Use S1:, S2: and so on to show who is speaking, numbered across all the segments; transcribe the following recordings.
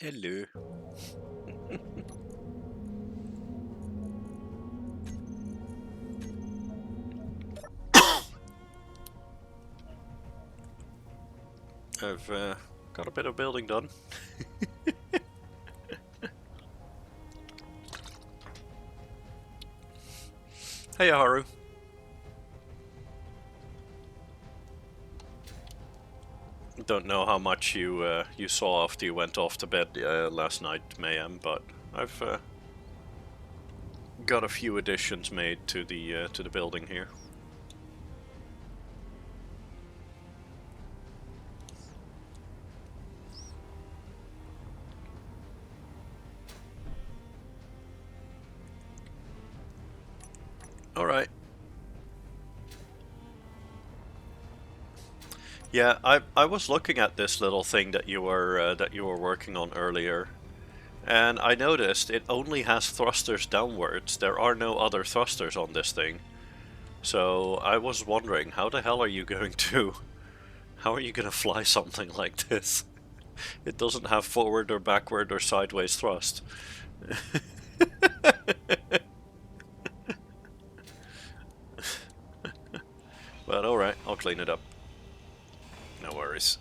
S1: Hello. I've got a bit of building done. Hey, Haru. Don't know how much you saw after you went off to bed last night, Mayhem, but I've got a few additions made to the building here. All right. Yeah, I was looking at this little thing that you were working on earlier, and I noticed it only has thrusters downwards. There are no other thrusters on this thing. So I was wondering, how the hell are you going to how are you going to fly something like this? It doesn't have forward or backward or sideways thrust. But alright, I'll clean it up. No worries.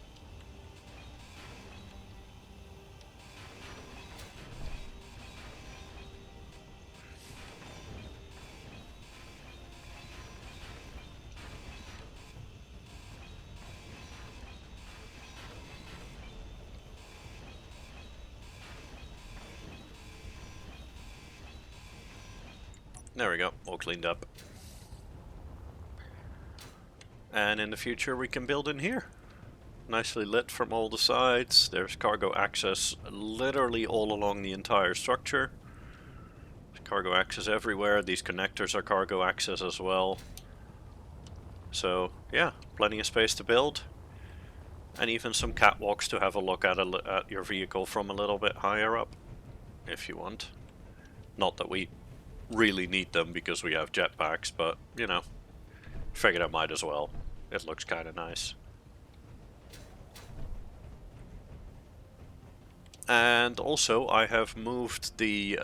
S1: There we go, all cleaned up. And in the future we can build in here. Nicely lit from all the sides. There's cargo access literally all along the entire structure. There's cargo access everywhere. These connectors are cargo access as well. So yeah, plenty of space to build. And even some catwalks to have a look at your vehicle from a little bit higher up, if you want. Not that we really need them because we have jetpacks, but, you know, figured I might as well. It looks kind of nice. And also, I have moved the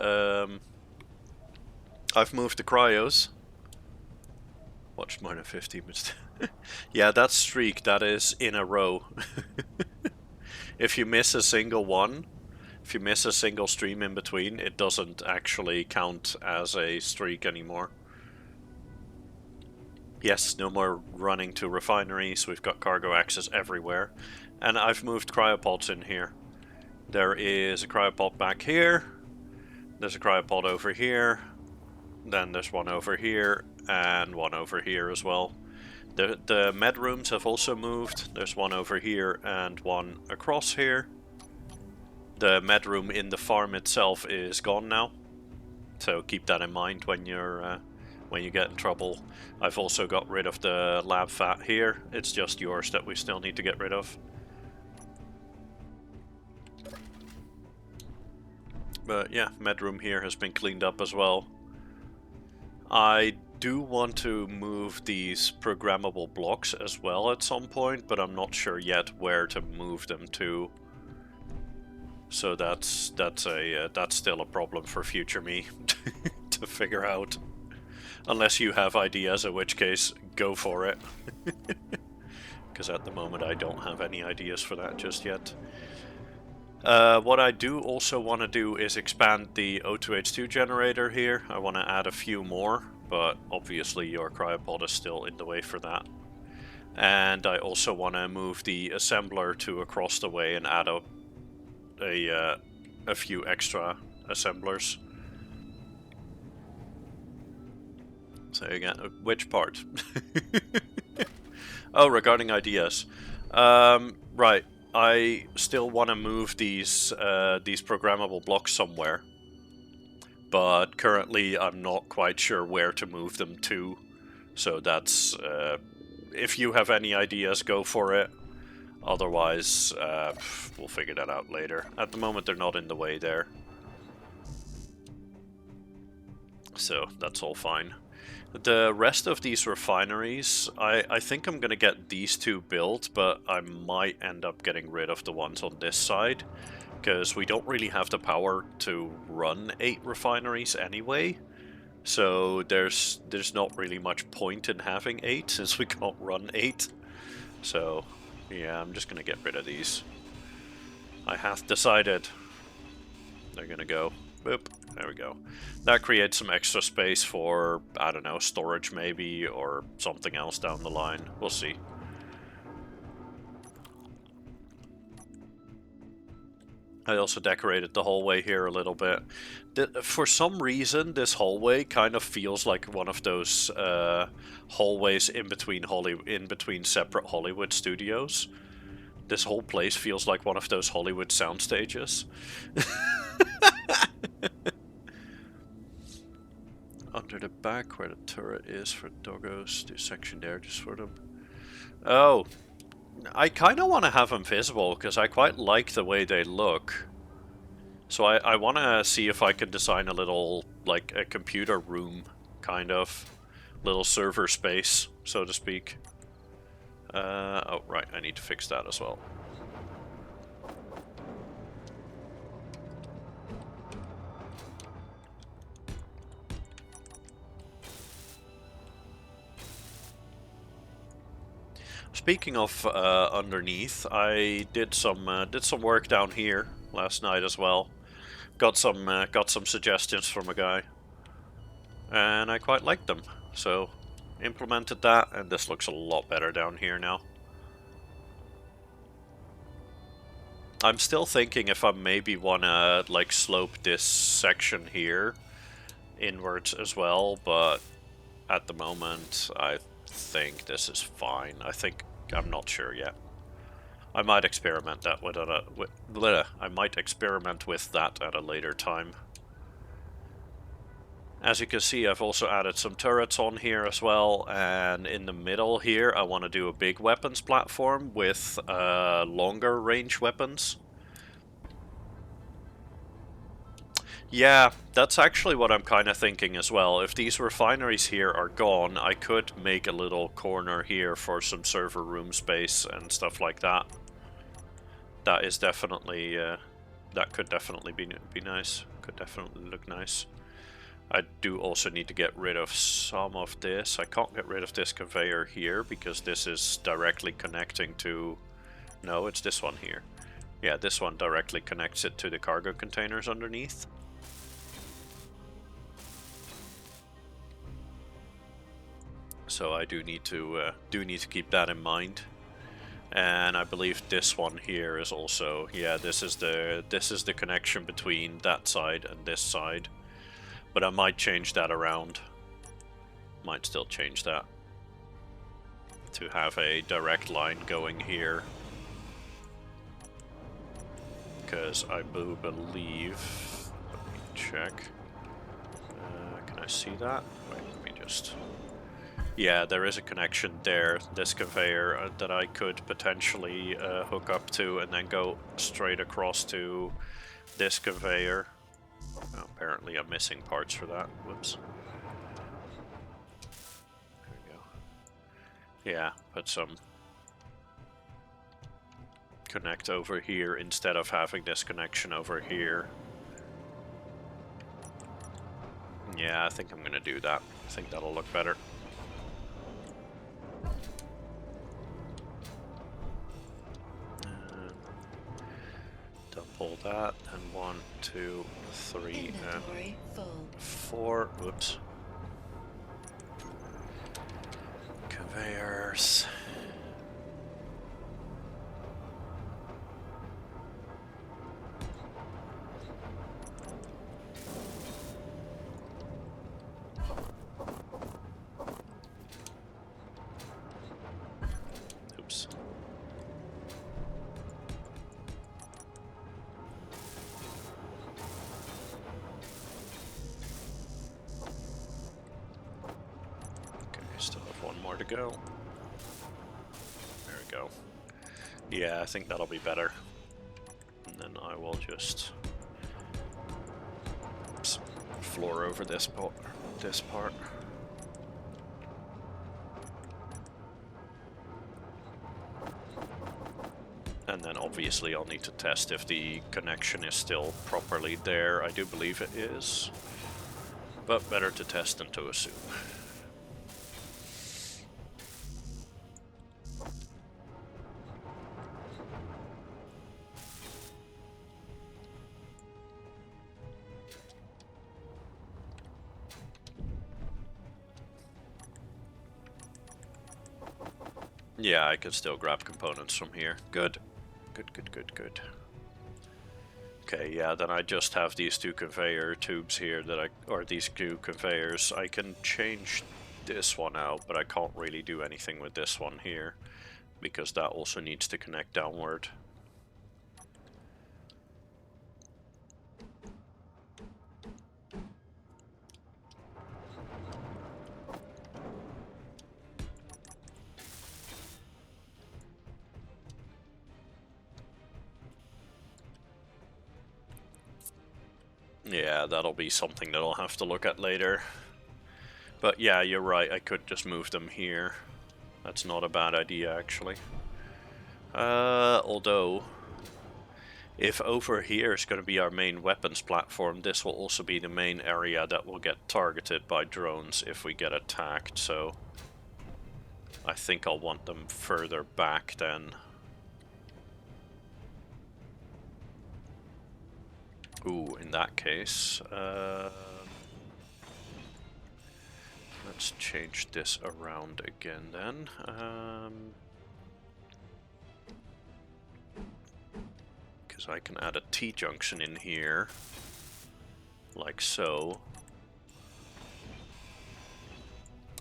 S1: cryos. Watch more than 50 minutes. Yeah, that streak, that is in a row. If you miss a single one, if you miss a single stream in between, it doesn't actually count as a streak anymore. Yes, no more running to refineries, we've got cargo access everywhere. And I've moved cryopods in here. There is a cryopod back here, there's a cryopod over here, then there's one over here, and one over here as well. The med rooms have also moved. There's one over here and one across here. The med room in the farm itself is gone now, so keep that in mind when you get in trouble. I've also got rid of the lab fat here. It's just yours that we still need to get rid of. But yeah, med room here has been cleaned up as well. I do want to move these programmable blocks as well at some point, but I'm not sure yet where to move them to. So that's still a problem for future me to figure out. Unless you have ideas, in which case, go for it. Because at the moment I don't have any ideas for that just yet. What I do also want to do is expand the O2H2 generator here. I want to add a few more, but obviously your cryopod is still in the way for that. And I also want to move the assembler to across the way and add a few extra assemblers. So again, which part? Oh, regarding ideas. Right. I still want to move these programmable blocks somewhere, but currently I'm not quite sure where to move them to. So that's if you have any ideas, go for it. Otherwise, we'll figure that out later. At the moment, they're not in the way there, so that's all fine. The rest of these refineries, I think I'm gonna get these two built, but I might end up getting rid of the ones on this side, because we don't really have the power to run 8 refineries anyway. So there's not really much point in having 8 since we can't run 8. So yeah, I'm just gonna get rid of these. I have decided. They're gonna go. Boop. There we go. That creates some extra space for, I don't know, storage maybe, or something else down the line. We'll see. I also decorated the hallway here a little bit. For some reason, this hallway kind of feels like one of those hallways in between separate Hollywood studios. This whole place feels like one of those Hollywood sound stages. Under the back where the turret is for doggos, do section there just for them. Oh, I kind of want to have them visible because I quite like the way they look. So I want to see if I can design a little, like a computer room, kind of. Little server space, so to speak. Oh, right, I need to fix that as well. Speaking of underneath, I did some work down here last night as well. Got some suggestions from a guy, and I quite liked them. So implemented that, and this looks a lot better down here now. I'm still thinking if I maybe wanna like slope this section here inwards as well, but at the moment I think this is fine. I'm not sure yet. I might experiment that I might experiment with that at a later time. As you can see, I've also added some turrets on here as well, and in the middle here I want to do a big weapons platform with longer range weapons. Yeah, that's actually what I'm kind of thinking as well. If these refineries here are gone, I could make a little corner here for some server room space and stuff like that. That is definitely, that could definitely be nice. Could definitely look nice. I do also need to get rid of some of this. I can't get rid of this conveyor here because this is directly connecting to... No, it's this one here. Yeah, this one directly connects it to the cargo containers underneath. So I do need to keep that in mind. And I believe this one here is also, yeah, this is the connection between that side and this side. But I might change that around. Might still change that to have a direct line going here. Because I do believe, let me check. Can I see that? Wait, let me just... Yeah, there is a connection there, this conveyor, that I could potentially hook up to and then go straight across to this conveyor. Oh, apparently I'm missing parts for that. Whoops. There we go. Yeah, put some connect over here instead of having this connection over here. Yeah, I think I'm gonna do that. I think that'll look better. Double that, and 1, 2, 3, and 4. Whoops. Conveyors. Oops. Still have one more to go. There we go. Yeah, I think that'll be better. And then I will just floor over this part. And then obviously I'll need to test if the connection is still properly there. I do believe it is, but better to test than to assume. Yeah, I can still grab components from here. Good. Good. Okay, yeah, then I just have these two conveyor tubes here or these two conveyors. I can change this one out, but I can't really do anything with this one here, because that also needs to connect downward. Yeah, that'll be something that I'll have to look at later. But yeah, you're right, I could just move them here. That's not a bad idea, actually. Although, if over here is going to be our main weapons platform, this will also be the main area that will get targeted by drones if we get attacked, so I think I'll want them further back then. Ooh, in that case, let's change this around again then. Because I can add a T-junction in here, like so.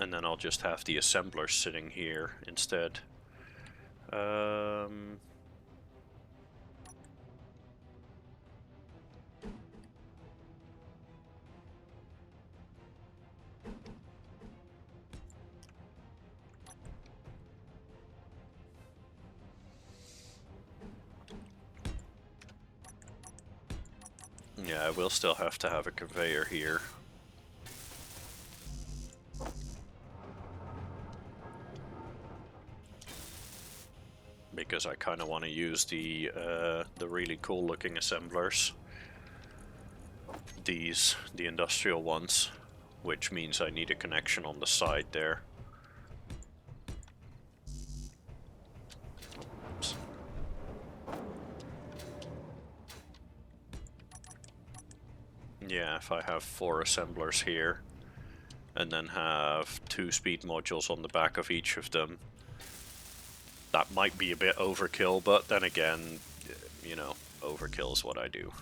S1: And then I'll just have the assembler sitting here instead. Yeah, I will still have to have a conveyor here. Because I kind of want to use the really cool looking assemblers. The industrial ones, which means I need a connection on the side there. Oops. Yeah, if I have 4 assemblers here, and then have 2 speed modules on the back of each of them, that might be a bit overkill, but then again, you know, overkill is what I do.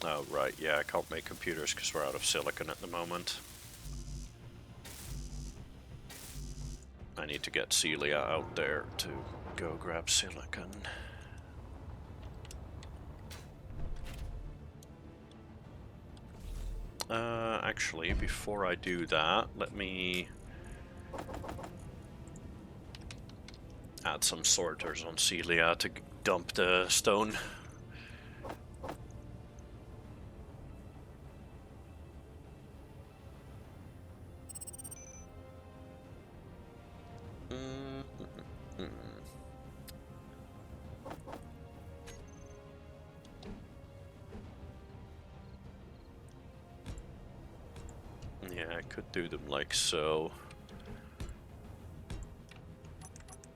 S1: Oh, right, yeah, I can't make computers because we're out of silicon at the moment. I need to get Celia out there to go grab silicon. Actually, before I do that, let me add some sorters on Celia to dump the stone. Yeah, I could do them like so.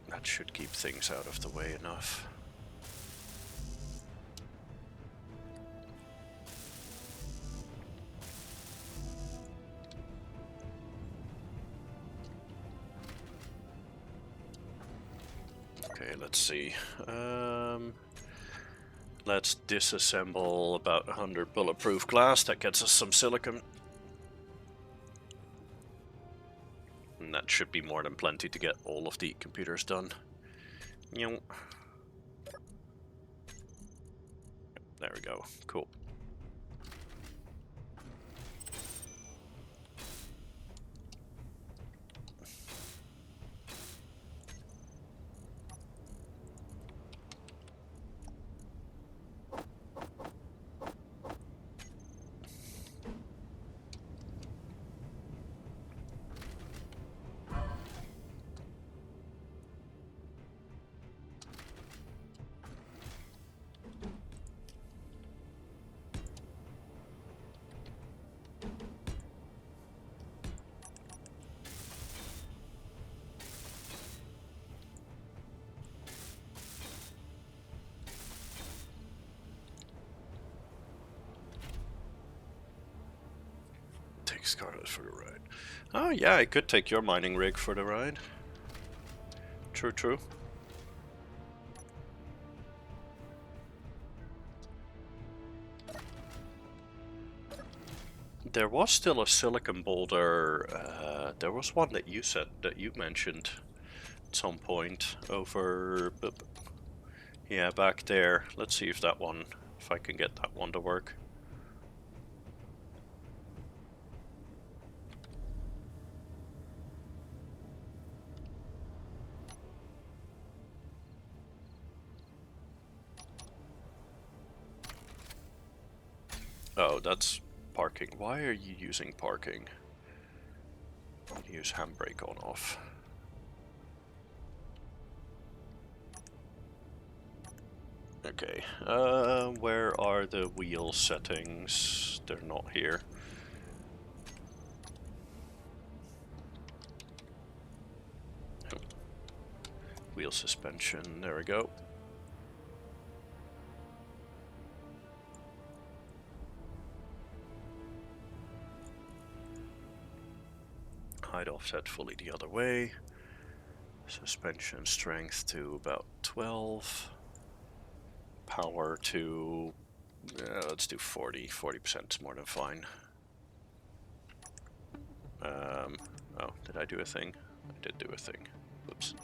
S1: That should keep things out of the way enough. Okay, let's see. Let's disassemble about 100 bulletproof glass. That gets us some silicon. And that should be more than plenty to get all of the computers done. There we go. Cool. Scarlet for the ride. Oh yeah, I could take your mining rig for the ride. True, true. There was still a silicon boulder. There was one that you said, that you mentioned at some point over... Yeah, back there. Let's see if that one, if I can get that one to work. Oh, that's parking. Why are you using parking? Use handbrake on off. Okay, where are the wheel settings? They're not here. Oh. Wheel suspension, there we go. Height offset fully the other way. Suspension strength to about 12. Power to, let's do 40. 40% is more than fine. Oh, did I do a thing? I did do a thing. Oops.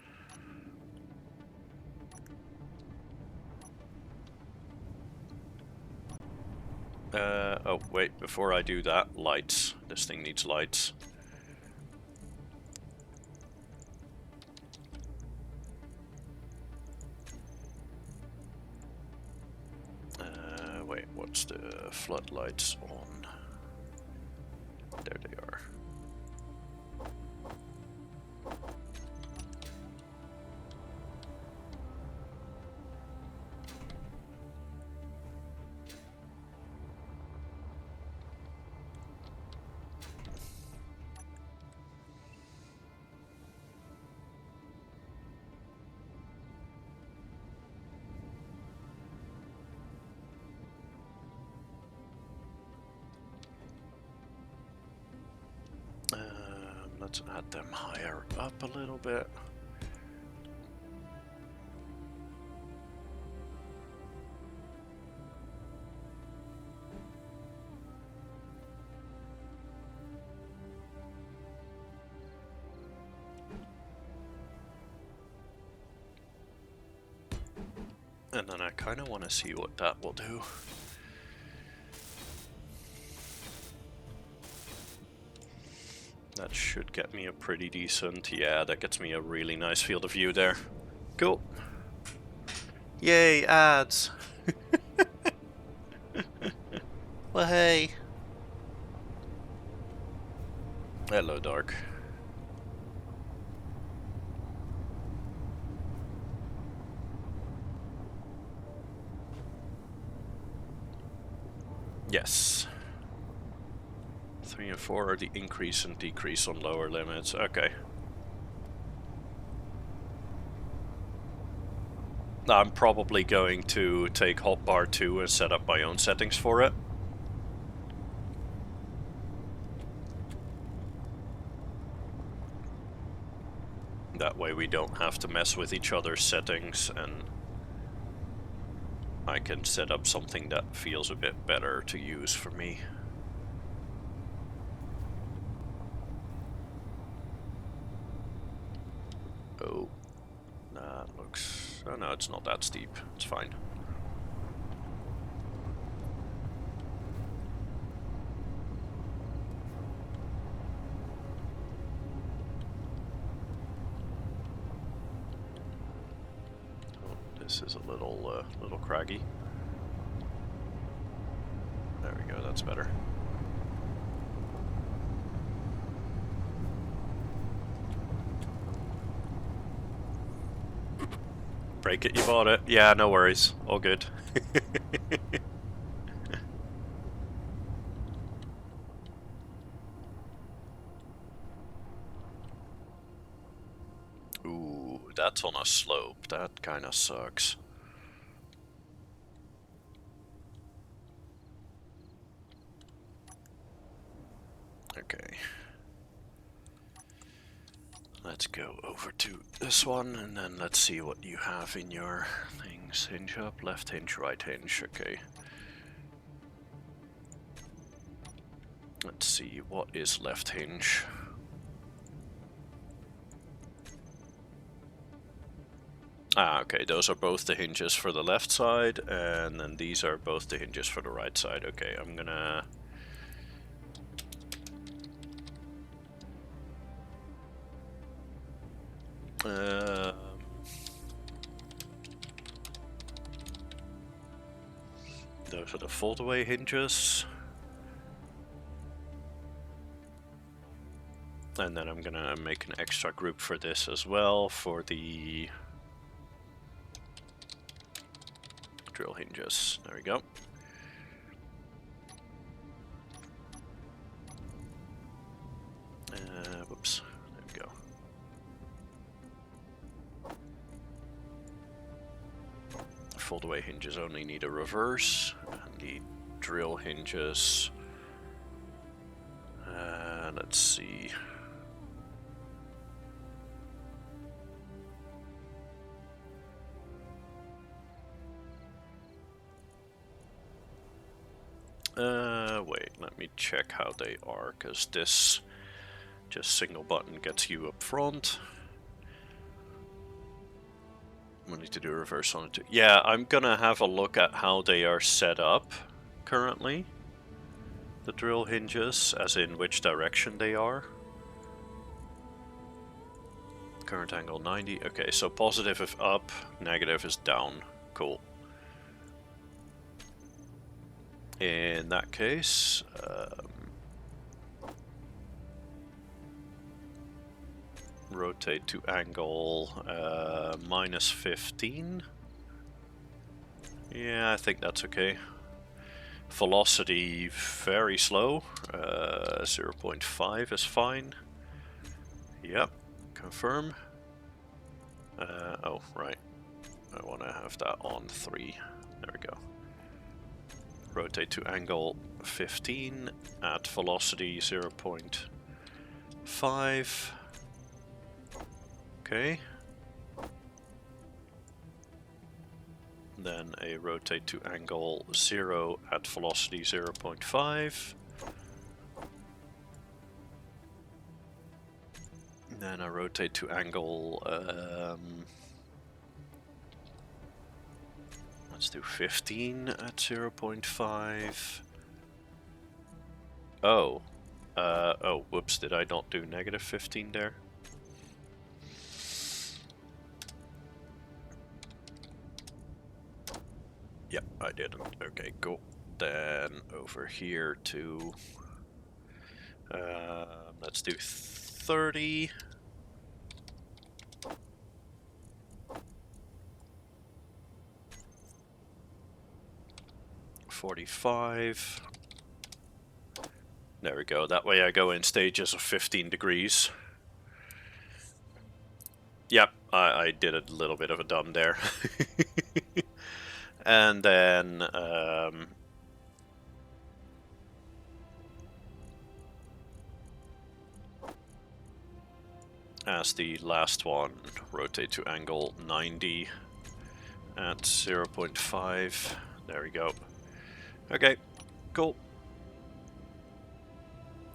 S1: Oh wait, before I do that, lights. This thing needs lights. Wait, what's the floodlights on? There they are. Let's add them higher up a little bit. And then I kind of want to see what that will do. That should get me a pretty decent, yeah, that gets me a really nice field of view there. Cool. Yay, ads. Well, hey. Hello, Dark. Yes. 3 and 4 are the increase and decrease on lower limits. Okay. I'm probably going to take hotbar 2 and set up my own settings for it. That way we don't have to mess with each other's settings, and I can set up something that feels a bit better to use for me. Oh, that looks... oh no, it's not that steep. It's fine. This is a little craggy. There we go, that's better. Break it, you bought it. Yeah, no worries. All good. Ooh, that's on a slope. That kind of sucks. Okay, Let's go over to this one, and then let's see what you have in your things. Hinge up, left hinge, right hinge, okay. Let's see, what is left hinge? Ah, okay, those are both the hinges for the left side, and then these are both the hinges for the right side. Okay, I'm gonna... those are the fold-away hinges. And then I'm gonna make an extra group for this as well, for the drill hinges. There we go. Whoops, there we go. Fold-away hinges only need a reverse, and the drill hinges, let's see. Wait, let me check how they are, because this just single button gets you up front. We need to do a reverse on it too. Yeah, I'm gonna have a look at how they are set up currently. The drill hinges, as in which direction they are. Current angle 90. Okay, so positive is up, negative is down. Cool. In that case, rotate to angle -15. Yeah, I think that's okay. Velocity very slow. 0.5 is fine. Yep, confirm. Oh, right. I want to have that on 3. There we go. Rotate to angle 15 at velocity 0.5. Okay. Then a rotate to angle 0 at velocity 0.5. Then I rotate to angle, let's do 15 at 0.5. Oh, oh, whoops, did I not do -15 there? Yep, I didn't. Okay, cool. Then over here to, let's do 30. $45. There we go. That way I go in stages of 15 degrees. Yep, I did a little bit of a dumb there. And then as the last one, rotate to angle 90 at 0.5. There we go. Okay, cool.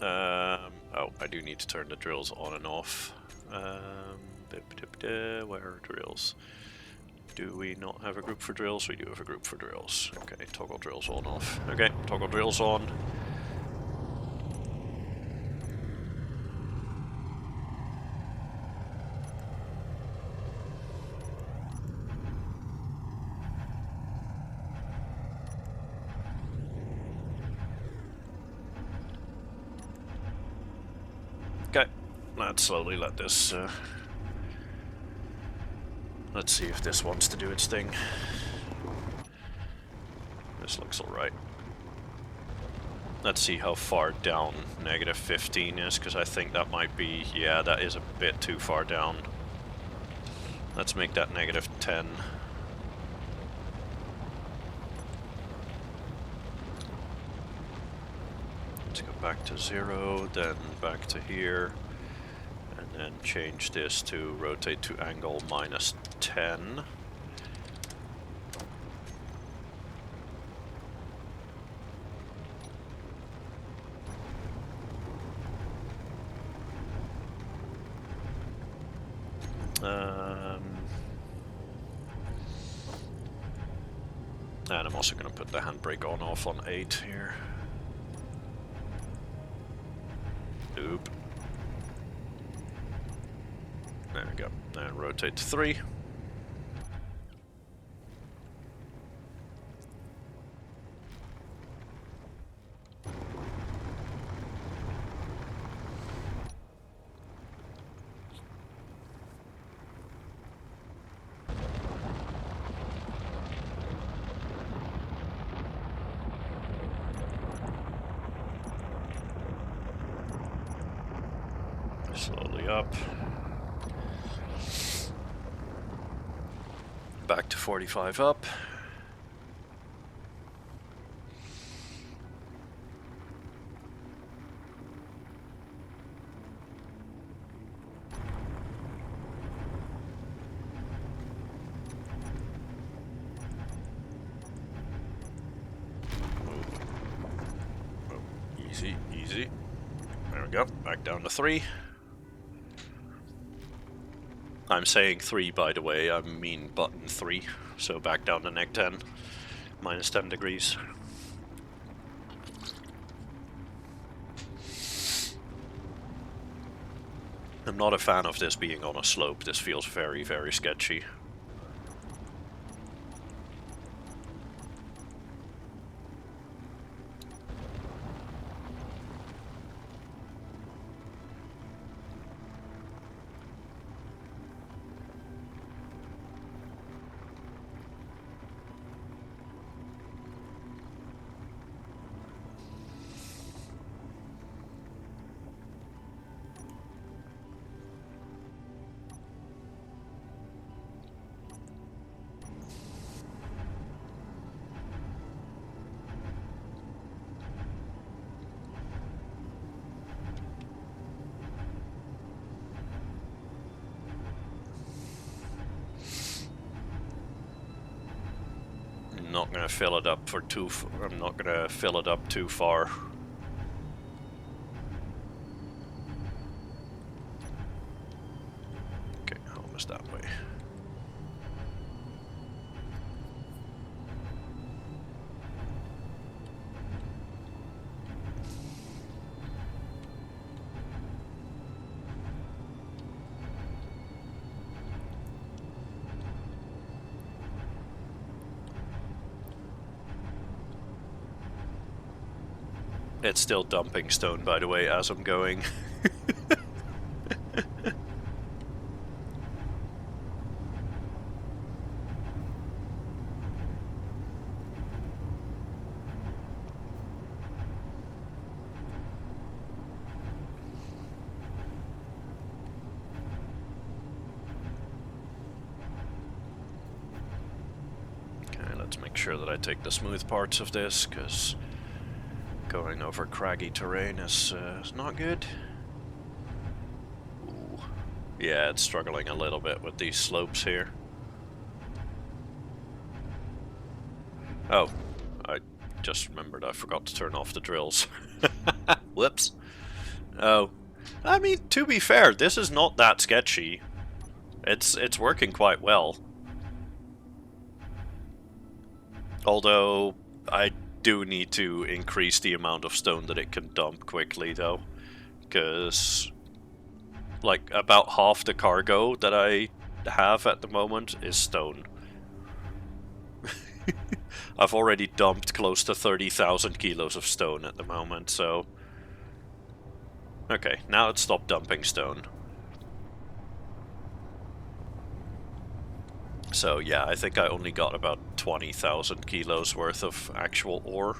S1: Oh, I do need to turn the drills on and off. Where are drills? Do we not have a group for drills? We do have a group for drills. Okay, toggle drills on off. Okay, toggle drills on. Okay, let's slowly let this... let's see if this wants to do its thing. This looks alright. Let's see how far down -15 is, because I think that might be... yeah, that is a bit too far down. Let's make that -10. Let's go back to 0, then back to here, and And change this to rotate to angle -10. And I'm also going to put the handbrake on off on 8 here. Oop. There we go. And rotate to 3. Slowly up. Back to 45 up. Easy, easy. There we go. Back down to 3. I'm saying 3, by the way. I mean button 3. So back down to neg 10. -10 degrees. I'm not a fan of this being on a slope. This feels very, very sketchy. Not gonna fill it up for I'm not gonna fill it up too far. Okay, almost that way. It's still dumping stone, by the way, as I'm going. Okay, let's make sure that I take the smooth parts of this, because going over craggy terrain is not good. Ooh. Yeah, it's struggling a little bit with these slopes here. Oh, I just remembered I forgot to turn off the drills. Whoops. Oh, I mean, to be fair, this is not that sketchy. It's working quite well. Although, I do need to increase the amount of stone that it can dump quickly, though. Because, like, about half the cargo that I have at the moment is stone. I've already dumped close to 30,000 kilos of stone at the moment, so... Okay, now it's stopped dumping stone. So yeah, I think I only got about 20,000 kilos worth of actual ore.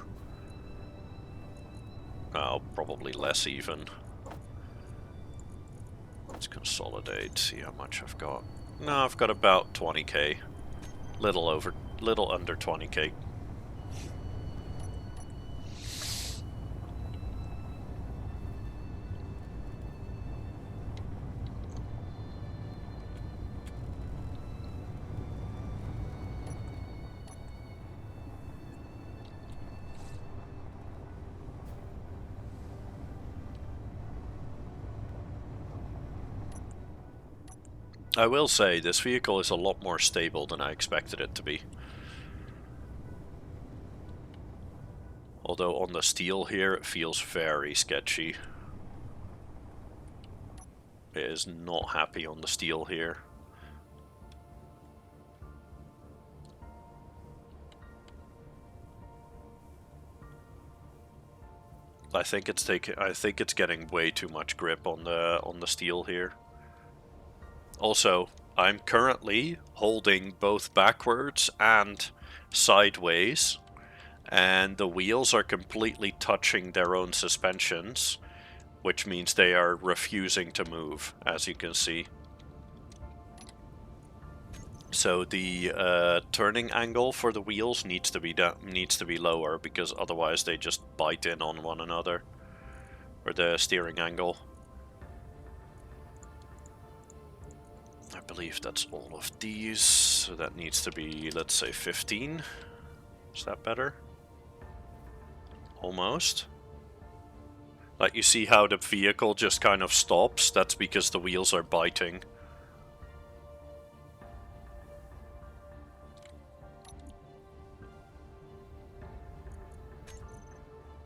S1: Oh, probably less even. Let's consolidate, see how much I've got. No, I've got about 20k. Little under 20k. I will say, this vehicle is a lot more stable than I expected it to be. Although on the steel here, it feels very sketchy. It is not happy on the steel here. I think it's getting way too much grip on the steel here. Also, I'm currently holding both backwards and sideways, and the wheels are completely touching their own suspensions, which means they are refusing to move, as you can see. So the turning angle for the wheels needs to be lower, because otherwise they just bite in on one another. Or the steering angle. I believe that's all of these, so that needs to be, let's say, 15. Is that better? Almost. Like, you see how the vehicle just kind of stops? That's because the wheels are biting.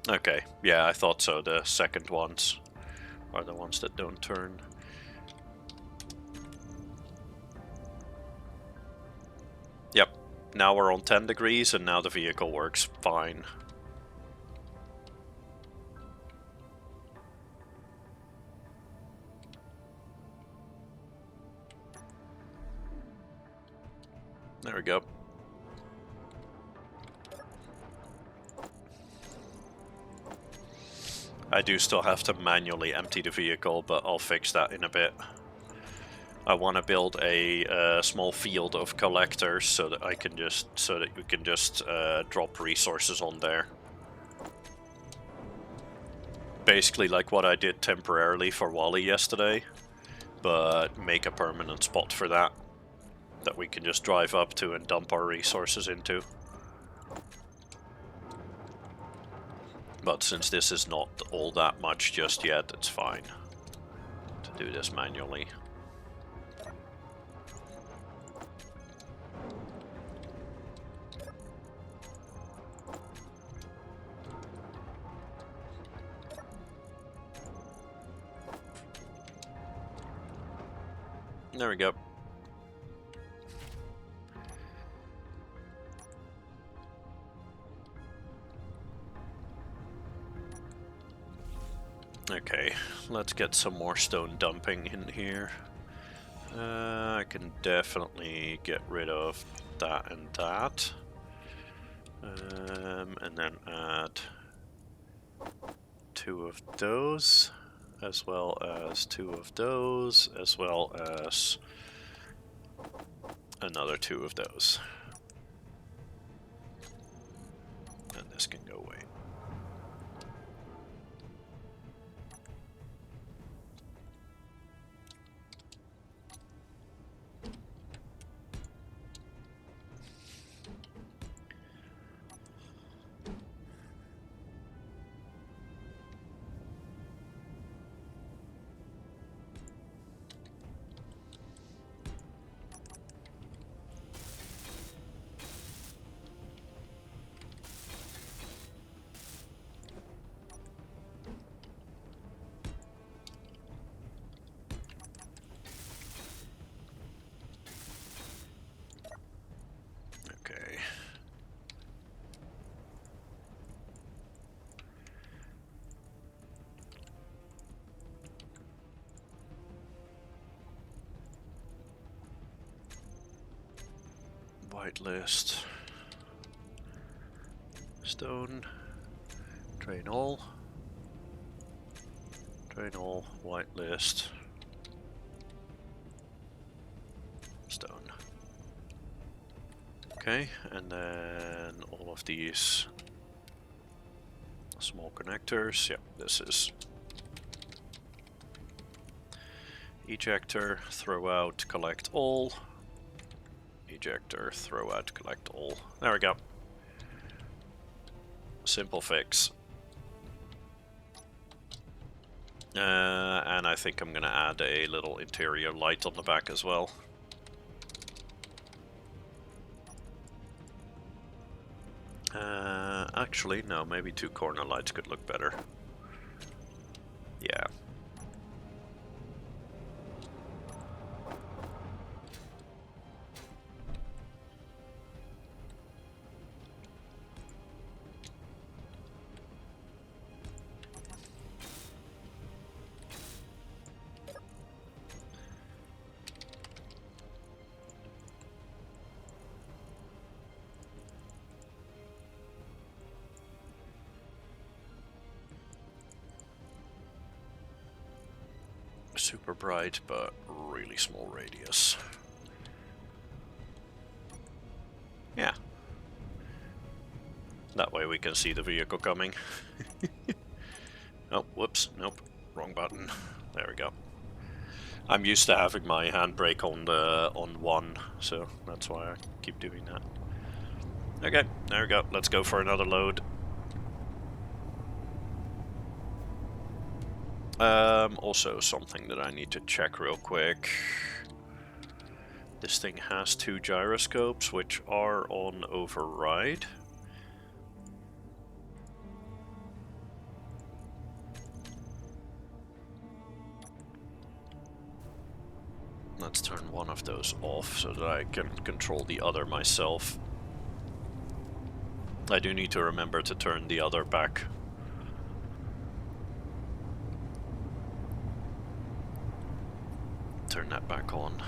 S1: Okay, yeah, I thought so. The second ones are the ones that don't turn. Yep, now we're on 10 degrees and now the vehicle works fine. There we go. I do still have to manually empty the vehicle, but I'll fix that in a bit. I want to build a small field of collectors so that we can just drop resources on there. Basically like what I did temporarily for Wally yesterday, but make a permanent spot for that we can just drive up to and dump our resources into. But since this is not all that much just yet, it's fine to do this manually. There we go. Okay, let's get some more stone dumping in here. I can definitely get rid of that and that. And then add 2 of those, as well as 2 of those, as well as another 2 of those. And this can go away. Okay. Whitelist. Stone. Drain all. Drain all. Whitelist. Stone. Okay, and then all of these small connectors. Yep, this is ejector, throw out, collect all. Ejector, throw out, collect all. There we go. Simple fix. And I think I'm gonna add a little interior light on the back as well. Actually, no, maybe 2 corner lights could look better. Yeah. Super bright, but really small radius. Yeah. That way we can see the vehicle coming. Oh, whoops, nope, wrong button. There we go. I'm used to having my handbrake on 1, so that's why I keep doing that. Okay, there we go. Let's go for another load. Also something that I need to check real quick. This thing has 2 gyroscopes, which are on override. Let's turn one of those off so that I can control the other myself. I do need to remember to turn the other back. Turn that back on.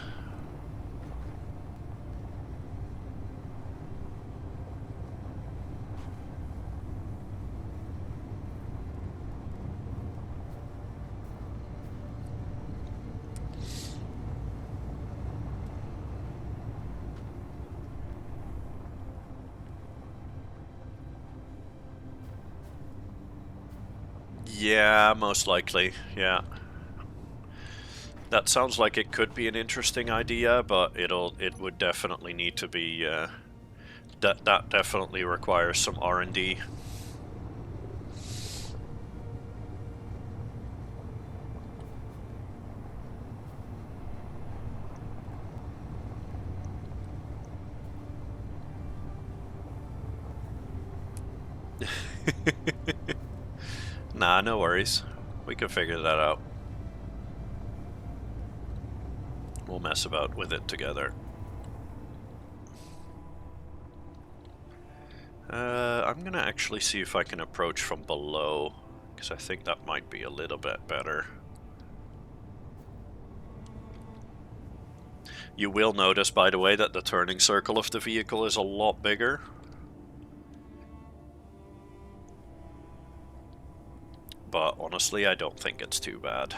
S1: Yeah, most likely, yeah. That sounds like it could be an interesting idea, but it would definitely need to be, that definitely requires some R&D. Nah, no worries. We can figure that out. We'll mess about with it together. I'm gonna actually see if I can approach from below, because I think that might be a little bit better. You will notice, by the way, that the turning circle of the vehicle is a lot bigger. But honestly, I don't think it's too bad.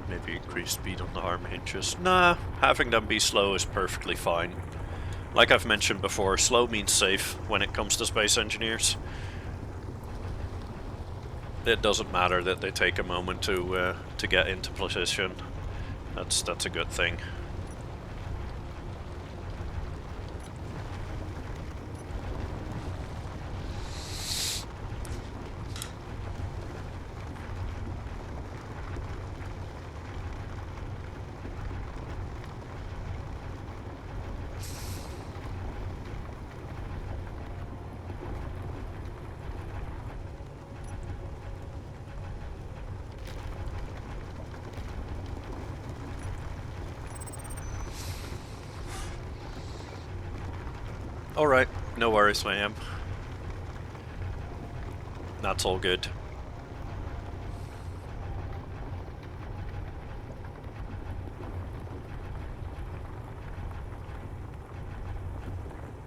S1: Maybe increase speed on the arm hinges. Nah, having them be slow is perfectly fine. Like I've mentioned before, slow means safe when it comes to space engineers. It doesn't matter that they take a moment to get into position. That's a good thing. Alright, no worries, ma'am. That's all good.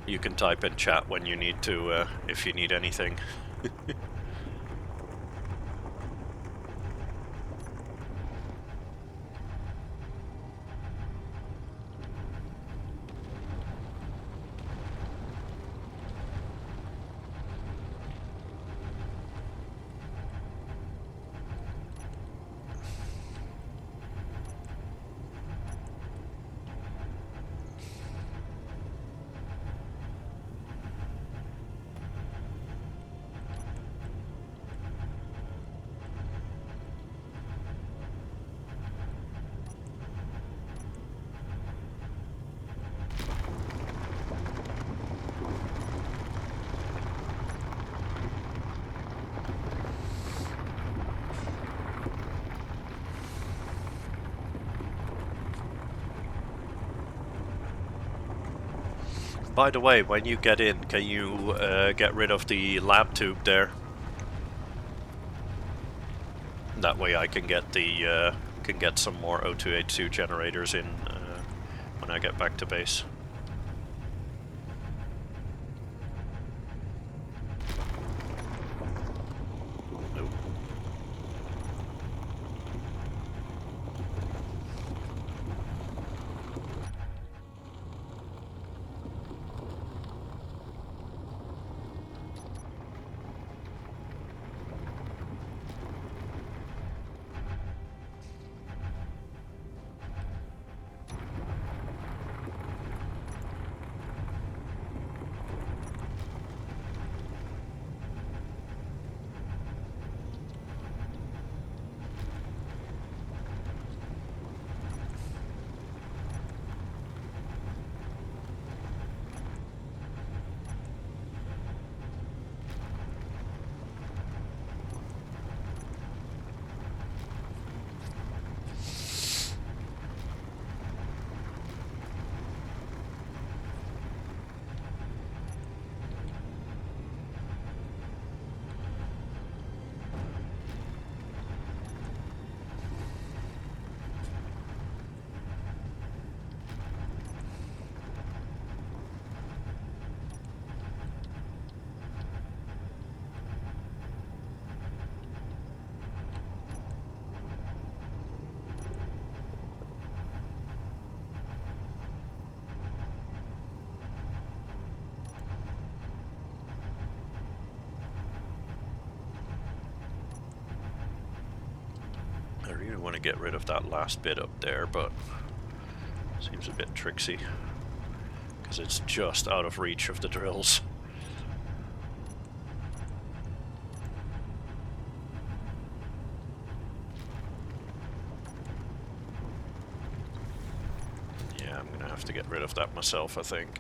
S1: You can type in chat when you need to, if you need anything. By the way, when you get in, can you get rid of the lab tube there? That way I can get the can get some more O2H2 generators in when I get back to base. Nope. I really want to get rid of that last bit up there, but seems a bit tricksy because it's just out of reach of the drills. Yeah, I'm gonna have to get rid of that myself, I think.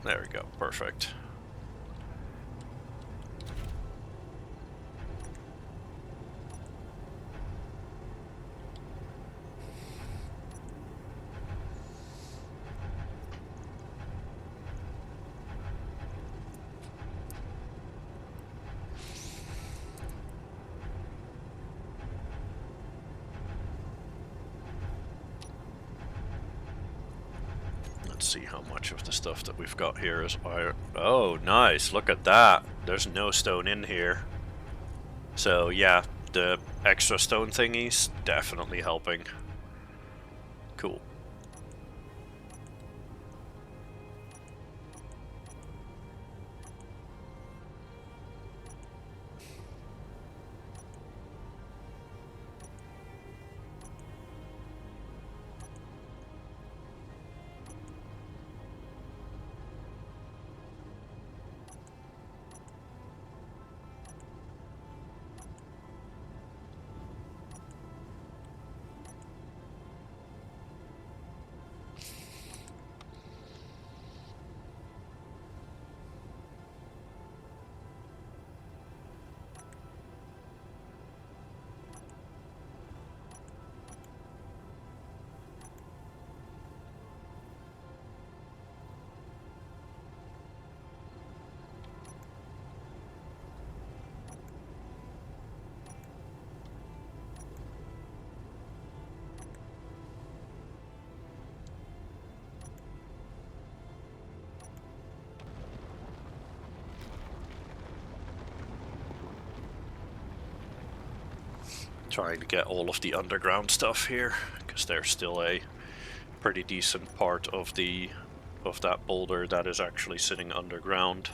S1: There we go, perfect. Let's see how much of the stuff that we've got here is iron. Oh, nice, look at that. There's no stone in here. So yeah, the extra stone thingies definitely helping. Cool. Trying to get all of the underground stuff here, because there's still a pretty decent part of that boulder that is actually sitting underground.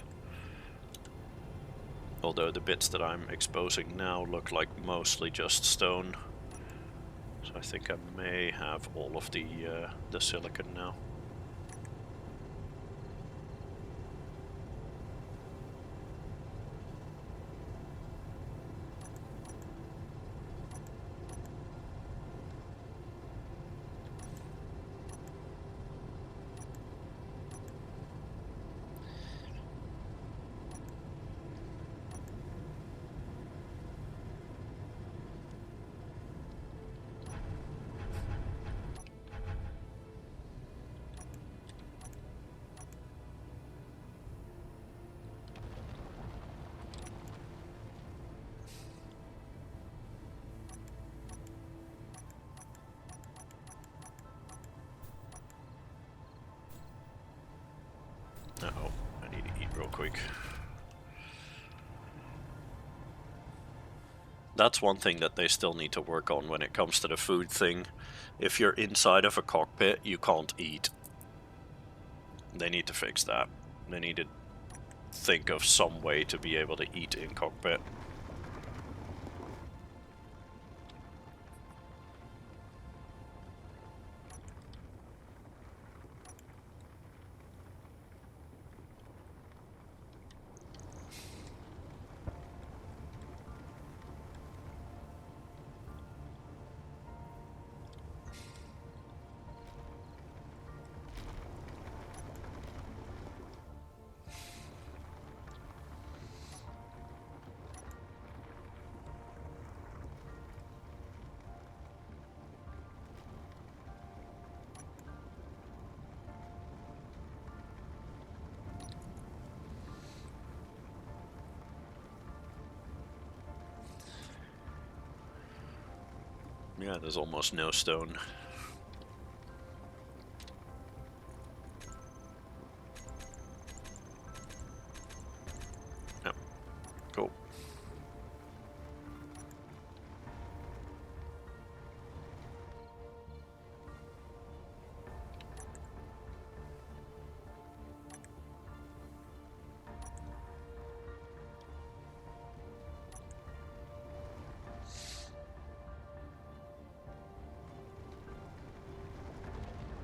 S1: Although the bits that I'm exposing now look like mostly just stone. So I think I may have all of the silicon now. Uh-oh, I need to eat real quick. That's one thing that they still need to work on when it comes to the food thing. If you're inside of a cockpit, you can't eat. They need to fix that. They need to think of some way to be able to eat in cockpit. Yeah, there's almost no stone. Yep. Cool.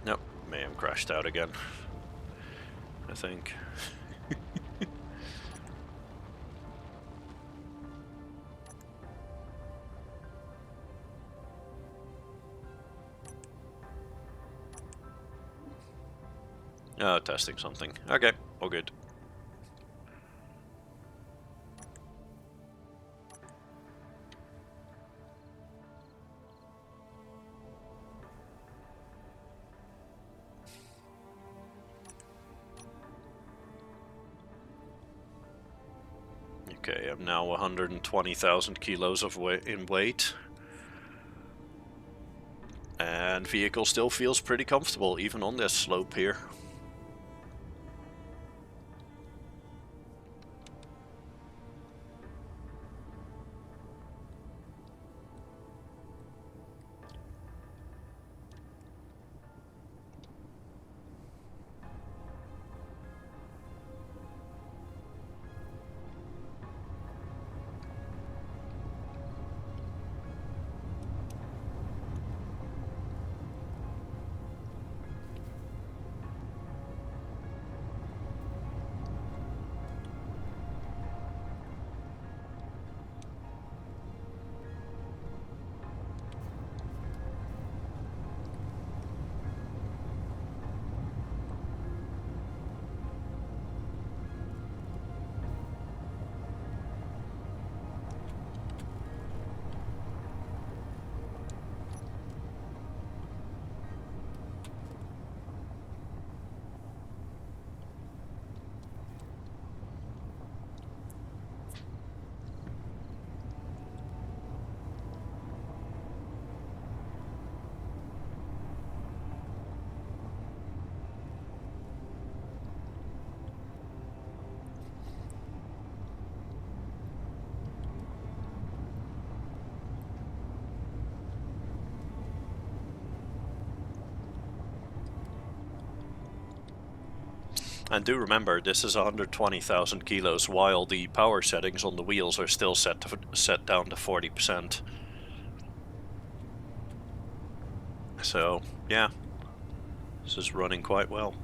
S1: Nope, may have crashed out again, I think. Oh, testing something. Okay, all good. Okay, I'm now 120,000 kilos in weight. And vehicle still feels pretty comfortable, even on this slope here. And do remember, this is 120,000 kilos, while the power settings on the wheels are still set down to 40%. So, yeah, this is running quite well.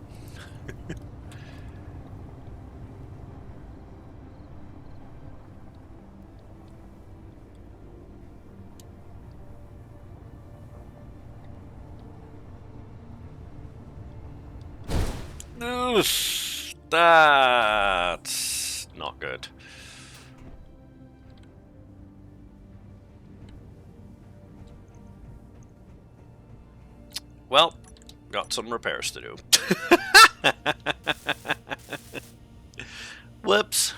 S1: Oof, that's not good. Well, got some repairs to do. Whoops.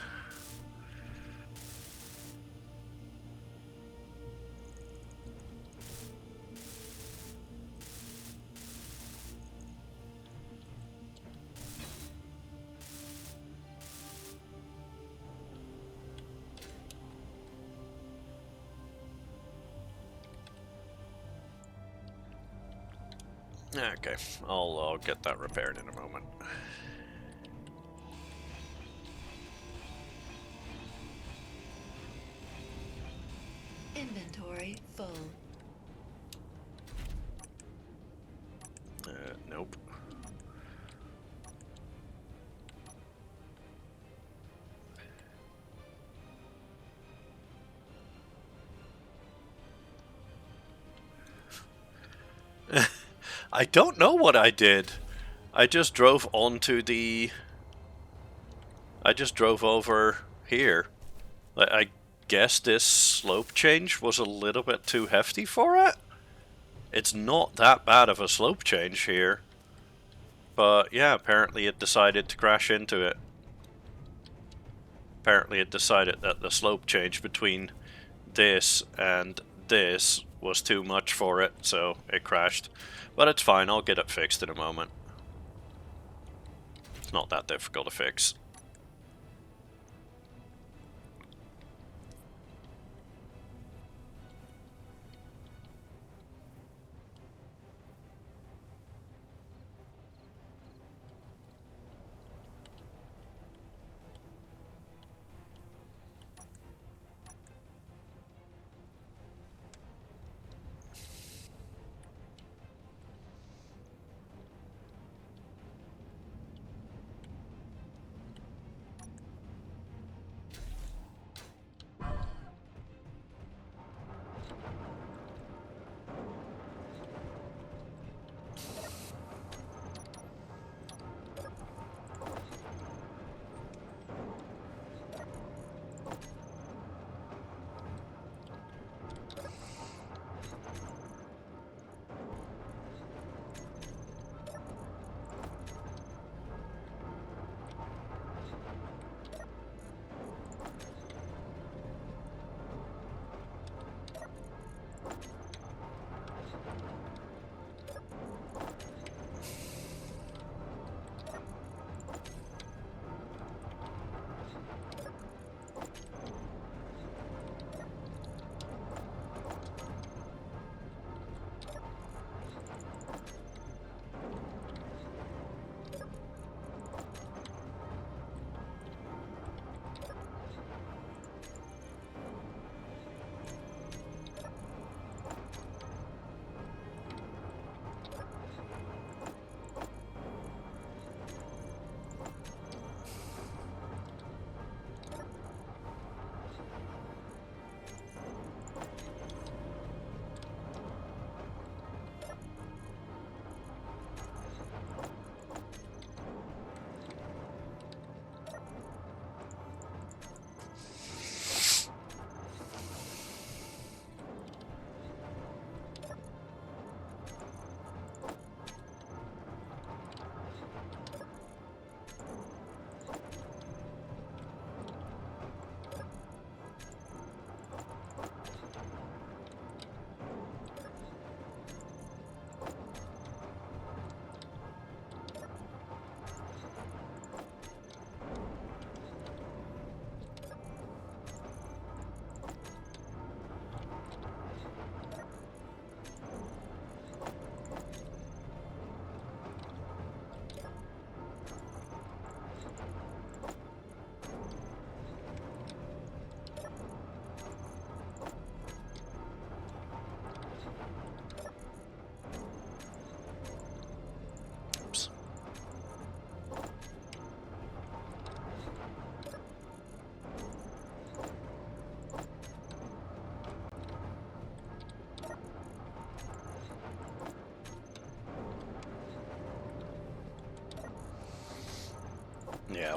S1: Okay, I'll get that repaired in a moment.
S2: Inventory full.
S1: Nope. I don't know what I did. I just drove onto the... I just drove over here. I guess this slope change was a little bit too hefty for it? It's not that bad of a slope change here. But yeah, apparently it decided to crash into it. Apparently it decided that the slope change between this and this was too much for it, so it crashed. But it's fine, I'll get it fixed in a moment. It's not that difficult to fix.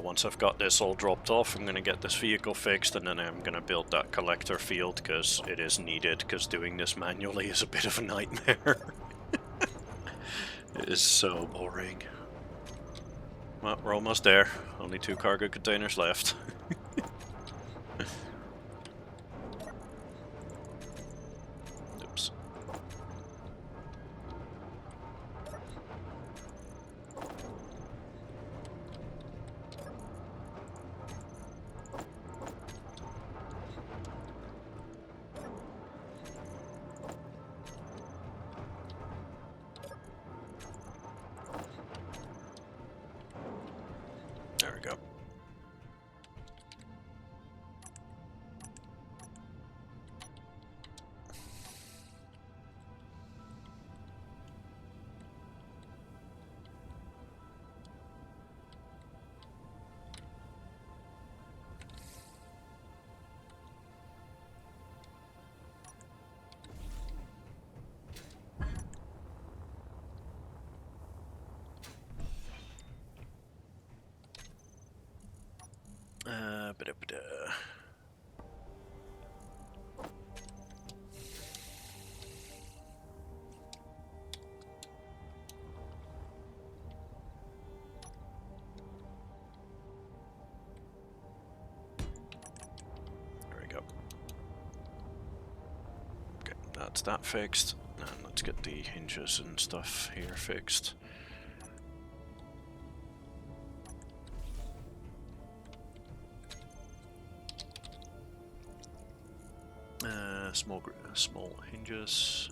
S1: once I've got this all dropped off, I'm gonna get this vehicle fixed, and then I'm gonna build that collector field, because it is needed, because doing this manually is a bit of a nightmare. It is so boring. Well, we're almost there. Only 2 cargo containers left. Oops. There we go. Ba-da-ba-da. There we go. Okay, that's that fixed. And let's get the hinges and stuff here fixed. Small hinges.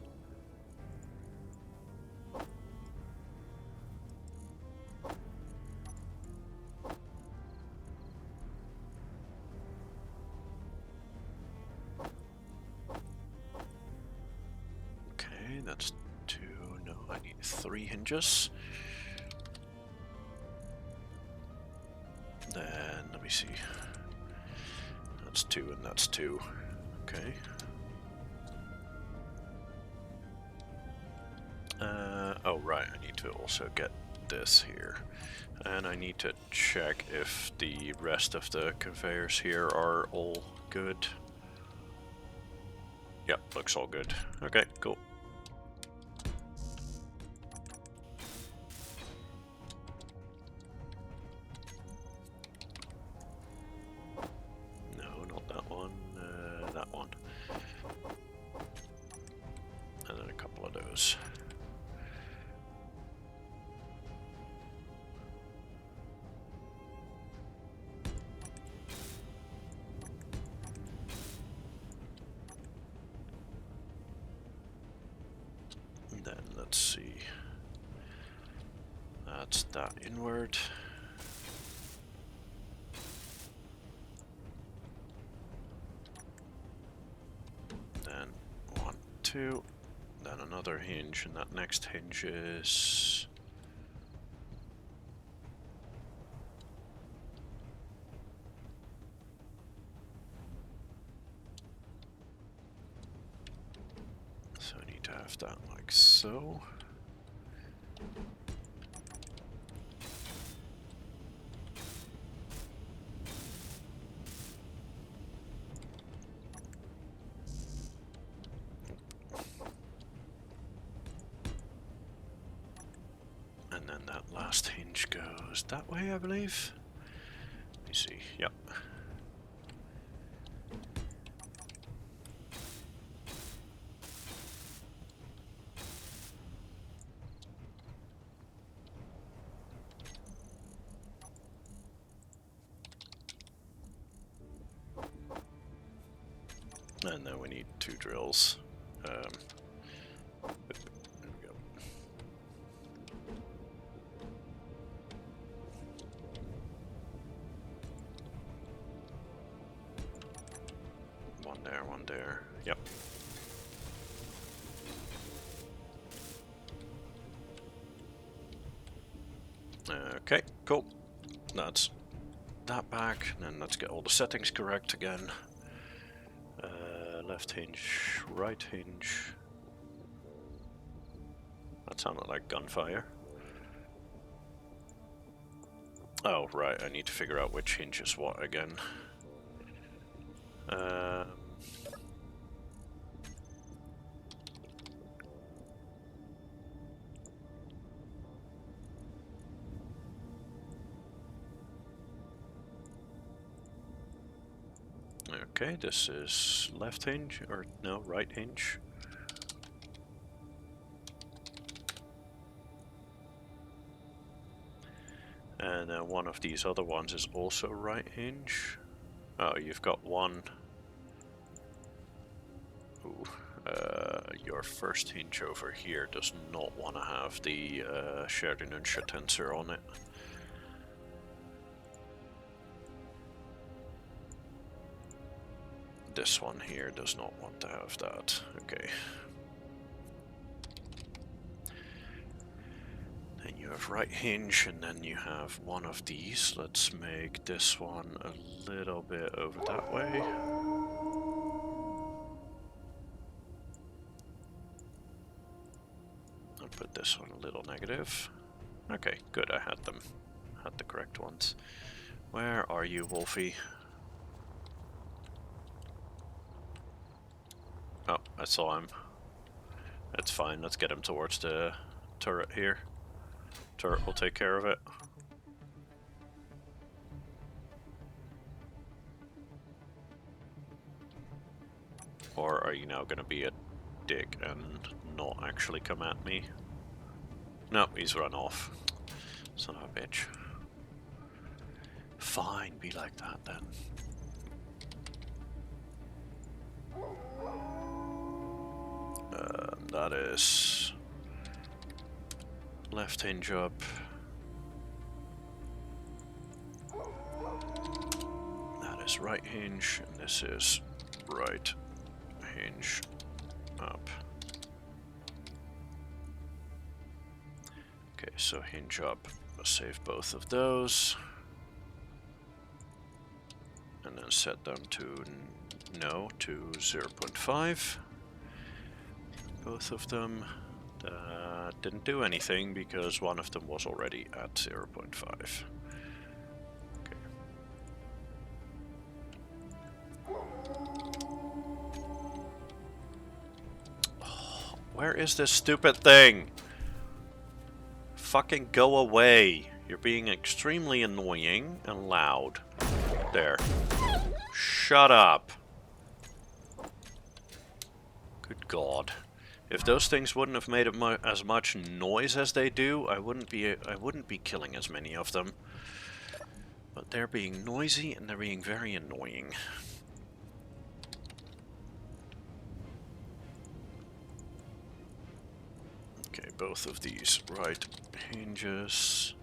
S1: Okay, that's 2. No, I need 3 hinges. Then let me see. That's 2 and that's 2. Okay. Oh right, I need to also get this here. And I need to check if the rest of the conveyors here are all good. Yep, looks all good. Okay, cool. No, not that one. That one. And then a couple of those. Then let's see. That's that inward. Then 1, 2. Then another hinge, and that next hinge is... So I need to have that like so. And then that last hinge goes that way, I believe. Let me see. Yep. And then we need 2 drills. There we go. One there. Yep. Okay, cool. That's that back. And then let's get all the settings correct again. Left hinge, right hinge. That sounded like gunfire. Oh, right, I need to figure out which hinge is what again. Okay, this is left hinge, or no, right hinge. And then one of these other ones is also right hinge. Oh, you've got one. Ooh, your first hinge over here does not want to have the shared inertia tensor on it. This one here does not want to have that. Okay. Then you have right hinge, and then you have one of these. Let's make this one a little bit over that way. I'll put this one a little negative. Okay, good, I had them. Had the correct ones. Where are you, Wolfie? Oh, I saw him. That's fine, let's get him towards the turret here. Turret will take care of it. Or are you now gonna be a dick and not actually come at me? No, he's run off. Son of a bitch. Fine, be like that then. That is left hinge up. That is right hinge, and this is right hinge up. Okay, so hinge up. I'll save both of those. And then set them to no, to 0.5. Both of them didn't do anything because one of them was already at 0.5. Okay. Oh, where is this stupid thing? Fucking go away. You're being extremely annoying and loud. There. Shut up. Good God. If those things wouldn't have made as much noise as they do, I wouldn't be killing as many of them. But they're being noisy and they're being very annoying. Okay, both of these right hinges.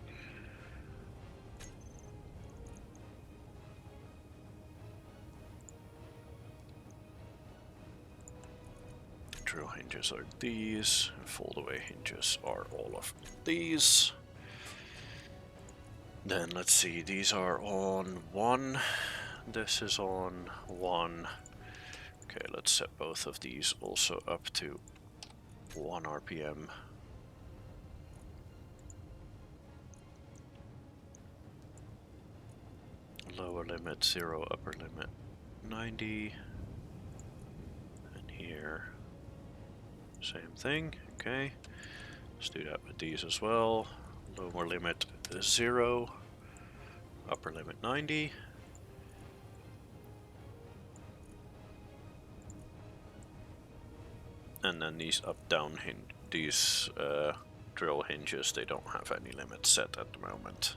S1: Drill hinges are these, fold away hinges are all of these. Then let's see, these are on 1, this is on 1. Okay, let's set both of these also up to 1 RPM. Lower limit 0, upper limit 90. And here, same thing, okay. Let's do that with these as well. Lower limit 0, upper limit 90. And then these up-down these drill hinges, they don't have any limit set at the moment.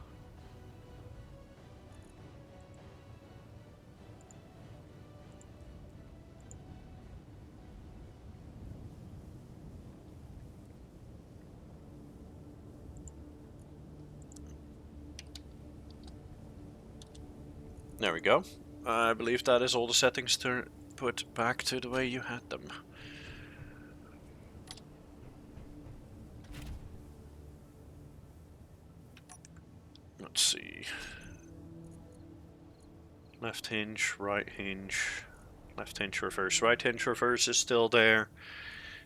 S1: There we go. I believe that is all the settings to put back to the way you had them. Let's see. Left hinge, right hinge, left hinge reverse, right hinge reverse is still there.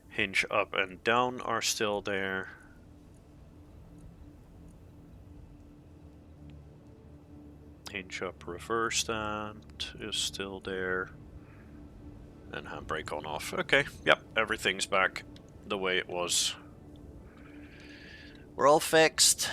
S1: Hinge up and down are still there. Hinge up reverse stand is still there. And handbrake on off. Okay, yep, everything's back the way it was. We're all fixed.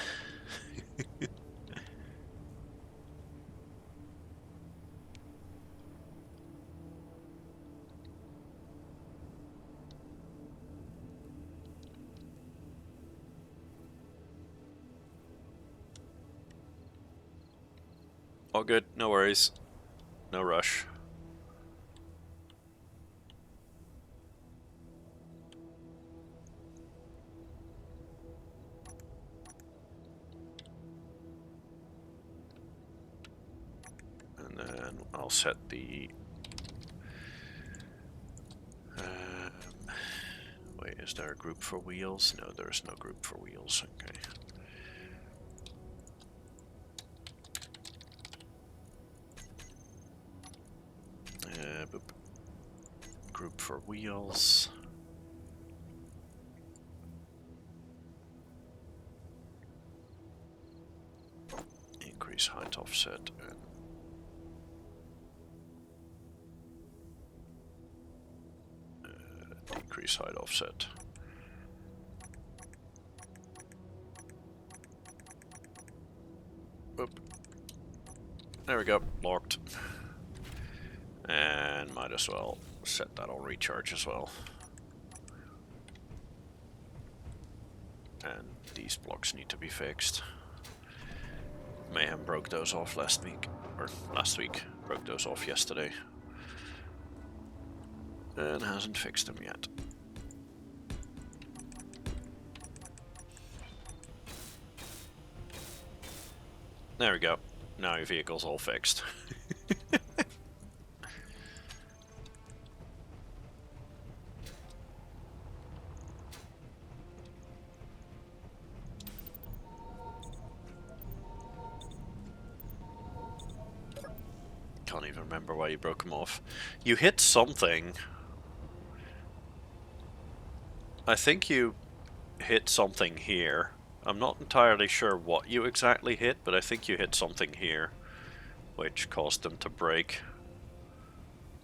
S1: All good, no worries. No rush. And then I'll set the... wait, is there a group for wheels? No, there's no group for wheels, okay. Boop. Group for wheels. Increase height offset and decrease height offset. Boop. There we go, locked. And might as well set that on recharge as well. And these blocks need to be fixed. Mayhem broke those off last week, broke those off yesterday. And hasn't fixed them yet. There we go. Now your vehicle's all fixed. Can't even remember why you broke them off. You hit something. I think you hit something here. I'm not entirely sure what you exactly hit, but I think you hit something here, which caused them to break.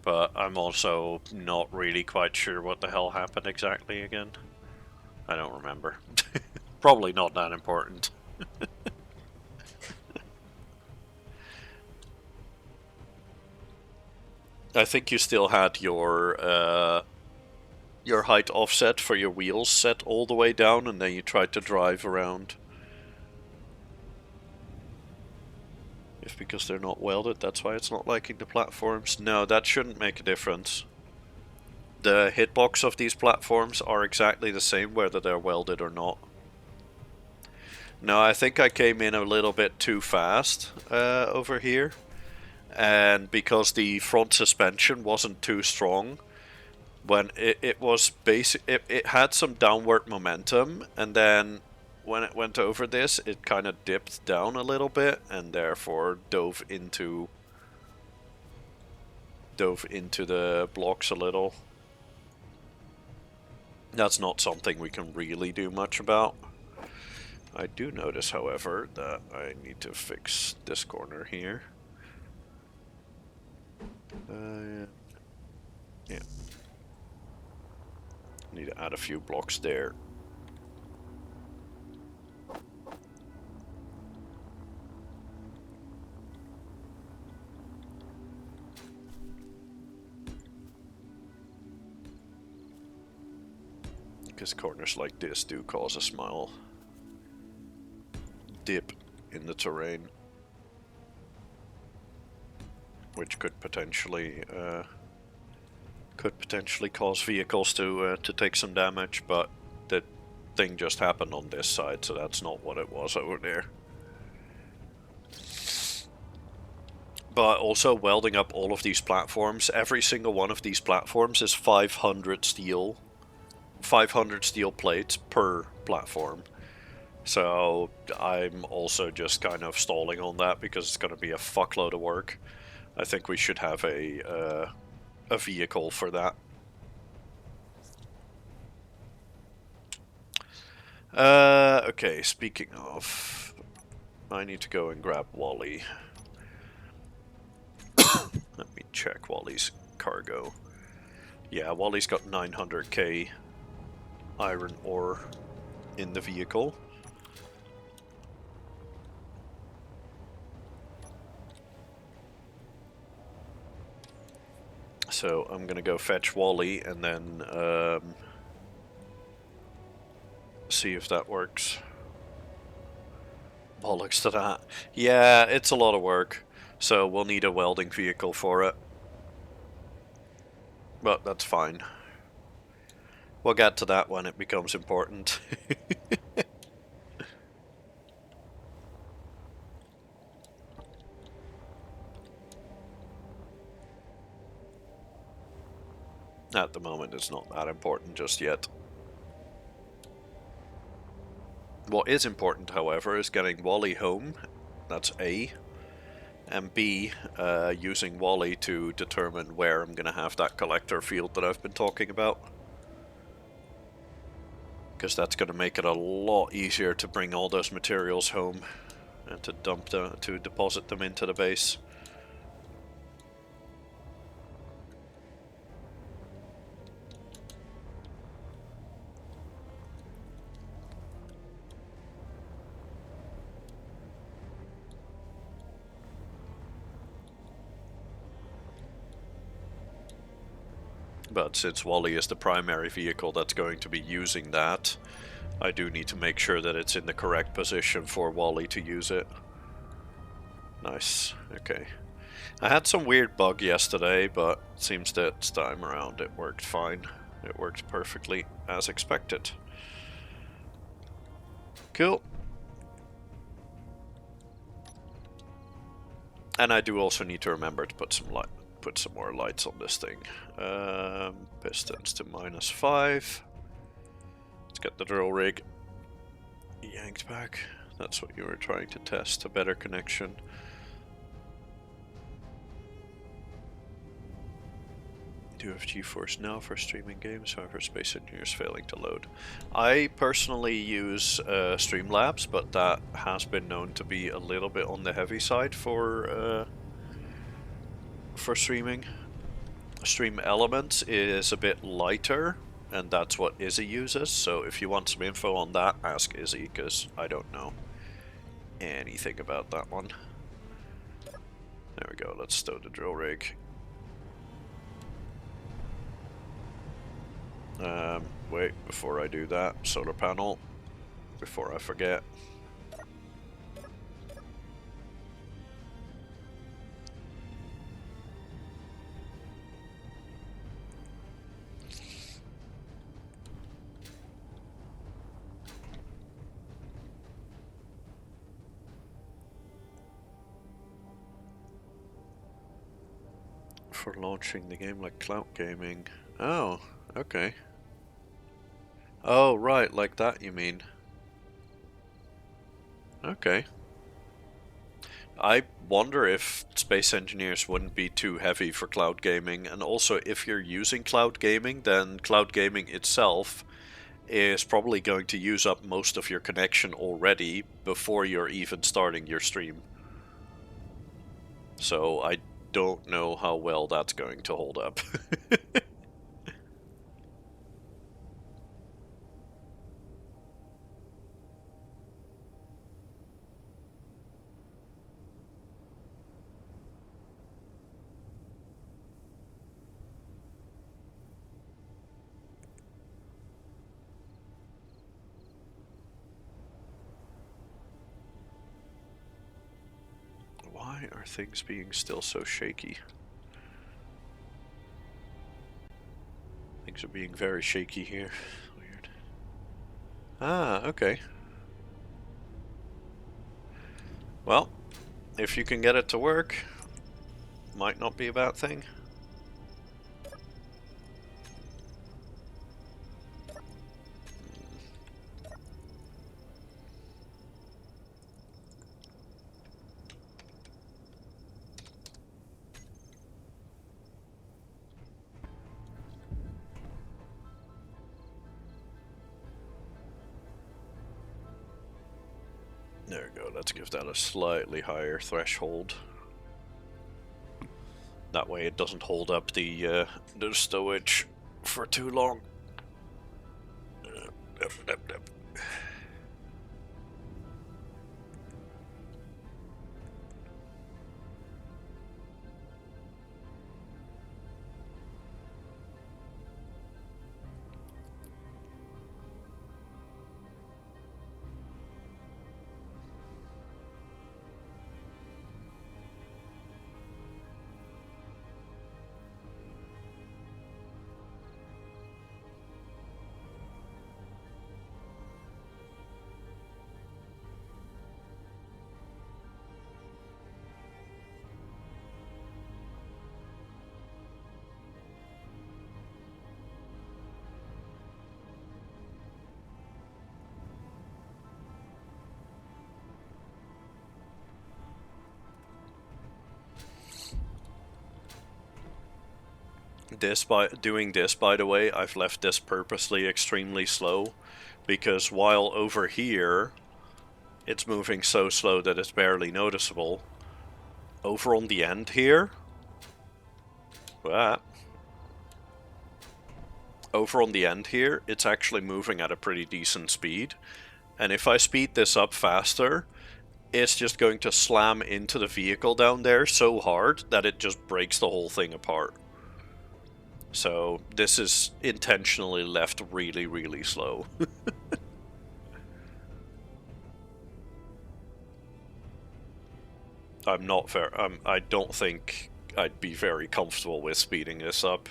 S1: But I'm also not really quite sure what the hell happened exactly again. I don't remember. Probably not that important. I think you still had your height offset for your wheels set all the way down, and then you tried to drive around. If because they're not welded, that's why it's not liking the platforms. No, that shouldn't make a difference. The hitbox of these platforms are exactly the same whether they're welded or not. No, I think I came in a little bit too fast over here. And because the front suspension wasn't too strong, when it was basic, it had some downward momentum, and then when it went over this, it kind of dipped down a little bit, and therefore dove into the blocks a little. That's not something we can really do much about. I do notice, however, that I need to fix this corner here. Yeah. Need to add a few blocks there. Because corners like this do cause a small dip in the terrain, which could potentially cause vehicles to take some damage, but the thing just happened on this side, so that's not what it was over there. But also welding up all of these platforms, every single one of these platforms is 500 steel plates per platform. So I'm also just kind of stalling on that because it's going to be a fuckload of work. I think we should have a vehicle for that. Okay, speaking of, I need to go and grab Wally. check Wally's cargo. Yeah, Wally's got 900k iron ore in the vehicle. So I'm gonna go fetch Wally and then see if that works. Bollocks to that. Yeah, it's a lot of work. So we'll need a welding vehicle for it. But that's fine. We'll get to that when it becomes important. At the moment, it's not that important just yet. What is important, however, is getting Wally home. That's A. And B, using Wally to determine where I'm going to have that collector field that I've been talking about. Because that's going to make it a lot easier to bring all those materials home and to deposit them into the base. But since Wally is the primary vehicle that's going to be using that, I do need to make sure that it's in the correct position for Wally to use it. Nice, okay. I had some weird bug yesterday, but it seems that this time around it worked fine. It worked perfectly as expected. Cool. And I do also need to remember to put some more lights on this thing. Pistons to -5. Let's get the drill rig yanked back. That's what you were trying to test, a better connection. Do you have GeForce Now for streaming games? However, Space Engineers failing to load. I personally use Streamlabs, but that has been known to be a little bit on the heavy side for streaming. Stream Elements is a bit lighter, and that's what Izzy uses. So if you want some info on that, ask Izzy, because I don't know anything about that one. There we go. Let's stow the drill rig. Wait, before I do that, solar panel, before I forget. For launching the game like cloud gaming. Oh, okay. Oh, right, like that you mean. Okay. I wonder if Space Engineers wouldn't be too heavy for cloud gaming, and also if you're using cloud gaming, then cloud gaming itself is probably going to use up most of your connection already before you're even starting your stream. So I don't know how well that's going to hold up. Why are things being still so shaky? Things are being very shaky here. Weird. Ah, okay. Well, if you can get it to work, might not be a bad thing. There we go, let's give that a slightly higher threshold. That way it doesn't hold up the stowage for too long. Doing this, by the way, I've left this purposely extremely slow, because while over here it's moving so slow that it's barely noticeable, over on the end here, over on the end here, it's actually moving at a pretty decent speed, and if I speed this up faster, it's just going to slam into the vehicle down there so hard that it just breaks the whole thing apart. So this is intentionally left really, really slow. I don't think I'd be very comfortable with speeding this up,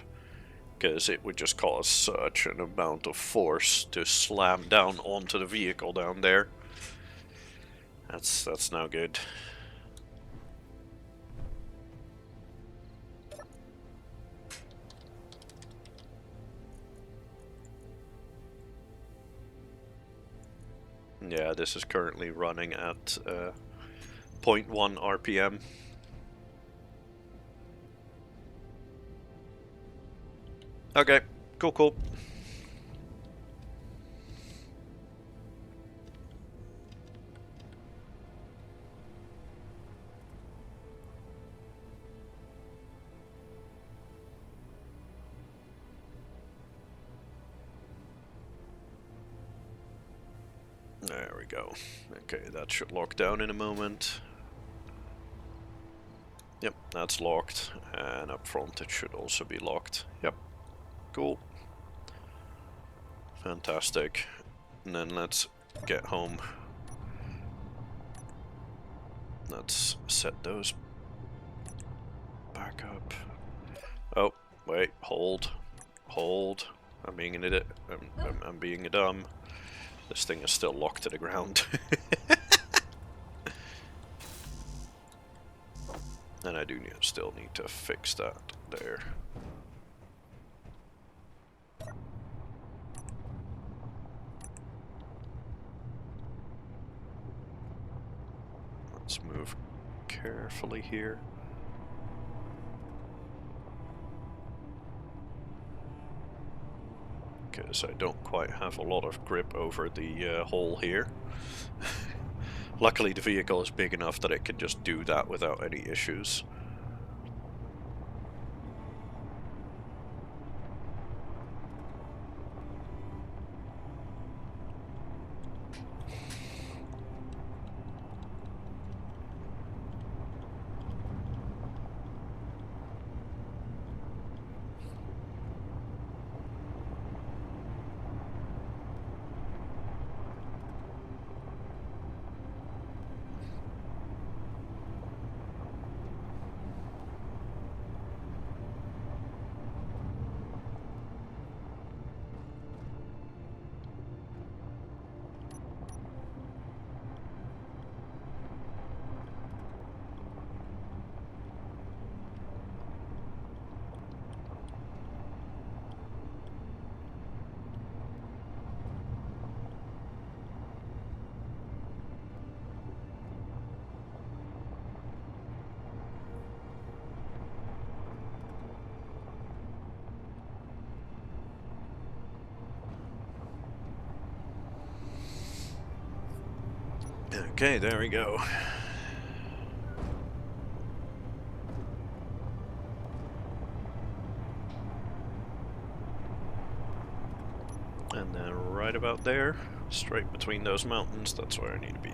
S1: because it would just cause such an amount of force to slam down onto the vehicle down there. That's no good. Yeah, this is currently running at 0.1 RPM. Okay, cool. There we go. Okay, that should lock down in a moment. Yep, that's locked. And up front it should also be locked. Yep. Cool. Fantastic. And then let's get home. Let's set those back up. Oh, wait, hold. I'm being an idiot. I'm being a dumb. This thing is still locked to the ground. And I do still need to fix that there. Let's move carefully here. Because I don't quite have a lot of grip over the hole here. Luckily the vehicle is big enough that it can just do that without any issues. Okay, there we go. And then right about there, straight between those mountains, that's where I need to be.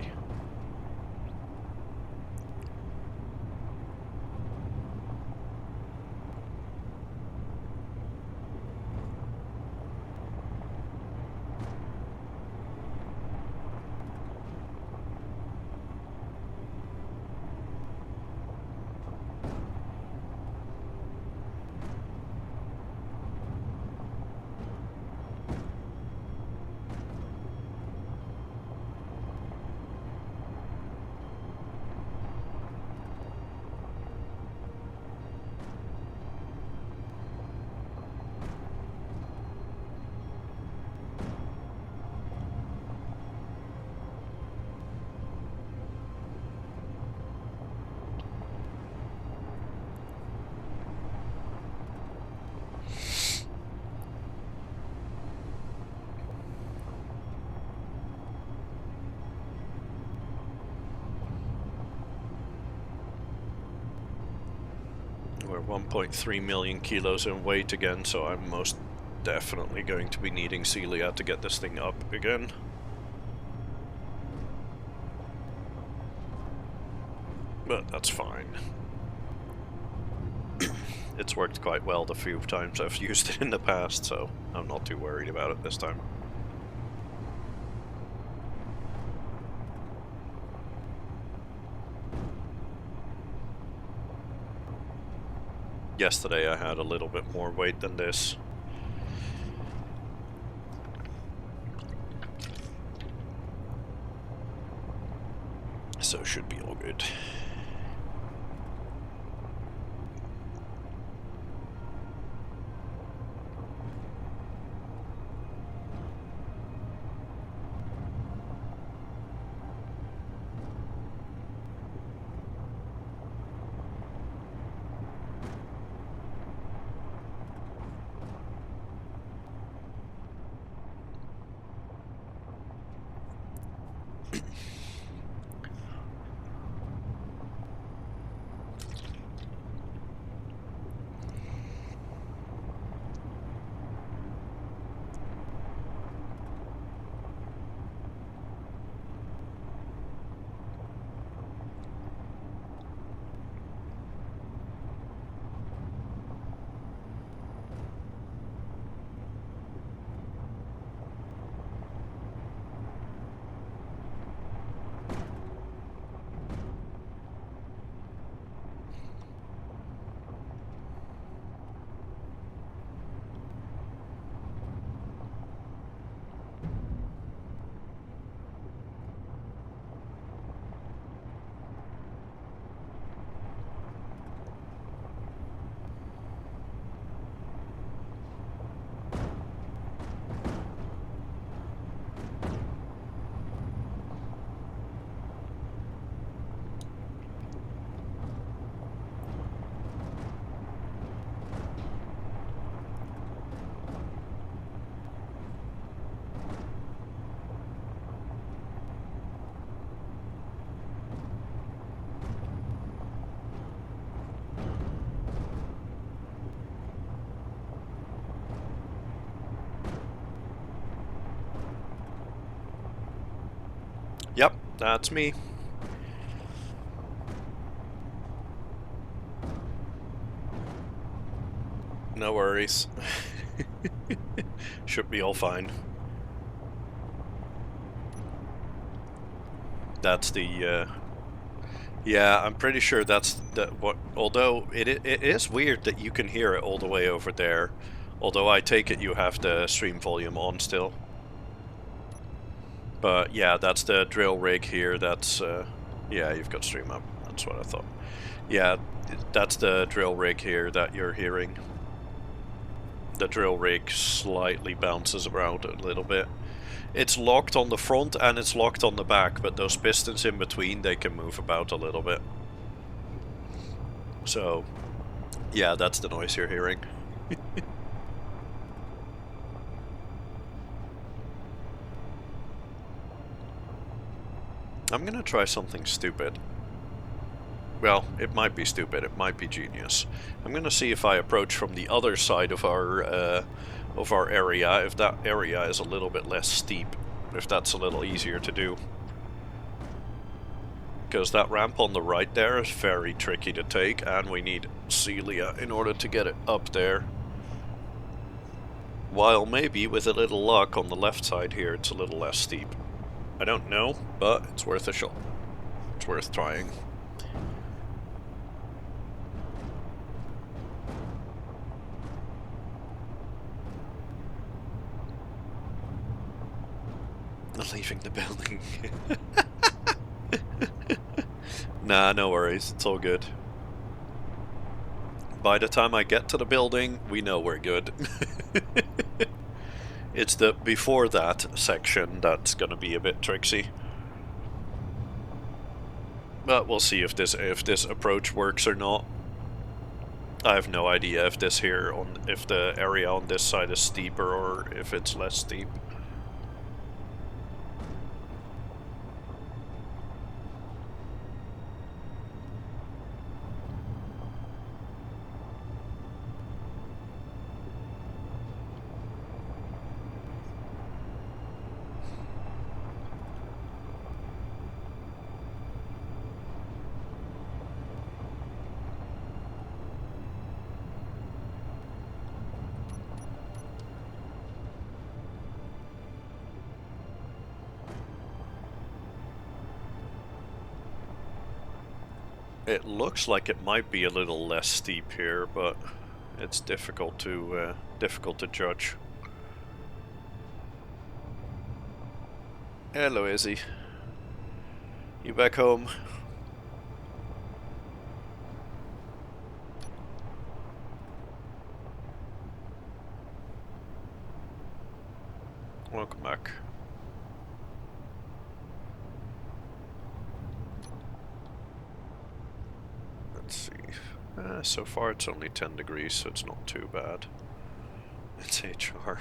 S1: We're 1.3 million kilos in weight again, so I'm most definitely going to be needing Celia to get this thing up again. But that's fine. It's worked quite well the few times I've used it in the past, so I'm not too worried about it this time. Yesterday I had a little bit more weight than this. So should be all good. Yep, that's me. No worries. Should be all fine. That's the, yeah, I'm pretty sure that's what, although it is weird that you can hear it all the way over there. Although I take it you have the stream volume on still. But yeah, that's the drill rig here, that's, yeah, you've got stream up, that's what I thought. Yeah, that's the drill rig here that you're hearing. The drill rig slightly bounces around a little bit. It's locked on the front and it's locked on the back, but those pistons in between, they can move about a little bit. So, yeah, that's the noise you're hearing. I'm gonna try something stupid. Well, it might be stupid, it might be genius. I'm gonna see if I approach from the other side of our of our area, if that area is a little bit less steep, if that's a little easier to do. Because that ramp on the right there is very tricky to take, and we need Celia in order to get it up there. While maybe with a little luck on the left side here it's a little less steep. I don't know, but it's worth a shot. It's worth trying. Leaving the building. Nah, no worries, it's all good. By the time I get to the building, we know we're good. It's the before that section that's gonna be a bit tricksy. But we'll see if this approach works or not. I have no idea if if the area on this side is steeper or if it's less steep. It looks like it might be a little less steep here, but it's difficult to judge. Hello, Izzy. You back home? Welcome back. Let's see. So far it's only 10 degrees, so it's not too bad. It's HR.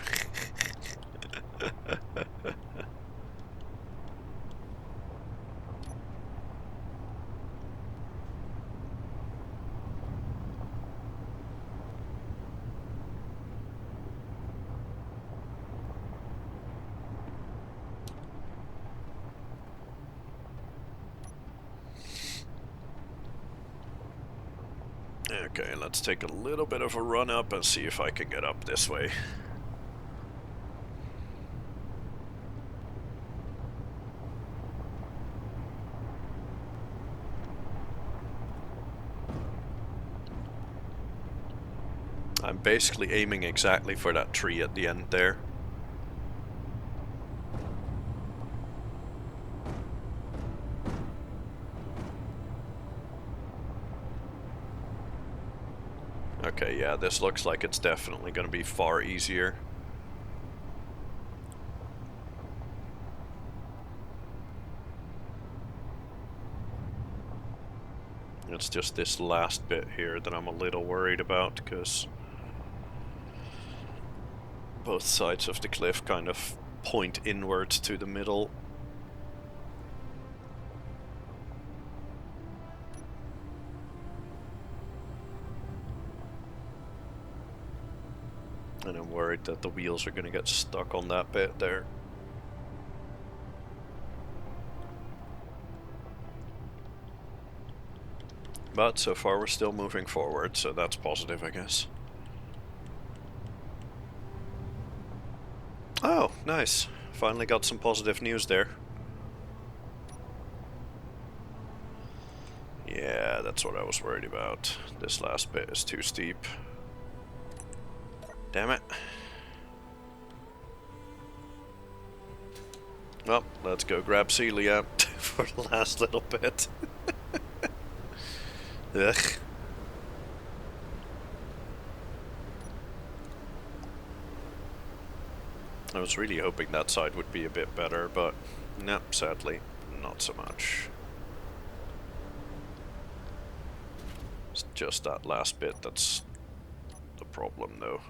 S1: Okay, let's take a little bit of a run up and see if I can get up this way. I'm basically aiming exactly for that tree at the end there. Okay, yeah, this looks like it's definitely going to be far easier. It's just this last bit here that I'm a little worried about, because both sides of the cliff kind of point inwards to the middle. And I'm worried that the wheels are going to get stuck on that bit there. But so far we're still moving forward, so that's positive, I guess. Oh, nice. Finally got some positive news there. Yeah, that's what I was worried about. This last bit is too steep. Damn it. Well, let's go grab Celia for the last little bit. Ugh. I was really hoping that side would be a bit better, but nope, sadly, not so much. It's just that last bit that's the problem, though.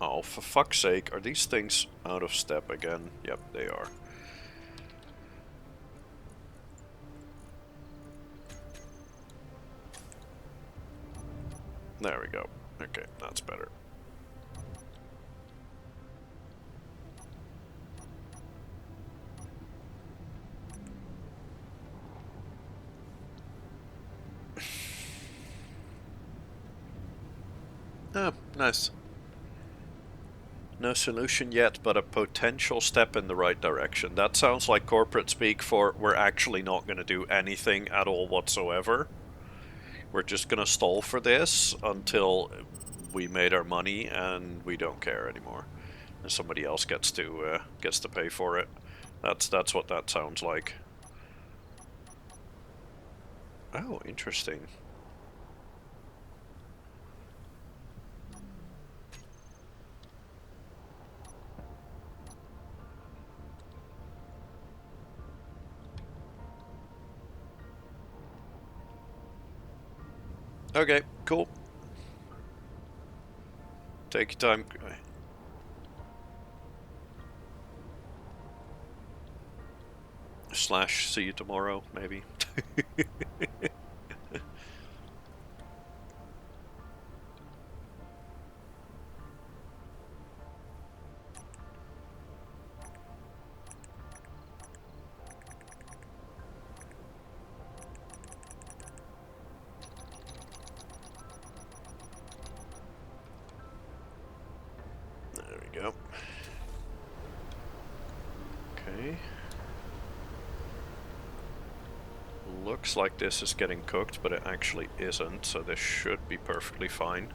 S1: Oh, for fuck's sake, are these things out of step again? Yep, they are. There we go. Okay, that's better. Oh, nice. No solution yet, but a potential step in the right direction. That sounds like corporate speak for we're actually not going to do anything at all whatsoever. We're just going to stall for this until we made our money and we don't care anymore. And somebody else gets to pay for it. That's what that sounds like. Oh, interesting. Okay, cool. Take your time. Slash see you tomorrow, maybe. There we go. Okay. Looks like this is getting cooked, but it actually isn't, so this should be perfectly fine.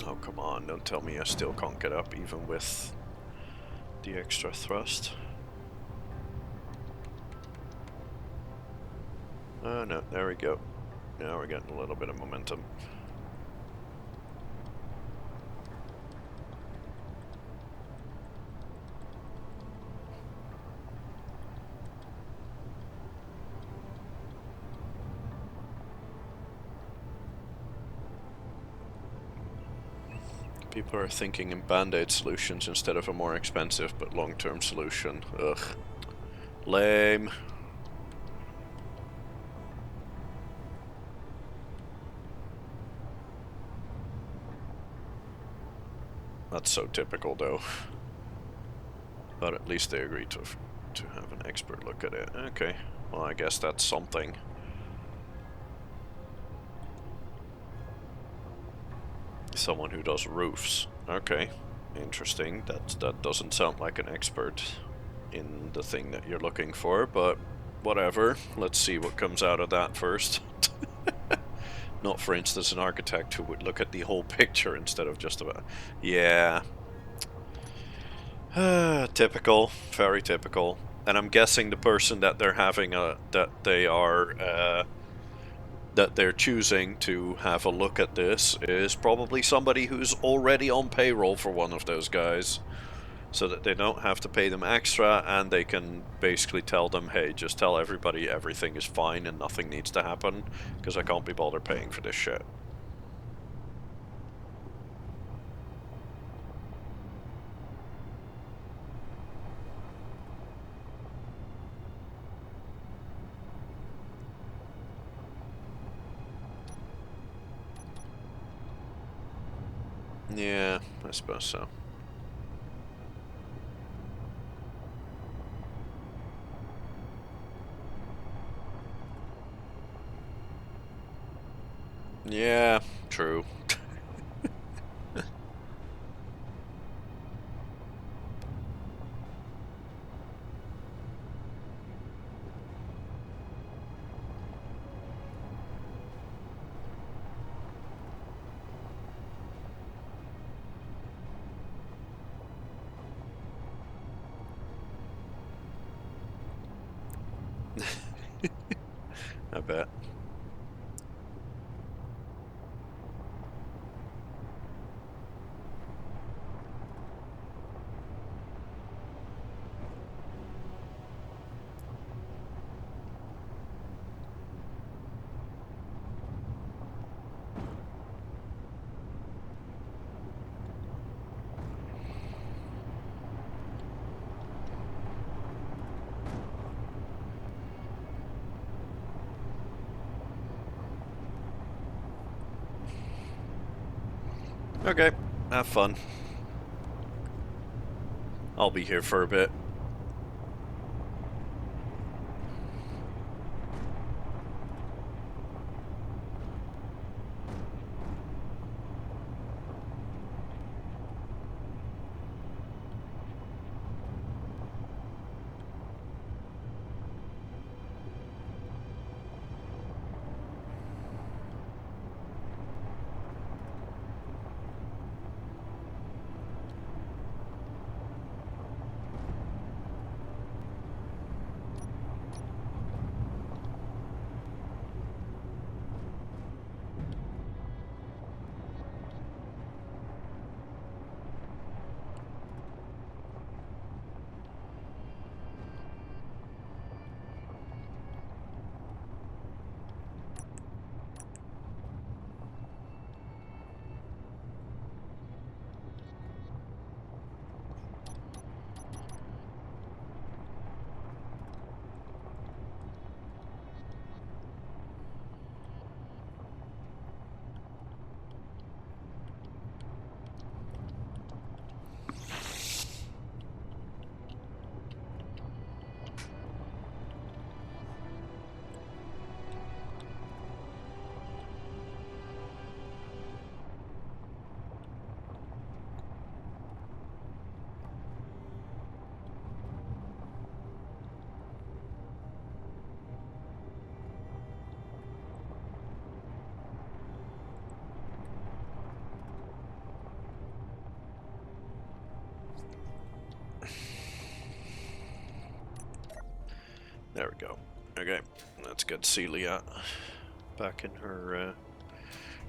S1: Oh, come on, don't tell me I still can't get up even with the extra thrust. Oh no, there we go. Now we're getting a little bit of momentum. People are thinking in band-aid solutions instead of a more expensive but long-term solution. Ugh. Lame. That's so typical though. But at least they agreed to have an expert look at it. Okay, well I guess that's something. Someone who does roofs. Okay, interesting. That doesn't sound like an expert in the thing that you're looking for, but whatever. Let's see what comes out of that first. Not, for instance, an architect who would look at the whole picture instead of just about... Yeah. Typical. Very typical. And I'm guessing the person that they're having that they're choosing to have a look at this is probably somebody who's already on payroll for one of those guys, so that they don't have to pay them extra, and they can basically tell them, hey, just tell everybody everything is fine and nothing needs to happen, because I can't be bothered paying for this shit. Yeah, I suppose so. Yeah, true. I bet. Okay, have fun. I'll be here for a bit. There we go. Okay, let's get Celia back in her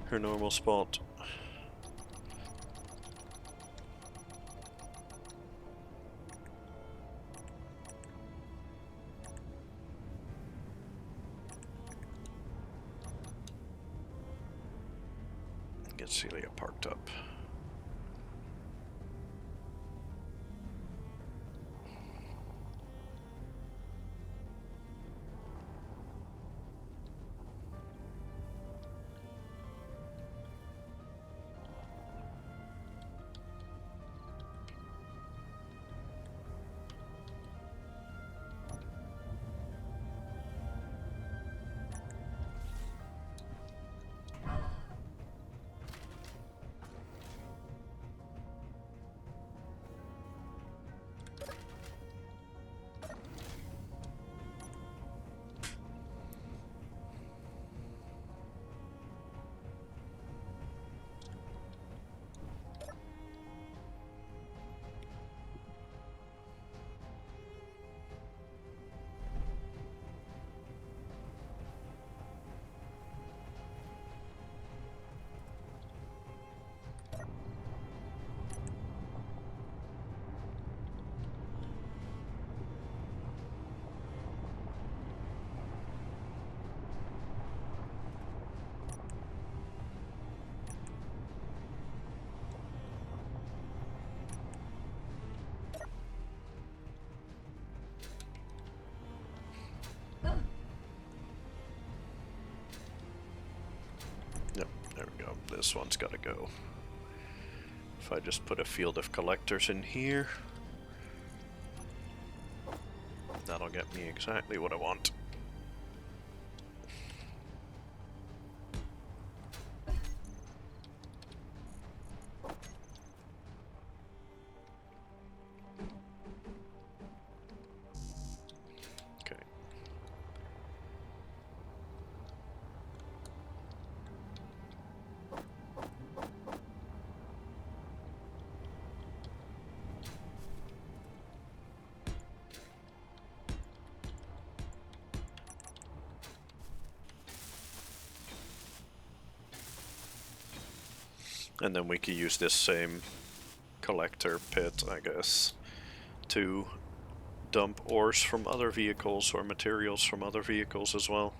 S1: her normal spot. Get Celia parked up. Yep, there we go. This one's gotta go. If I just put a field of collectors in here, that'll get me exactly what I want. Okay. And then we could use this same collector pit, I guess, to dump ores from other vehicles or materials from other vehicles as well.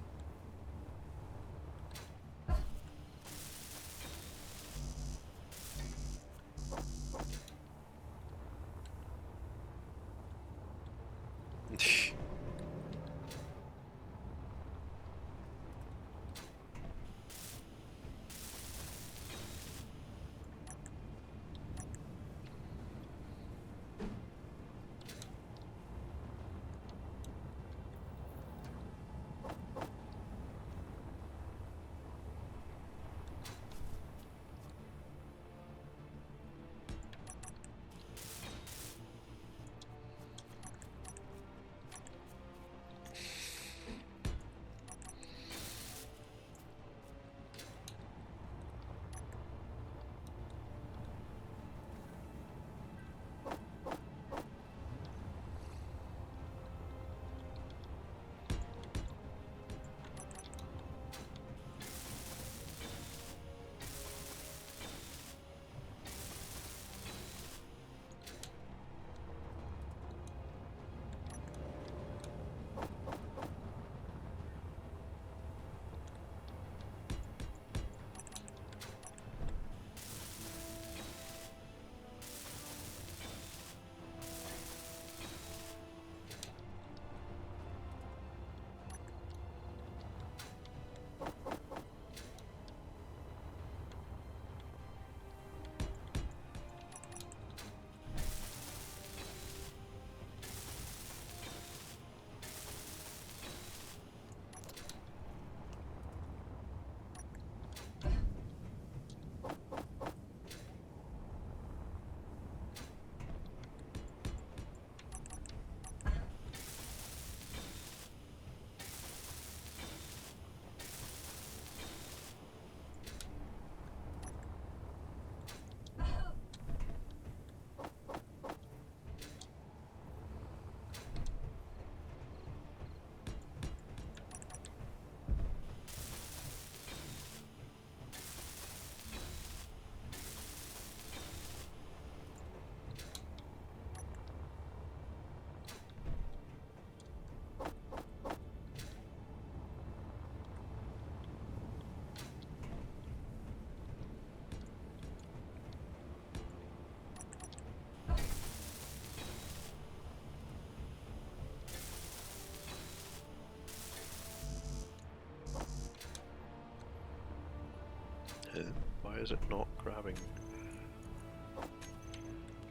S1: Why is it not grabbing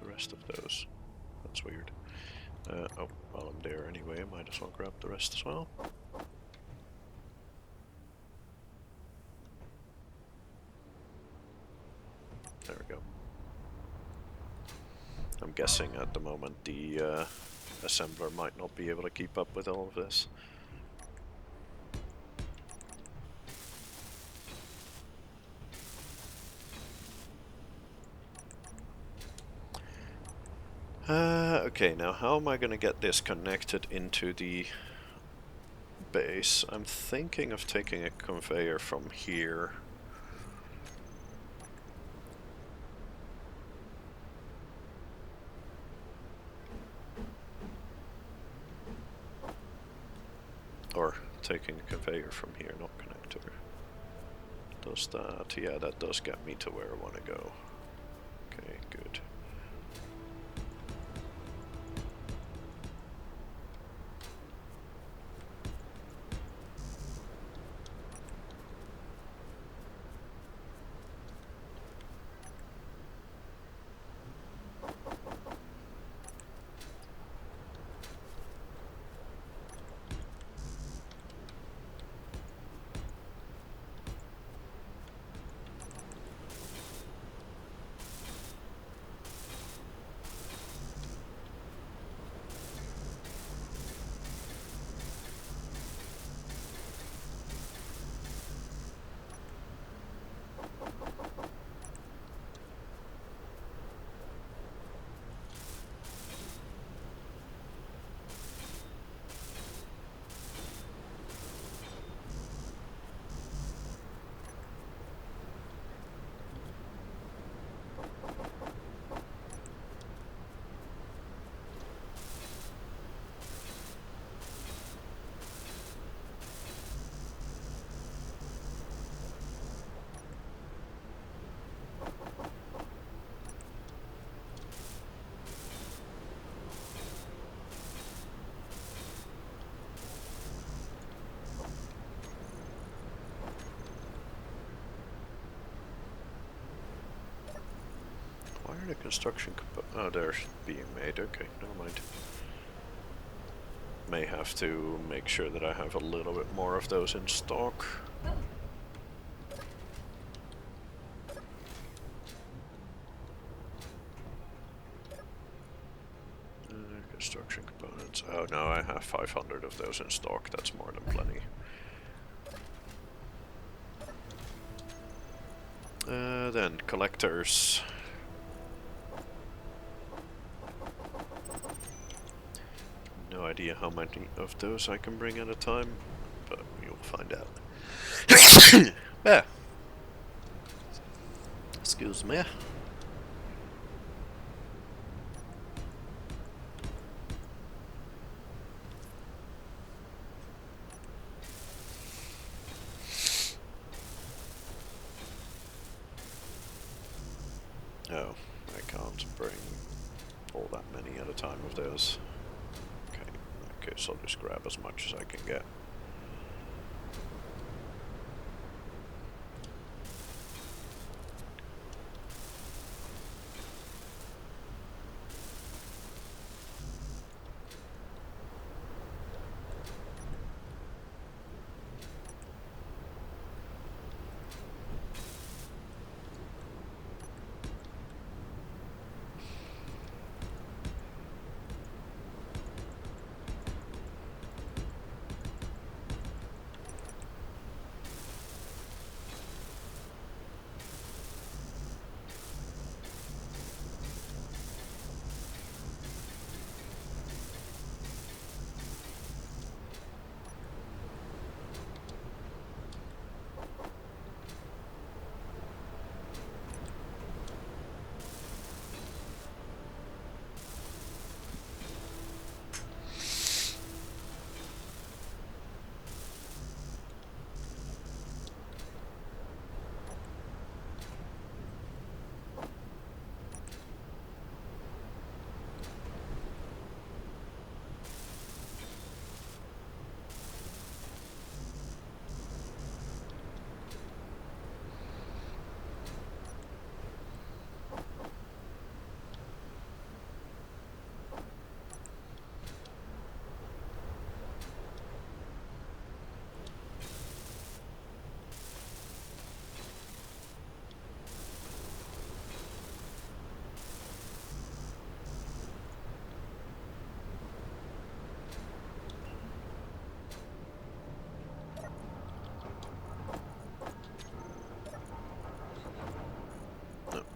S1: the rest of those? That's weird. Oh, while I'm there anyway, I might as well grab the rest as well. There we go. I'm guessing at the moment the assembler might not be able to keep up with all of this. Okay, now how am I gonna get this connected into the base? I'm thinking of taking a conveyor from here. Or taking a conveyor from here, not connector. Does that? Yeah, that does get me to where I want to go. Okay, good. Why are the construction oh, they're being made. Okay, never mind. May have to make sure that I have a little bit more of those in stock. Construction components. Oh no, I have 500 of those in stock. That's more than plenty. Then collectors. No idea how many of those I can bring at a time, but you'll find out. Yeah. Excuse me. Oh, I can't bring all that many at a time of those. Okay, so I'll just grab as much as I can get.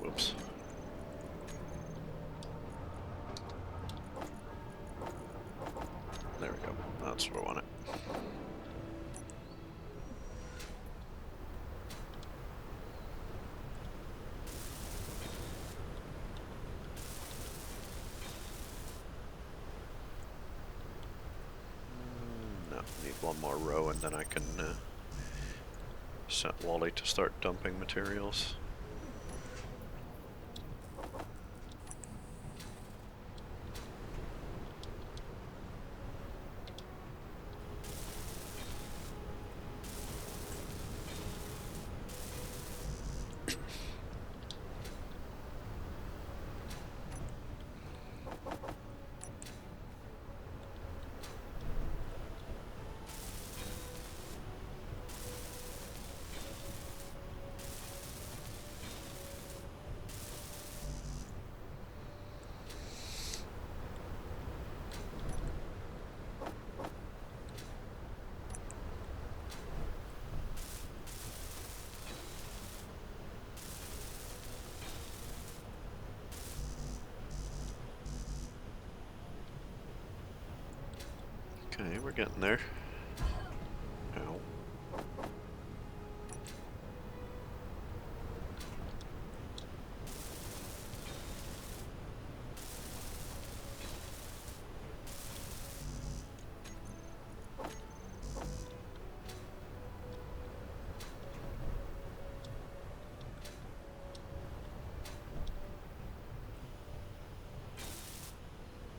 S1: Whoops. There we go. That's where I want it. No, need one more row and then I can set Wally to start dumping materials. Okay, we're getting there. Ow.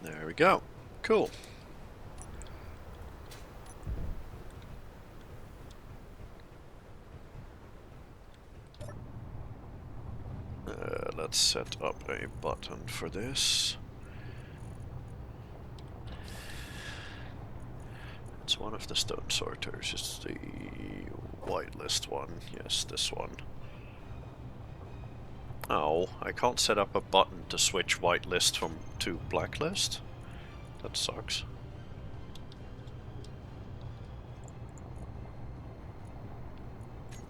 S1: There we go. Cool. Let's set up a button for this. It's one of the stone sorters. It's the whitelist one. Yes, this one. Oh, I can't set up a button to switch whitelist to blacklist? That sucks.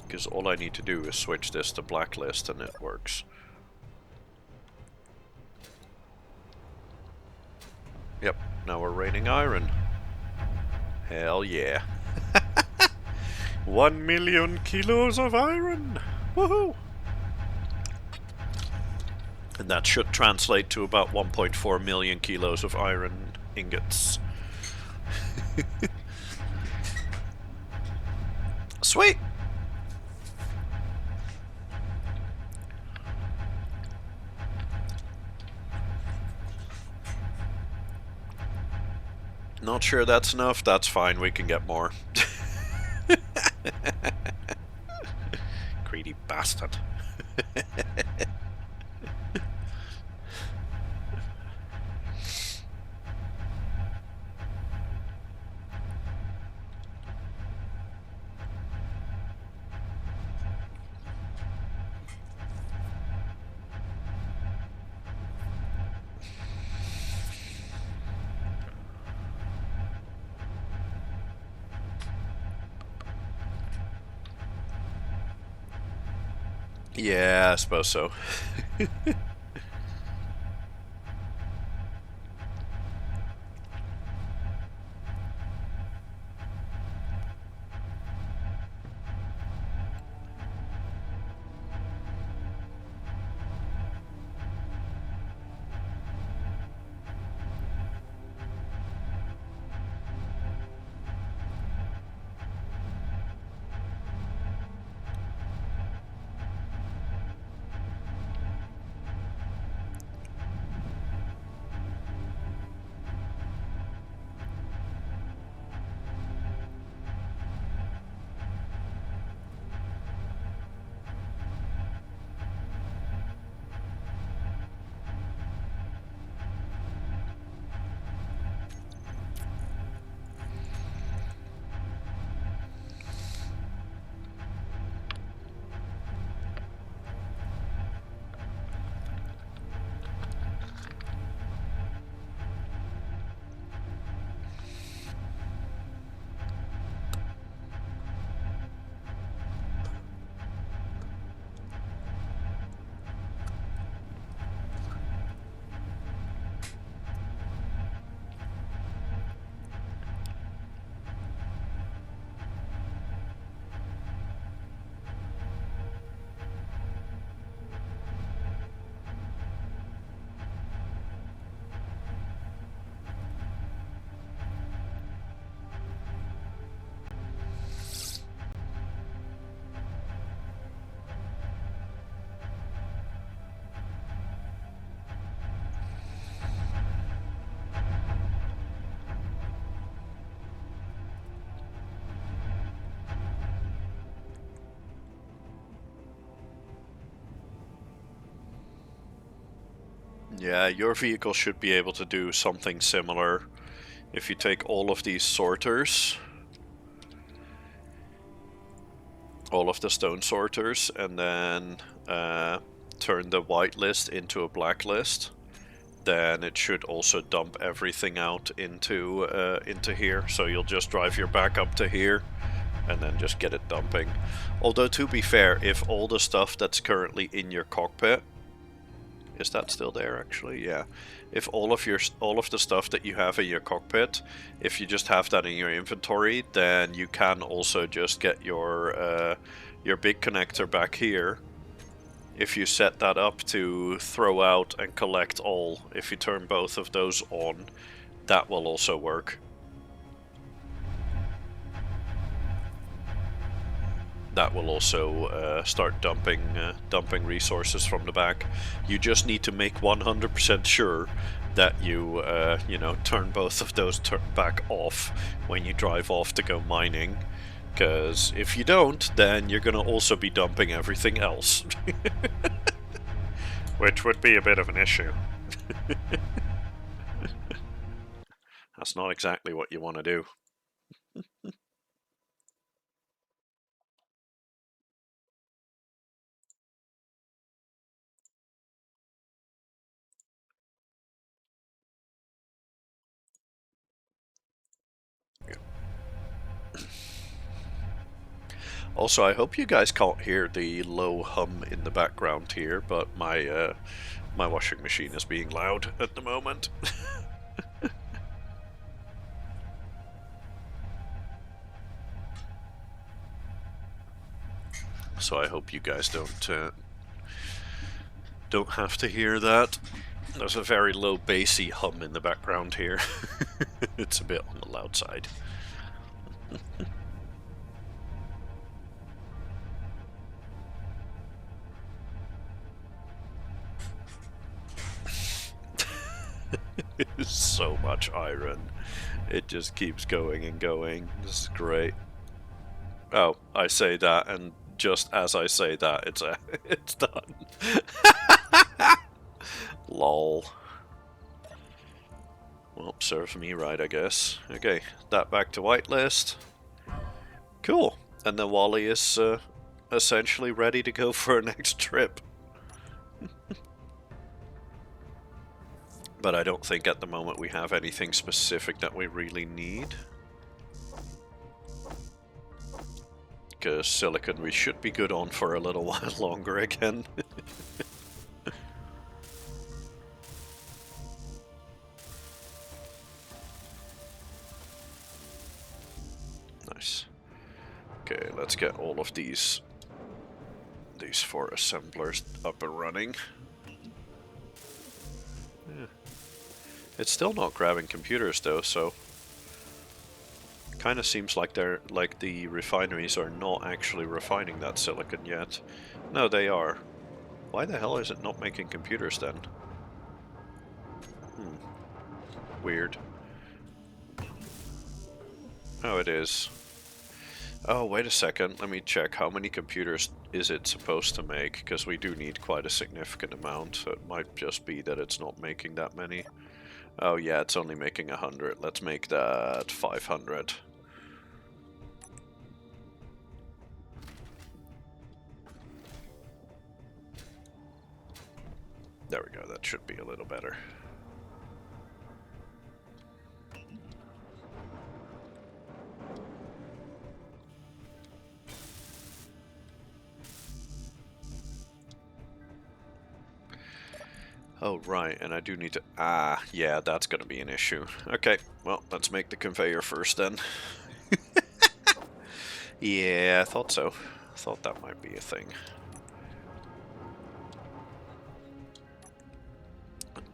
S1: Because all I need to do is switch this to blacklist and it works. Yep, now we're raining iron. Hell yeah. 1 million kilos of iron! Woohoo! And that should translate to about 1.4 million kilos of iron ingots. Sweet! Not sure that's enough, that's fine, we can get more. Greedy bastard. Yeah, I suppose so. Yeah, your vehicle should be able to do something similar. If you take all of these sorters, all of the stone sorters, and then turn the white list into a black list, then it should also dump everything out into here. So you'll just drive your back up to here, and then just get it dumping. Although, to be fair, if all the stuff that's currently in your cockpit, is that still there actually? Yeah. If all of the stuff that you have in your cockpit, if you just have that in your inventory, then you can also just get your big connector back here. If you set that up to throw out and collect all, if you turn both of those on, that will also work. That will also start dumping resources from the back. You just need to make 100% sure that you turn both of those back off when you drive off to go mining, because if you don't, then you're gonna also be dumping everything else. Which would be a bit of an issue. That's not exactly what you want to do. Also, I hope you guys can't hear the low hum in the background here, but my washing machine is being loud at the moment. So I hope you guys don't have to hear that. There's a very low bassy hum in the background here. It's a bit on the loud side. It's so much iron. It just keeps going and going. This is great. Oh, I say that, and just as I say that, it's done. Lol. Well, serves me right, I guess. Okay, that back to whitelist. Cool. And then Wally is essentially ready to go for our next trip. But I don't think at the moment we have anything specific that we really need. Because silicon we should be good on for a little while longer again. Nice. Okay, let's get all of these 4 assemblers up and running. Yeah. It's still not grabbing computers though, so kind of seems like the refineries are not actually refining that silicon yet. No, they are. Why the hell is it not making computers then? Weird. Oh, it is. Oh, wait a second. Let me check. How many computers is it supposed to make? Because we do need quite a significant amount, so it might just be that it's not making that many. Oh yeah, it's only making 100. Let's make that 500. There we go, that should be a little better. Oh right, and I do need to... Ah, yeah, that's gonna be an issue. Okay, well, let's make the conveyor first then. Yeah, I thought so. I thought that might be a thing.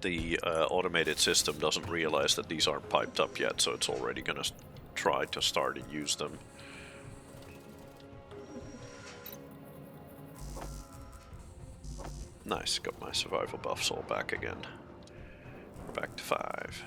S1: The automated system doesn't realize that these aren't piped up yet, so it's already gonna try to start and use them. Nice, got my survival buffs all back again. We're back to 5.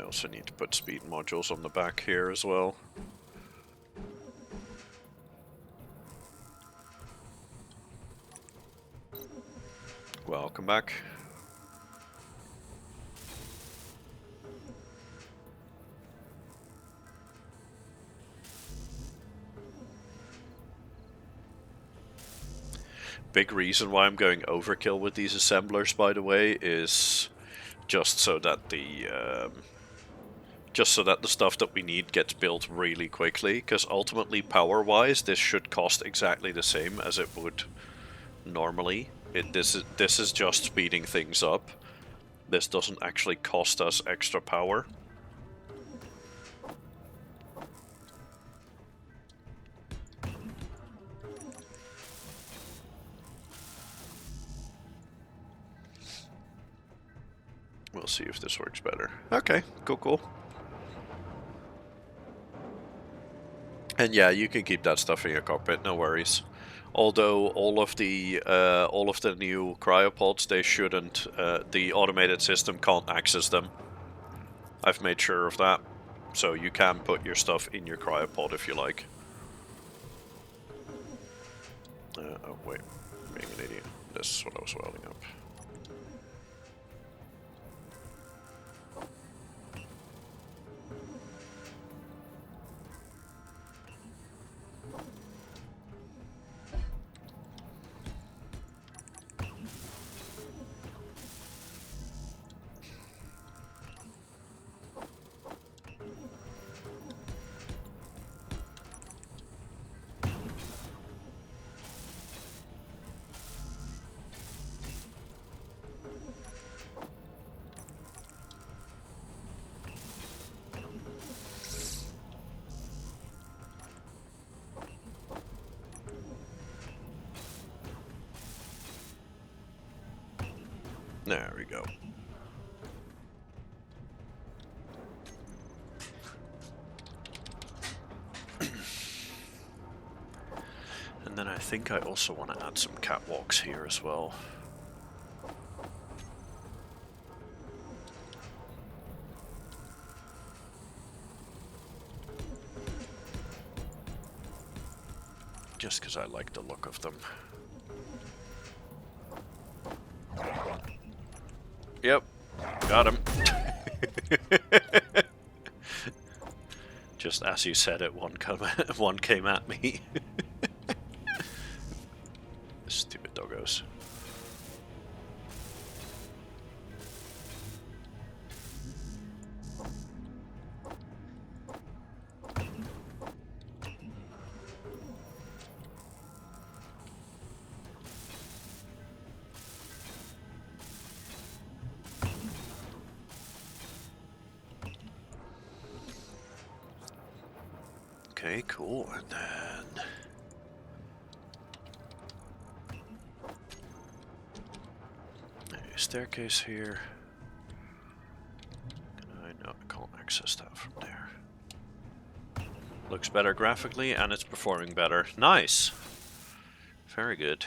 S1: also need to put speed modules on the back here as well. Welcome back. Big reason why I'm going overkill with these assemblers, by the way, is just so that the stuff that we need gets built really quickly, because ultimately, power-wise, this should cost exactly the same as it would normally. This is just speeding things up. This doesn't actually cost us extra power. We'll see if this works better. Okay, cool. And yeah, you can keep that stuff in your cockpit, no worries. Although all of the new cryopods, they shouldn't. The automated system can't access them. I've made sure of that, so you can put your stuff in your cryopod if you like. Oh wait, being an idiot. This is what I was welding up. There we go. And then I think I also want to add some catwalks here as well. Just because I like the look of them. Yep, got him. Just as you said it, one came at me. Stupid doggos. Okay, cool, and then... a staircase here. No, I can't access that from there. Looks better graphically, and it's performing better. Nice! Very good.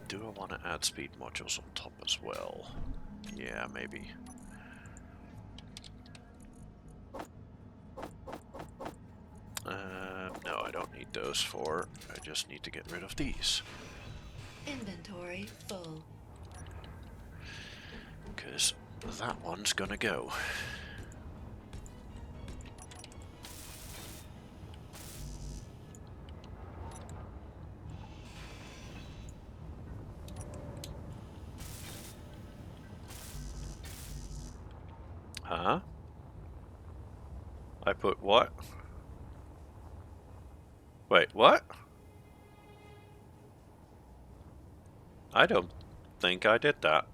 S1: Do I want to add speed modules on top as well? Yeah, maybe. No, I don't need those for. I just need to get rid of these.
S2: Inventory full.
S1: Because that one's gonna go. Huh? I put what? Wait, what? I don't think I did that.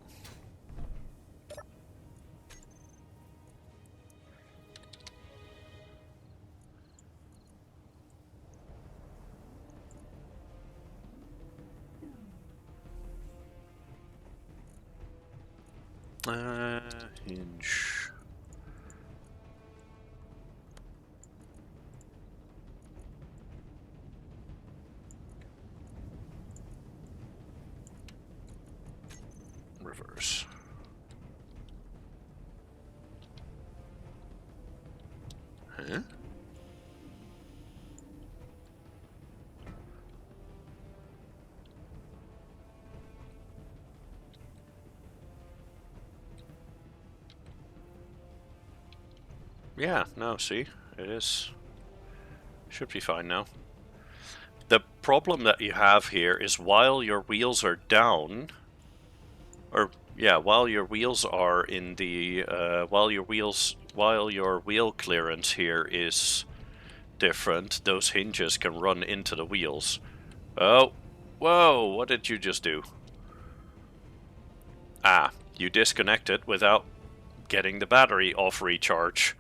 S1: Hinge. reverse. Huh? Yeah, no, see? It is. Should be fine now. The problem that you have here is while your wheels are down, or yeah, while your wheels are in the while your wheel clearance here is different, those hinges can run into the wheels. Oh, whoa! What did you just do? Ah, you disconnected without getting the battery off recharge,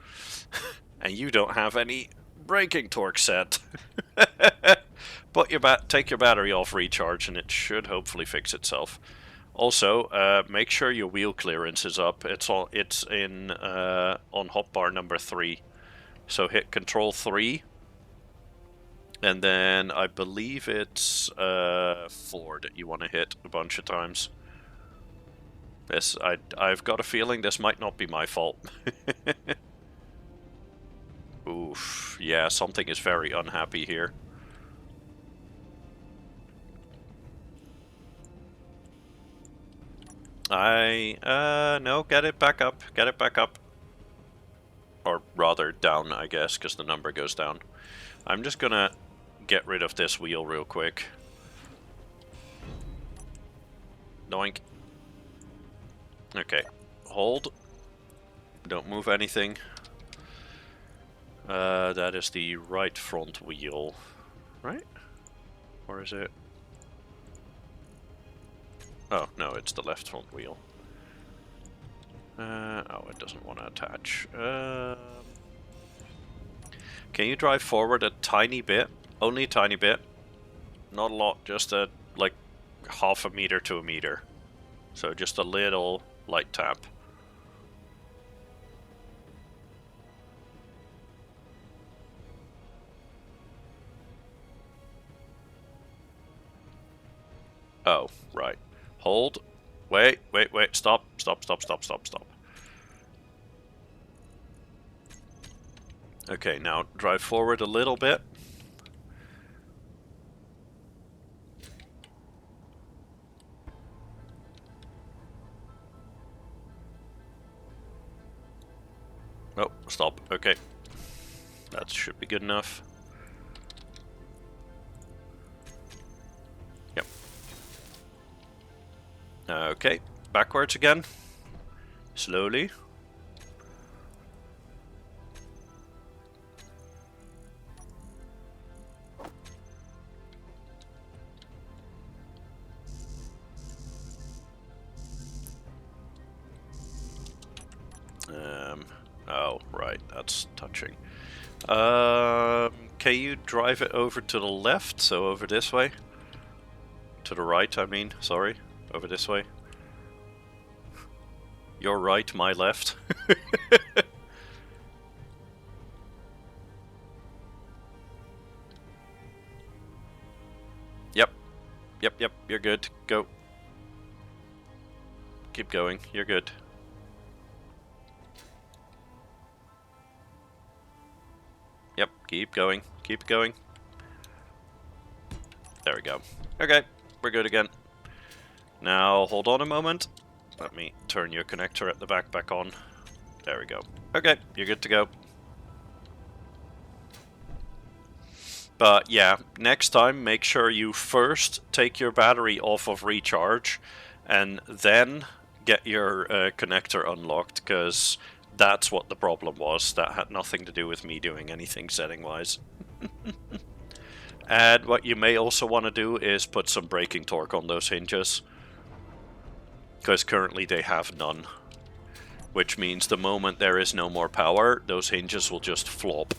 S1: and you don't have any braking torque set. But take your battery off recharge, and it should hopefully fix itself. Also, make sure your wheel clearance is up. It's in on hotbar number 3. So hit Control 3, and then I believe it's 4 that you want to hit a bunch of times. I've got a feeling this might not be my fault. Oof, yeah, something is very unhappy here. No, get it back up. Get it back up. Or rather, down, I guess, because the number goes down. I'm just gonna get rid of this wheel real quick. Doink. Okay. Hold. Don't move anything. That is the right front wheel. Right? Or is it? Oh, no, it's the left front wheel. Oh, it doesn't want to attach. Can you drive forward a tiny bit? Only a tiny bit. Not a lot, just like half a meter to a meter. So just a little light tap. Oh, right. Hold. Wait. Stop. Okay, now drive forward a little bit. Oh, stop. Okay. That should be good enough. Yep. Okay, backwards again. Slowly. Oh, right, that's touching. Can you drive it over to the left? So over this way? To the right, I mean, sorry. Over this way. Your right, my left. Yep, you're good. Go. Keep going, you're good. Yep, keep going. There we go. Okay, we're good again. Now, hold on a moment. Let me turn your connector at the back on. There we go. Okay, you're good to go. But yeah, next time make sure you first take your battery off of recharge and then get your connector unlocked, because that's what the problem was. That had nothing to do with me doing anything setting-wise. And what you may also want to do is put some braking torque on those hinges, because currently they have none. Which means the moment there is no more power, those hinges will just flop.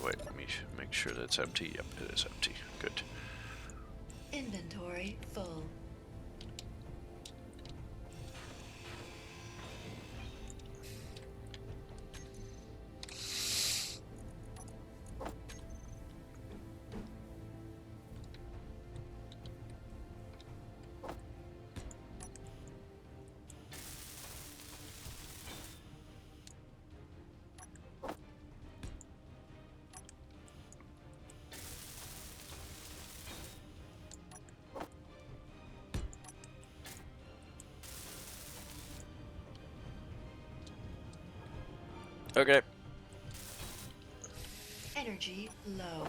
S1: Wait, let me make sure that it's empty. Yep, it is empty. Good.
S2: Inventory full.
S1: Okay.
S2: Energy low.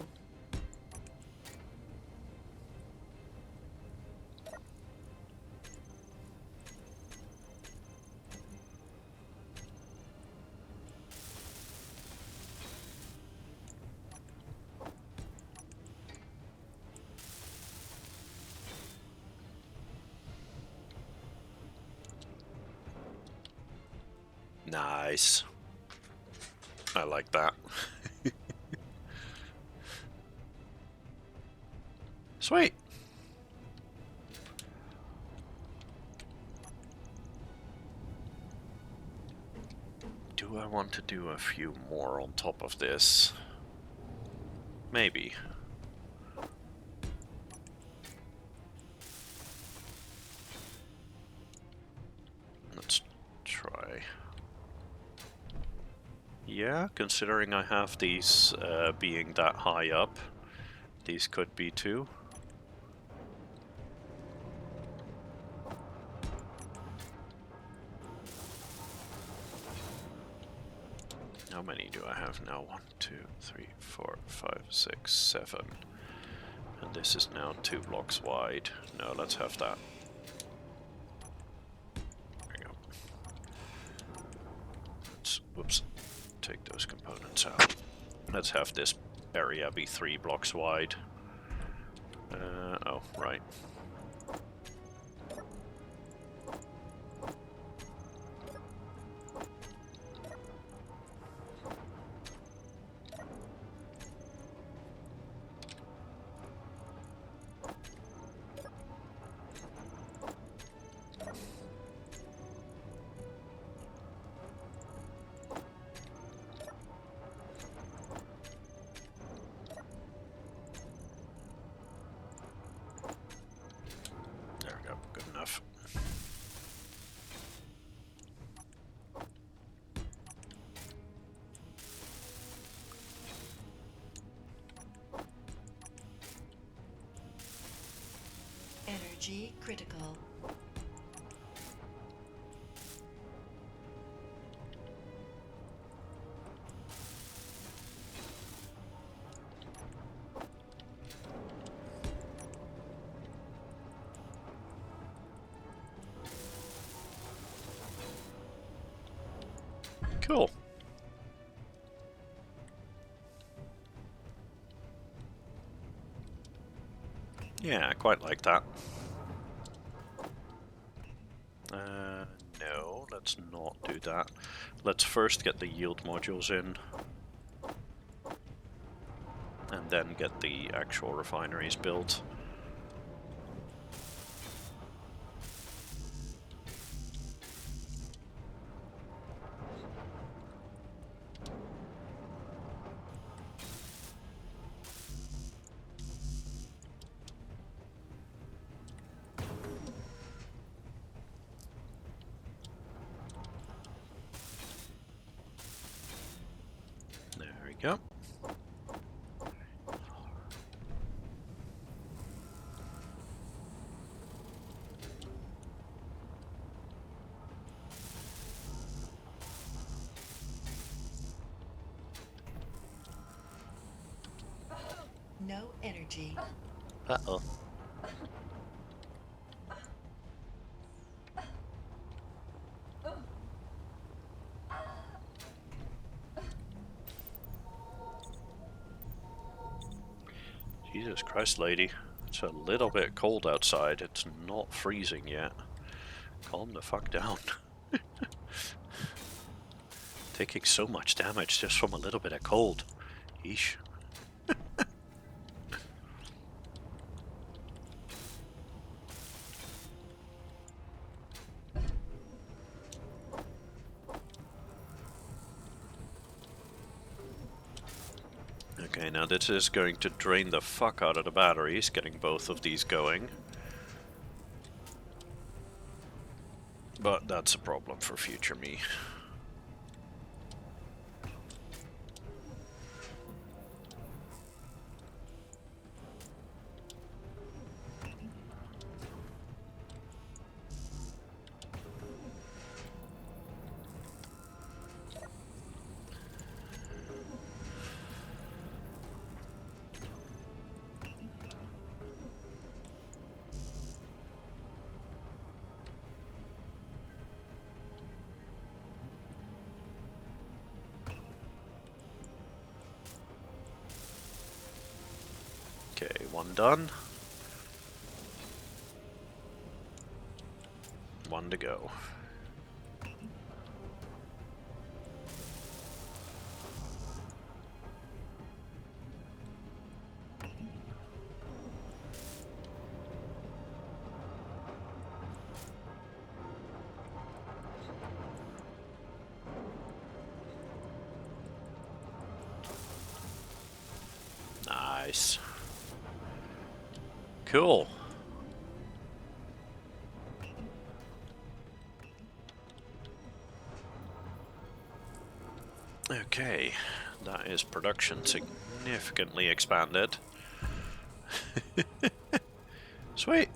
S1: Nice. I like that. Sweet. Do I want to do a few more on top of this? Maybe. Let's try. Yeah, considering I have these being that high up, these could be too. How many do I have now? 1, 2, 3, 4, 5, 6, 7. And this is now 2 blocks wide. No, let's have that. There we go. Let's, whoops, take those components out. Let's have this area be 3 blocks wide. Oh, right. There we go, good enough.
S2: Energy critical.
S1: Cool. Yeah, I quite like that. No, let's not do that. Let's first get the yield modules in. And then get the actual refineries built. There we go.
S2: No energy.
S1: Uh-oh. Jesus Christ, lady. It's a little bit cold outside. It's not freezing yet. Calm the fuck down. Taking so much damage just from a little bit of cold. Yeesh. Okay, now this is going to drain the fuck out of the batteries, getting both of these going. But that's a problem for future me. Okay, one done. One to go. Nice. Cool. Okay, that is production significantly expanded. Sweet.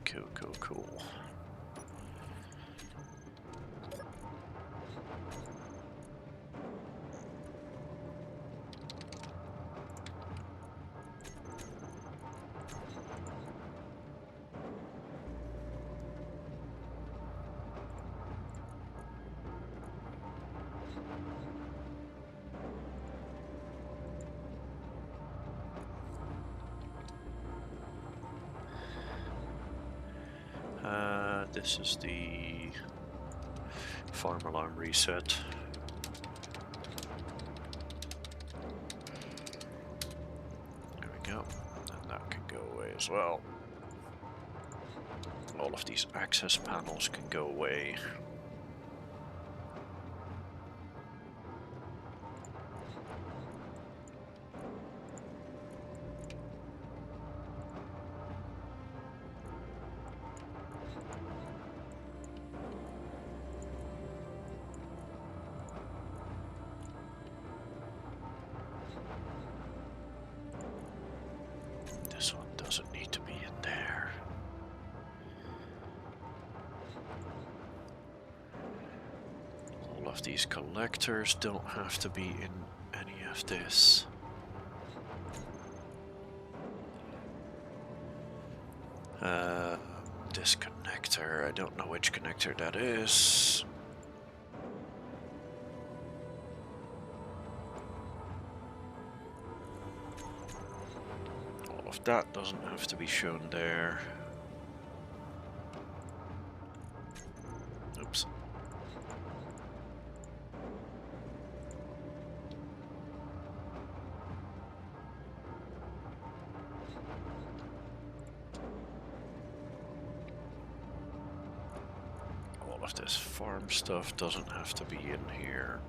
S1: Cool, cool, cool. This is the farm alarm reset. There we go. And that can go away as well. All of these access panels can go away. This one doesn't need to be in there. All of these collectors don't have to be in any of this. This connector, I don't know which connector that is. All of that doesn't have to be shown there. Oops. All of this farm stuff doesn't have to be in here.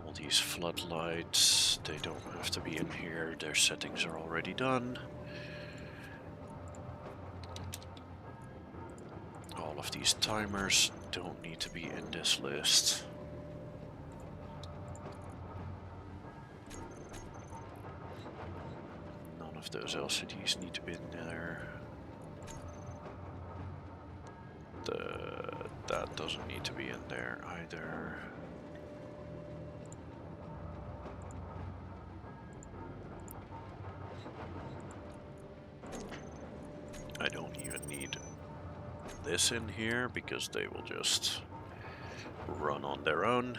S1: All these floodlights, they don't have to be in here. Their settings are already done. All of these timers don't need to be in this list. None of those LCDs need to be in there. That doesn't need to be in there either. I don't even need this in here because they will just run on their own.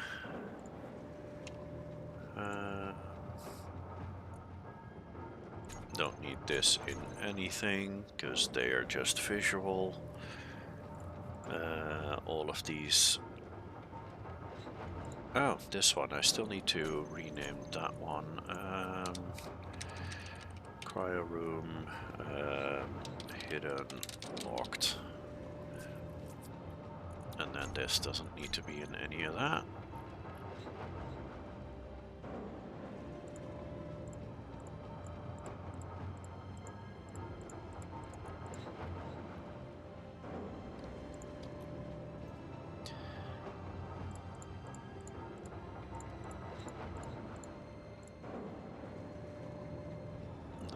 S1: Don't need this in anything because they are just visual. All of these. Oh, this one. I still need to rename that one. Cryo room. Hidden. Locked. And then this doesn't need to be in any of that.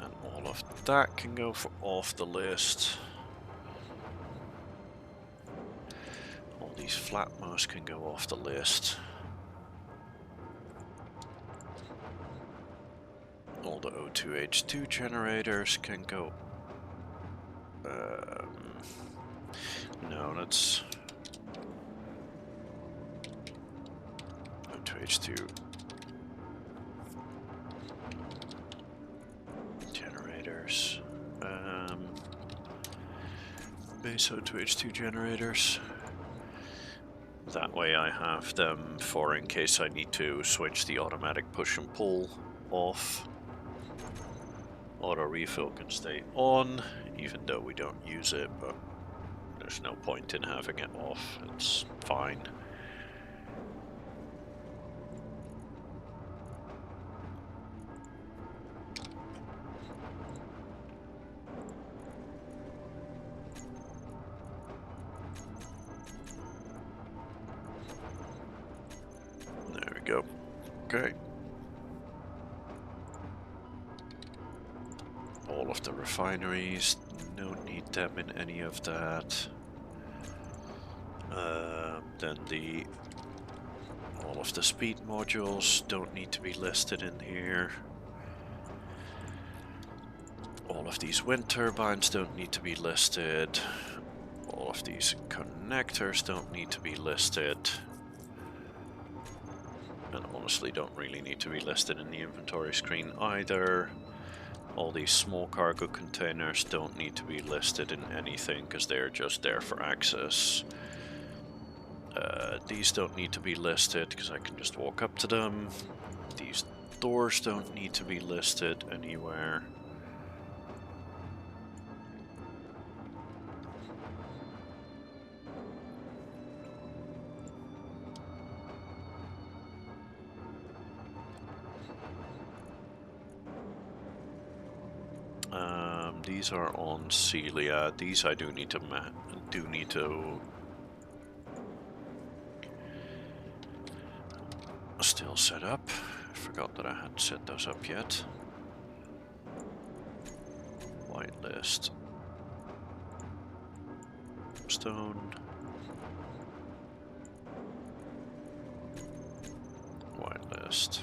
S1: And all of that can go off the list. These flatmost can go off the list. All the O2H2 generators can go. No, that's O2H2 generators. Base O2H2 generators. That way I have them for in case I need to switch the automatic push and pull off. Auto refill can stay on, even though we don't use it, but there's no point in having it off. It's fine. There we go. Okay. All of the refineries, don't need them in any of that. Then all of the speed modules don't need to be listed in here. All of these wind turbines don't need to be listed. All of these connectors don't need to be listed. And honestly don't really need to be listed in the inventory screen either. All these small cargo containers don't need to be listed in anything because they're just there for access. These don't need to be listed because I can just walk up to them. These doors don't need to be listed anywhere. These are on Celia. These I do need to still set up. I forgot that I hadn't set those up yet. Whitelist. Stone. Whitelist.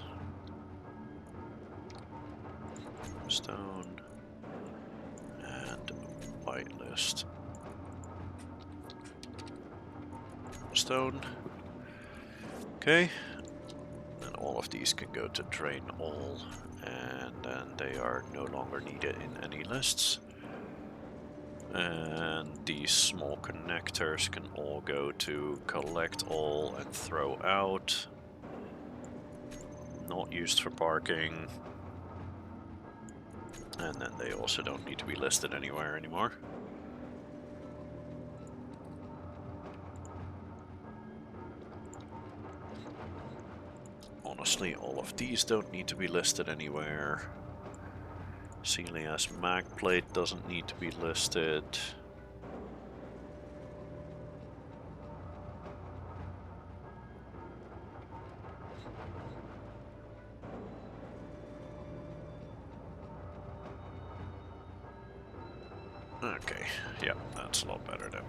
S1: Stone. And whitelist. Stone. Okay. And all of these can go to drain all, and then they are no longer needed in any lists. And these small connectors can all go to collect all and throw out. Not used for parking. And then they also don't need to be listed anywhere anymore. Honestly, all of these don't need to be listed anywhere. Celia's mag plate doesn't need to be listed. Okay, yeah, that's a lot better then.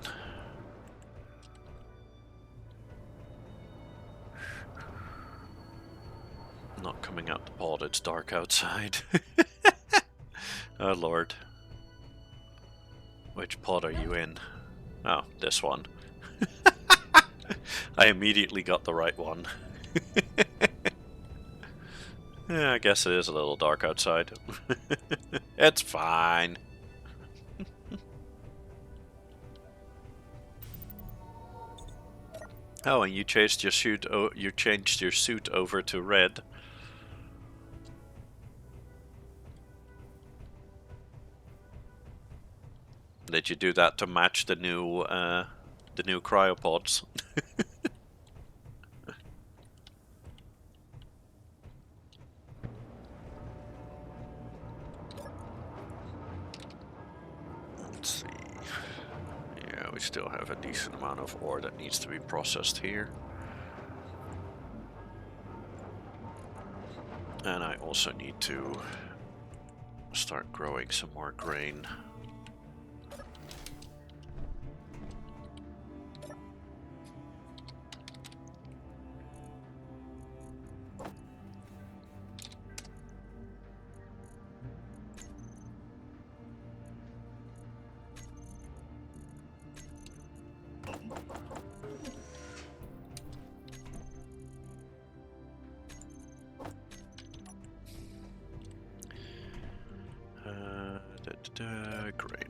S1: Not coming out the pod, it's dark outside. Oh lord. Which pod are you in? Oh, this one. I immediately got the right one. Yeah, I guess it is a little dark outside. It's fine. Oh, and you changed your suit over to red. Did you do that to match the new cryopods? Let's see. Yeah, we still have a decent amount of ore that needs to be processed here. And I also need to start growing some more grain. Grain.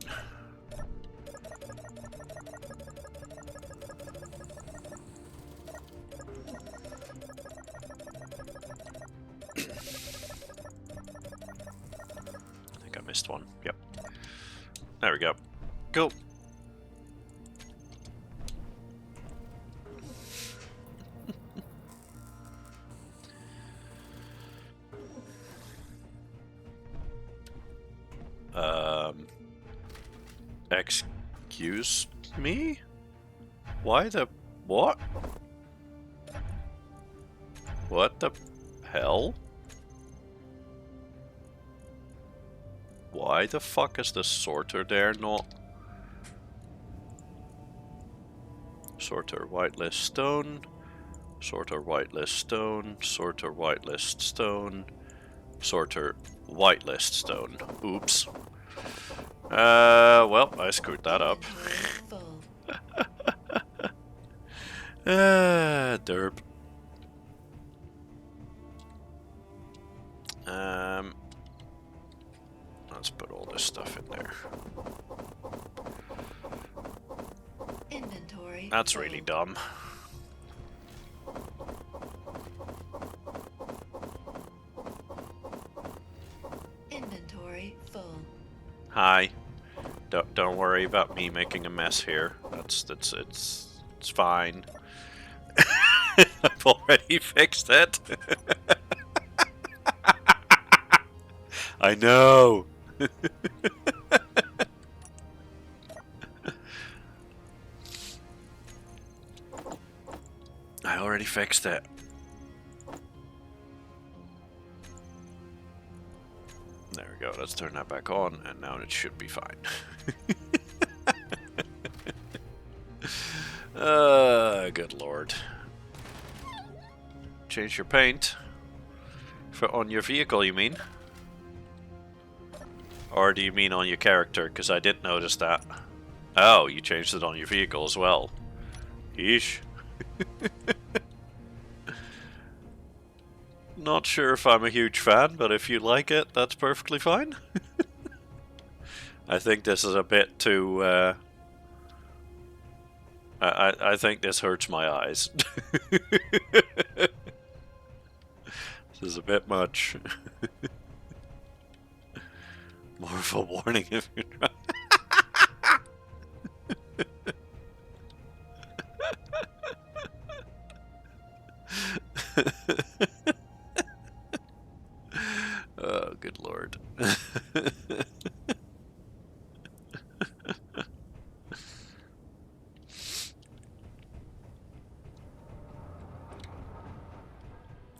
S1: I think I missed one. Yep. There we go. Go. Excuse me? Why the... what? What the hell? Why the fuck is the sorter there not... Sorter whitelist stone. Sorter whitelist stone. Sorter whitelist stone. Sorter whitelist stone. Oops. Well, I screwed that up. Derp. Let's put all this stuff in there.
S2: Inventory.
S1: That's really dumb.
S2: Inventory full.
S1: Hi. Don't worry about me making a mess here. It's fine. I've already fixed it. I know. I already fixed it. There we go. Let's turn that back on, and now it should be fine. Good lord. Change your paint. On your vehicle, you mean? Or do you mean on your character? Because I did notice that. Oh, you changed it on your vehicle as well. Yeesh. Not sure if I'm a huge fan, but if you like it, that's perfectly fine. I think this is a bit too... I think this hurts my eyes. This is a bit much. More of a warning if you're trying. Oh, good lord.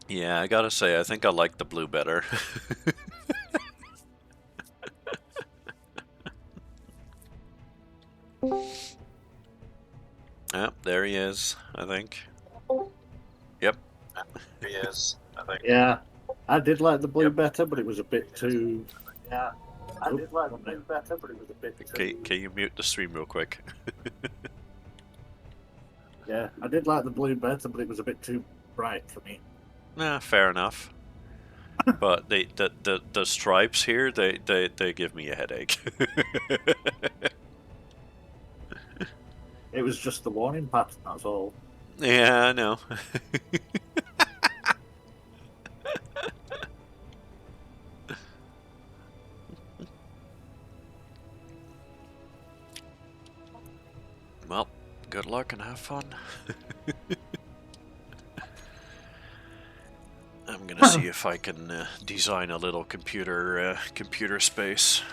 S1: Yeah, I gotta say, I think I like the blue better. Yep, there he is, I think. Yep. There he is, I think.
S3: Yeah, I did like the blue better, but it was a bit too... Yeah, I did like the blue better, but it was a bit too...
S1: Can you mute the stream real quick?
S3: Yeah, I did like the blue better, but it was a bit too bright for me.
S1: Nah, fair enough. But the stripes here, they give me a headache.
S3: It was just the warning pattern, that's all.
S1: Yeah, I know. Well, good luck and have fun. I'm gonna see if I can design a little computer space.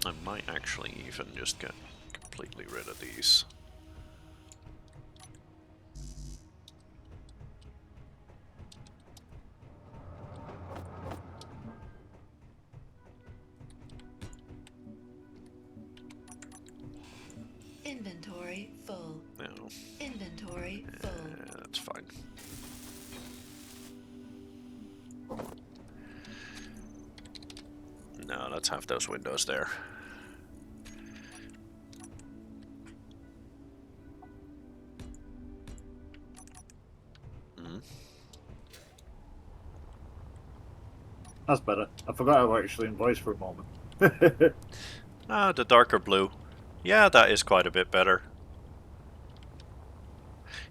S1: I might actually even just get completely rid of these.
S2: Inventory full.
S1: No.
S2: Inventory full.
S1: That's fine. No, let's have those windows there.
S3: That's better. I forgot how I actually voice for a moment.
S1: Ah, the darker blue. Yeah, that is quite a bit better.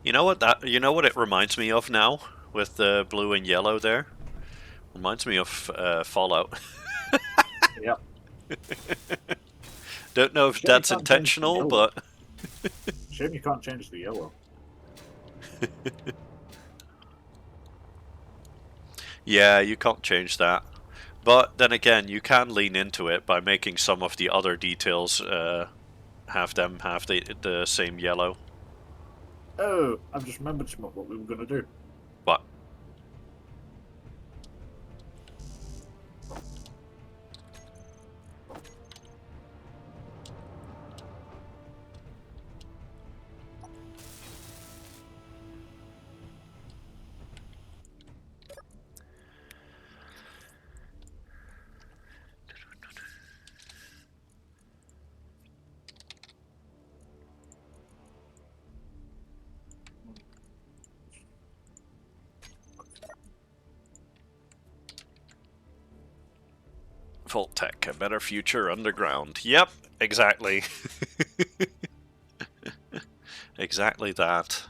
S1: You know what it reminds me of now with the blue and yellow there? Reminds me of Fallout.
S3: Yeah.
S1: Don't know if
S3: Shame you
S1: that's
S3: can't change the
S1: intentional,
S3: yellow.
S1: but
S3: Shame you can't change the yellow.
S1: yeah, you can't change that. But then again, you can lean into it by making some of the other details have the same yellow.
S3: Oh, I've just remembered what we were going to do.
S1: But Vault-Tec, a better future underground. Yep, exactly. Exactly that.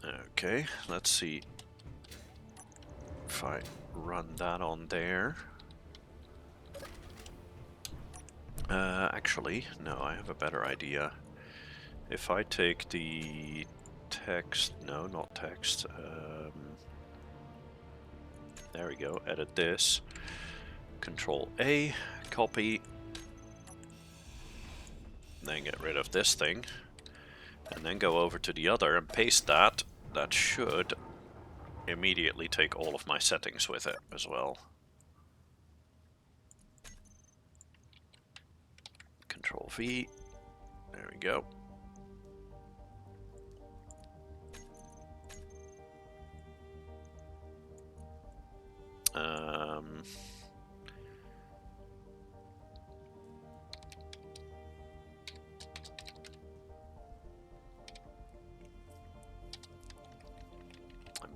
S1: Okay, let's see if I run that on there. Actually, no, I have a better idea. If I take the text, no, not text, there we go, edit this, Control A, copy, then get rid of this thing, and then go over to the other and paste that. That should immediately take all of my settings with it as well. Control V, there we go. I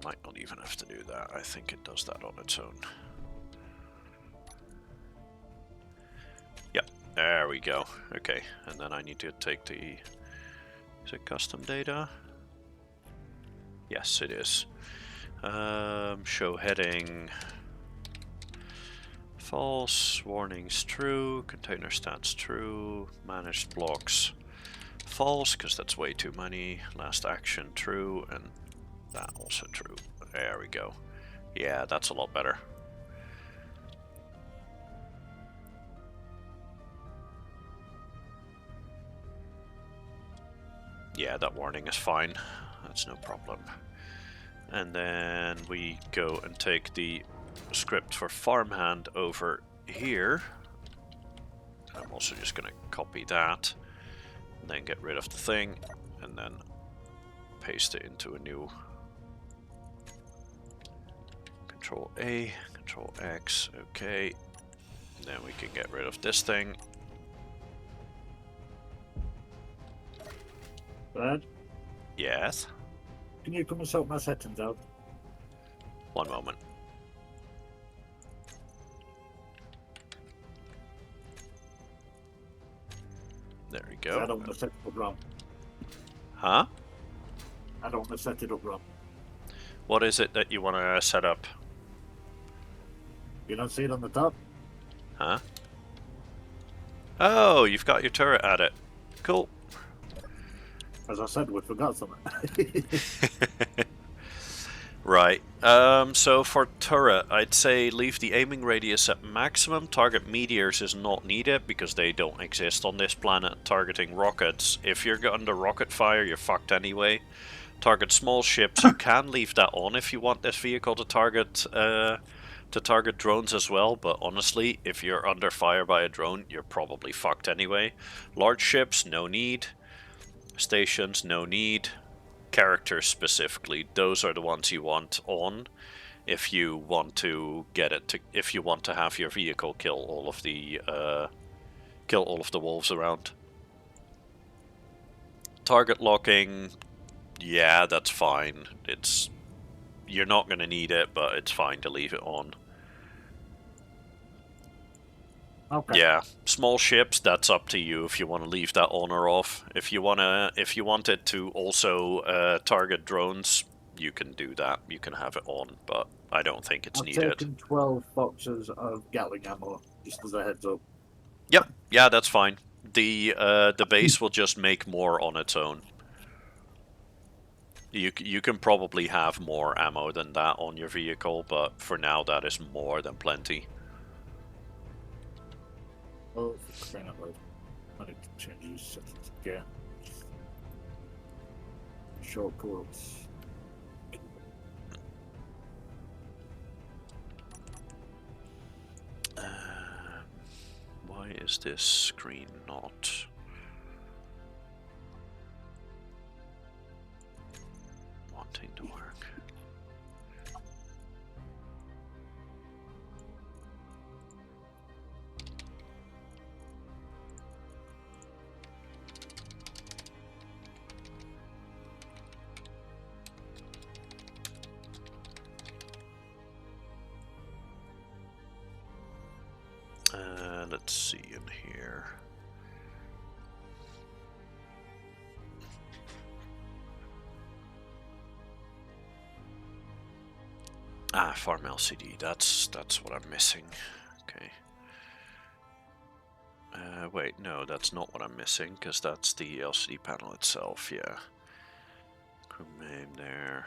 S1: might not even have to do that. I think it does that on its own. Yep, there we go. Okay, and then I need to take the... Is it custom data? Yes, it is. Show heading false, warnings true, container stats true, managed blocks false, because that's way too many, last action true, and that also true. There we go. Yeah, that's a lot better. Yeah, that warning is fine. That's no problem. And then we go and take the script for farmhand over here. I'm also just going to copy that, and then get rid of the thing, and then paste it into a new Control A, Control X, okay. And then we can get rid of this thing.
S3: Brad,
S1: Yes.
S3: can you come and sort my settings out?
S1: One moment. There we go.
S3: I don't want to set it up wrong.
S1: Huh?
S3: I don't want to set it up wrong.
S1: What is it that you want to set up?
S3: You don't see it on the top?
S1: Huh? Oh, you've got your turret at it. Cool.
S3: As I said, we forgot something.
S1: Right. So for turret, I'd say leave the aiming radius at maximum. Target meteors is not needed because they don't exist on this planet. Targeting rockets, if you're under rocket fire, you're fucked anyway. Target small ships, you can leave that on if you want this vehicle to target drones as well, but honestly, if you're under fire by a drone, you're probably fucked anyway. Large ships, no need. Stations, no need. Characters specifically, those are the ones you want on if you want to get it to, if you want to have your vehicle kill all of the wolves around. target locking, yeah, that's fine. You're not going to need it, but it's fine to leave it on.
S3: Okay.
S1: Yeah, small ships, that's up to you if you want to leave that on or off. If you want it to also target drones, you can do that. You can have it on, but I don't think it's
S3: I've
S1: needed.
S3: taken 12 boxes of Gatling ammo, just as a heads up.
S1: Yep, yeah, that's fine. The base will just make more on its own. You can probably have more ammo than that on your vehicle, but for now that is more than plenty.
S3: Oh, for crying out loud. I need to change these settings again. Shortcuts.
S1: Why is this screen not wanting to work? Let's see in here. Ah, Farm LCD. That's what I'm missing. Okay. Wait, no, that's not what I'm missing, because that's the LCD panel itself. Yeah. Crew name there.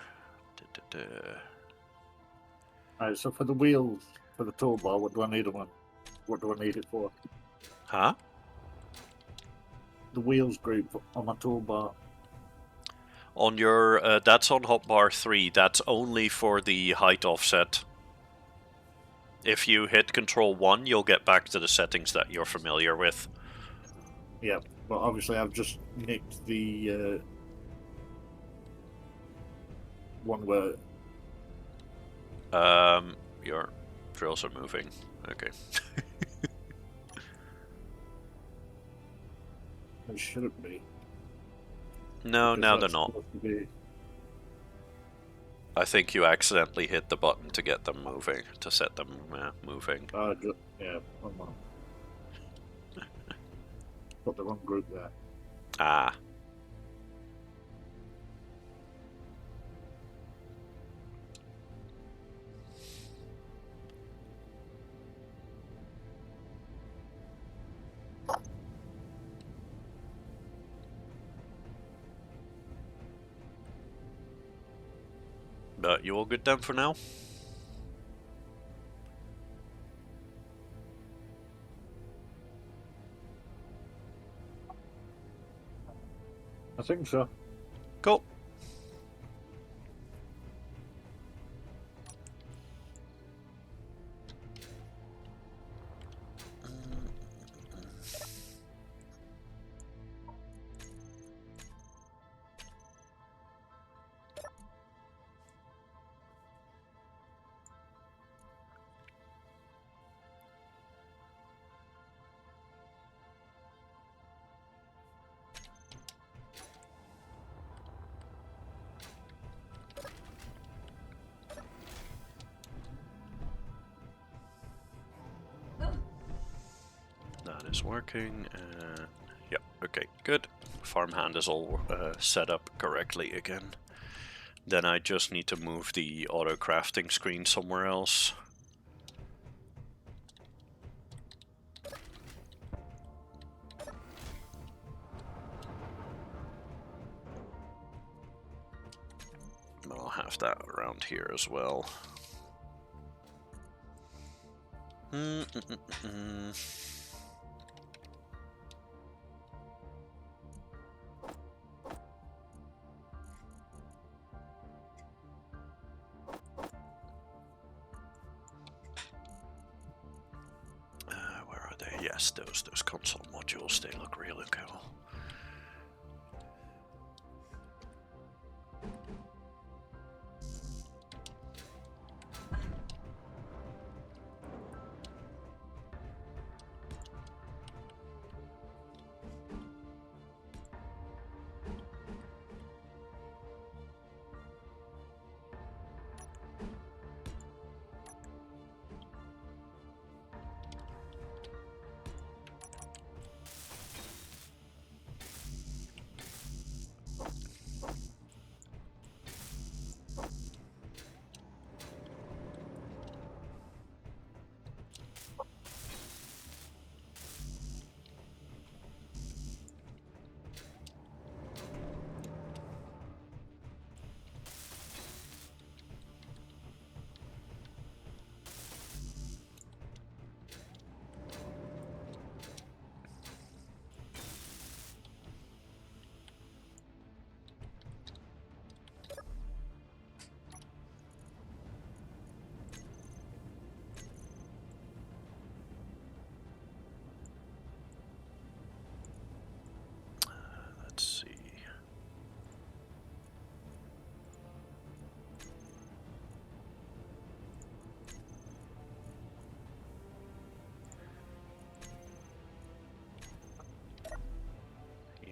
S3: Alright, so for the wheels, for the toolbar, what do I need them on? What do I need it for?
S1: Huh?
S3: The wheels group on my toolbar.
S1: On your, that's on hotbar 3. That's only for the height offset. If you hit Control 1, you'll get back to the settings that you're familiar with.
S3: Yeah, but obviously I've just nicked the one where...
S1: Your drills are moving. Okay.
S3: It shouldn't be.
S1: No, now they're
S3: That's
S1: not.
S3: supposed to be...
S1: I think you accidentally hit the button to get them moving, to set them moving.
S3: yeah, one more. Got the wrong group there.
S1: Ah. But you all good then for now?
S3: I think so.
S1: Cool. That is working. Yep, okay, good. Farmhand is all set up correctly again. Then I just need to move the auto crafting screen somewhere else. But I'll have that around here as well. Where are they? Yes, those console modules, they look really cool.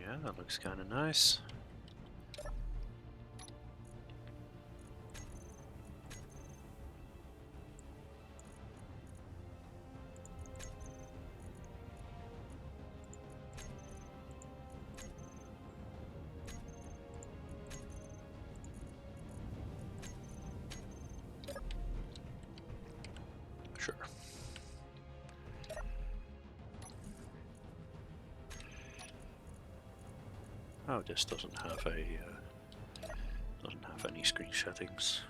S1: Yeah, that looks kind of nice. Sure. Oh, this doesn't have any screen settings.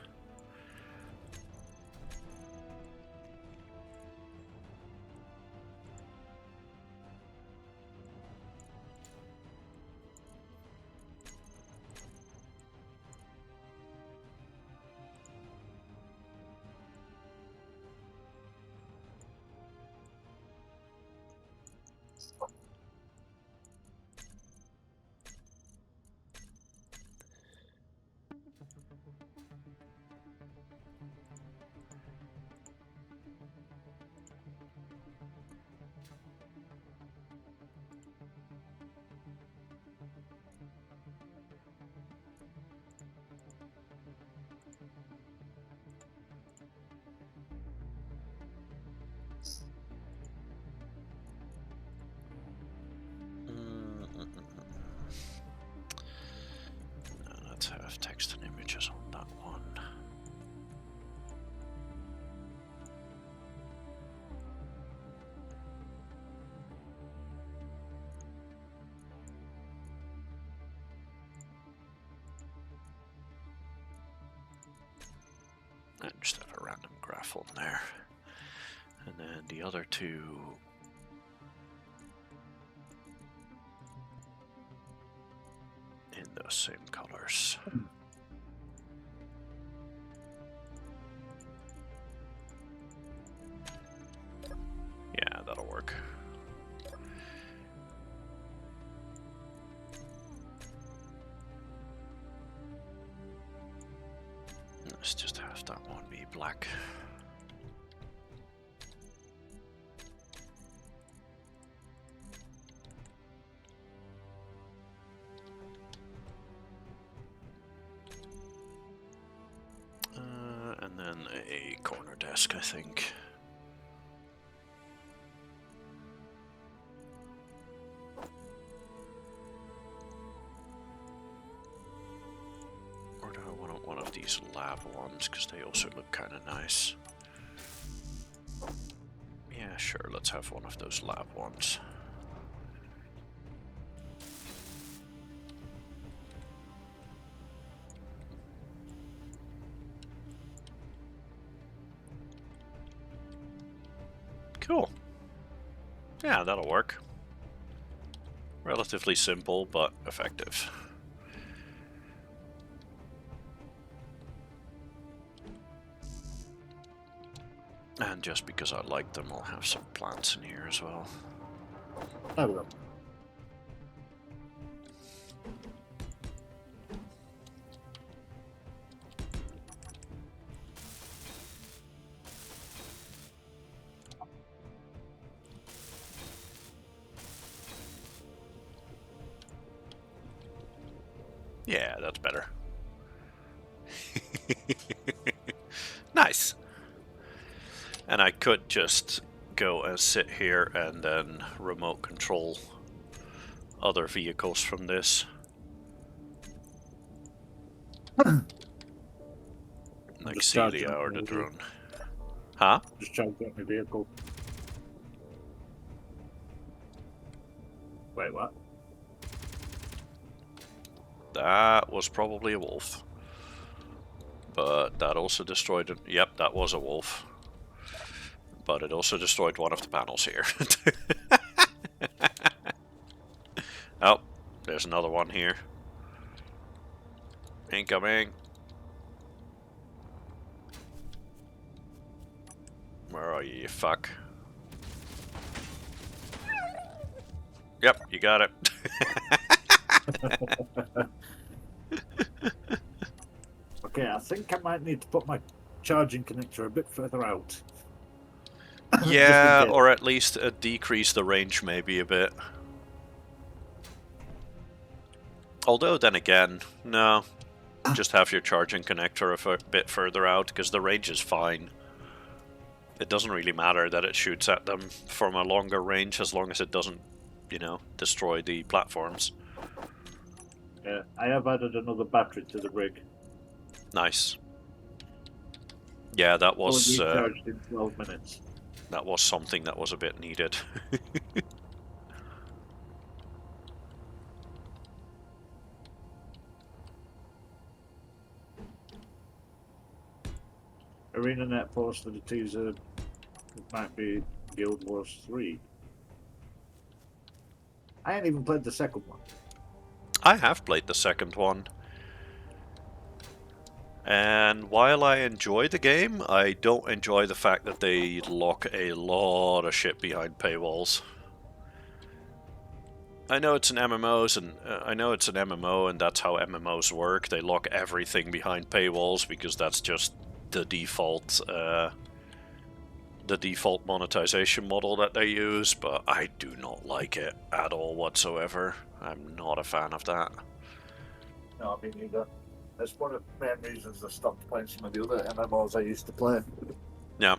S1: Let's have text and images on that one. And just have a random graph on there. And then the other two. In those same colors. Yeah, that'll work. Let's just have that one be black. And then a corner desk, I think. Or do I want one of these lab ones, because they also look kind of nice. Yeah, sure, let's have one of those lab ones. Cool. Yeah, that'll work. Relatively simple, but effective. And just because I like them, I'll have some plants in here as well.
S3: There we go.
S1: Yeah, that's better. Nice. And I could just go and sit here and then remote control other vehicles from this. Like Celia or the drone. Huh?
S3: Just trying to get my vehicle. Wait, what?
S1: That was probably a wolf. But that also destroyed it. Yep, that was a wolf. But it also destroyed one of the panels here. Oh, there's another one here. Incoming. Where are you, you fuck? Yep, you got it.
S3: Okay, I think I might need to put my charging connector a bit further out.
S1: Yeah, or at least decrease the range maybe a bit. Although then again, no, just have your charging connector a bit further out, because the range is fine. It doesn't really matter that it shoots at them from a longer range, as long as it doesn't, you know, destroy the platforms.
S3: Yeah, I have added another battery to the rig.
S1: Nice. Yeah, that was
S3: recharged in 12 minutes.
S1: That was something that was a bit needed.
S3: ArenaNet posted a teaser. It might be Guild Wars 3. I ain't even played the second one.
S1: I have played the second one. And while I enjoy the game, I don't enjoy the fact that they lock a lot of shit behind paywalls. I know it's an MMO, and that's how MMOs work. They lock everything behind paywalls because that's just the default monetization model that they use. But I do not like it at all whatsoever. I'm not a fan of that.
S3: No, I mean neither. That's one of the main reasons I stopped playing some of the other MMOs I used to play.
S1: Yeah.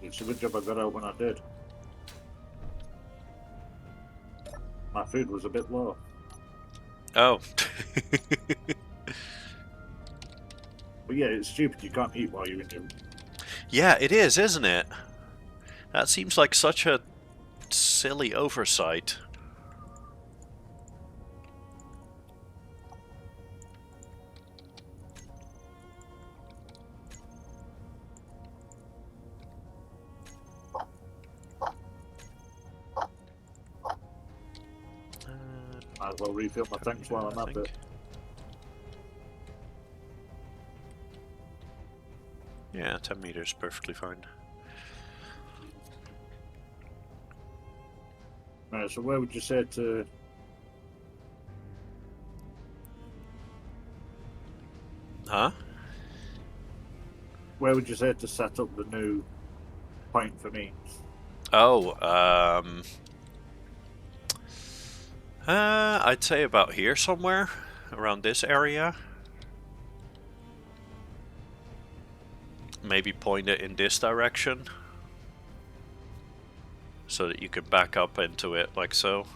S3: It's a good job I got out when I did. My food was a bit low.
S1: Oh.
S3: But yeah, it's stupid. You can't eat while you're in your...
S1: Yeah, it is, isn't it? That seems like such a silly oversight.
S3: Might as well refill my tanks while I'm at it.
S1: Yeah, 10 meters, perfectly fine.
S3: Right, so where would you say to...
S1: Huh?
S3: Where would you say to set up the new point for me?
S1: Oh, I'd say about here somewhere, around this area. Maybe point it in this direction, so that you can back up into it like so.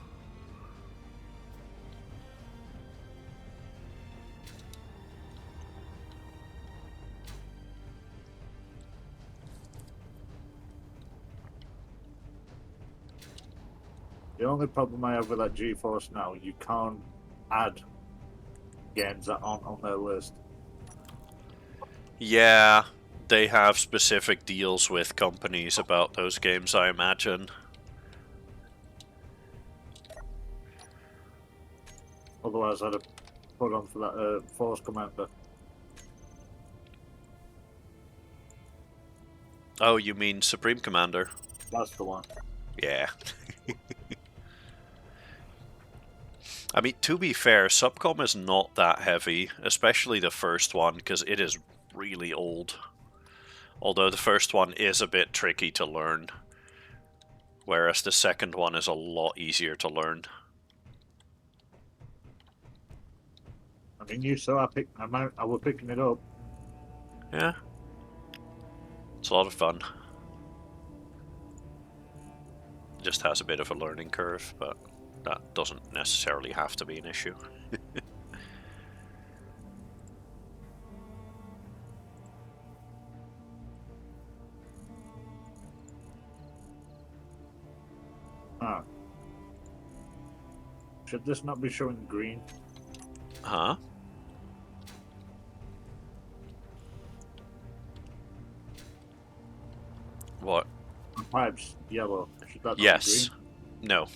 S3: The only problem I have with that GeForce now, you can't add games that aren't on their list.
S1: Yeah, they have specific deals with companies about those games, I imagine.
S3: Otherwise, I'd have put on for that Force Commander.
S1: Oh, you mean Supreme Commander?
S3: That's the one.
S1: Yeah. I mean, to be fair, Subcom is not that heavy, especially the first one, because it is really old. Although the first one is a bit tricky to learn, whereas the second one is a lot easier to learn.
S3: I mean, you saw I was picking it up.
S1: Yeah. It's a lot of fun. Just has a bit of a learning curve, but that doesn't necessarily have to be an issue.
S3: Ah. Should this not be showing green?
S1: Huh? What?
S3: The pipe's yellow. Should that not
S1: Yes.
S3: be green?
S1: No.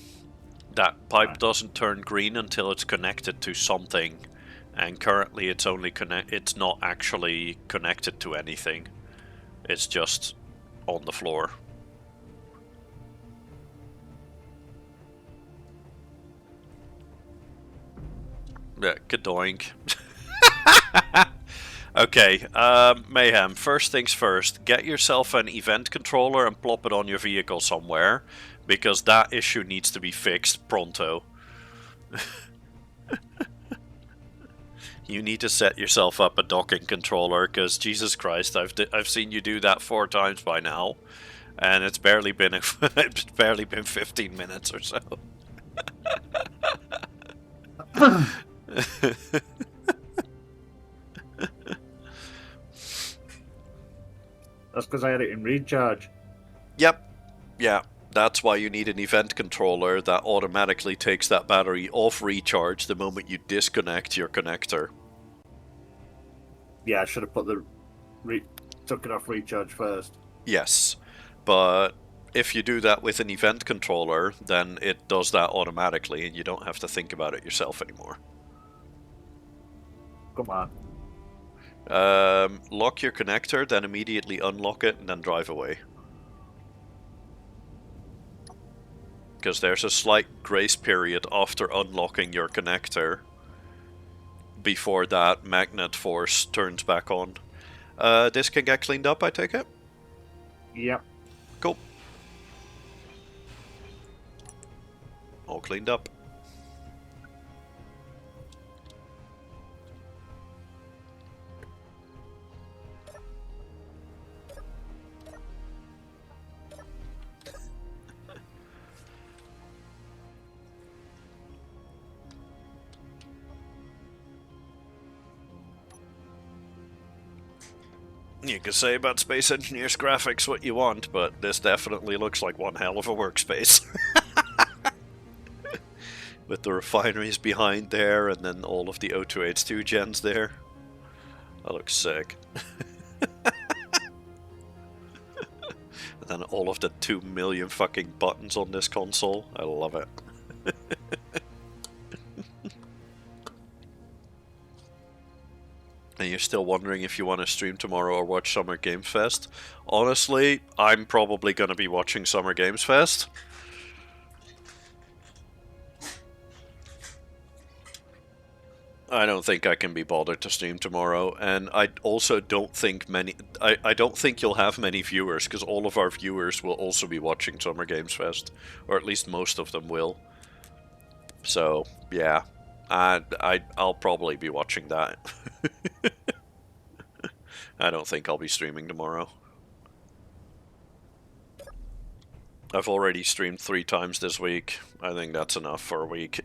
S1: That pipe
S3: Right.
S1: doesn't turn green until it's connected to something, and currently it's only it's not actually connected to anything. It's just on the floor. Yeah, kadoink. Okay, Mayhem, first things first, get yourself an event controller and plop it on your vehicle somewhere, because that issue needs to be fixed pronto. You need to set yourself up a docking controller, because Jesus Christ, I've seen you do that 4 times by now, and it's barely been 15 minutes or so.
S3: That's because I had it in recharge.
S1: Yep. Yeah. That's why you need an event controller that automatically takes that battery off recharge the moment you disconnect your connector.
S3: Yeah, I should have put took it off recharge first.
S1: Yes. But if you do that with an event controller, then it does that automatically and you don't have to think about it yourself anymore.
S3: Come on.
S1: Lock your connector, then immediately unlock it and then drive away. Because there's a slight grace period after unlocking your connector before that magnet force turns back on. This can get cleaned up, I take it?
S3: Yep.
S1: Cool. All cleaned up. You can say about Space Engineers graphics what you want, but this definitely looks like one hell of a workspace. With the refineries behind there, and then all of the O2H2 gens there. That looks sick. And then all of the 2 million fucking buttons on this console. I love it. And you're still wondering if you want to stream tomorrow or watch Summer Games Fest. Honestly, I'm probably going to be watching Summer Games Fest. I don't think I can be bothered to stream tomorrow, and I also don't think I don't think you'll have many viewers, because all of our viewers will also be watching Summer Games Fest, or at least most of them will. So, yeah. I'll probably be watching that. I don't think I'll be streaming tomorrow. I've already streamed 3 times this week. I think that's enough for a week.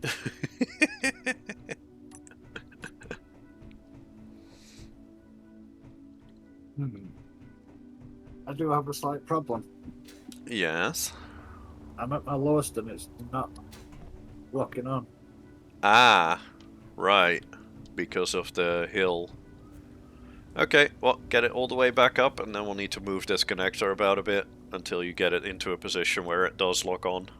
S3: I do have a slight problem.
S1: Yes.
S3: I'm at my lowest and it's not locking on.
S1: Ah, right. Because of the hill. Okay, well, get it all the way back up, and then we'll need to move this connector about a bit until you get it into a position where it does lock on.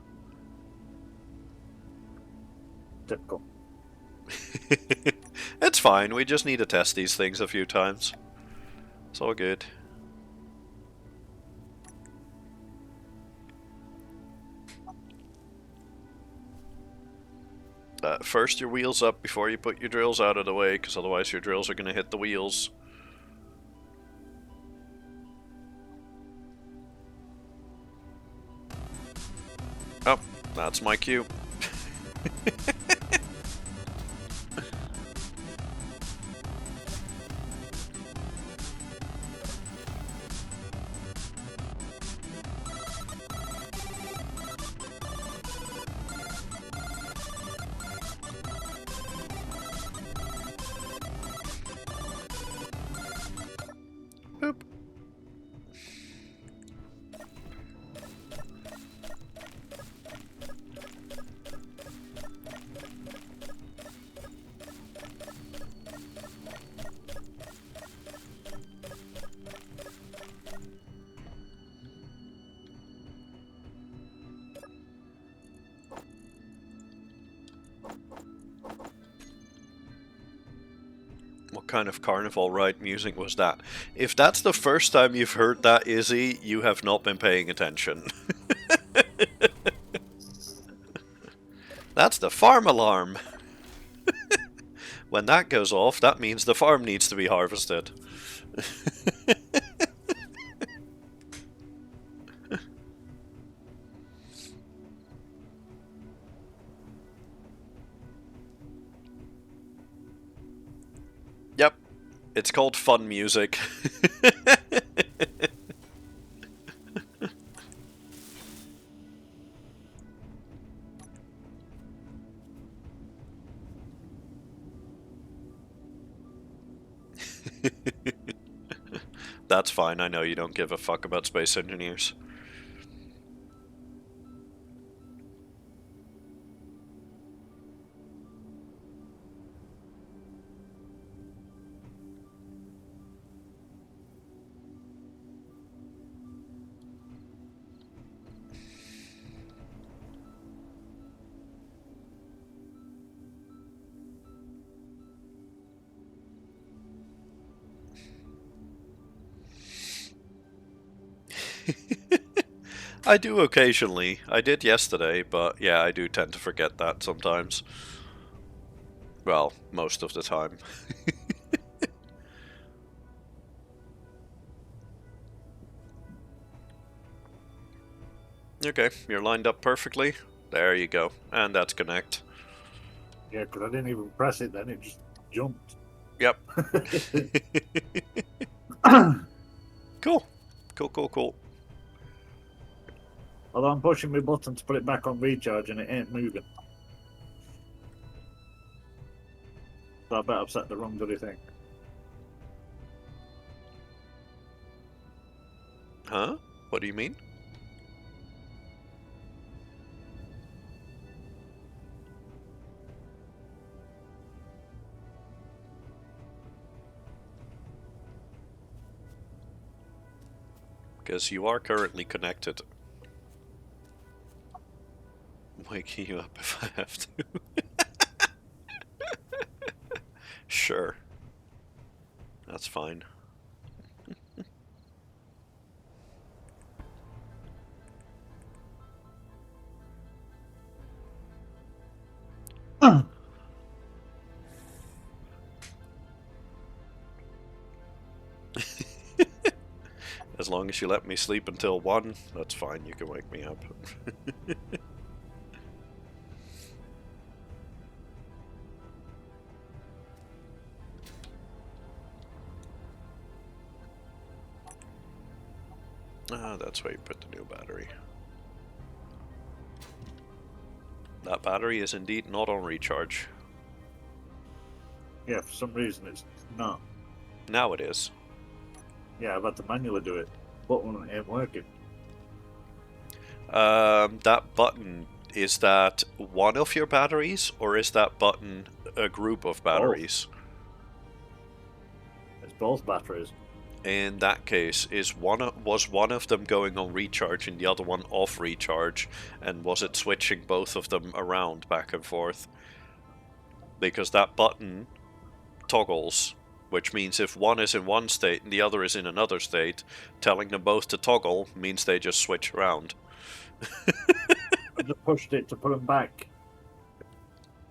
S3: Typical.
S1: It's fine, we just need to test these things a few times. It's all good. First your wheels up before you put your drills out of the way, because otherwise your drills are going to hit the wheels. Oh, that's my cue. Boop. What kind of carnival ride music was that? If that's the first time you've heard that, Izzy, you have not been paying attention. That's the farm alarm. When that goes off, that means the farm needs to be harvested. Yep, it's called fun music. That's fine, I know you don't give a fuck about space engineers. I do occasionally. I did yesterday, but yeah, I do tend to forget that sometimes. Well, most of the time. Okay, you're lined up perfectly. There you go. And that's connect.
S3: Yeah, because I didn't even press it then, it just jumped.
S1: Yep. Cool. Cool.
S3: Although I'm pushing my button to put it back on recharge and it ain't moving. So I bet I've set the wrong bloody thing.
S1: Huh? What do you mean? Because you are currently connected. Waking you up if I have to. Sure. That's fine. As long as you let me sleep until 1, that's fine, you can wake me up. Ah, that's where you put the new battery. That battery is indeed not on recharge.
S3: Yeah, for some reason it's not.
S1: Now it is.
S3: Yeah, I've had to manually do it. Button ain't working.
S1: That button, is that one of your batteries, or is that button a group of batteries?
S3: It's both batteries.
S1: In that case, was one of them going on recharge and the other one off recharge, and was it switching both of them around back and forth? Because that button toggles, which means if one is in one state and the other is in another state, telling them both to toggle means they just switch around.
S3: I just pushed it to put them back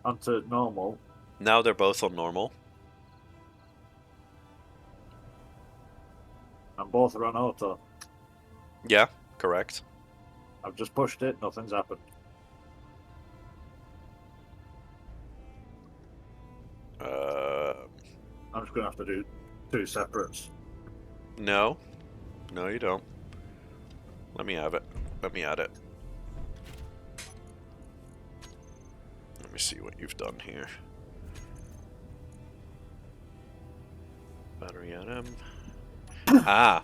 S3: onto normal.
S1: Now they're both on normal.
S3: And both are on auto.
S1: Yeah, correct.
S3: I've just pushed it, nothing's happened. I'm just going to have to do 2 separates.
S1: No. No, you don't. Let me have it. Let me add it. Let me see what you've done here. Battery RM. Ah,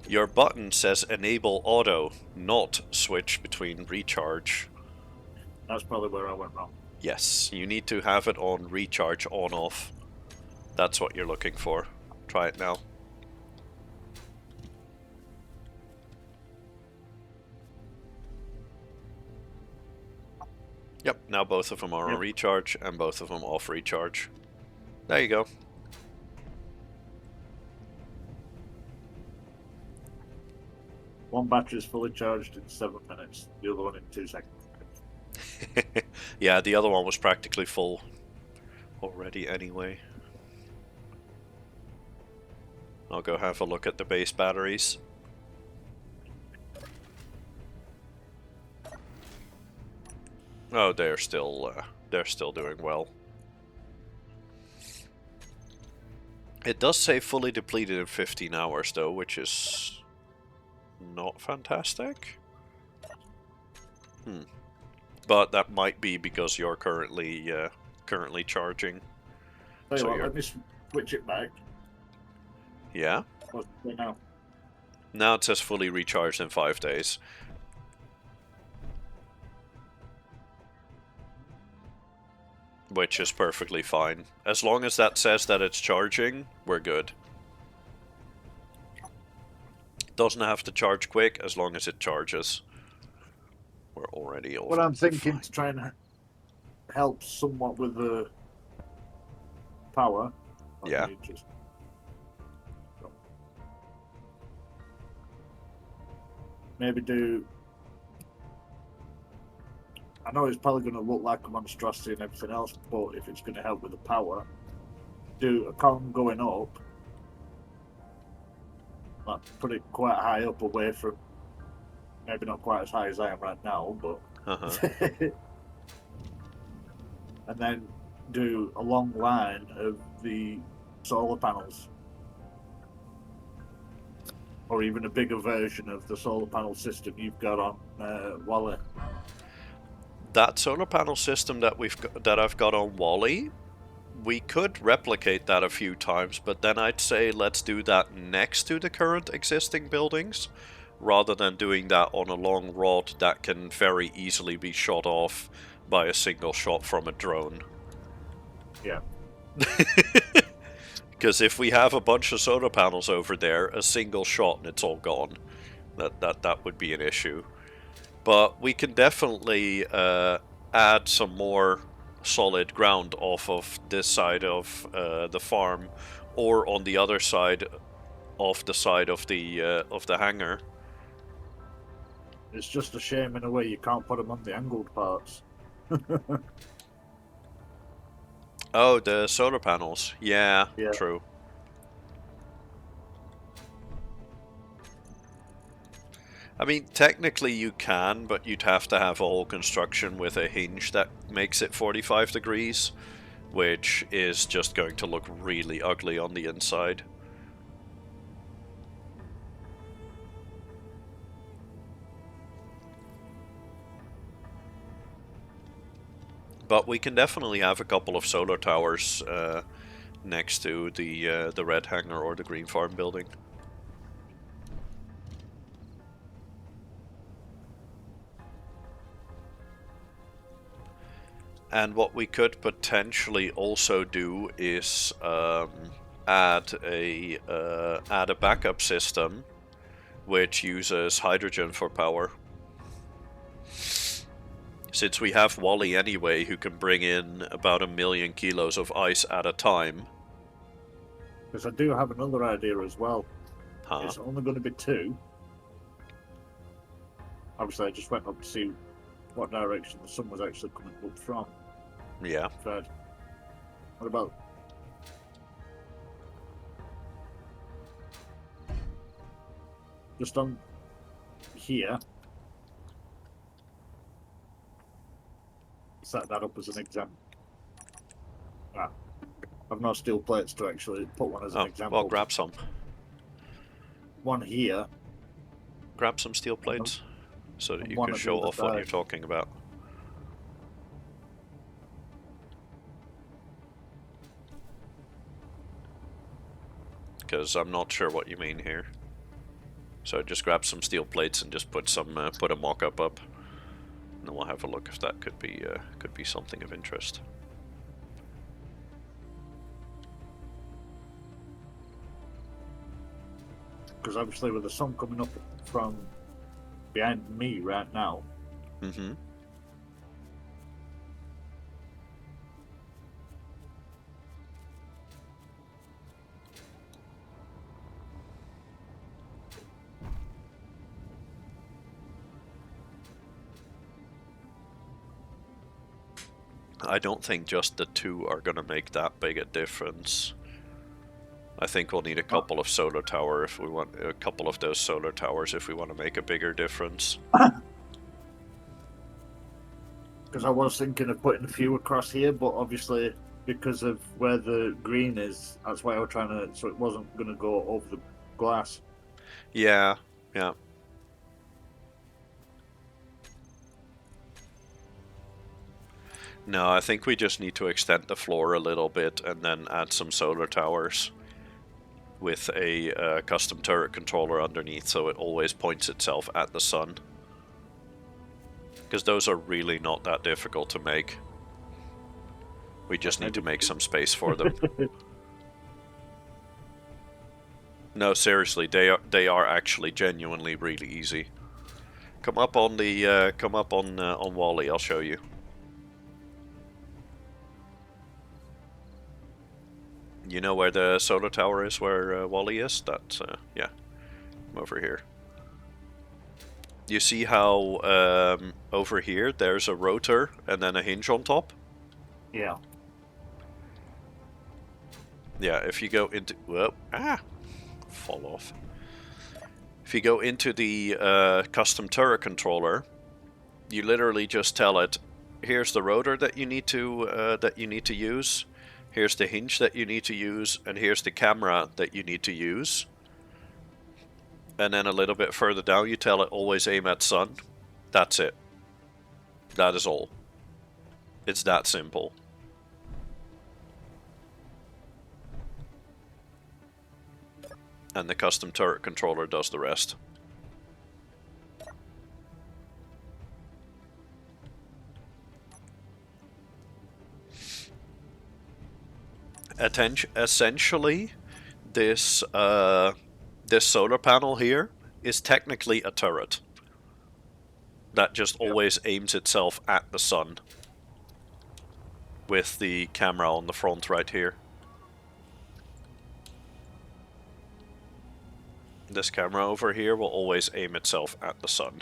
S1: your button says enable auto, not switch between recharge.
S3: That's probably where I went wrong.
S1: Yes, you need to have it on recharge on off. That's what you're looking for. Try it now. Yep, now both of them are on recharge and both of them off recharge. There you go.
S3: One battery is fully charged in 7 minutes, the other one in 2 seconds.
S1: Yeah, the other one was practically full. already anyway. I'll go have a look at the base batteries. Oh, they're still doing well. It does say fully depleted in 15 hours though, which is not fantastic. But that might be because you're currently charging.
S3: Tell you
S1: So
S3: what, let me switch it back.
S1: Yeah?
S3: What's it now?
S1: Now it says fully recharged in 5 days. Which is perfectly fine. As long as that says that it's charging, we're good. Doesn't have to charge quick as long as it charges. We're already over.
S3: What I'm thinking
S1: fine.
S3: to try and help somewhat with the power.
S1: Yeah.
S3: Maybe do. I know it's probably going to look like a monstrosity and everything else, but if it's going to help with the power, do a column going up, like put it quite high up away from, maybe not quite as high as I am right now, but and then do a long line of the solar panels, or even a bigger version of the solar panel system you've got on Wally.
S1: That solar panel system that I've got on Wally, we could replicate that a few times, but then I'd say let's do that next to the current existing buildings, rather than doing that on a long rod that can very easily be shot off by a single shot from a drone.
S3: Yeah.
S1: Because if we have a bunch of solar panels over there, a single shot and it's all gone. That would be an issue. But we can definitely add some more solid ground off of this side of the farm, or on the other side, off the side of the hangar.
S3: It's just a shame in a way you can't put them on the angled parts.
S1: Oh, the solar panels. Yeah,
S3: Yeah.
S1: true. I mean, technically you can, but you'd have to have a whole construction with a hinge that makes it 45 degrees, which is just going to look really ugly on the inside. But we can definitely have a couple of solar towers next to the red hangar or the green farm building. And what we could potentially also do is add a backup system which uses hydrogen for power. Since we have Wally anyway, who can bring in about 1 million kilos of ice at a time.
S3: Because I do have another idea as well.
S1: Huh?
S3: It's only going to be 2. Obviously, I just went up to see what direction the sun was actually coming up from.
S1: Yeah.
S3: Fred, what about just on here? Set that up as an example. I've no steel plates to actually put one as an example.
S1: Well, grab some.
S3: One here.
S1: Grab some steel plates so that you
S3: one
S1: can
S3: at the
S1: show
S3: other
S1: off what
S3: side.
S1: you're talking about. Because I'm not sure what you mean here. So just grab some steel plates and just put a mock-up up, and then we'll have a look if that could be something of interest.
S3: Because obviously, with the sun coming up from behind me right now,
S1: Mm-hmm. I don't think just the 2 are gonna make that big a difference. I think we'll need a couple of solar tower if we want a couple of those solar towers if we want to make a bigger difference.
S3: Because I was thinking of putting a few across here, but obviously because of where the green is, that's why I was trying to, so it wasn't going to go over the glass.
S1: Yeah. No, I think we just need to extend the floor a little bit and then add some solar towers with a custom turret controller underneath so it always points itself at the sun. Because those are really not that difficult to make. We just need to make some space for them. No, seriously, they are actually genuinely really easy. Come up on the on Wally. I'll show you. You know where the solar tower is, where Wally is? That's yeah. Come over here. You see how over here there's a rotor and then a hinge on top?
S3: Yeah.
S1: Yeah, if you go into... Whoa, fall off. If you go into the custom turret controller, you literally just tell it, here's the rotor that you need to use, here's the hinge that you need to use, and here's the camera that you need to use. And then a little bit further down, you tell it always aim at sun. That's it. That is all. It's that simple. And the custom turret controller does the rest. Essentially, this solar panel here is technically a turret that just always aims itself at the sun with the camera on the front right here. This camera over here will always aim itself at the sun.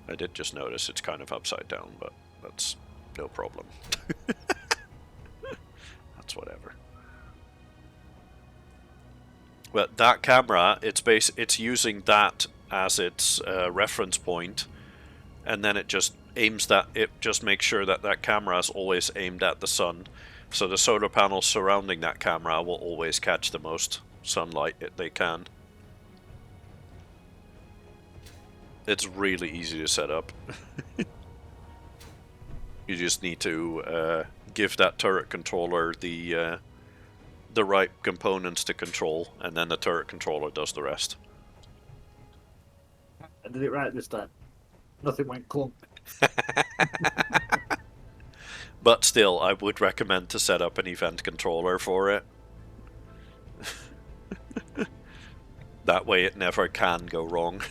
S1: I did just notice it's kind of upside down, but that's no problem. That's whatever. But that camera, it's using that as its reference point, and then it just aims that. It just makes sure that that camera is always aimed at the sun, so the solar panels surrounding that camera will always catch the most sunlight they can. It's really easy to set up. You just need to give that turret controller the right components to control, and then the turret controller does the rest.
S3: I did it right this time. Nothing went clunk.
S1: But still, I would recommend to set up an event controller for it. That way it never can go wrong.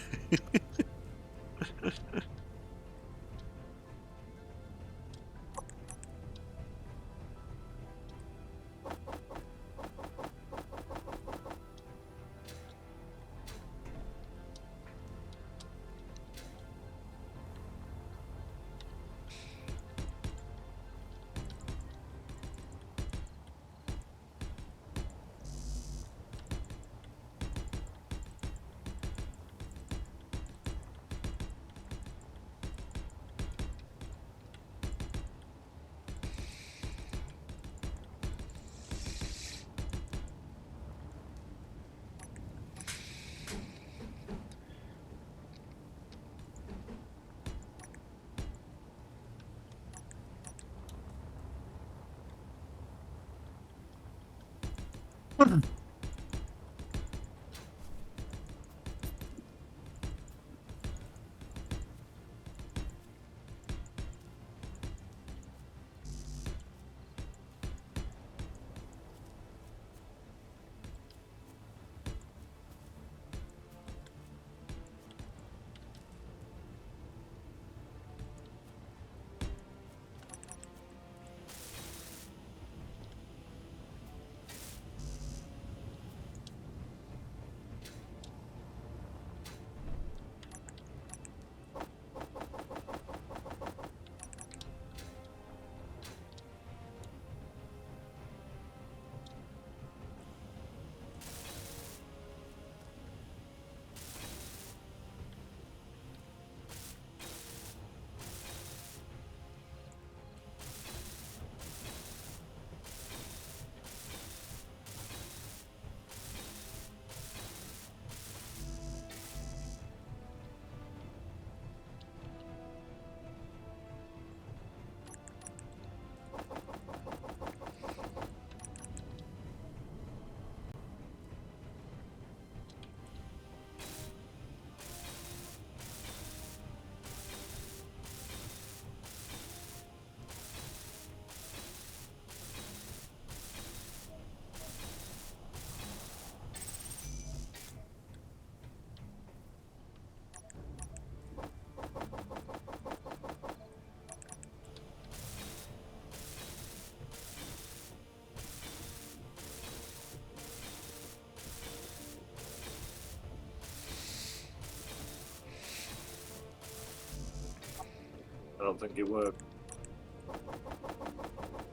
S3: don't think it worked.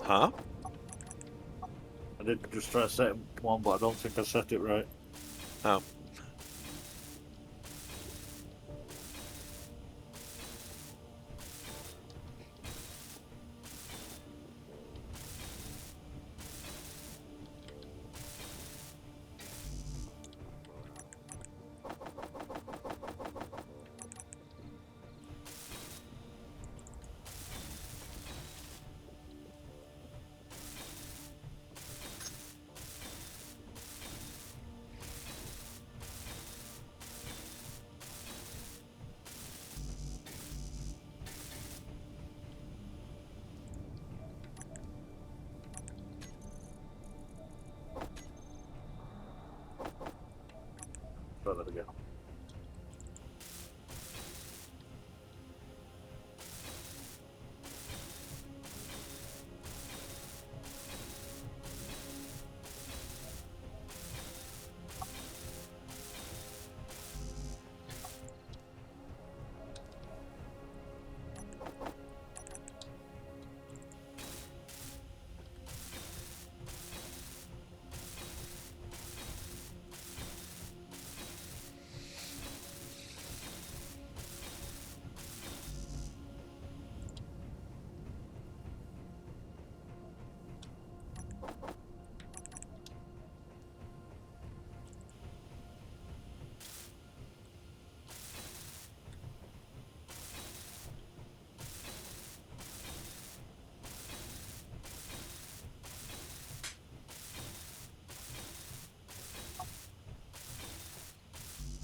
S1: Huh?
S3: I did just try setting one, but I don't think I set it right.
S1: Oh.
S3: Try that again.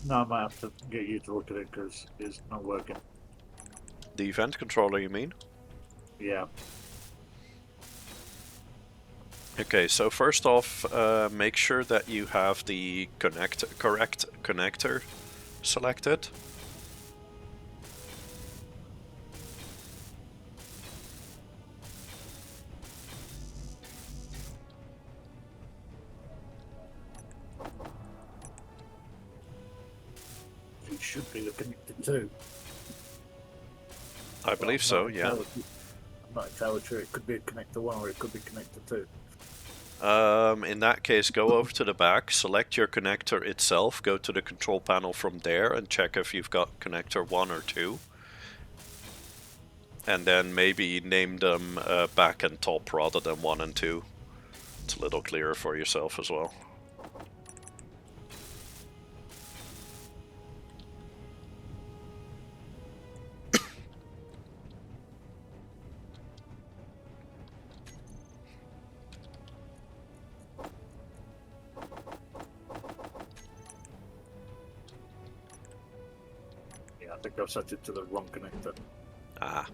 S3: No, I might have to get you to look at it because it's not working.
S1: The event controller, you mean?
S3: Yeah.
S1: Okay, so first off, make sure that you have the correct connector selected.
S3: It should be connected too.
S1: I believe so, yeah.
S3: I'm not entirely sure. It could be a connector 1 or it could be connector 2.
S1: In that case, go over to the back, select your connector itself, go to the control panel from there and check if you've got connector 1 or 2. And then maybe name them back and top rather than 1 and 2. It's a little clearer for yourself as well.
S3: Yeah, I think I've set it to the wrong connector.
S1: Ah.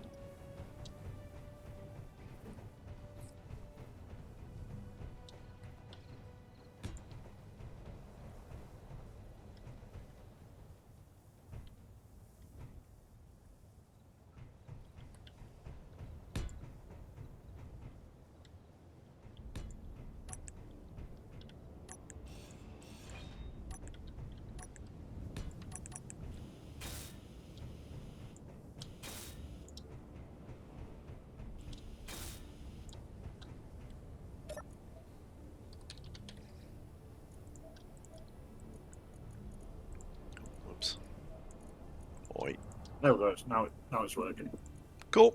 S1: Whoops. Oi.
S3: There we go. Now it's working.
S1: Cool.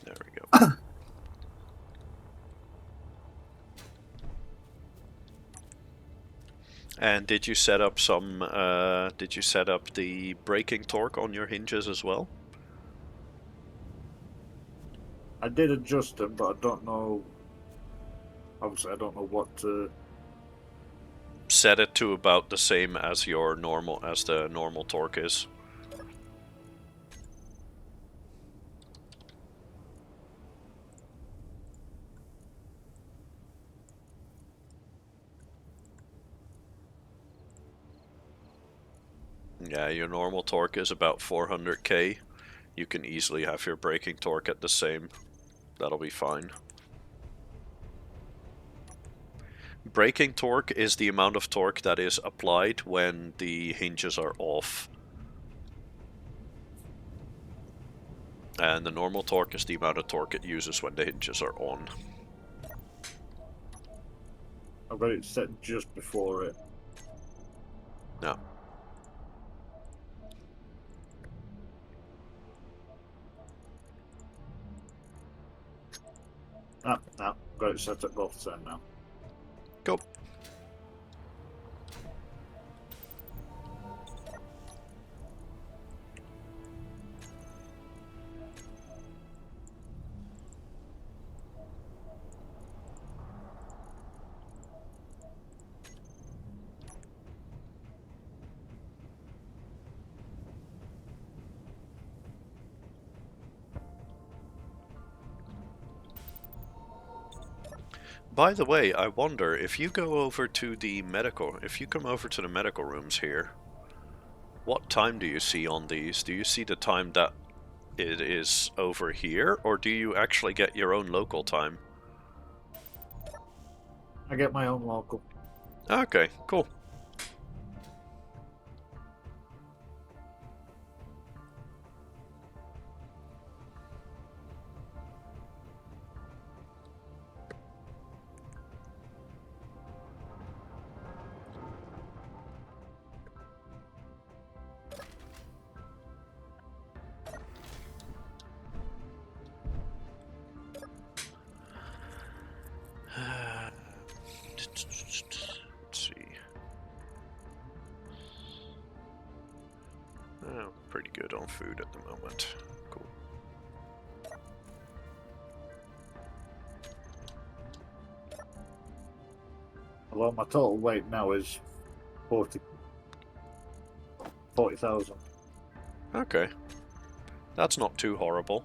S1: There we go. And did you set up some, did you set up the braking torque on your hinges as well?
S3: I did adjust them, but I don't know. Obviously, I don't know what to.
S1: Set it to about the same as your normal, as the normal torque is. Yeah, your normal torque is about 400k. You can easily have your braking torque at the same. That'll be fine. Braking torque is the amount of torque that is applied when the hinges are off. And the normal torque is the amount of torque it uses when the hinges are on.
S3: I've got it set just before it.
S1: No.
S3: No, got it set at both same now.
S1: Go. By the way, I wonder if you go over to the medical, if you come over to the medical rooms here, what time do you see on these? Do you see the time that it is over here, or do you actually get your own local time?
S3: I get my own local.
S1: Okay, cool. Let's see. Oh, pretty good on food at the moment. Cool.
S3: Although my total weight now is 40,000.
S1: Okay. That's not too horrible.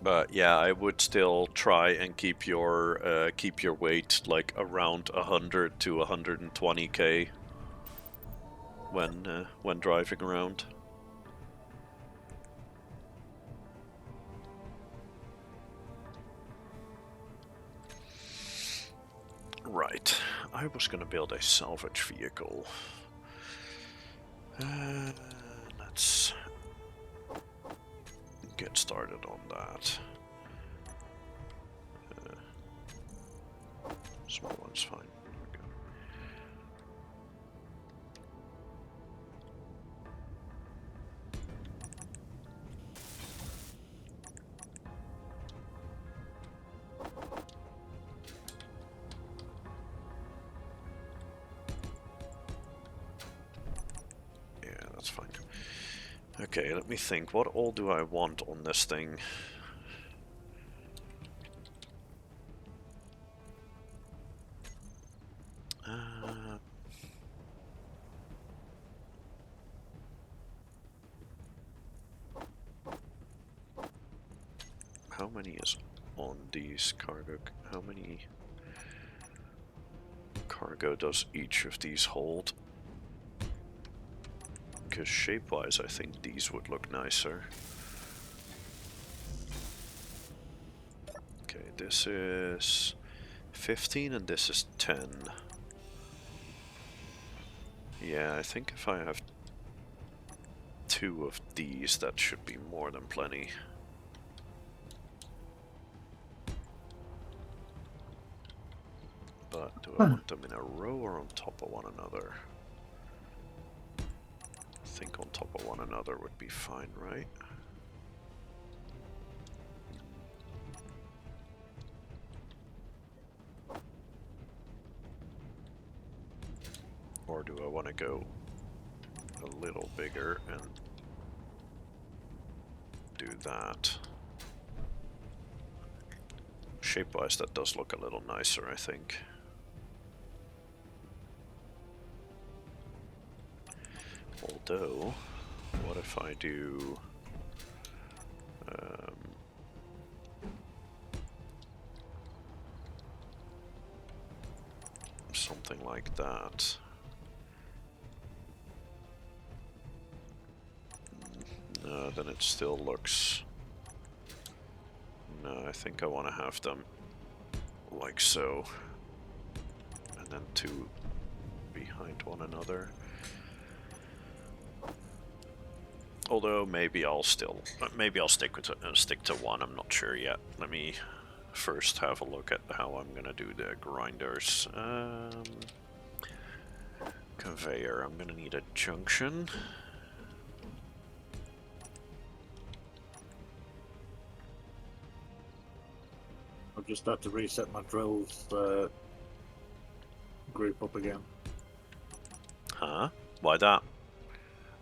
S1: But yeah, I would still try and keep your weight like around 100 to 120k when driving around. Right, I was gonna build a salvage vehicle. Let's get started on that. Small one's fine. There we go. Yeah, that's fine. Okay, let me think. What all do I want on this thing? How many is on these cargo? How many cargo does each of these hold? Because shape-wise, I think these would look nicer. Okay, this is 15 and this is 10. Yeah, I think if I have 2 of these, that should be more than plenty. But do I want them in a row or on top of one another? I think on top of one another would be fine, right? Or do I want to go a little bigger and do that? Shape-wise, that does look a little nicer, I think. Although, what if I do something like that? No, then it still looks... No, I think I want to have them like so. And then two behind one another. Although maybe I'll stick to one. I'm not sure yet. Let me first have a look at how I'm gonna do the grinders. Conveyor. I'm gonna need a junction.
S3: I've just had to reset my drills group up again.
S1: Huh? Why that?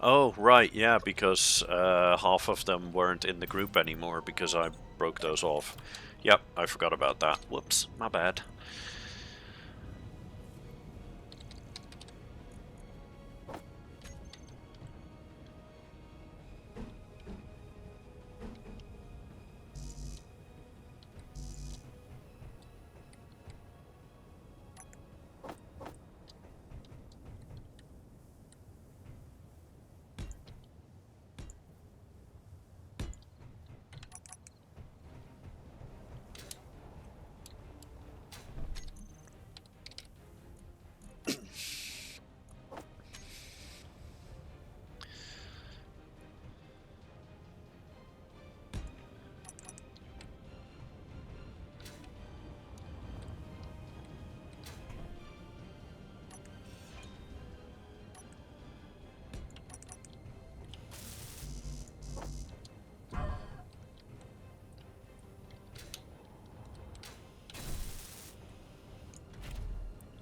S1: Oh, right, yeah, because half of them weren't in the group anymore because I broke those off. Yep, I forgot about that. Whoops, my bad.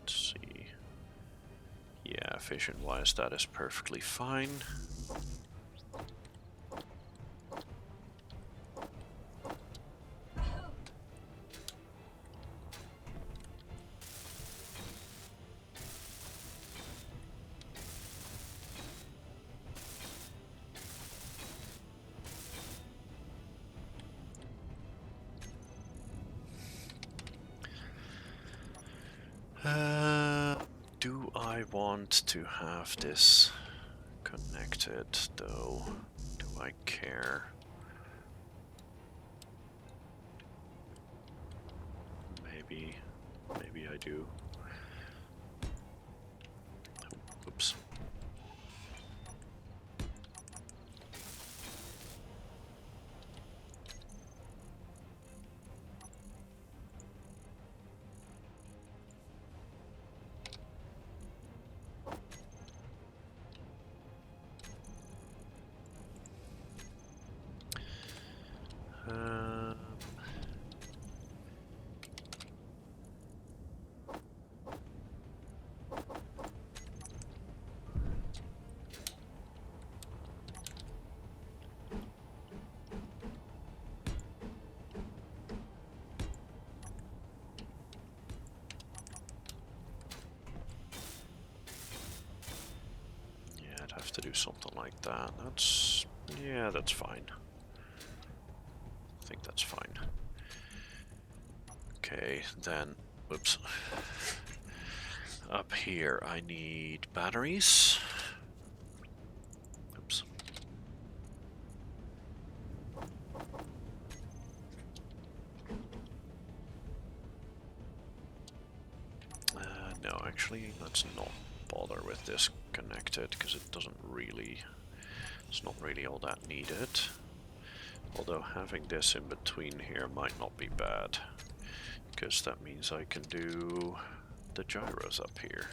S1: Let's see. Yeah, vision-wise that is perfectly fine. Do I want to have this connected though? Do I care? Maybe I do. Oops. Yeah, I'd have to do something like that. Yeah, that's fine. I think that's fine. Okay, then, whoops. Up here I need batteries. Oops. No, actually, let's not bother with this connected, because it doesn't really... It's not really all that needed. Although having this in between here might not be bad, because that means I can do the gyros up here.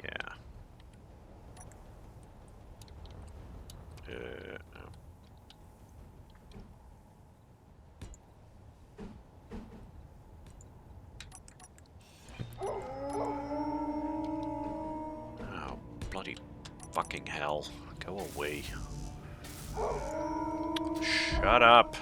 S1: Yeah. Oh, bloody fucking hell. Go away. Shut up.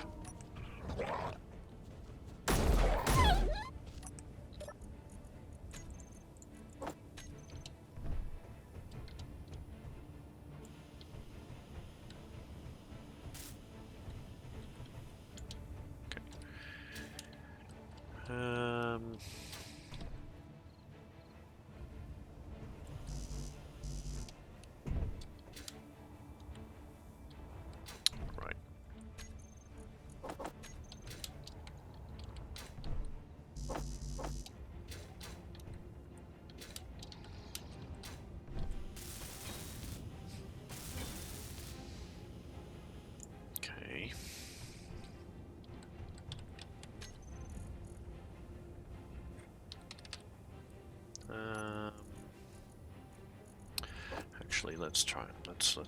S1: Actually, let's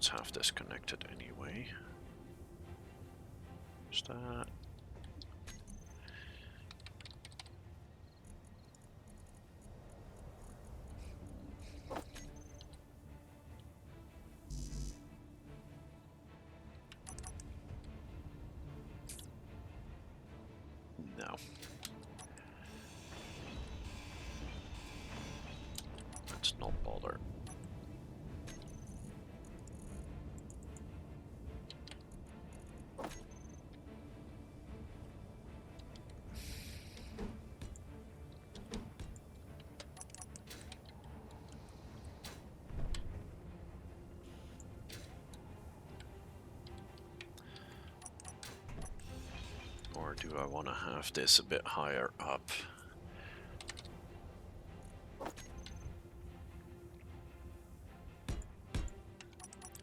S1: have this connected anyway. Is that? No. Let's not bother. Or do I want to have this a bit higher up?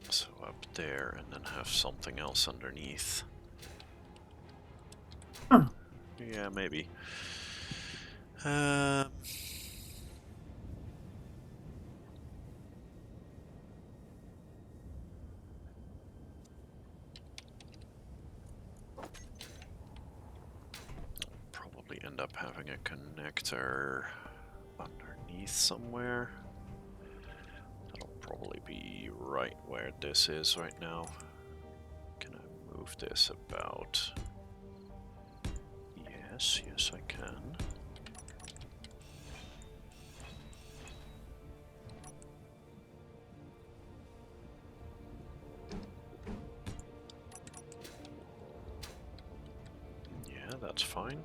S1: So up there, and then have something else underneath. Yeah, maybe. Probably end up having a connector underneath somewhere. That'll probably be right where this is right now. Can I move this about? Yes, I can. Yeah, that's fine.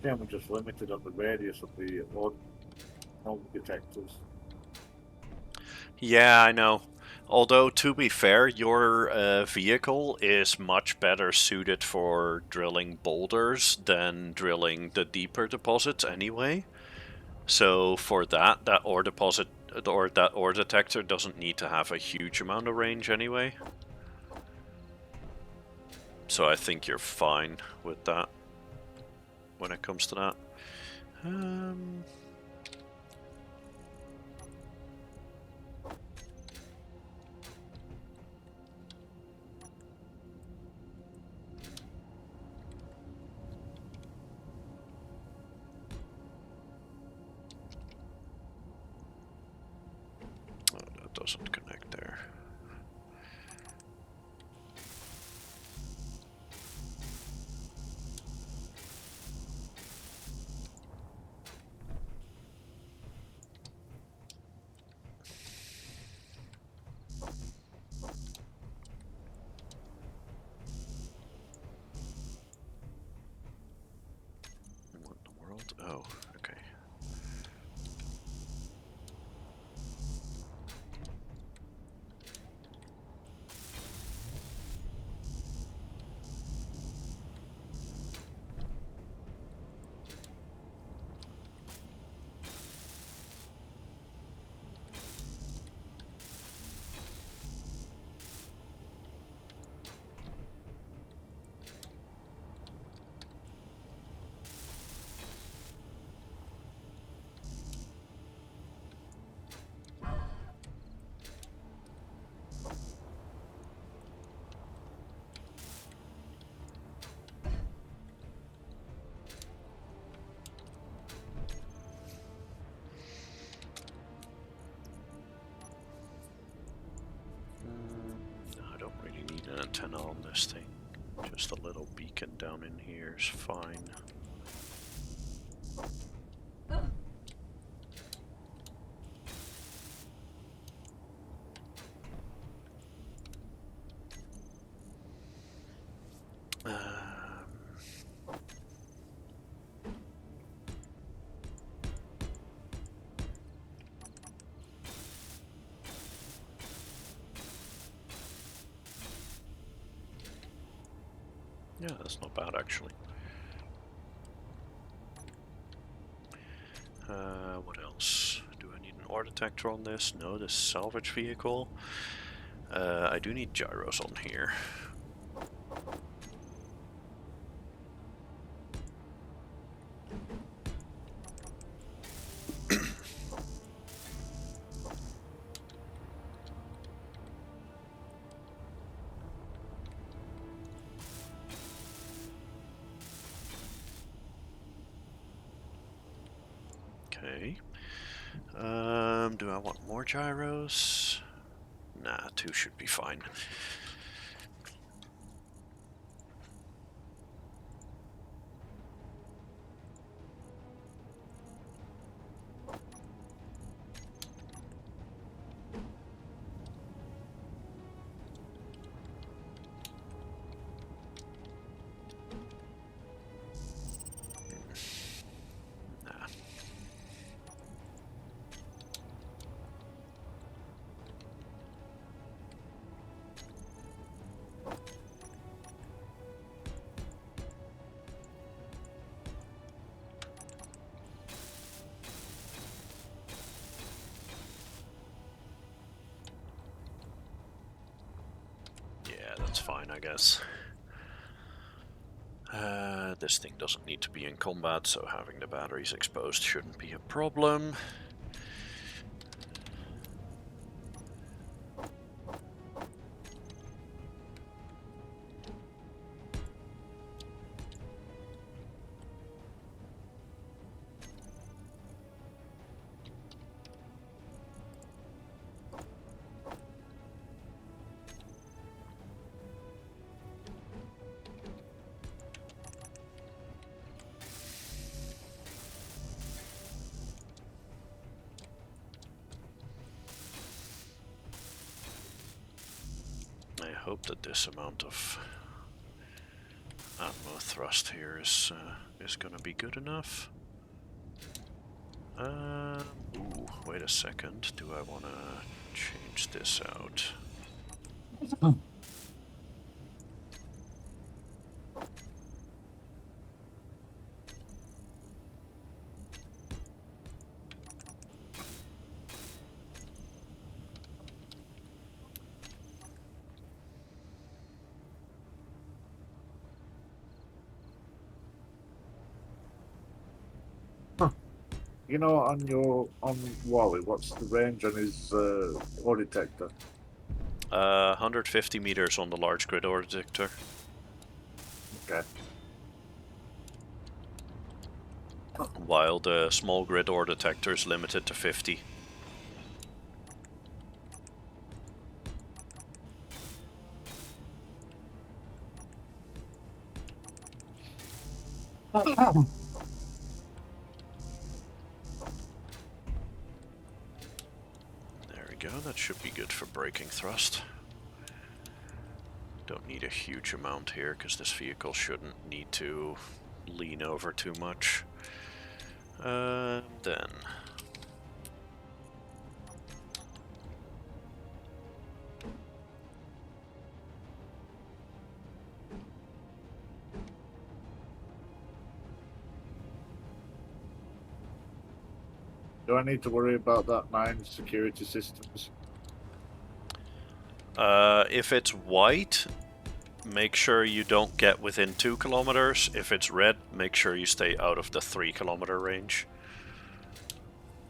S3: Yeah, we're just limited on the radius of the home detectors.
S1: Yeah, I know. Although, to be fair, your vehicle is much better suited for drilling boulders than drilling the deeper deposits anyway. So for that ore deposit or that ore detector doesn't need to have a huge amount of range anyway. So I think you're fine with that when it comes to that. Oh, that doesn't connect there. What in the world? Oh, okay. I don't really need an antenna on this thing. Just a little beacon down in here is fine. Yeah, that's not bad actually. What else? Do I need an ore detector on this? No, this salvage vehicle. I do need gyros on here. Okay. Do I want more gyros? Nah, 2 should be fine. Nah. Yeah, that's fine, I guess. This thing doesn't need to be in combat, so having the batteries exposed shouldn't be a problem. I hope that this amount of ammo thrust here is going to be good enough. Ooh, wait a second. Do I want to change this out?
S3: You know, on Wally, what's the range on his ore detector?
S1: 150 meters on the large grid ore detector.
S3: Okay.
S1: While the small grid ore detector is limited to 50. There we go, that should be good for braking thrust. Don't need a huge amount here, because this vehicle shouldn't need to lean over too much. Then...
S3: Do I need to worry about that mine security systems?
S1: if it's white, make sure you don't get within 2 kilometers. If it's red, make sure you stay out of the 3 kilometer range.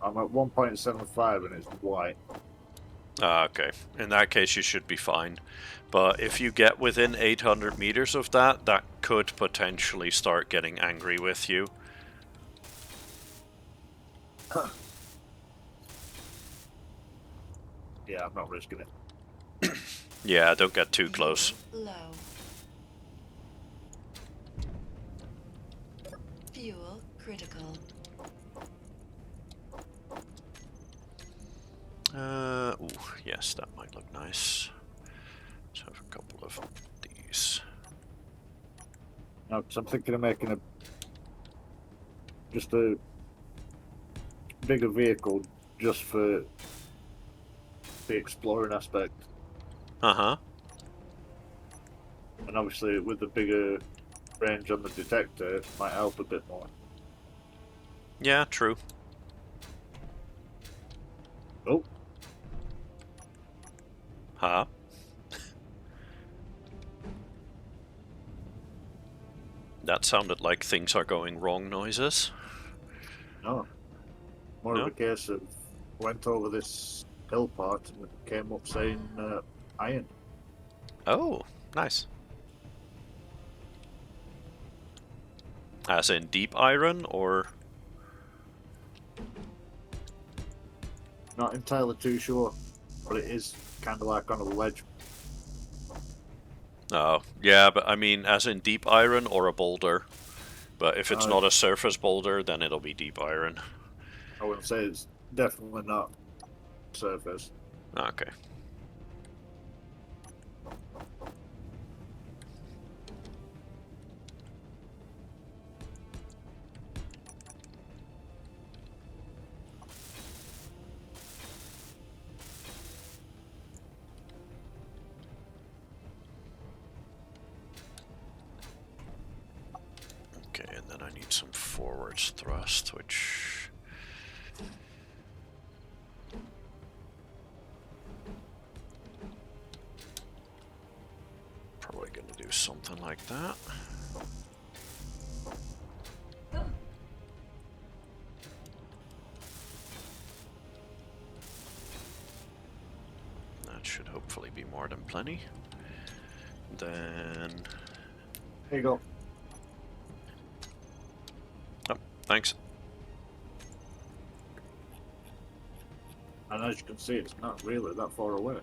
S3: I'm at 1.75 and it's white.
S1: Okay. In that case, you should be fine. But if you get within 800 meters of that, that could potentially start getting angry with you.
S3: Yeah, I'm not risking it.
S1: Yeah, don't get too close.
S2: Low. Fuel critical.
S1: Ooh, yes, that might look nice. Let's have a couple of these.
S3: No, 'cause I'm thinking of making just a bigger vehicle just for the exploring aspect.
S1: Uh-huh.
S3: And obviously with the bigger range on the detector, it might help a bit more.
S1: Yeah, true.
S3: Oh,
S1: Huh? That sounded like things are going wrong noises.
S3: no. More of
S1: No?
S3: a case of went over this hill part and it came up saying iron.
S1: Oh, nice. As in deep iron, or...
S3: Not entirely too sure, but it is kind of like on a ledge.
S1: Oh, yeah, but I mean, as in deep iron or a boulder. But if it's
S3: Uh,
S1: not a surface boulder, then it'll be deep iron.
S3: I wouldn't say it's definitely not surface.
S1: Okay. Okay, and then I need some forwards thrust, which... Probably gonna do something like that. That should hopefully be more than plenty. Then...
S3: Here you go.
S1: Oh, thanks.
S3: And as you can see, it's not really that far away.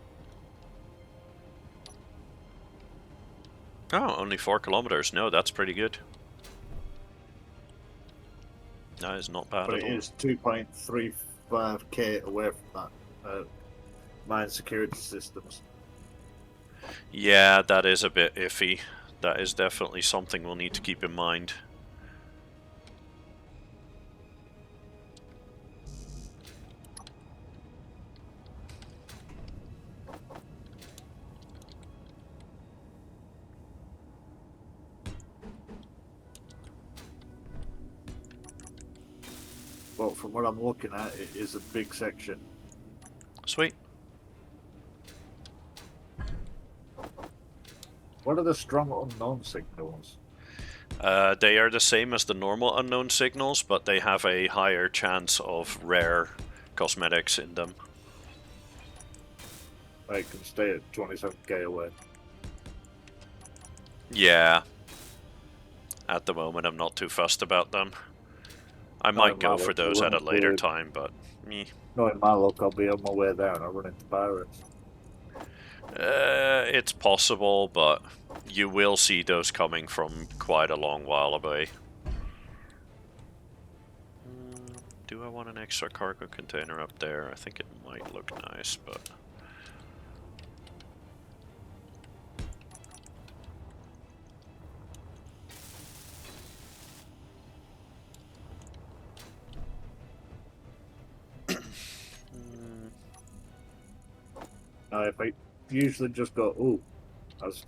S1: Oh, only 4 kilometers. No, that's pretty good. That is not bad
S3: But
S1: at
S3: it
S1: all.
S3: is 2.35k away from that mine security systems.
S1: Yeah, that is a bit iffy. That is definitely something we'll need to keep in mind.
S3: But from what I'm looking at, it is a big section.
S1: Sweet.
S3: What are the strong unknown signals?
S1: They are the same as the normal unknown signals, but they have a higher chance of rare cosmetics in them.
S3: I can stay at 27k away.
S1: Yeah. At the moment, I'm not too fussed about them. I might go for those at a later time, but... meh.
S3: Knowing my luck, I'll be on my way there and I'll run into pirates.
S1: It's possible, but you will see those coming from quite a long while away. Do I want an extra cargo container up there? I think it might look nice, but...
S3: Now, if I usually just go, ooh, that's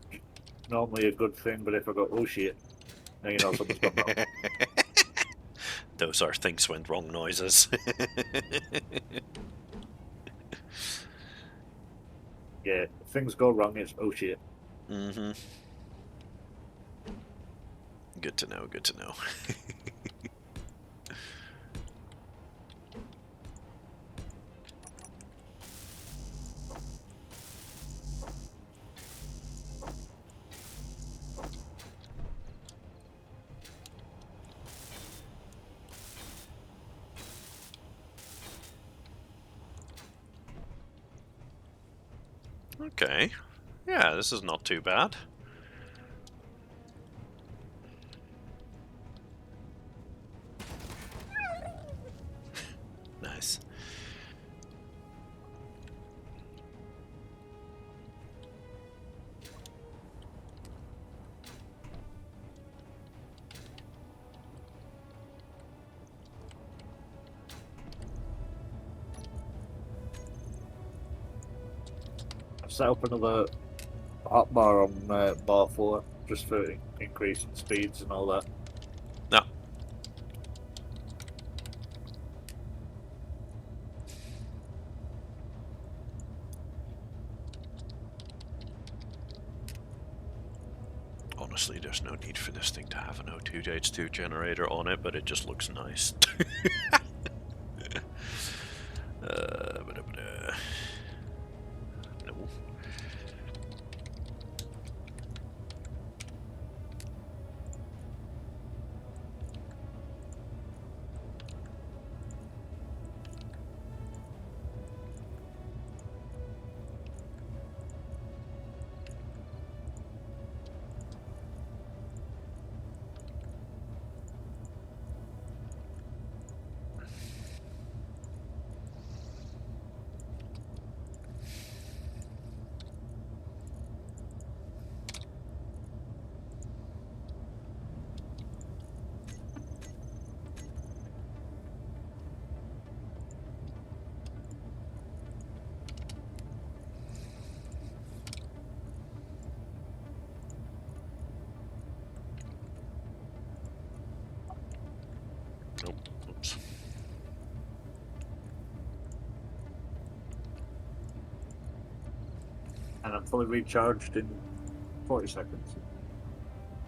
S3: normally a good thing, but if I go, oh shit, then you know something's gone wrong.
S1: Those are things went wrong noises.
S3: Yeah, if things go wrong, it's oh shit.
S1: Mm-hmm. Good to know, good to know. Okay. Yeah, this is not too bad. Nice.
S3: I've set up another hot bar on bar 4. just for increasing speeds and all that.
S1: No. Honestly, there's no need for this thing to have an O2H2 generator on it, but it just looks nice. No. Nope. Oops.
S3: And I'm fully recharged in 40 seconds.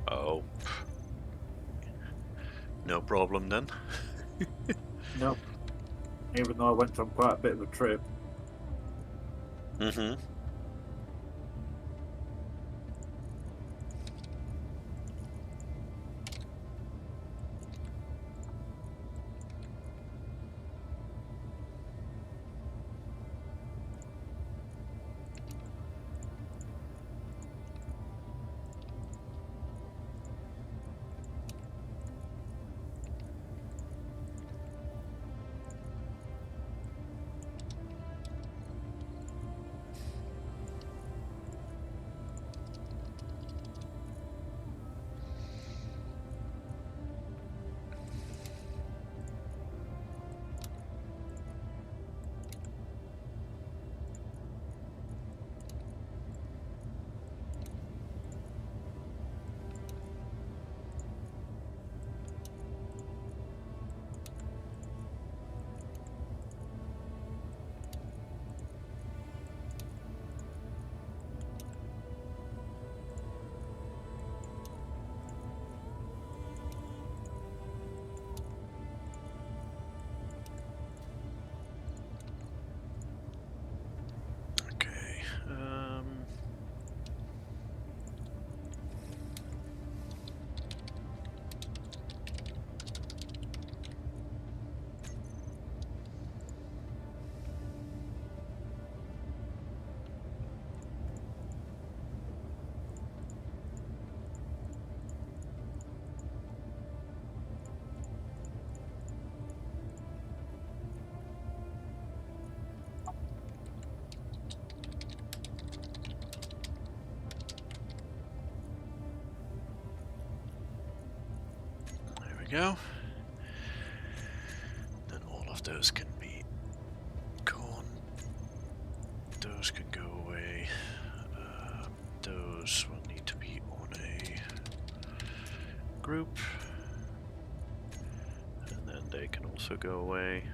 S1: Oh. No problem then.
S3: No. Even though I went on quite a bit of a trip.
S1: Mm-hmm. Okay. There we go. Then all of those can be gone. Those can go away. Those will need to be on a group. And then they can also go away.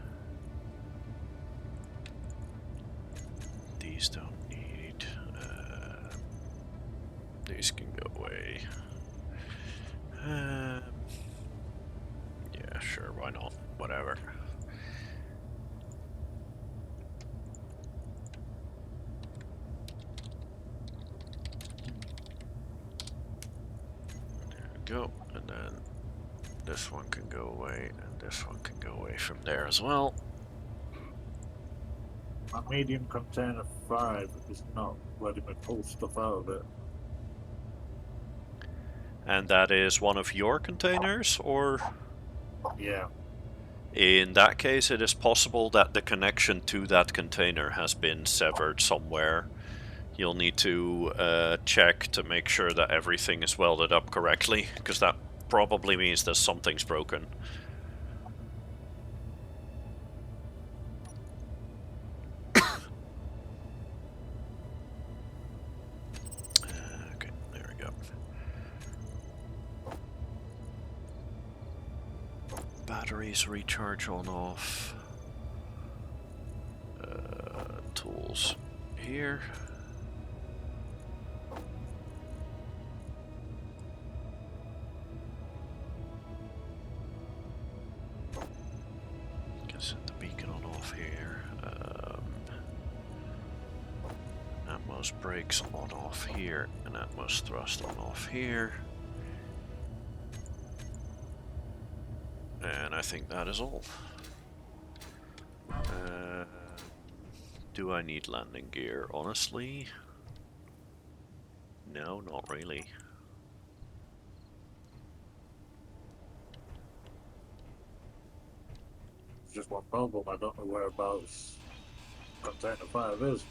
S1: These don't need. These can go away. Yeah, sure, why not? Whatever. There we go, and then this one can go away, and this one can go away from there as well.
S3: My medium container 5 is not letting me pull stuff out of it.
S1: And that is one of your containers, or?
S3: Yeah.
S1: In that case, it is possible that the connection to that container has been severed somewhere. You'll need to check to make sure that everything is welded up correctly, because that probably means that something's broken. Okay, there we go. batteries recharge on off. Tools here. Set the beacon on off here. Atmos brakes on off here, and Atmos thrust on off here. And I think that is all. Do I need landing gear? Honestly, no, not really.
S3: Just one problem. I don't know whereabouts container 5 is.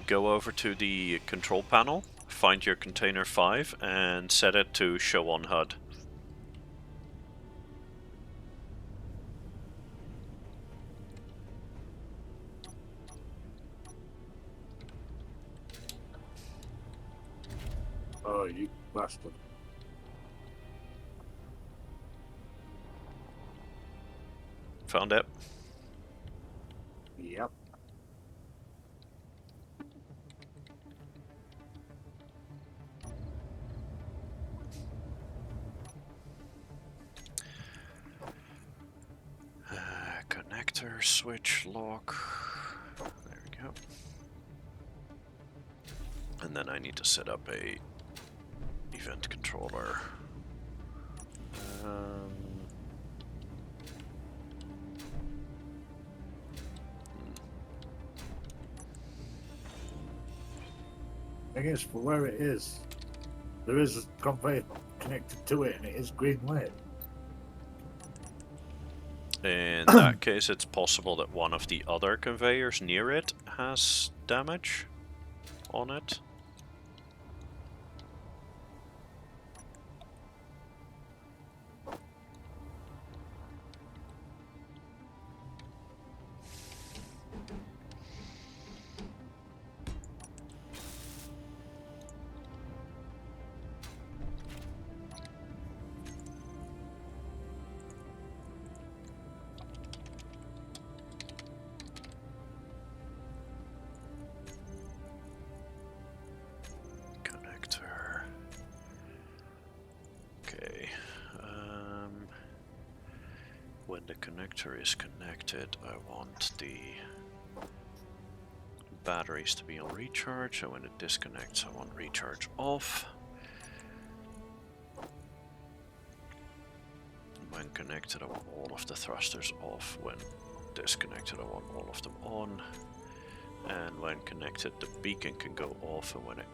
S1: Go over to the control panel, find your container 5, and set it to show on HUD.
S3: Oh, you bastard.
S1: Found it?
S3: Yep.
S1: Connector, switch, lock. There we go. And then I need to set up a event controller.
S3: I guess for where it is, there is a conveyor connected to it, and it is green lit.
S1: In that case, it's possible that one of the other conveyors near it has damage on it. When the connector is connected, I want the batteries to be on recharge, and when it disconnects, I want recharge off. When connected, I want all of the thrusters off. When disconnected, I want all of them on. And when connected, the beacon can go off, and when it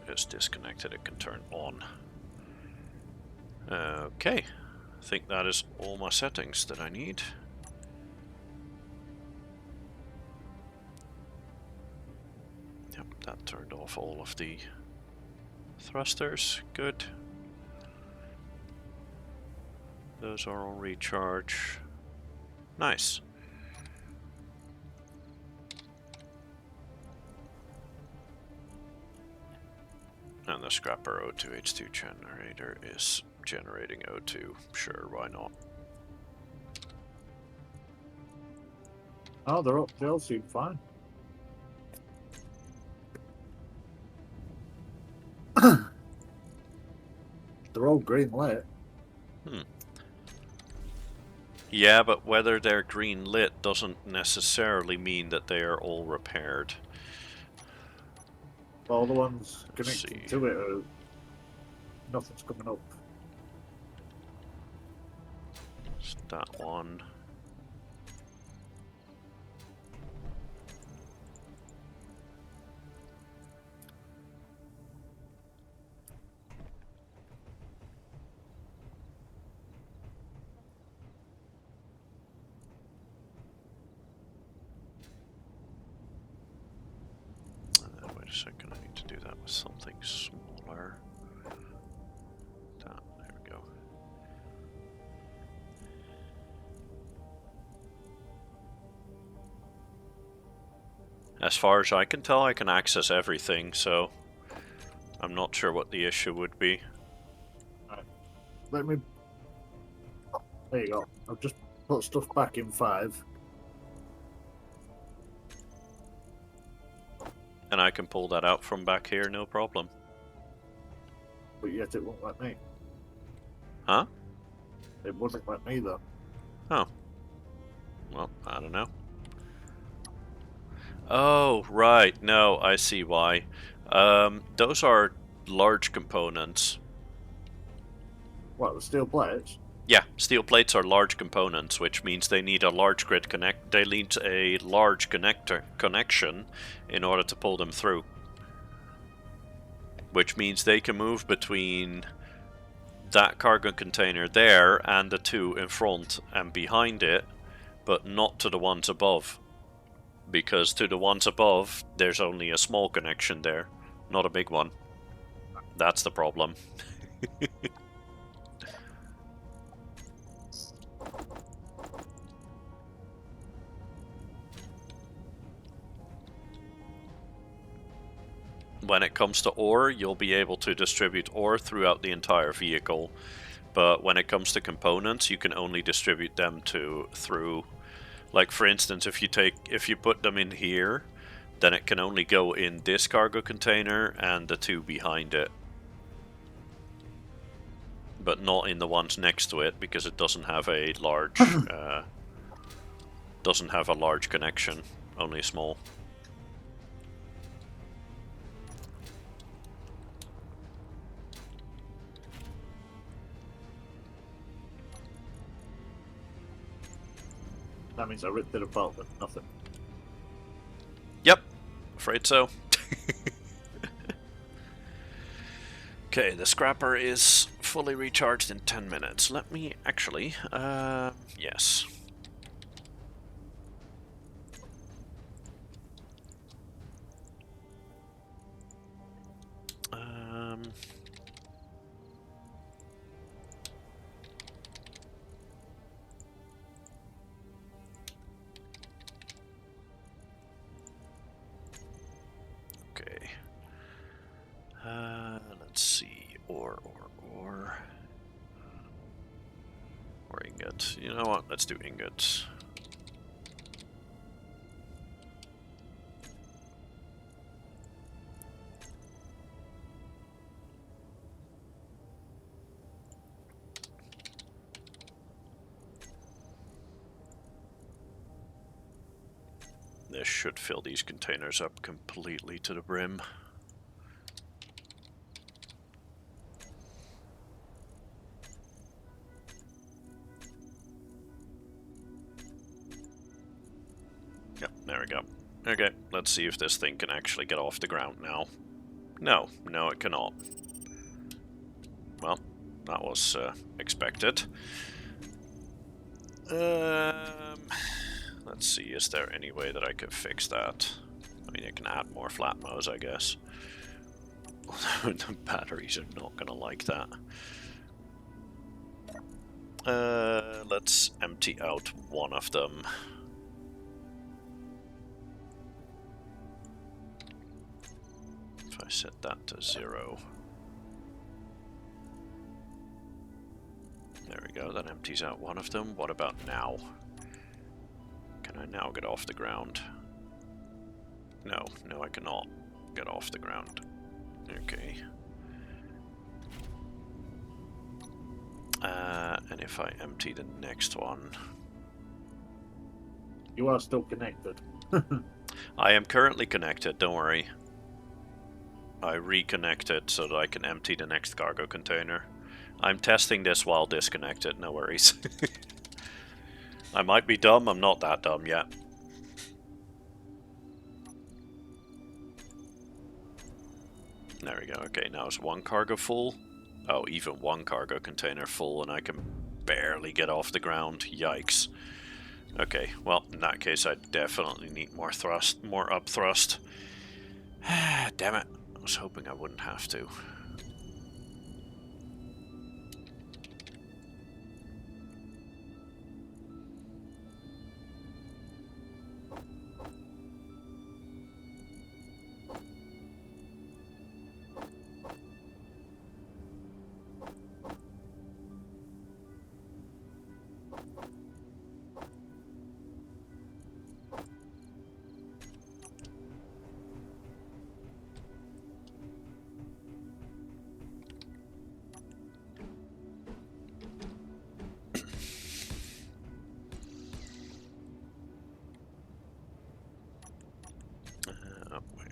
S1: is disconnected, it can turn on. Okay. I think that is all my settings that I need. Yep, that turned off all of the thrusters. Good. Those are on recharge. Nice. And the scrapper O2H2 generator is generating O2. Sure, why not?
S3: Oh, they all seem fine. They're all green lit.
S1: Yeah, but whether they're green lit doesn't necessarily mean that they are all repaired.
S3: All the ones connected to it are... nothing's coming up.
S1: It's that one. Wait a second, I need to do that with something smaller. There we go. As far as I can tell, I can access everything, so I'm not sure what the issue would be.
S3: Let me There you go. I've just put stuff back in 5.
S1: And I can pull that out from back here, no problem.
S3: But yet it won't let me.
S1: Huh?
S3: It wouldn't let me though.
S1: Oh. Well, I don't know. Oh, right. No, I see why. Those are large components.
S3: What, the steel plates?
S1: Yeah, steel plates are large components, which means they need a large grid connect. They need a large connection in order to pull them through. Which means they can move between that cargo container there and the 2 in front and behind it, but not to the ones above. Because to the ones above, there's only a small connection there, not a big one. That's the problem. When it comes to ore, you'll be able to distribute ore throughout the entire vehicle. But when it comes to components, you can only distribute them through, like for instance, if you put them in here, then it can only go in this cargo container and the 2 behind it. But not in the ones next to it, because it doesn't have a large connection, only a small.
S3: That means I ripped it apart with nothing.
S1: Yep, afraid so. Okay, the scrapper is fully recharged in 10 minutes. Let me actually, yes. Okay. Let's see, or ingot. You know what? Let's do ingots. This should fill these containers up completely to the brim. Yep, there we go. Okay, let's see if this thing can actually get off the ground now. No, it cannot. Well, that was expected. Let's see, is there any way that I could fix that? I mean, I can add more flat mows, I guess. The batteries are not gonna like that. Let's empty out one of them. If I set that to 0. There we go, that empties out one of them. What about now? Can I now get off the ground? No, I cannot get off the ground. Okay. And if I empty the next one...
S3: You are still connected.
S1: I am currently connected, don't worry. I reconnected so that I can empty the next cargo container. I'm testing this while disconnected, no worries. I might be dumb, I'm not that dumb yet. There we go, okay, now it's one cargo full. Oh, even one cargo container full and I can barely get off the ground, yikes. Okay, well, in that case I definitely need more thrust, more up thrust. Damn it, I was hoping I wouldn't have to. Oh, wait.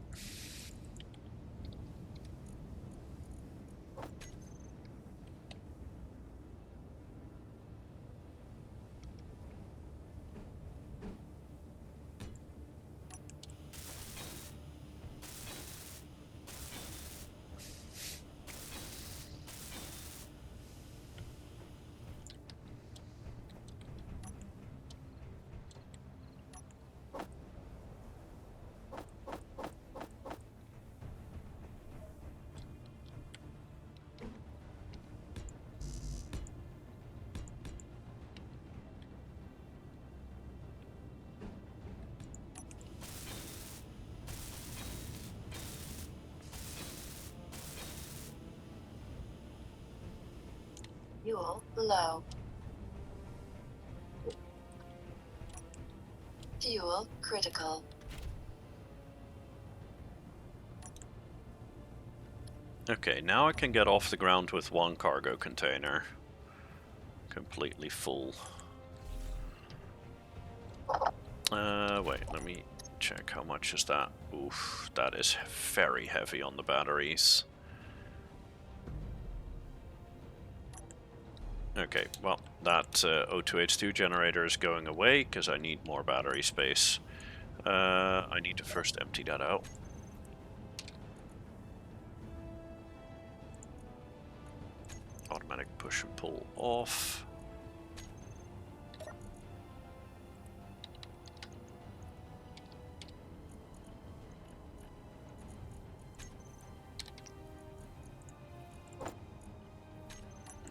S2: Fuel low. Fuel critical.
S1: Okay, now I can get off the ground with one cargo container. Completely full. Wait, let me check how much is that. Oof, that is very heavy on the batteries. Okay, well, that O2H2 generator is going away because I need more battery space. I need to first empty that out. Automatic push and pull off.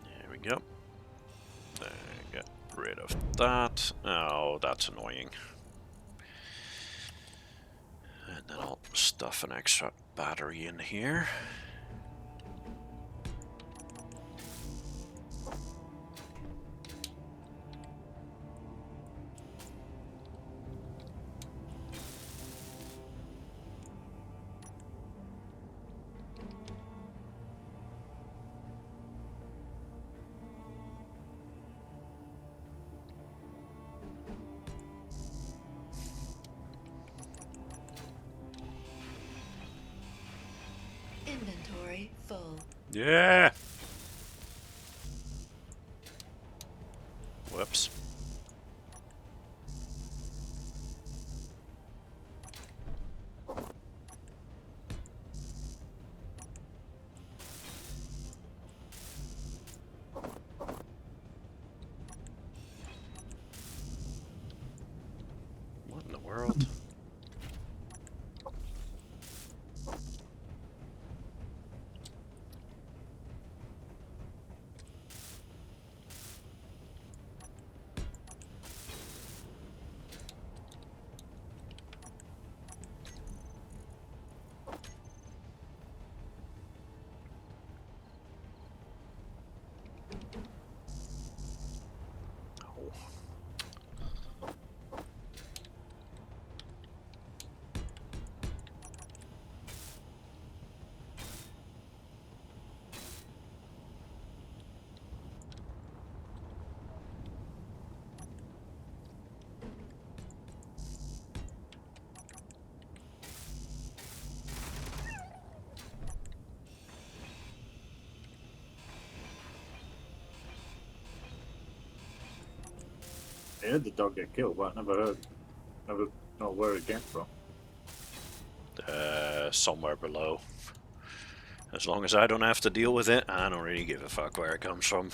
S1: There we go. Then get rid of that. Oh, that's annoying. And then I'll stuff an extra battery in here.
S2: Inventory full.
S1: Yeah! Whoops. What in the world? Oh.
S3: I heard the dog get killed, but I never know where it came from.
S1: Somewhere below. As long as I don't have to deal with it, I don't really give a fuck where it comes from.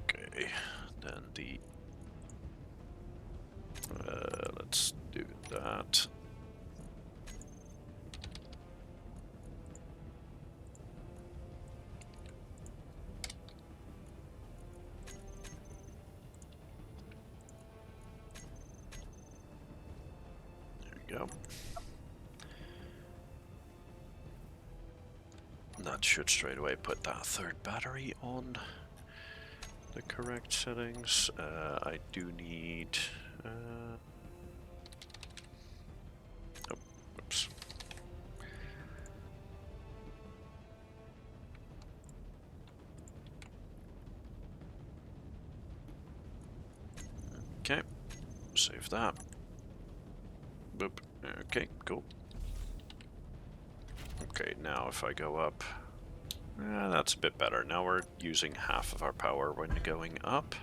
S1: Okay, then the... let's do that. There we go. That should straight away put that third battery on the correct settings. I do need... oh, whoops. Save that. Boop. Okay, cool. Okay, now if I go up... that's a bit better. Now we're using half of our power when going up.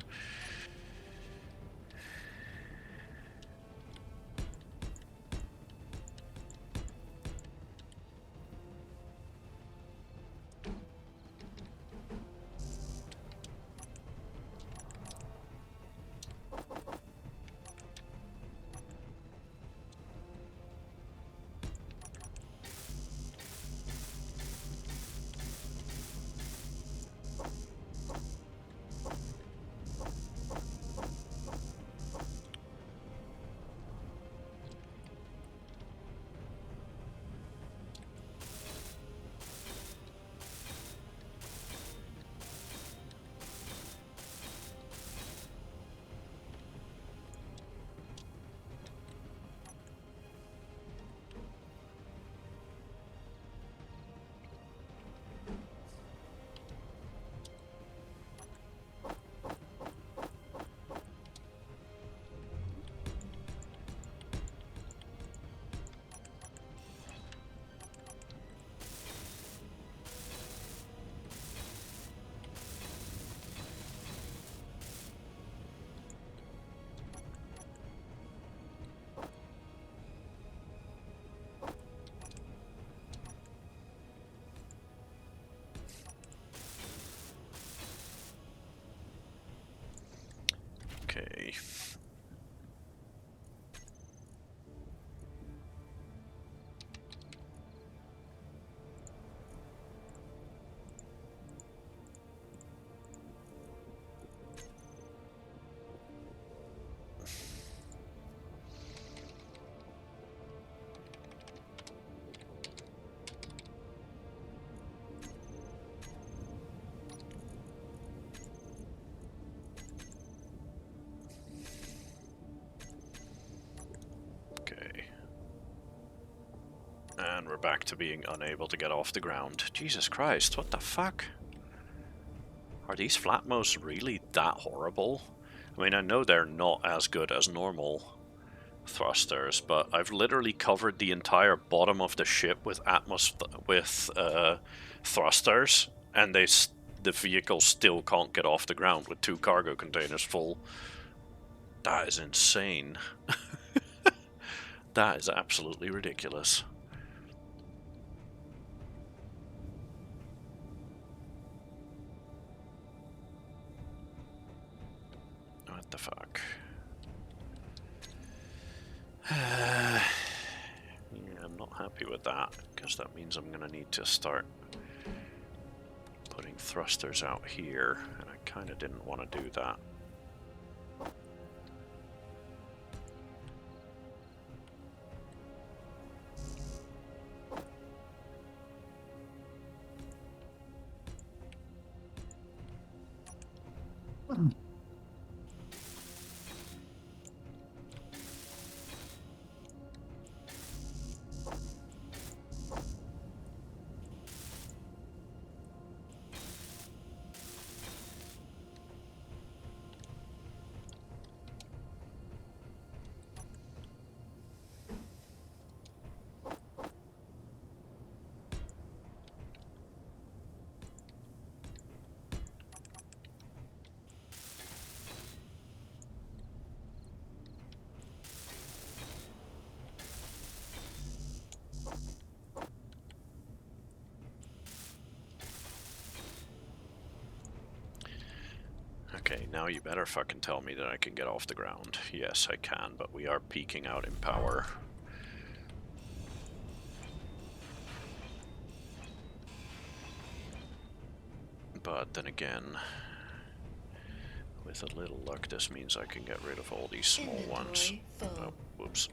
S1: Okay. Okay. And we're back to being unable to get off the ground. Jesus Christ, what the fuck? Are these flatmos really that horrible? I mean, I know they're not as good as normal thrusters, but I've literally covered the entire bottom of the ship with thrusters, and the vehicle still can't get off the ground with 2 cargo containers full. That is insane. That is absolutely ridiculous. What the fuck? Yeah, I'm not happy with that, because that means I'm gonna need to start putting thrusters out here, and I kind of didn't want to do that. Okay, now you better fucking tell me that I can get off the ground. Yes, I can, but we are peaking out in power. But then again, with a little luck, this means I can get rid of all these small ones. Oh, whoops.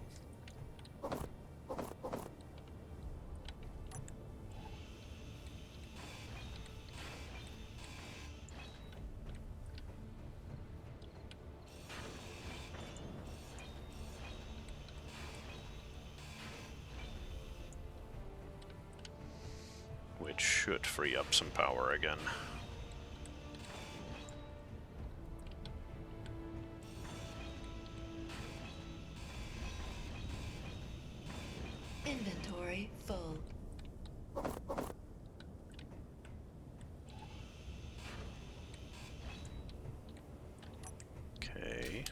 S1: Which should free up some power again.
S2: Inventory full.
S1: Okay.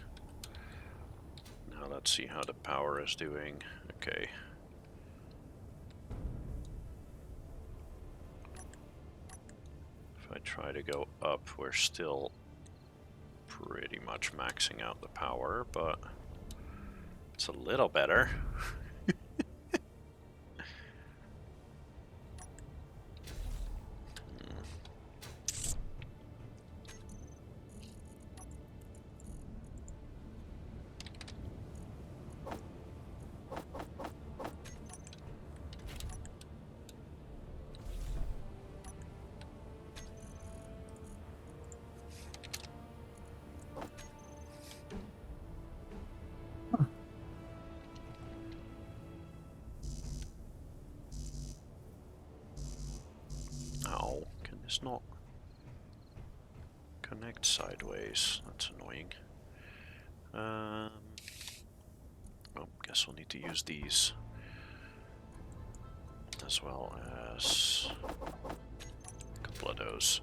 S1: Now let's see how the power is doing. Okay. If I try to go up, we're still pretty much maxing out the power, but it's a little better. Oh, can this not connect sideways? That's annoying. Well, guess we'll need to use these as well as a couple of those.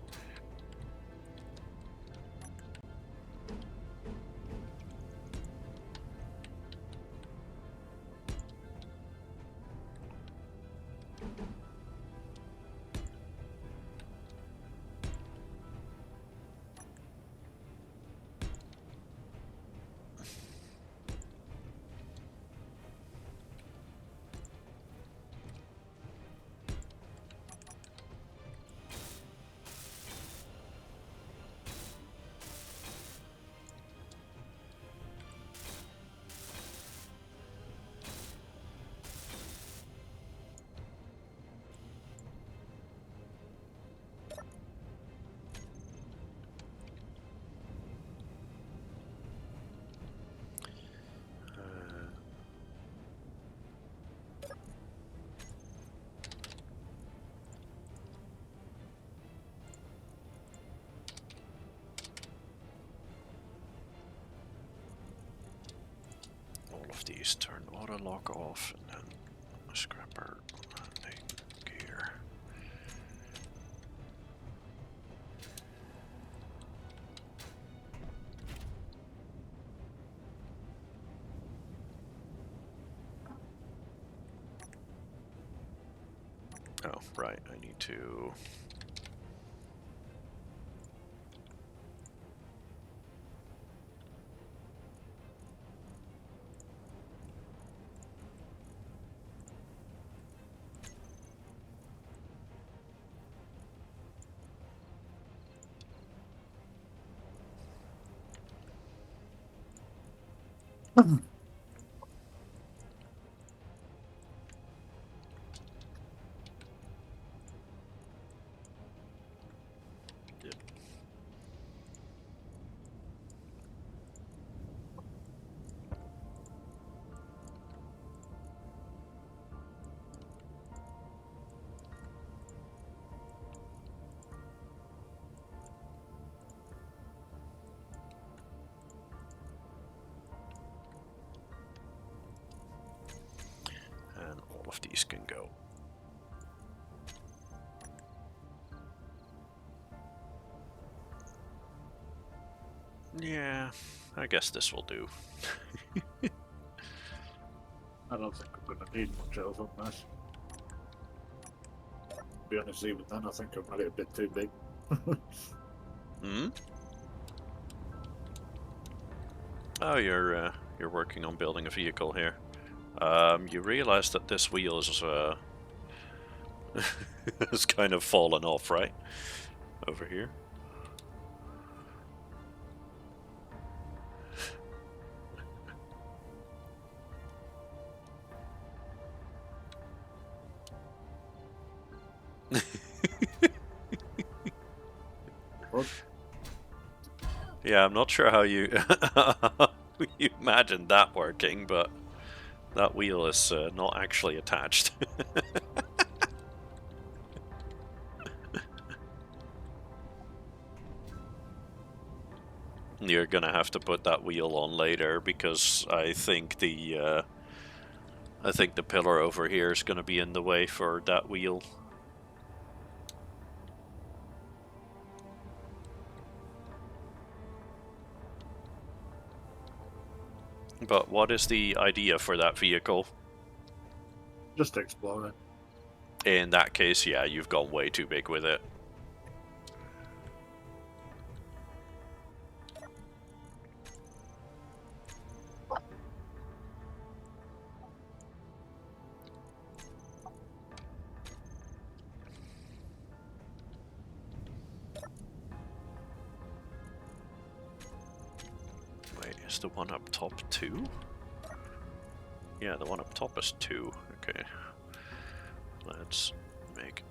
S1: All of these turn auto lock off, and then scrapper landing gear. Oh, right, I need to... and all of these can go. Yeah, I guess this will do.
S3: I don't think I'm going to need much else on this. To be honest, even then, I think I've made it a bit too big.
S1: Hmm? Oh, you're working on building a vehicle here. You realize that this wheel is has kind of fallen off, right? Over here.
S3: What?
S1: Yeah, I'm not sure how you you imagined that working, but that wheel is not actually attached. You're gonna have to put that wheel on later because I think the I think the pillar over here is going to be in the way for that wheel. But what is the idea for that vehicle?
S3: Just exploring.
S1: In that case, yeah, you've gone way too big with it. Wait, is the one up top 2? Yeah, the one up top is 2. Okay. Let's make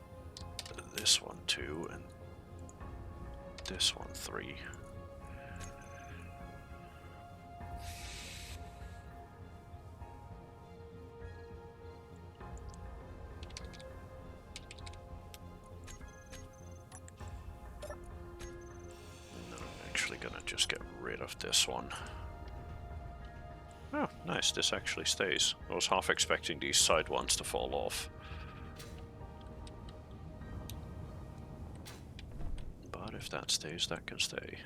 S1: this one 2 and this one 3. And then I'm actually gonna just get rid of this one. Oh, nice, this actually stays. I was half expecting these side ones to fall off. But if that stays, that can stay.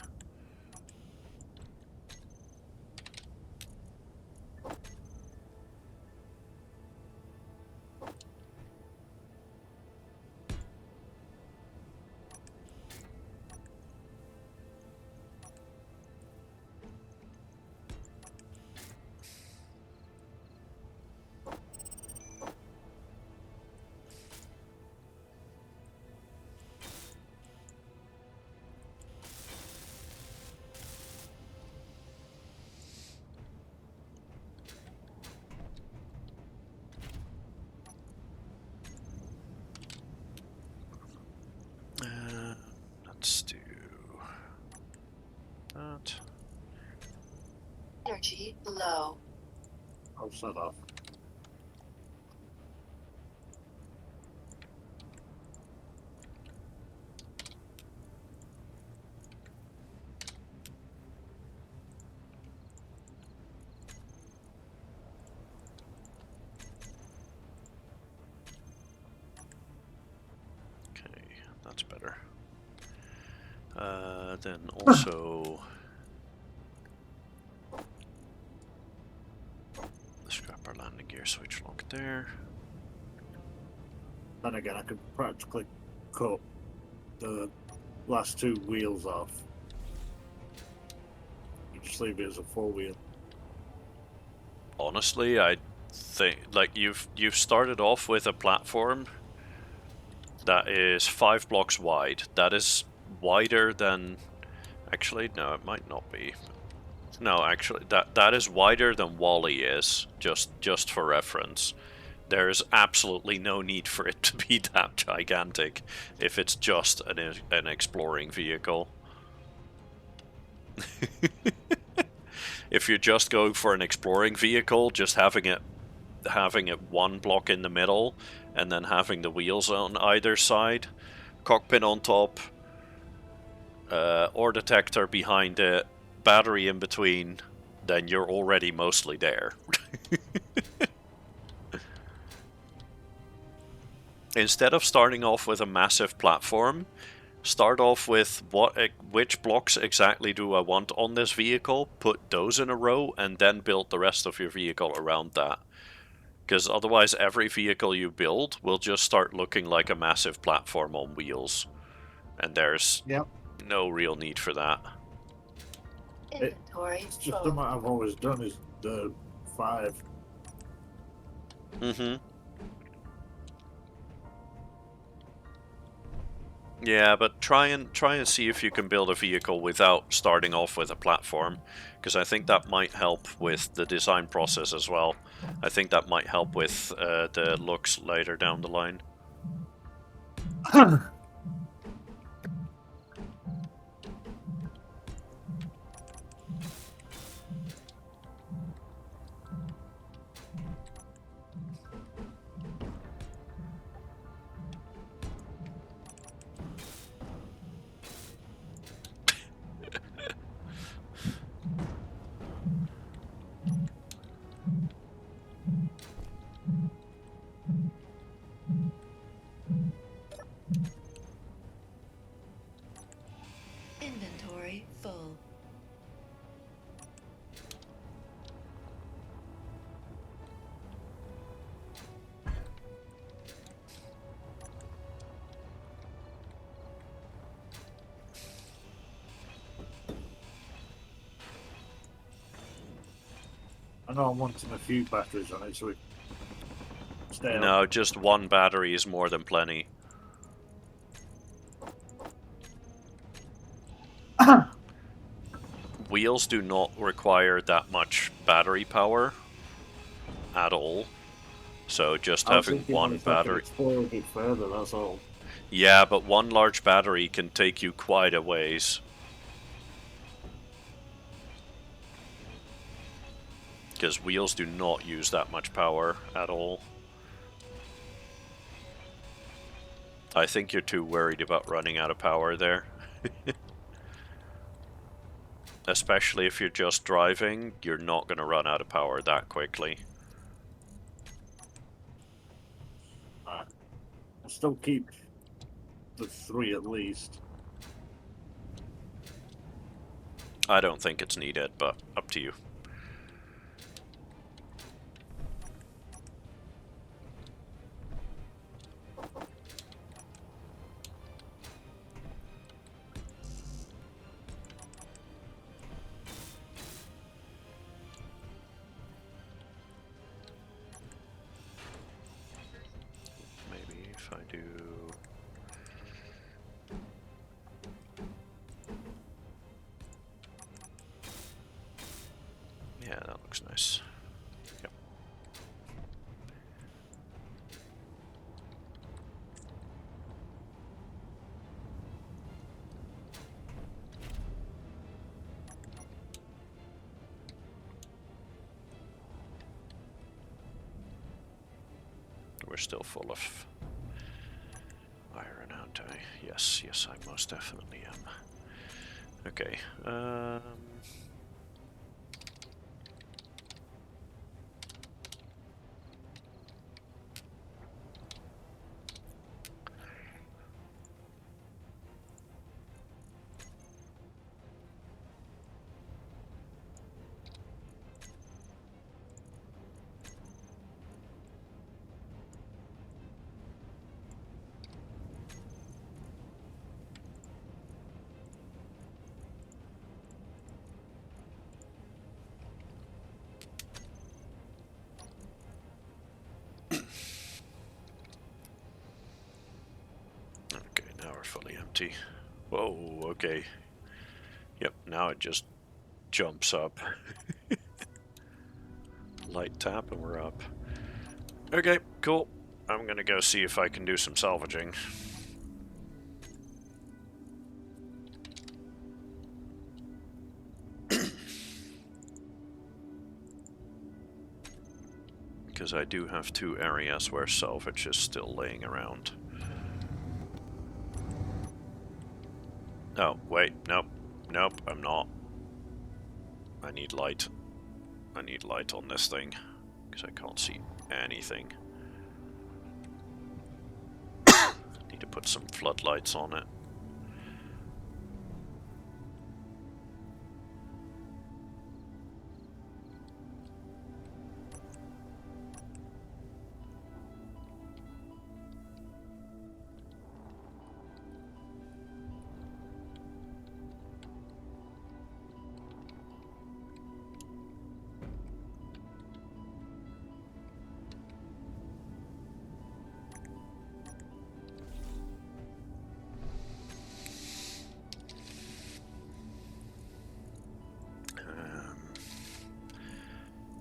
S1: Let's do that.
S2: Energy low.
S3: I'll set off.
S1: Okay, that's better. Then also scrap our landing gear switch lock there.
S3: Then again, I could practically cut the last 2 wheels off. You just leave it as a 4-wheel.
S1: Honestly, I think like you've started off with a platform that is 5 blocks wide. That is wider than. Actually, no, it might not be. No, actually, that is wider than Wally is. Just for reference, there is absolutely no need for it to be that gigantic if it's just an exploring vehicle. If you're just going for an exploring vehicle, just having it 1 block in the middle, and then having the wheels on either side, cockpit on top, ore detector behind it, battery in between, then you're already mostly there. Instead of starting off with a massive platform, start off with which blocks exactly do I want on this vehicle, put those in a row, and then build the rest of your vehicle around that. Because otherwise every vehicle you build will just start looking like a massive platform on wheels. And there's no real need for that.
S2: Inventory
S3: It's just
S2: full.
S3: what I've always done is the 5.
S1: Mm-hmm. Yeah, but try and see if you can build a vehicle without starting off with a platform, because I think that might help with the design process as well. I think that might help with the looks later down the line.
S3: I know I'm wanting a few batteries on it, so we stay on.
S1: No, just one battery is more than plenty. Wheels do not require that much battery power at all. So just
S3: I was
S1: having
S3: thinking
S1: one
S3: if I could
S1: battery...
S3: explore a bit further, that's all.
S1: Yeah, but one large battery can take you quite a ways. Because wheels do not use that much power at all. I think you're too worried about running out of power there. Especially if you're just driving, you're not going to run out of power that quickly.
S3: I still keep the 3 at least.
S1: I don't think it's needed, but up to you. Maybe if I do... Yeah, that looks nice. Yep. We're still full of iron, aren't I? Yes, yes, I most definitely am. Okay, okay, now we're fully empty. Whoa, okay. Yep, now it just jumps up. Light tap and we're up. Okay, cool. I'm gonna go see if I can do some salvaging. Because I do have 2 areas where salvage is still laying around. Oh, wait, nope. Nope, I'm not. I need light. I need light on this thing. Because I can't see anything. Need to put some floodlights on it.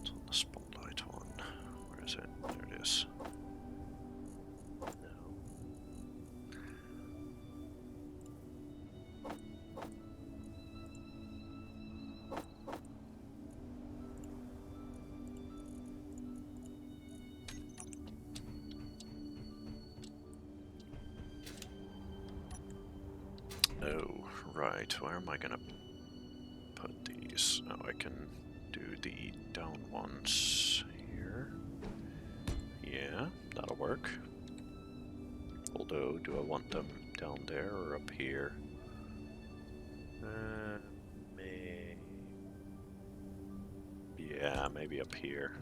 S1: It's on the spotlight one. Where is it? There it is. Oh, right. Where am I gonna put these? Oh, I can do the down ones here. Yeah, that'll work. Although, do I want them down there or up here? Yeah, maybe up here.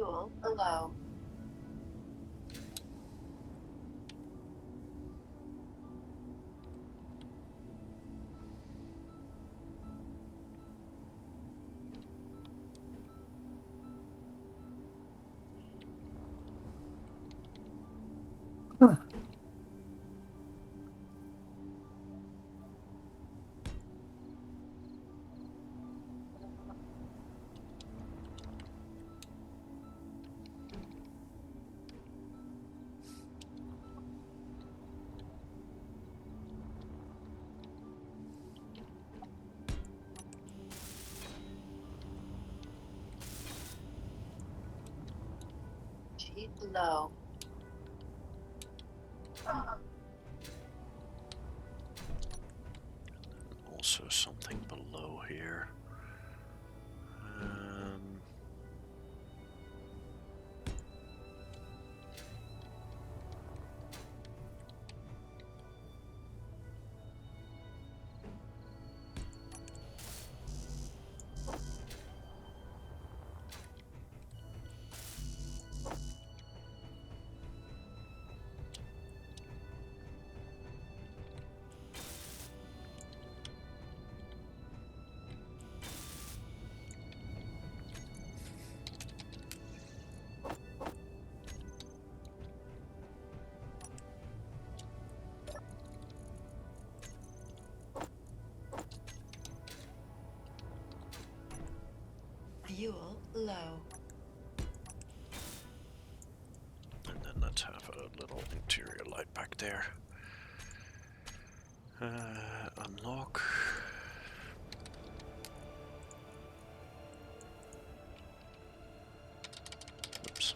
S2: Fuel low. G low.
S1: Also something below here.
S2: Fuel low.
S1: And then let's have a little interior light back there. Unlock. Oops.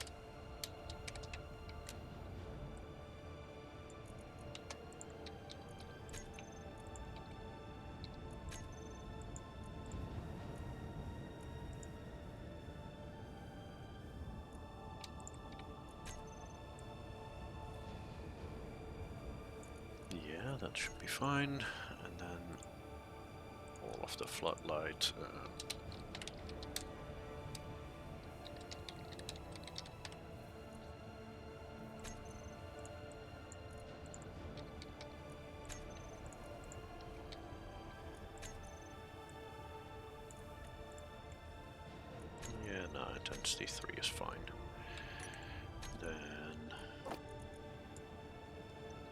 S1: Yeah, that should be fine. And then all of the floodlight. Yeah, no, intensity 3 is fine. Then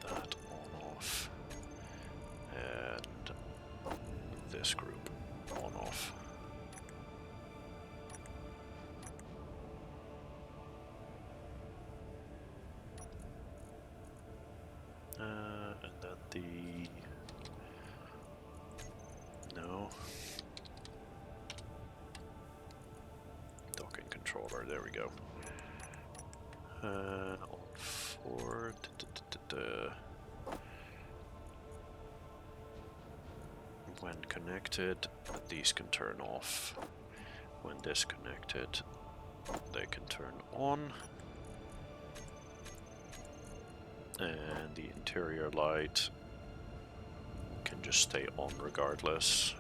S1: that on off. And this group on off. And then the... No. Docking controller, there we go. On 4... When connected, these can turn off. When disconnected, they can turn on. And the interior light can just stay on regardless.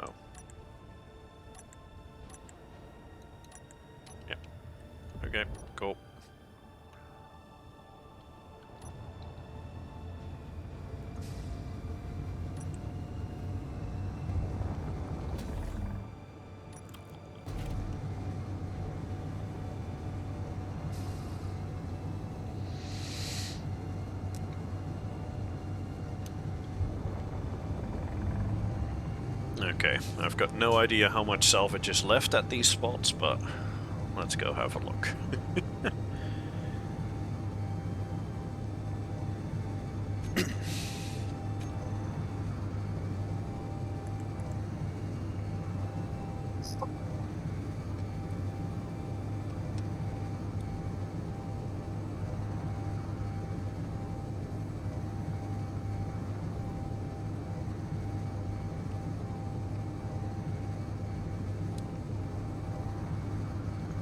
S1: Oh. Yeah. Okay, cool. Okay, I've got no idea how much salvage is left at these spots, but let's go have a look.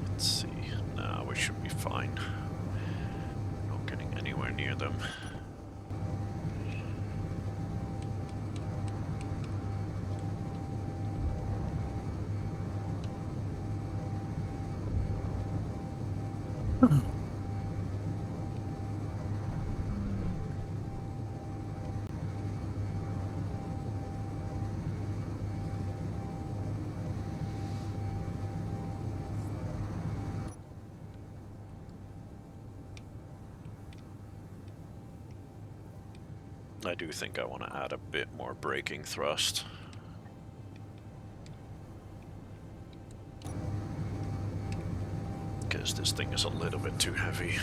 S1: Let's see. Nah, we should be fine. Not getting anywhere near them. I do think I want to add a bit more braking thrust. Because this thing is a little bit too heavy.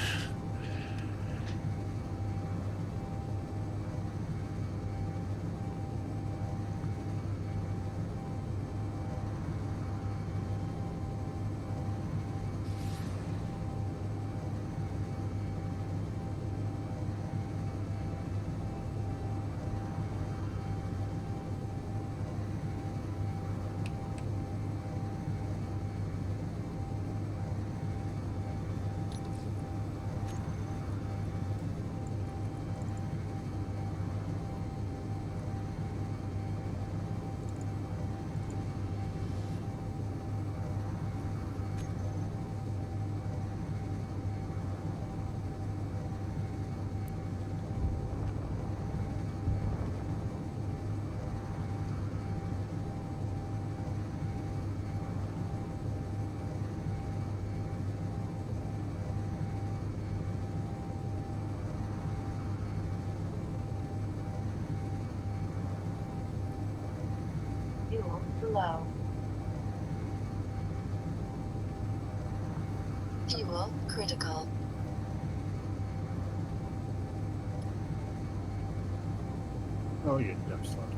S2: Fuel low. Fuel critical.
S3: Oh, yeah, that's fine.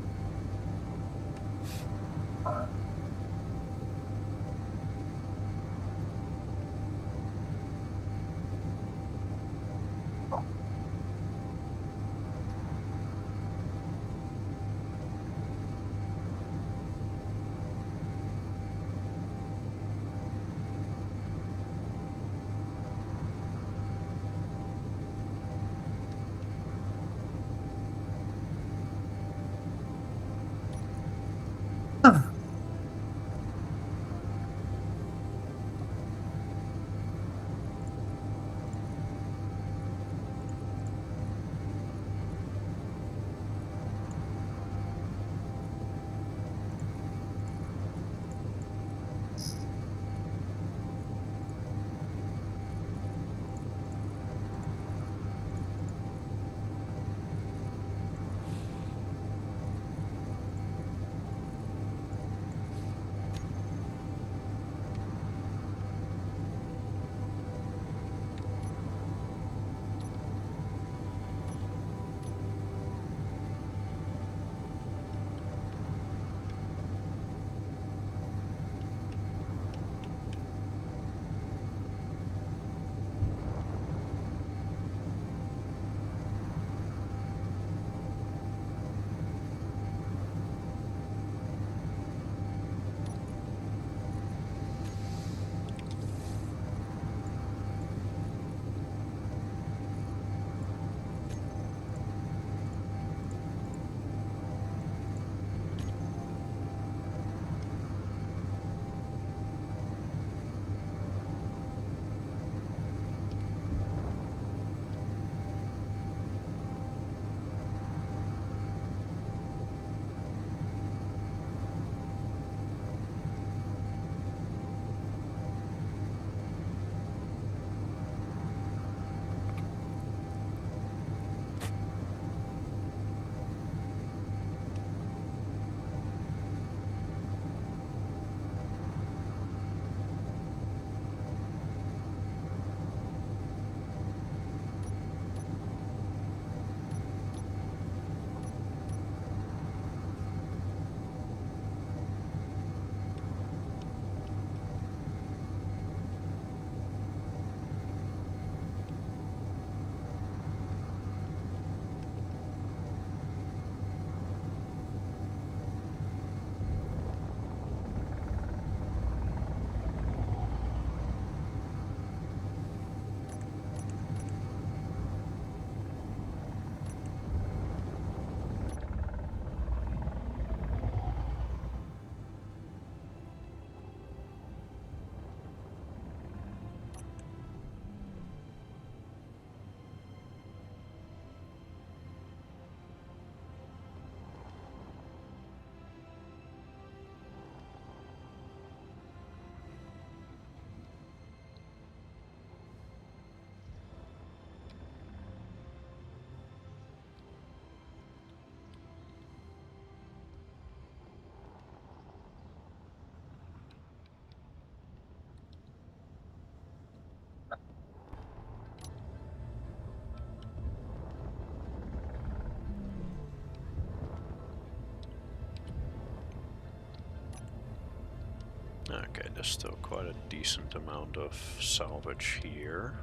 S1: Okay, there's still quite a decent amount of salvage here.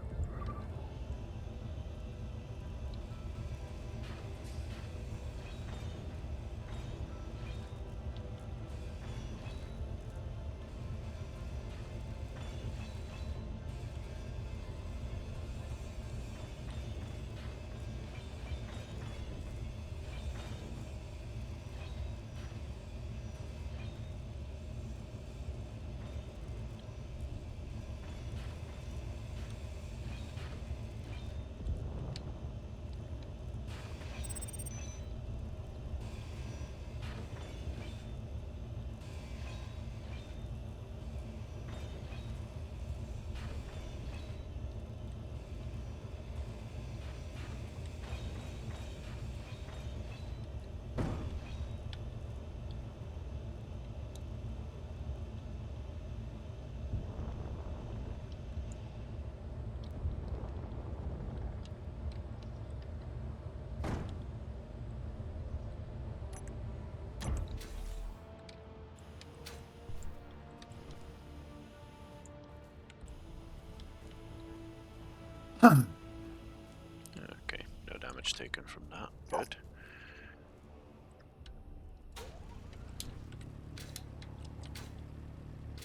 S1: Okay, no damage taken from that. Good.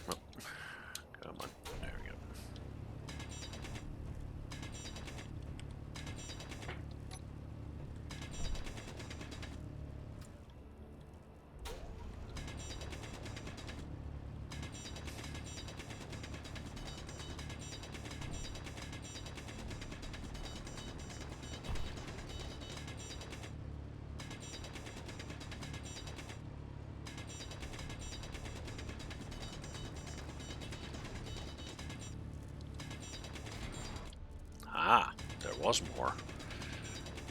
S1: Oh, come on. There we go. Ah, there was more.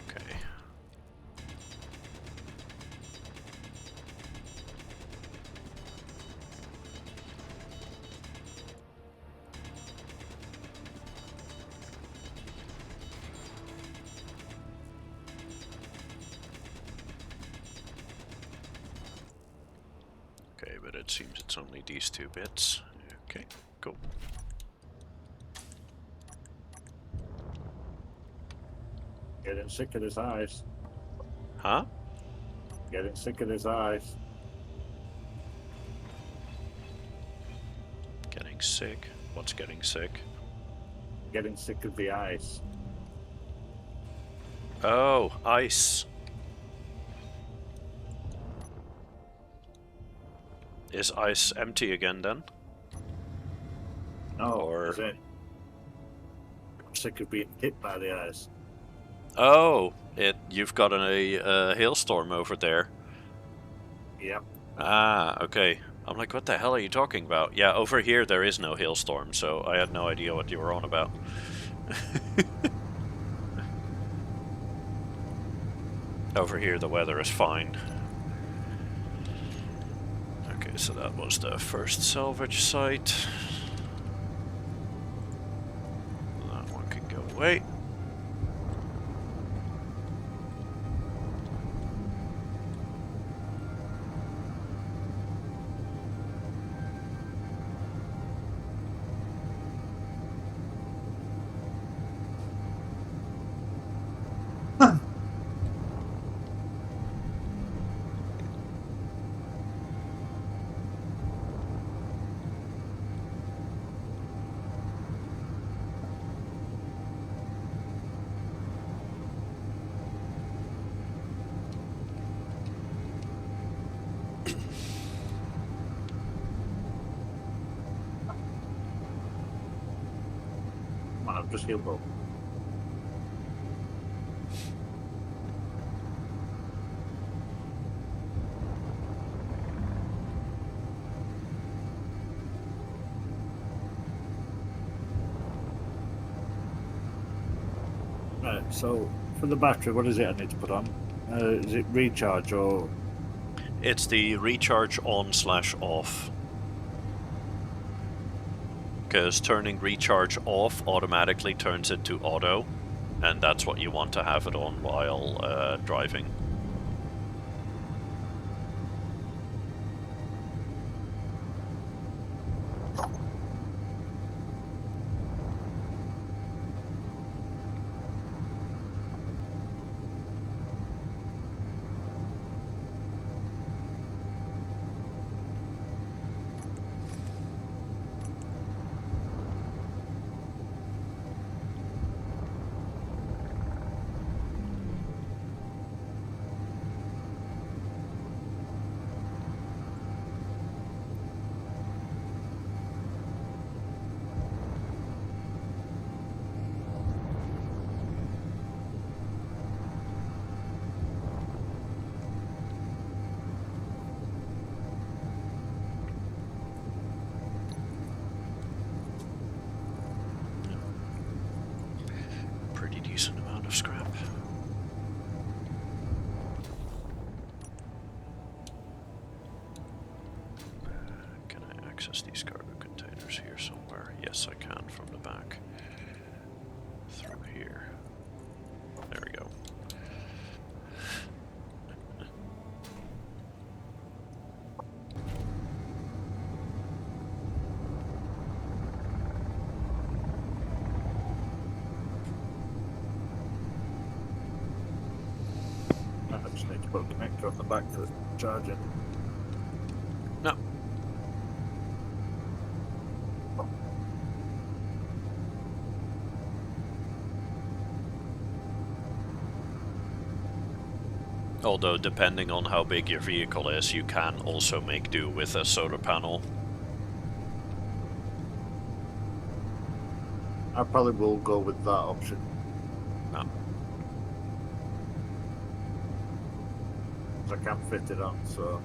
S1: Okay. Okay, but it seems it's only these 2 bits. Okay, cool.
S3: Getting sick of his eyes.
S1: Huh?
S3: Getting sick of his eyes.
S1: Getting sick? What's getting sick?
S3: Getting sick of the ice.
S1: Oh, ice. Is ice empty again then?
S3: No,
S1: Or-
S3: is it? I'm sick of being hit by the ice.
S1: Oh, you've got a hailstorm over there.
S3: Yep.
S1: Ah, okay. I'm like, what the hell are you talking about? Yeah, over here there is no hailstorm, so I had no idea what you were on about. Over here the weather is fine. Okay, so that was the first salvage site. That one can go away.
S3: I've just healed up. Right, so for the battery, what is it I need to put on? Is it recharge or...
S1: It's the recharge on/off. Because turning recharge off automatically turns it to auto, and that's what you want to have it on while driving. decent amount of scrap. Can I access these cargo containers here somewhere? Yes, I can from the back. Through here. There we go.
S3: I just need to put a connector on the back for charging.
S1: No. Although, depending on how big your vehicle is, you can also make do with a solar panel.
S3: I probably will go with that option.
S1: No.
S3: I can't fit it on, so.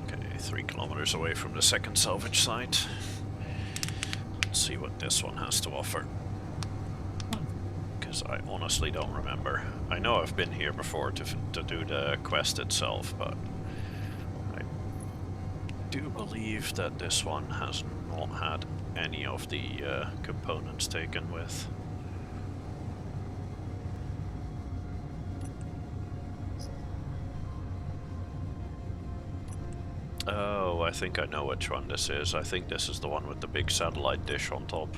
S1: Okay, 3 kilometers away from the second salvage site. Let's see what this one has to offer. Because I honestly don't remember. I know I've been here before to do the quest itself, but I do believe that this one has not had any of the components taken with. Oh, I think I know which one this is. I think this is the one with the big satellite dish on top.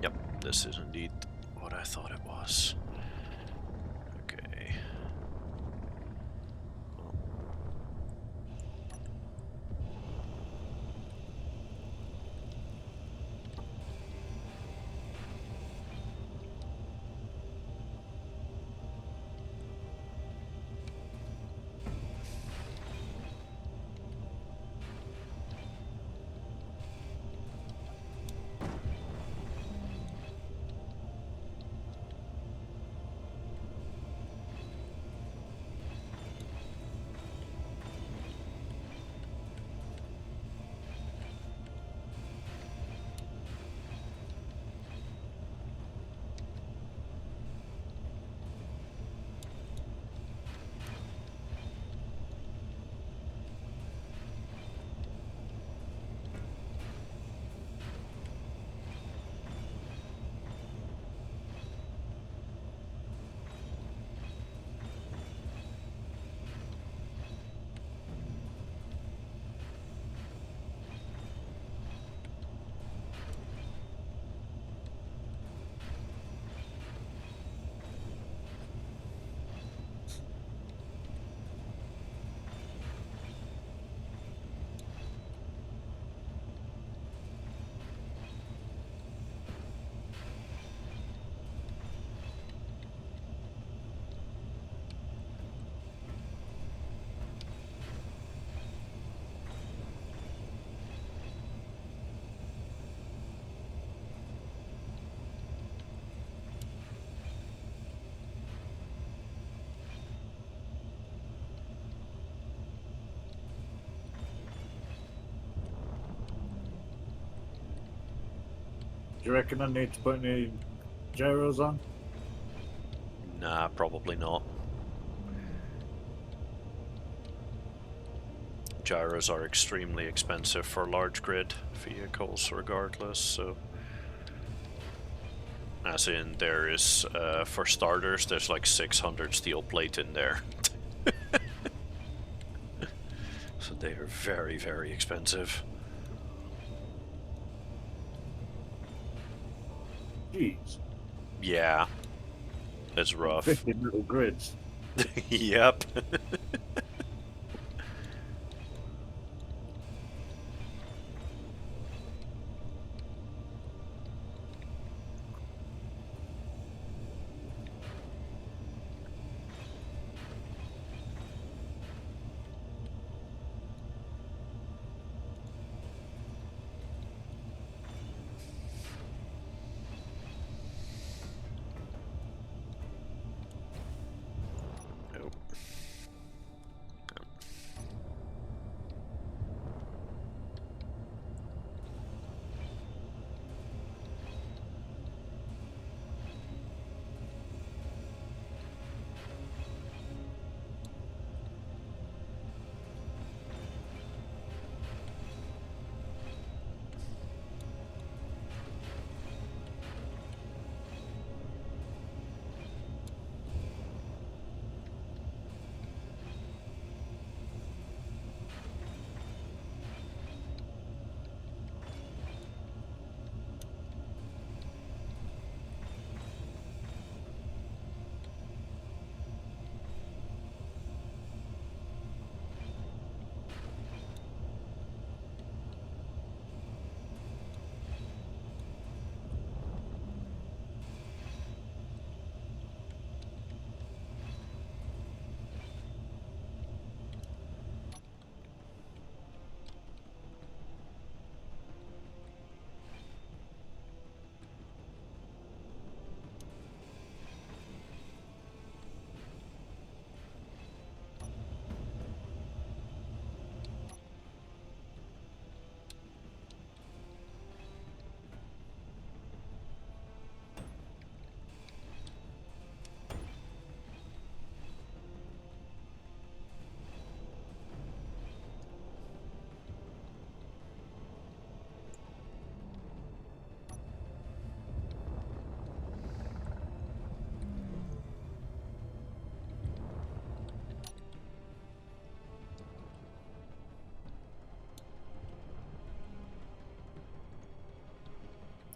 S1: Yep, this is indeed what I thought it was. Okay. Well.
S3: Do you reckon I need to put any gyros on?
S1: Nah, probably not. Gyros are extremely expensive for large grid vehicles regardless, so... As in, there is, for starters, there's like 600 steel plate in there. So they are very, very expensive.
S3: Jeez.
S1: Yeah. It's rough.
S3: 50 little grids.
S1: Yep. Nope.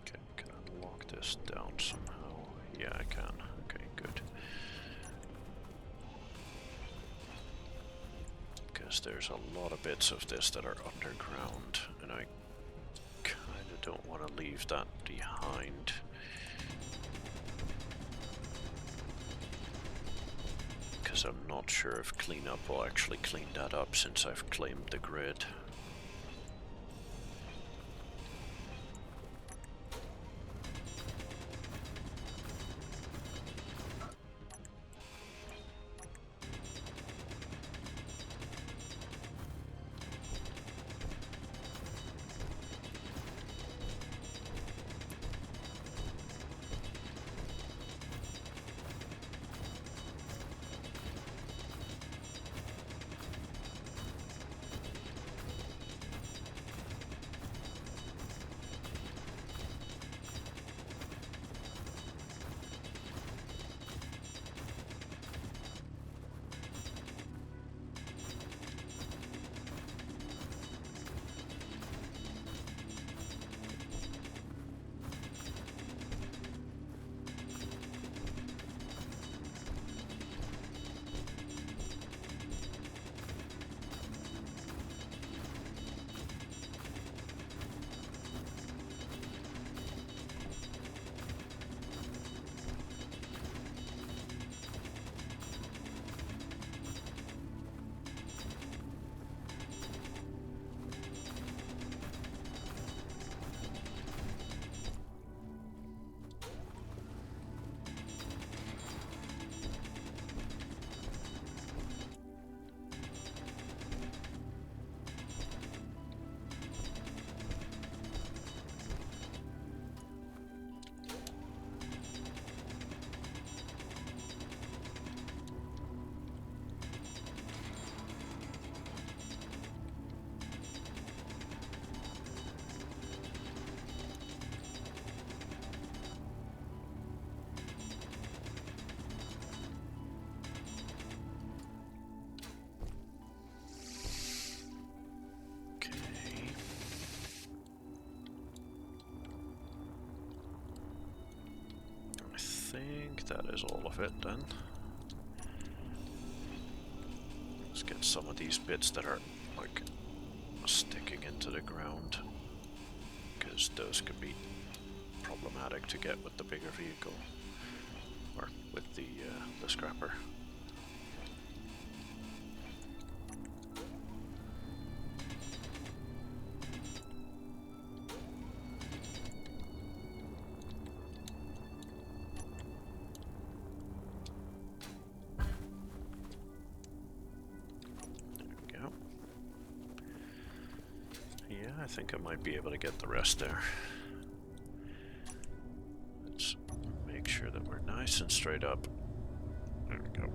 S1: Okay, can I lock this down somehow? Yeah, I can. Okay, good. Because there's a lot of bits of this that are underground, and I kind of don't want to leave that behind. Because I'm not sure if cleanup will actually clean that up since I've claimed the grid. think that is all of it then. Let's get some of these bits that are like sticking into the ground, because those could be problematic to get with the bigger vehicle, or with the scrapper. I think I might be able to get the rest there. Let's make sure that we're nice and straight up. There we go.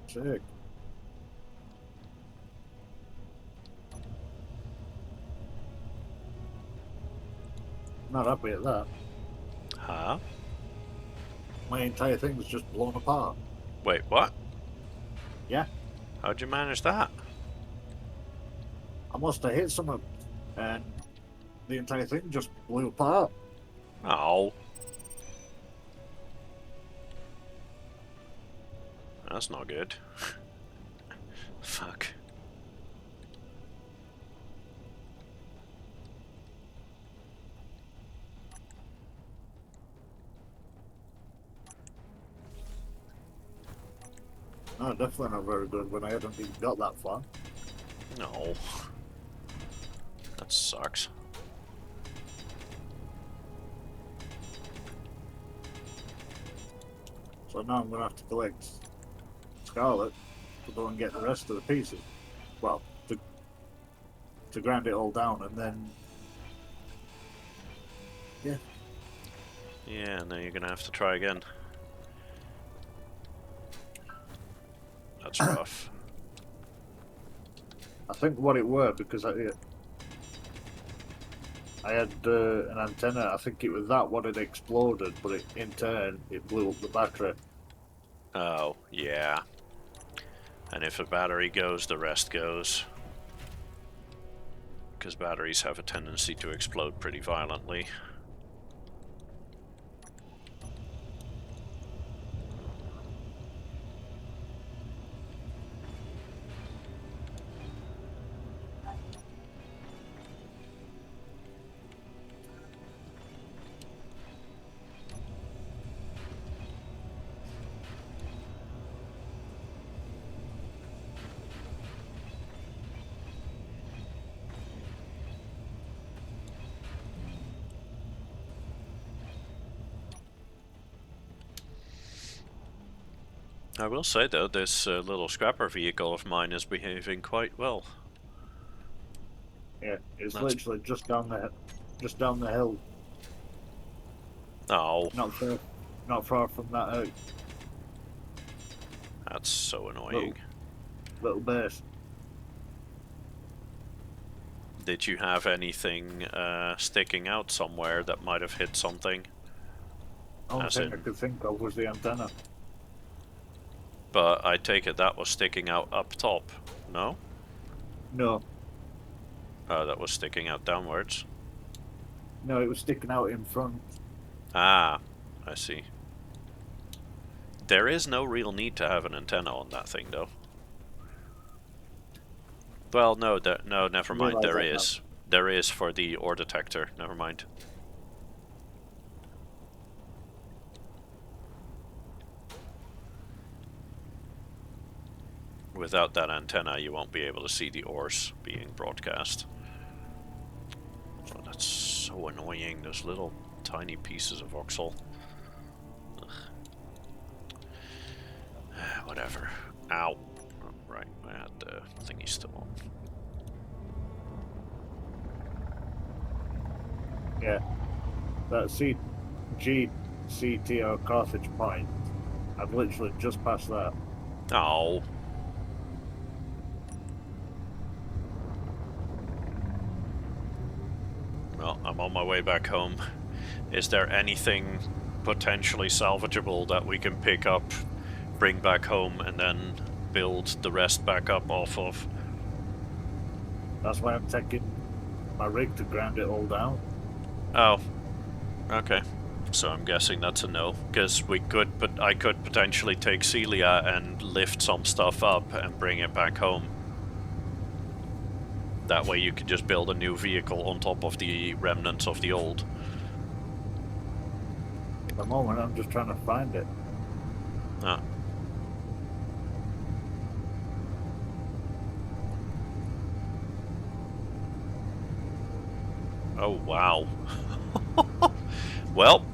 S3: Sick. Not happy at that.
S1: Huh?
S3: My entire thing was just blown apart.
S1: Wait, what?
S3: Yeah.
S1: How'd you manage that?
S3: I must have hit something, and the entire thing just blew apart.
S1: Oh. That's not good. Fuck.
S3: No, definitely not very good when I hadn't even got that far.
S1: No. That sucks.
S3: So now I'm going to have to collect Scarlet to go and get the rest of the pieces. Well, to grind it all down and then... Yeah.
S1: Yeah, now you're gonna have to try again. That's rough.
S3: I think what it were, because I had an antenna, I think it was that what had exploded, but in turn it blew up the battery.
S1: Oh, yeah. And if a battery goes, the rest goes. Because batteries have a tendency to explode pretty violently. I will say though, this little scrapper vehicle of mine is behaving quite well.
S3: Yeah, it's
S1: That's...
S3: literally just down the hill,
S1: Oh,
S3: not far from that
S1: that's so annoying.
S3: little base.
S1: Did you have anything sticking out somewhere that might have hit something?
S3: Only
S1: As
S3: thing
S1: in-
S3: I could think of was the antenna.
S1: But I take it that was sticking out up top, no?
S3: No,
S1: That was sticking out downwards.
S3: it was sticking out in front.
S1: Ah, I see. There is no real need to have an antenna on that thing, though. Well, no, no, never mind.
S3: Realize
S1: There
S3: that now.
S1: is. There is for the ore detector. Never mind. Without that antenna, you won't be able to see the ores being broadcast. Oh, that's so annoying. Those little tiny pieces of voxel. Ugh. Whatever. Ow. Oh, right, I had the thingy still on.
S3: Yeah. That GCTO Carthage Point. I've literally just passed that.
S1: Oh. Well, I'm on my way back home. Is there anything potentially salvageable that we can pick up, bring back home, and then build the rest back up off of?
S3: That's why I'm taking my rig to ground it all down.
S1: Oh, okay. So I'm guessing that's a no, because I could potentially take Celia and lift some stuff up and bring it back home. That way you could just build a new vehicle on top of the remnants of the old.
S3: At the moment, I'm just trying to find it.
S1: Ah. Oh, wow. Well,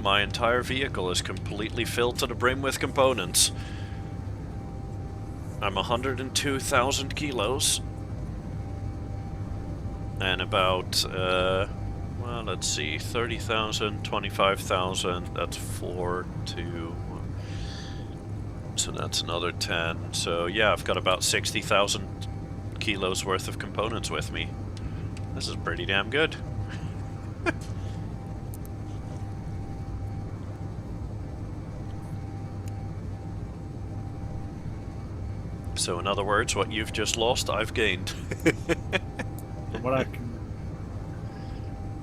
S1: my entire vehicle is completely filled to the brim with components. I'm 102,000 kilos. And about, well, let's see, 30,000, 25,000, that's 4, 2, so that's another 10. So yeah, I've got about 60,000 kilos worth of components with me. This is pretty damn good. So in other words, what you've just lost, I've gained.
S3: From what I can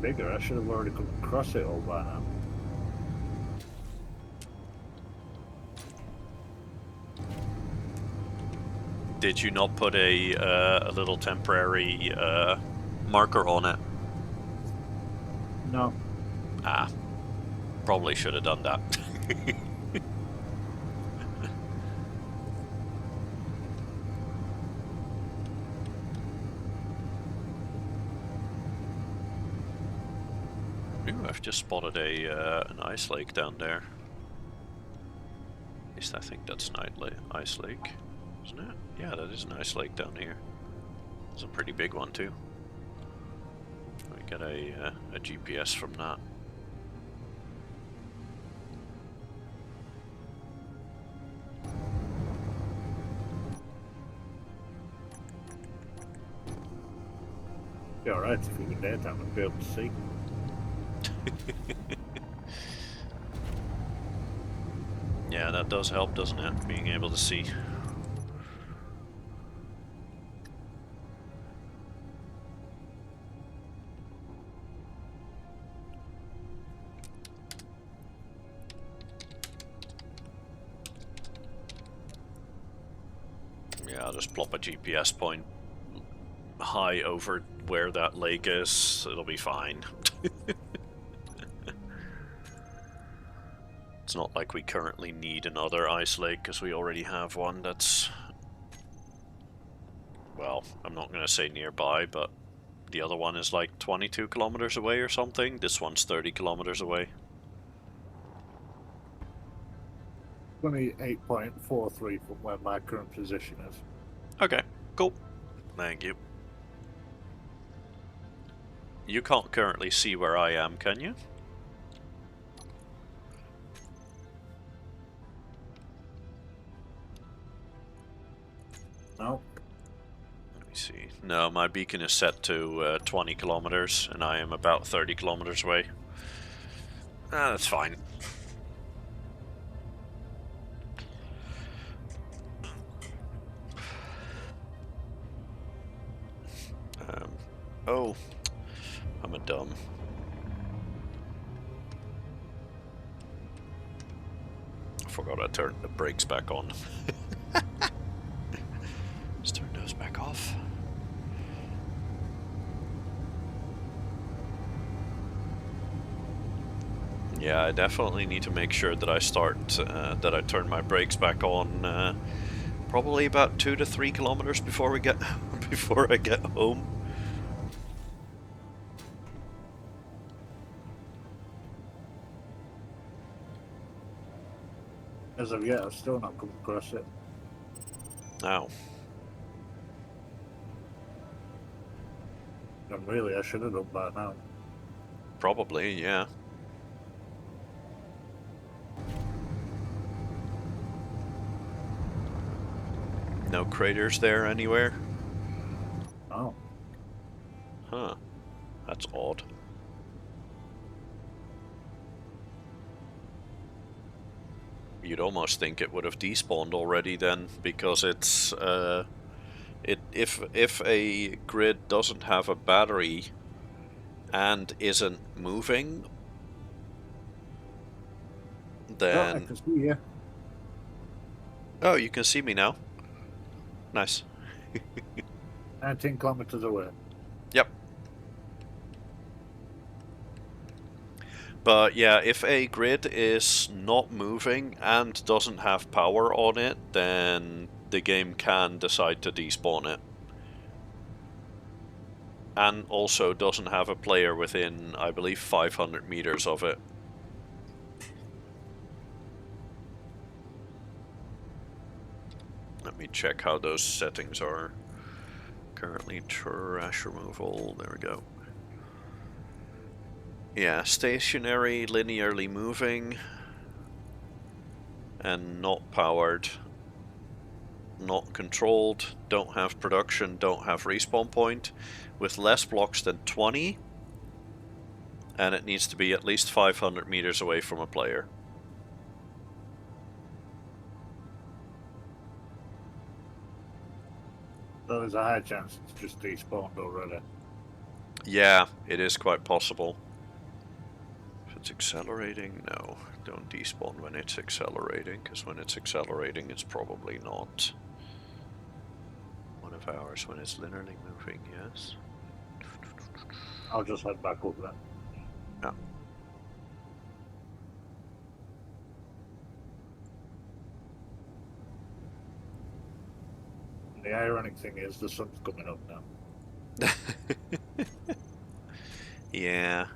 S3: figure, I should have already come across it all by now.
S1: Did you not put a little temporary marker on it?
S3: No.
S1: Ah, probably should have done that. Ooh, I've just spotted an ice lake down there. At least I think that's an ice lake, isn't it? Yeah, that is an ice lake down here. It's a pretty big one too. We get a GPS from that.
S3: Be alright if we were daytime and be able to see.
S1: Yeah, that does help, doesn't it? Being able to see. Yeah, I'll just plop a GPS point high over where that lake is. It'll be fine. It's not like we currently need another ice lake, because we already have one that's... Well, I'm not going to say nearby, but the other one is like 22 kilometers away or something. This one's 30 kilometers away.
S3: 28.43 from where my current position is.
S1: Okay, cool. Thank you. You can't currently see where I am, can you?
S3: No.
S1: Let me see. No, my beacon is set to 20 kilometers, and I am about 30 kilometers away. Ah, that's fine. Oh, I'm a dumb. I forgot I turned the brakes back on. Let's turn those back off. Yeah, I definitely need to make sure that I that I turn my brakes back on. Probably about 2 to 3 kilometers before we get before I get home.
S3: As of yet, I've still not come across it.
S1: Now,
S3: And really, I should have done by now.
S1: Probably, yeah. No craters there anywhere?
S3: Oh.
S1: Huh. That's odd. You'd almost think it would have despawned already then, because it's if a grid doesn't have a battery and isn't moving,
S3: Oh, I
S1: then...
S3: can see you.
S1: Oh, you can see me now. Nice.
S3: 19 kilometers away.
S1: Yep. But yeah, if a grid is not moving and doesn't have power on it, then the game can decide to despawn it. And also doesn't have a player within, I believe, 500 meters of it. Let me check how those settings are. Currently trash removal, there we go. Yeah, stationary, linearly moving, and not powered. Not controlled, don't have production, don't have respawn point, with less blocks than 20, and it needs to be at least 500 meters away from a player.
S3: So there's a high chance it's just despawned already.
S1: Yeah, it is quite possible. If it's accelerating, no, don't despawn when it's accelerating, because when it's accelerating it's probably not one of ours. When it's linearly moving, yes.
S3: I'll just head back up then.
S1: Yeah.
S3: The ironic thing is the sun's coming up now.
S1: Yeah.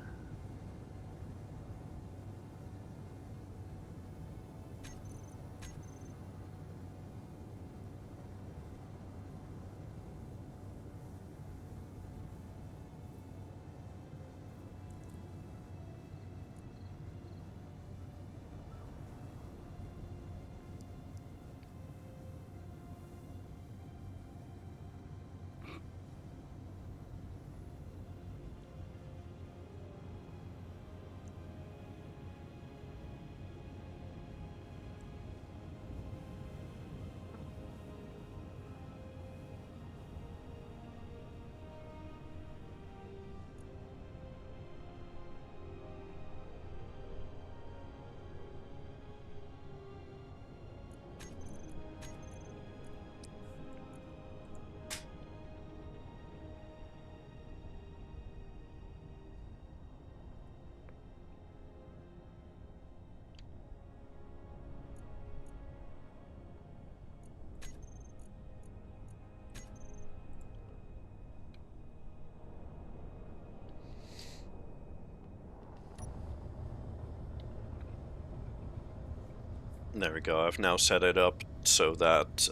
S1: There we go. I've now set it up so that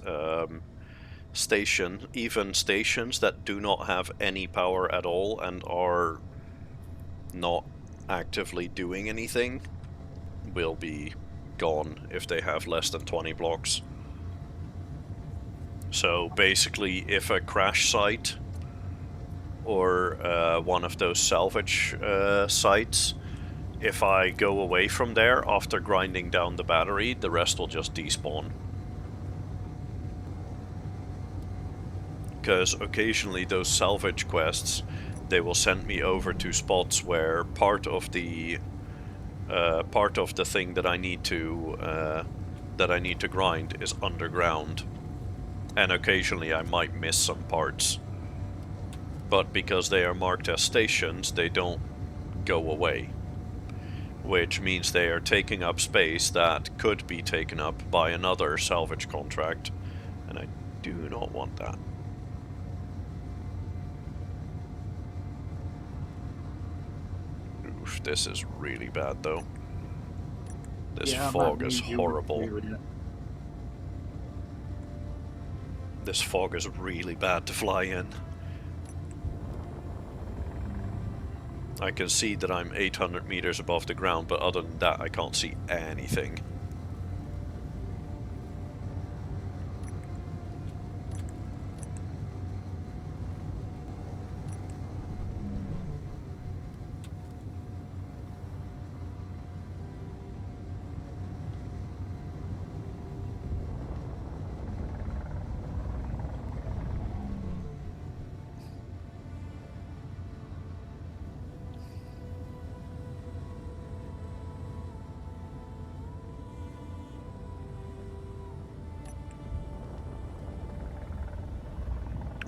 S1: even stations that do not have any power at all and are not actively doing anything will be gone if they have less than 20 blocks. So basically, if a crash site or one of those salvage sites, if I go away from there after grinding down the battery, the rest will just despawn. Because occasionally those salvage quests, they will send me over to spots where part of the thing that I need to grind is underground, and occasionally I might miss some parts. But because they are marked as stations, they don't go away, which means they are taking up space that could be taken up by another salvage contract, and I do not want that. Oof, this is really bad though. This fog is horrible. This fog is really bad to fly in. I can see that I'm 800 meters above the ground, but other than that I can't see anything.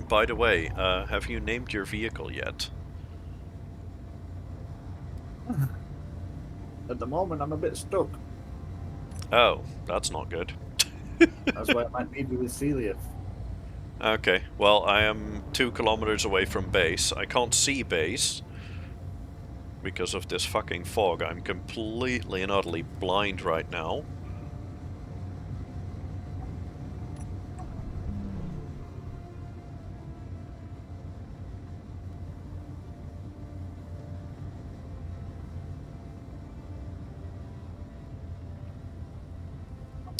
S1: By the way, have you named your vehicle yet?
S3: At the moment, I'm a bit stuck.
S1: Oh, that's not good.
S3: That's why I might need you with Celia.
S1: Okay, well, I am 2 kilometers away from base. I can't see base because of this fucking fog. I'm completely and utterly blind right now.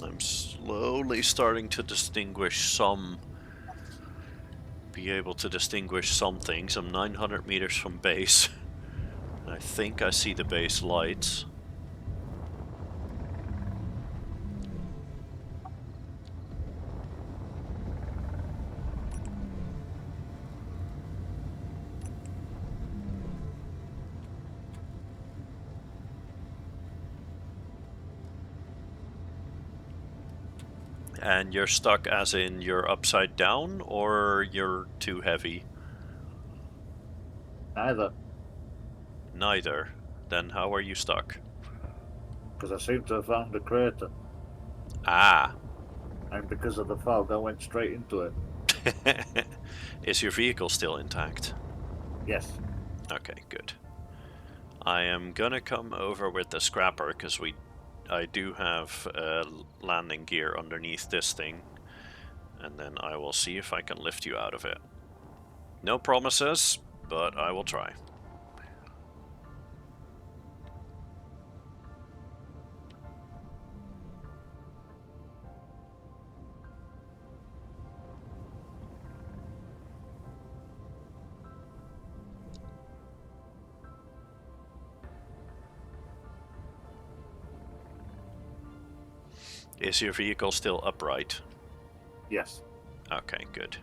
S1: I'm slowly starting to be able to distinguish some things. I'm 900 meters from base. I think I see the base lights. And you're stuck as in you're upside down or you're too heavy?
S3: Neither,
S1: Neither. Then how are you stuck?
S3: because I seem to have found a crater,
S1: Ah.
S3: and because of the fog, I went straight into it.
S1: Is your vehicle still intact?
S3: Yes.
S1: Okay, good. I am gonna come over with the scrapper because I do have landing gear underneath this thing, and then I will see if I can lift you out of it. No promises, but I will try. Is your vehicle still upright?
S3: Yes.
S1: Okay, good.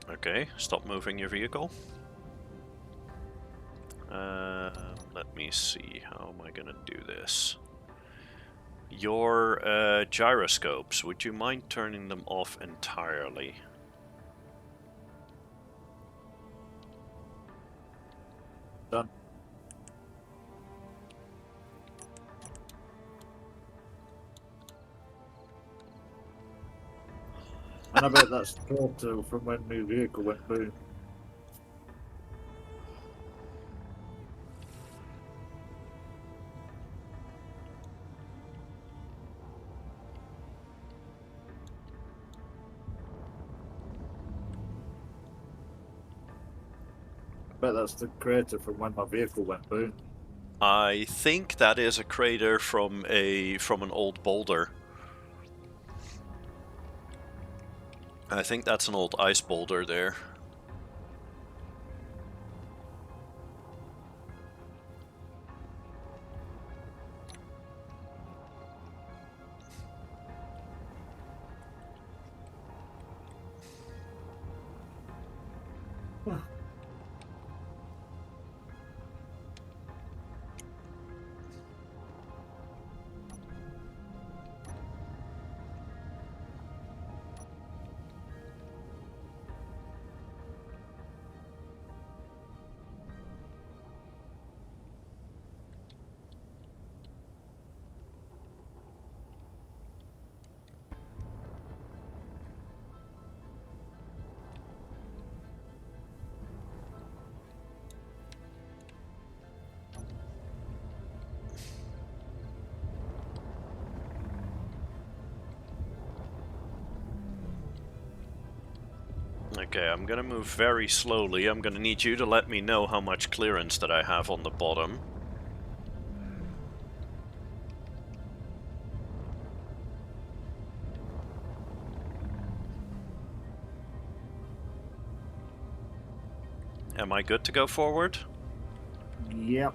S1: Okay, stop moving your vehicle. Let me see, how am I gonna do this? Your gyroscopes, would you mind turning them off entirely?
S3: Done. And I bet that's photo from when my vehicle went boom. I bet that's the crater from when my vehicle went boom.
S1: I think that is a crater from an old boulder. I think that's an old ice boulder there. Okay, I'm gonna move very slowly. I'm gonna need you to let me know how much clearance that I have on the bottom. Am I good to go forward?
S3: Yep.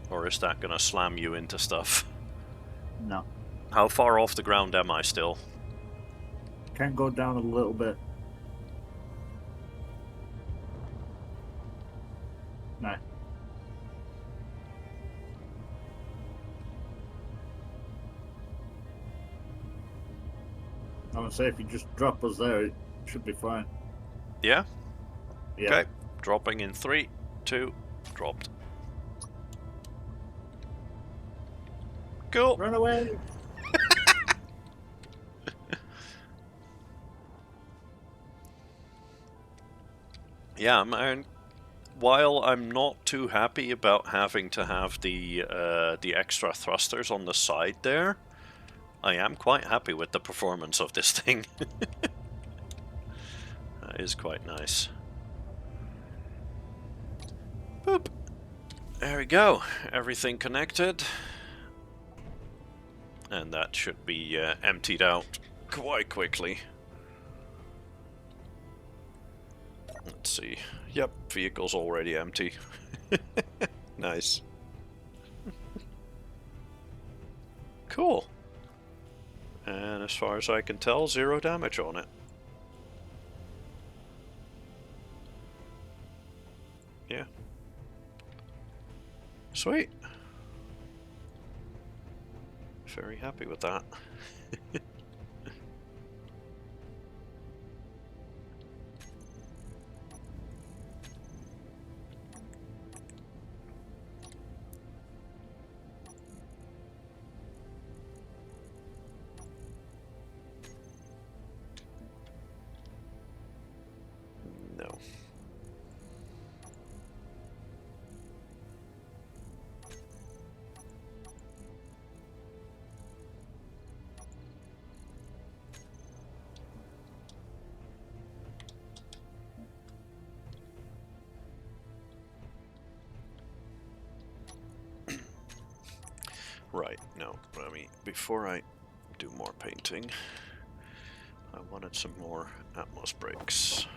S1: Or is that gonna slam you into stuff?
S3: No.
S1: How far off the ground am I still?
S3: Can go down a little bit. No. I would say if you just drop us there, it should be fine.
S1: Yeah?
S3: Yeah.
S1: Okay. Dropping in 3, 2, dropped. Cool.
S3: Run away!
S1: Yeah, man. While I'm not too happy about having to have the extra thrusters on the side there, I am quite happy with the performance of this thing. That is quite nice. Boop. There we go. Everything connected. And that should be emptied out quite quickly. Let's see. Yep, vehicle's already empty. Nice. Cool. And as far as I can tell, 0 damage on it. Yeah. Sweet. Very happy with that. No. Right, no, I mean, before I do more painting, I wanted some more Atmos brakes.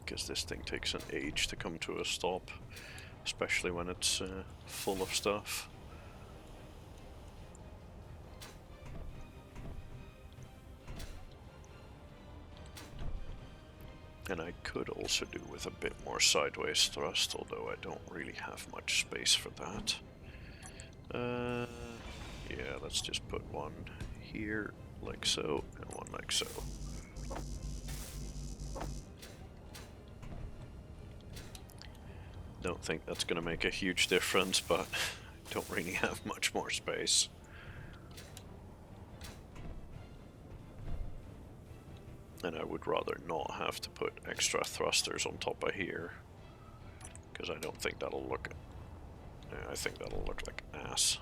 S1: Because this thing takes an age to come to a stop, especially when it's full of stuff. And I could also do with a bit more sideways thrust, although I don't really have much space for that. Yeah, let's just put one here, like so, and one like so. Don't think that's going to make a huge difference, but I don't really have much more space. And I would rather not have to put extra thrusters on top of here, because I don't think that'll look... I think that'll look like ass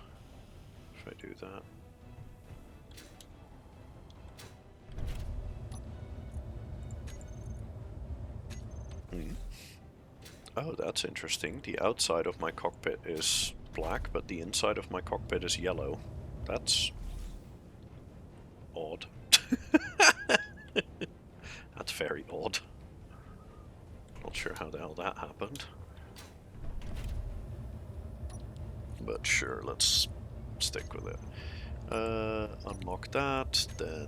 S1: if I do that. Oh, that's interesting. The outside of my cockpit is black, but the inside of my cockpit is yellow. That's odd. That's very odd. Not sure how the hell that happened. But sure, let's stick with it. Unlock that, then...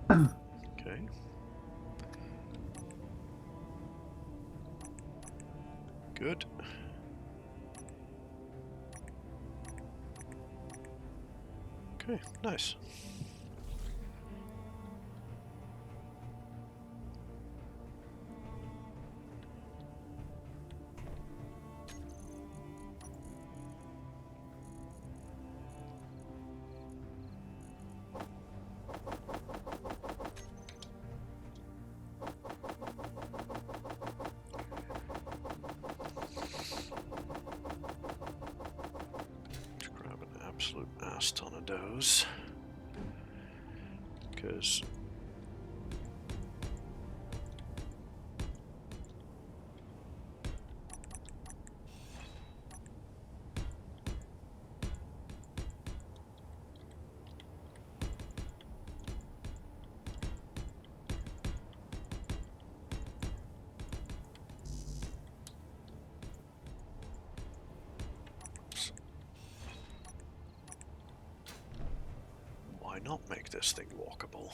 S1: Okay. Good. Okay, nice. Let's grab an absolute ass ton of those. Because why not make this thing walkable?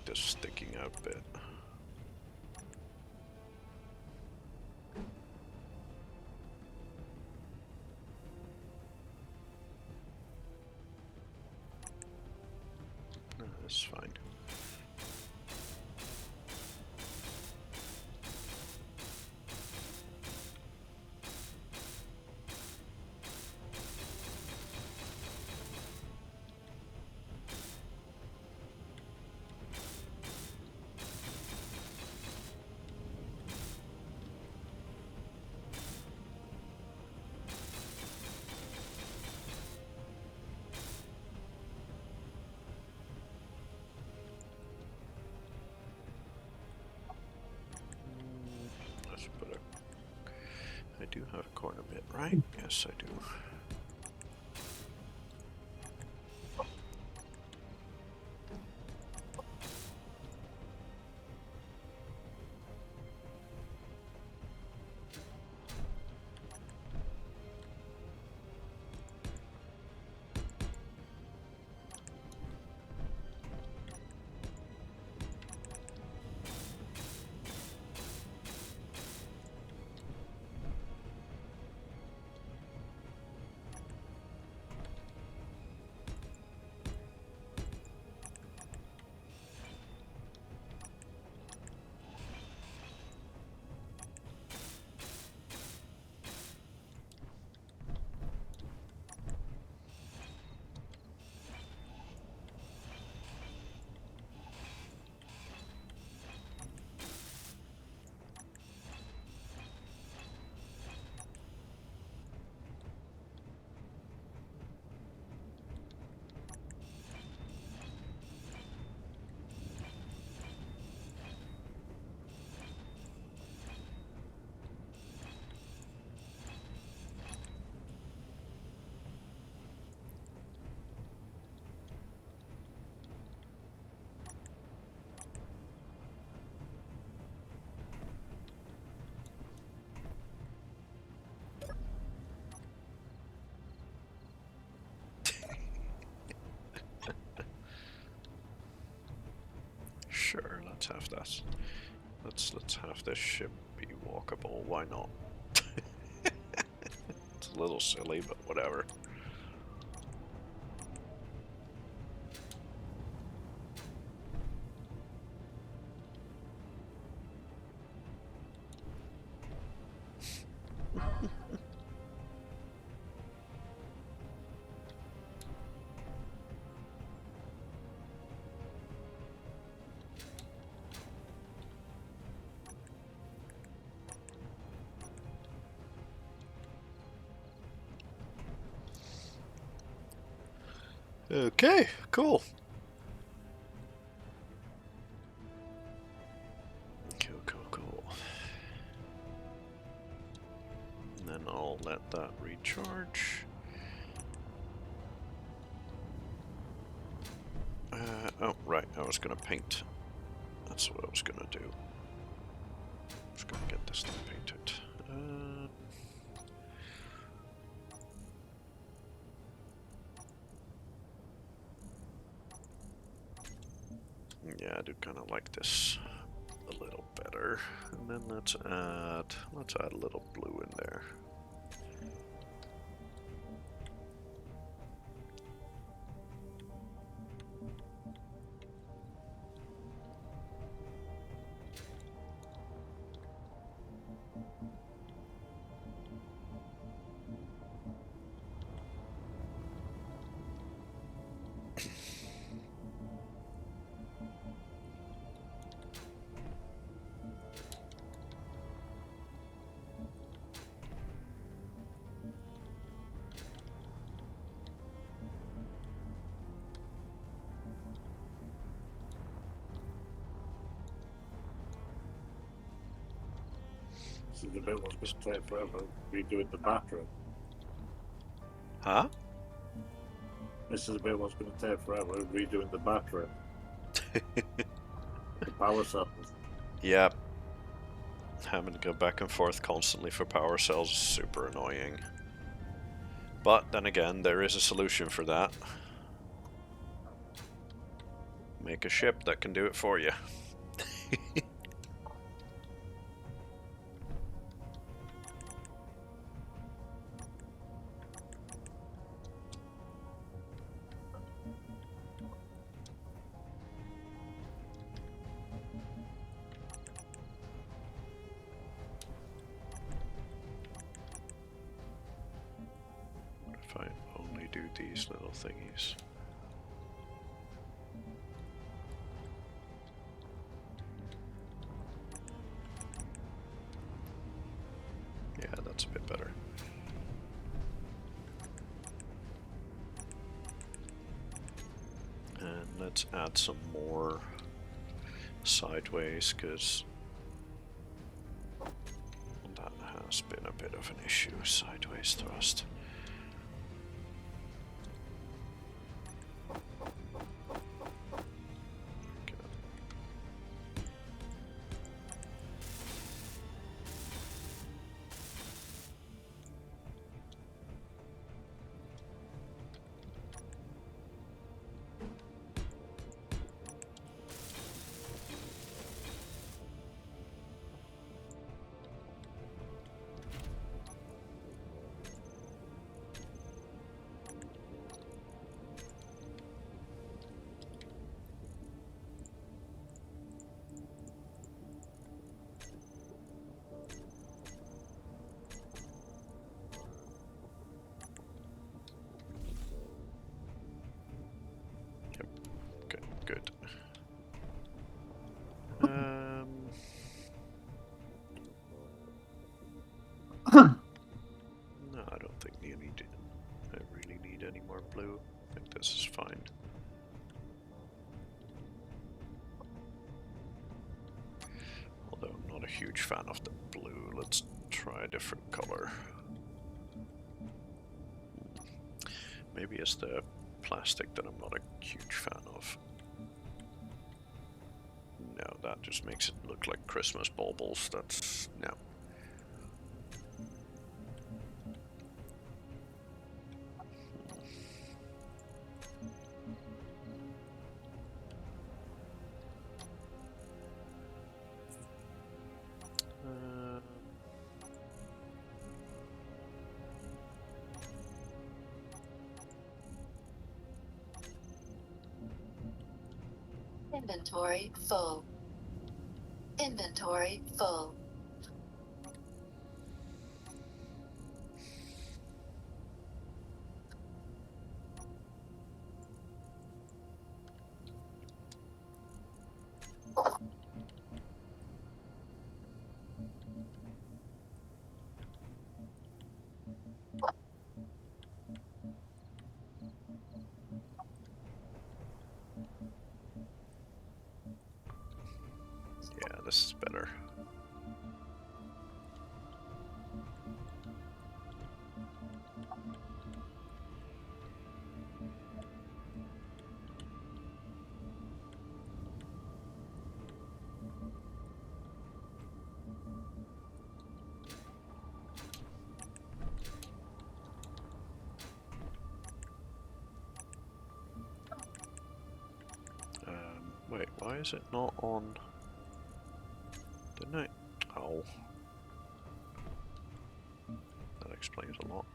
S1: This sticking out bit. No, that's fine. Let's put a... I do have a corner bit, right? Yes, I do. Sure, let's have that. Let's have this ship be walkable. Why not? It's a little silly, but whatever. Okay, cool. Cool. And then I'll let that recharge. Oh, right, I was gonna paint. That's what I was gonna do. I was gonna get this thing painted. Yeah, I do kind of like this a little better. And then let's add a little blue in there.
S3: So the bit was going to take forever redoing the bathroom.
S1: Huh?
S3: This is a bit was going to take forever redoing the bathroom. The power cells.
S1: Yep. Having to go back and forth constantly for power cells is super annoying. But then again, there is a solution for that. Make a ship that can do it for you. What if I only do these little thingies? Yeah, that's a bit better. And let's add some more sideways, because that has been a bit of an issue, sideways thrust. Good. No, I don't think I really need any more blue. I think this is fine. Although I'm not a huge fan of the blue, let's try a different color. Maybe it's the plastic that I'm not a huge fan of. No, that just makes it look like Christmas baubles. That's... no.
S2: Inventory full. Inventory full.
S1: Yeah, this is better. Wait, why is it not on? Didn't I? Oh. That explains a lot.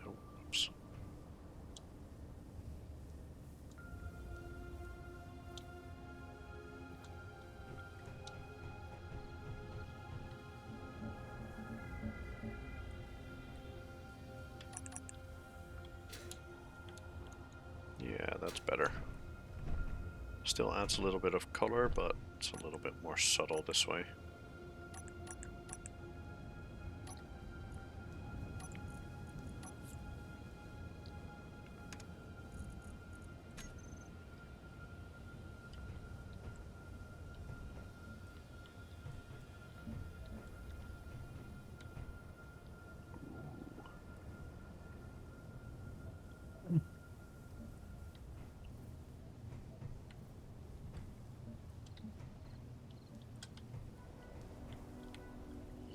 S1: Oh, oops. Yeah, that's better. Still adds a little bit of color, but it's a little bit more subtle this way.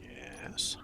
S1: Yes.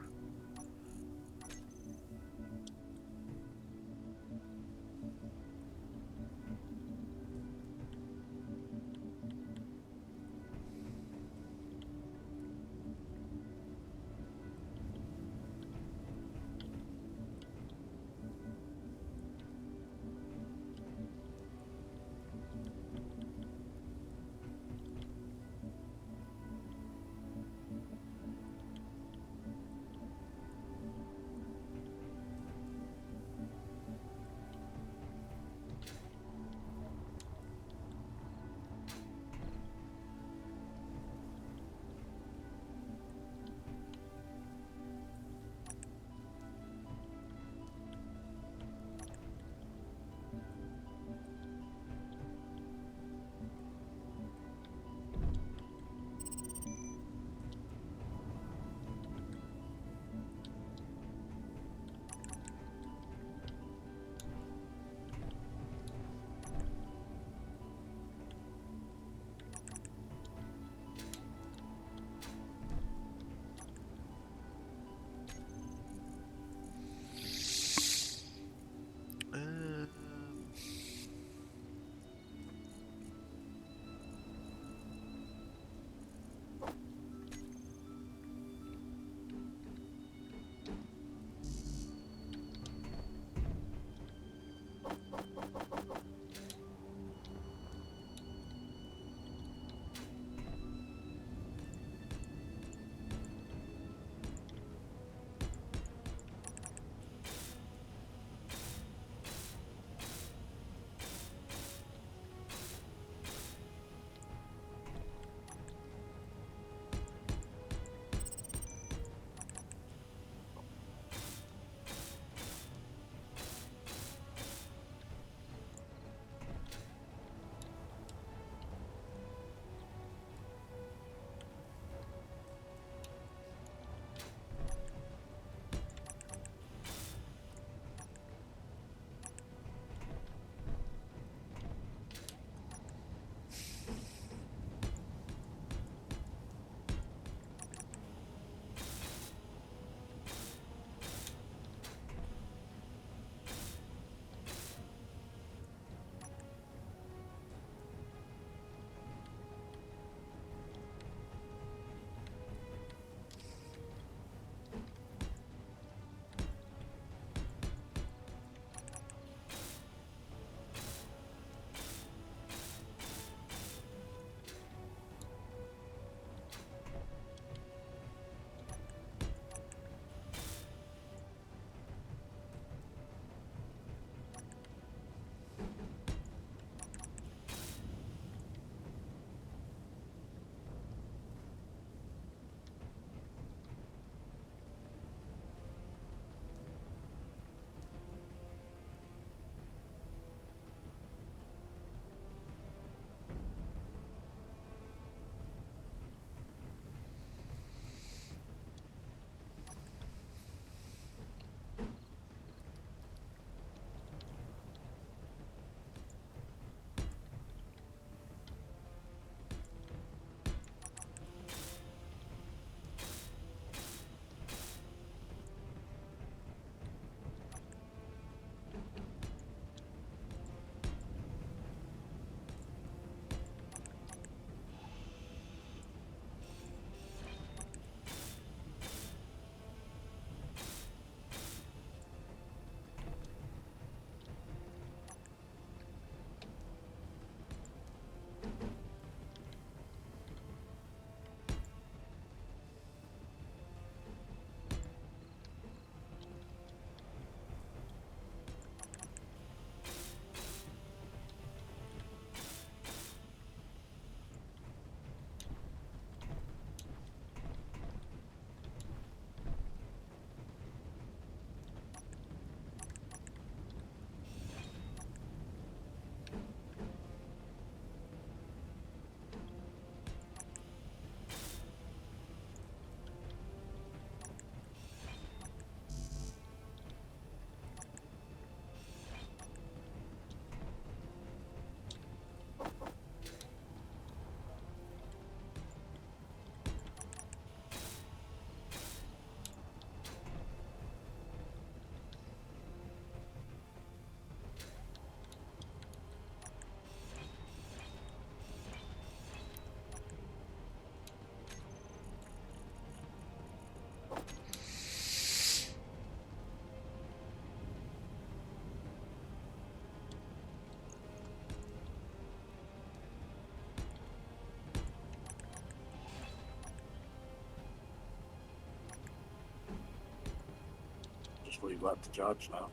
S3: hopefully glad to charge now.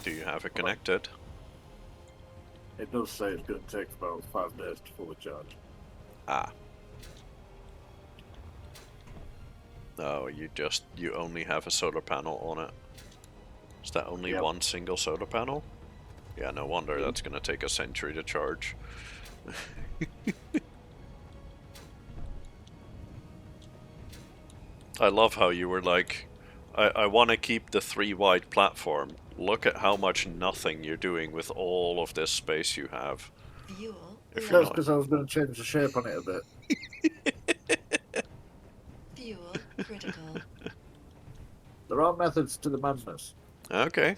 S1: Do you have it connected?
S3: It does say it's going to take about 5 days to fully charge.
S1: Ah. No, you only have a solar panel on it. Is that only
S3: Yep.
S1: one single solar panel? Yeah, no wonder that's gonna take a century to charge. I love how you were like, I want to keep the 3 wide platform. Look at how much nothing you're doing with all of this space you have.
S2: Fuel
S1: If
S3: That's
S1: you're
S2: low.
S1: not...
S3: because I was going to change the shape on it a bit.
S2: Fuel critical.
S3: There are methods to the madness.
S1: Okay.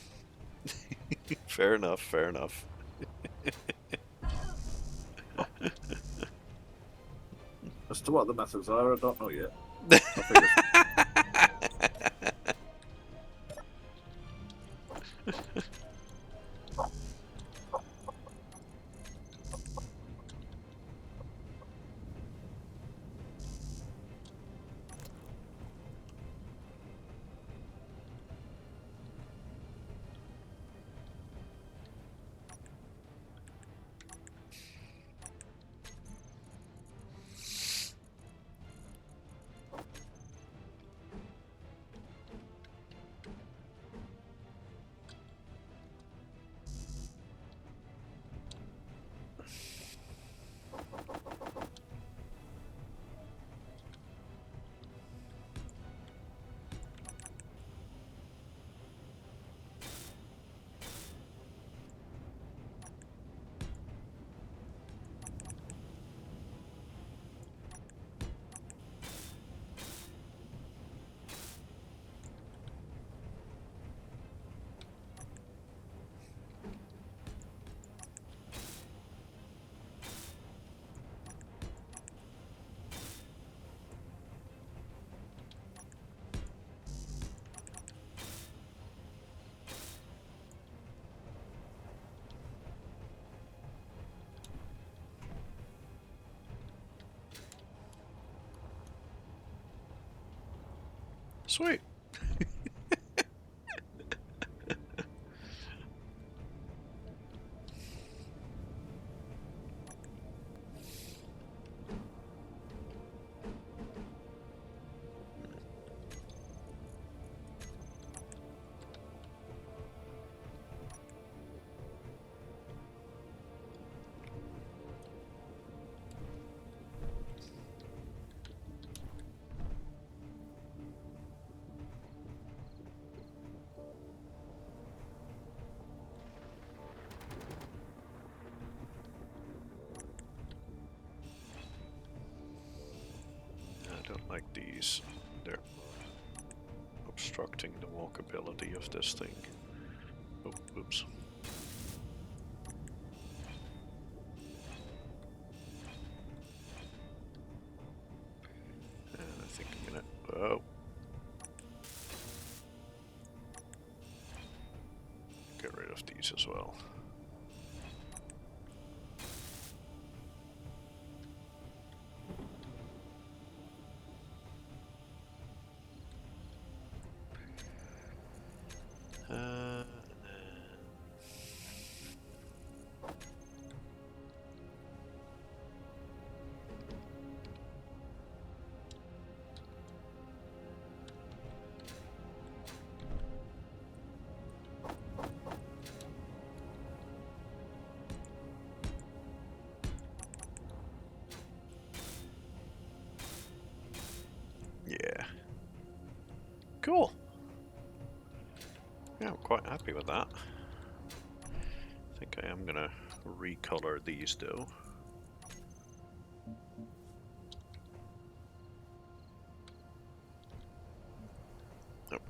S1: Fair enough, fair enough.
S3: As to what the methods are, I don't know yet. I'll figure
S1: Sweet. I don't like these. They're obstructing the walkability of this thing. Oh, oops. And I think I'm gonna... Oh. Get rid of these as well. And then... Yeah. Cool. Yeah, I'm quite happy with that. I think I am gonna recolor these though. Nope.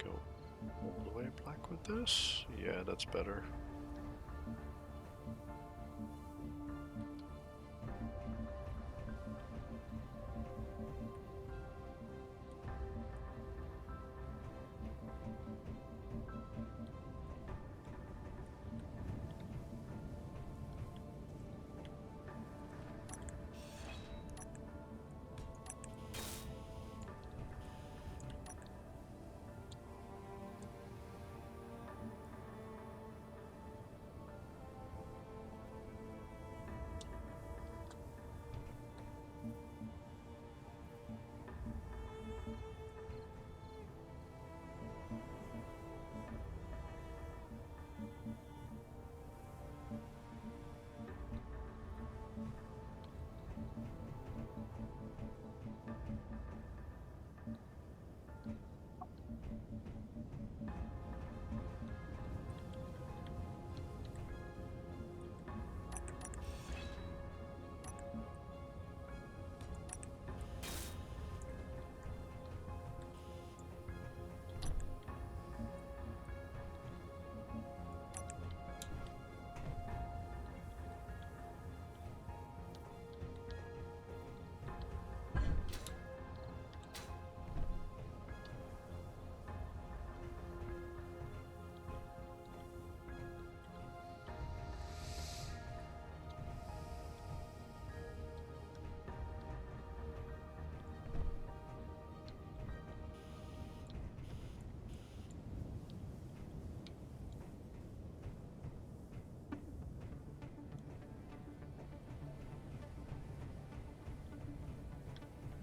S1: go all the way black with this. Yeah, that's better.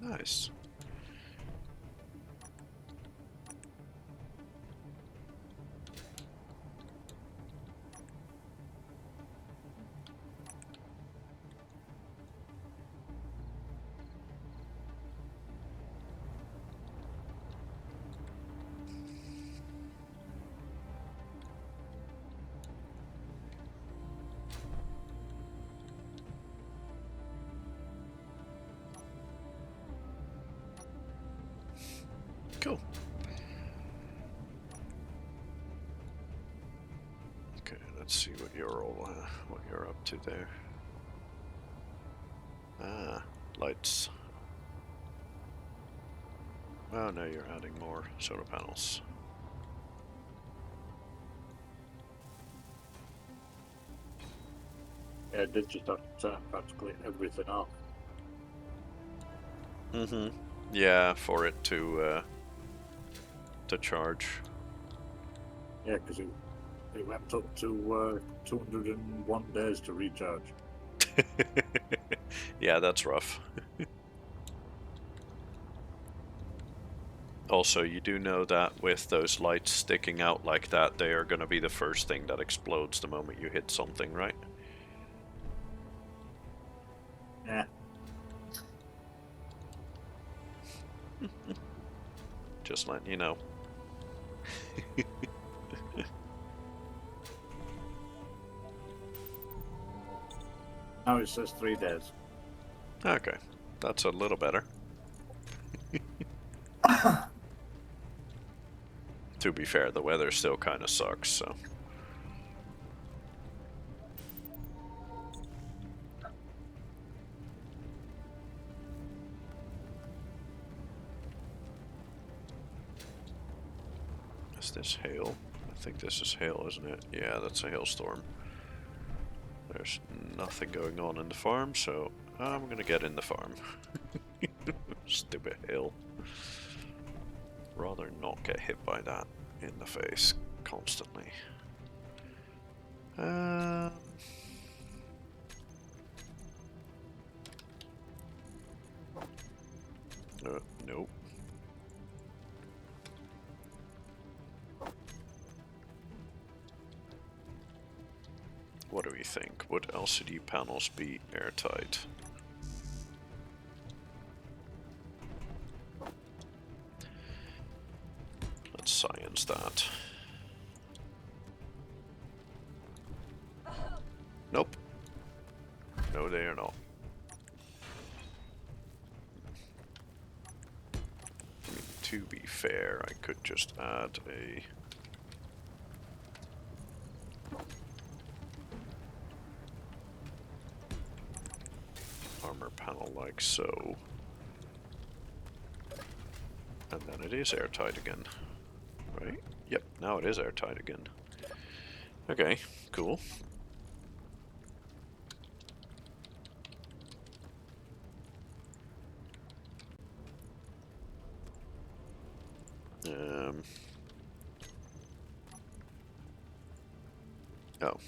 S1: Nice. Cool. Okay, let's see what you're up to there. Ah, lights. Oh no, you're adding more solar panels.
S3: Yeah, I did just have to turn practically everything off.
S1: Mm-hmm. Yeah, for it to charge.
S3: Yeah, because it went up to 201 days to recharge.
S1: Yeah, that's rough. Also, you do know that with those lights sticking out like that, they are going to be the first thing that explodes the moment you hit something, right?
S3: Yeah.
S1: Just letting you know.
S3: Now it says 3 days.
S1: Okay, that's a little better. To be fair, the weather still kind of sucks, so... Is this hail? I think this is hail, isn't it? Yeah, that's a hailstorm. There's nothing going on in the farm, so I'm gonna get in the farm. Stupid hail. Rather not get hit by that in the face constantly. Nope. What do we think? Would LCD panels be airtight? Let's science that. Nope. No, they are not. Give me to be fair, I could just add a... armor panel like so. And then it is airtight again. Right? Yep, now it is airtight again. Okay, cool. Oh.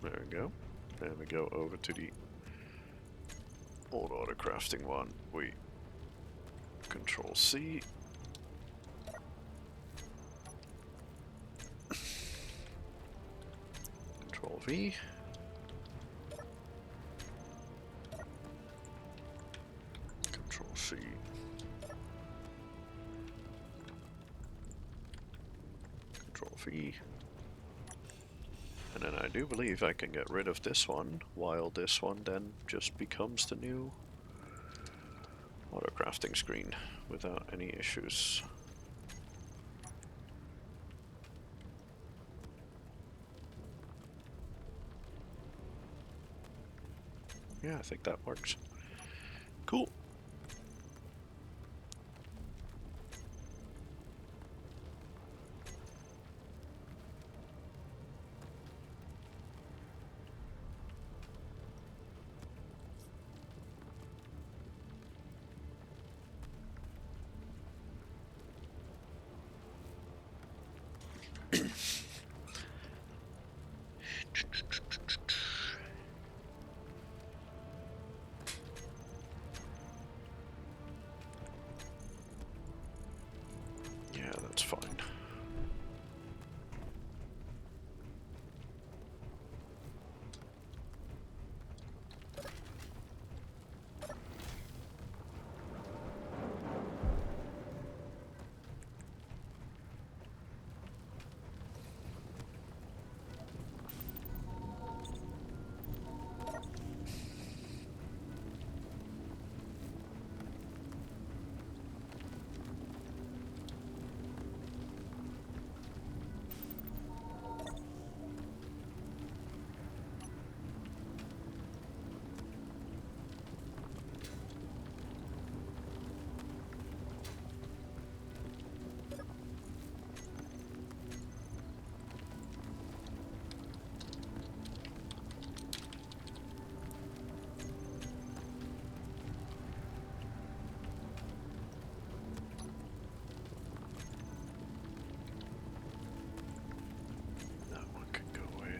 S1: There we go. Then we go over to the old auto crafting one. We Control C. Control V. Control C. Control V. And then I do believe I can get rid of this one, while this one then just becomes the new auto crafting screen without any issues. Yeah, I think that works. Cool. Yeah, that's fine.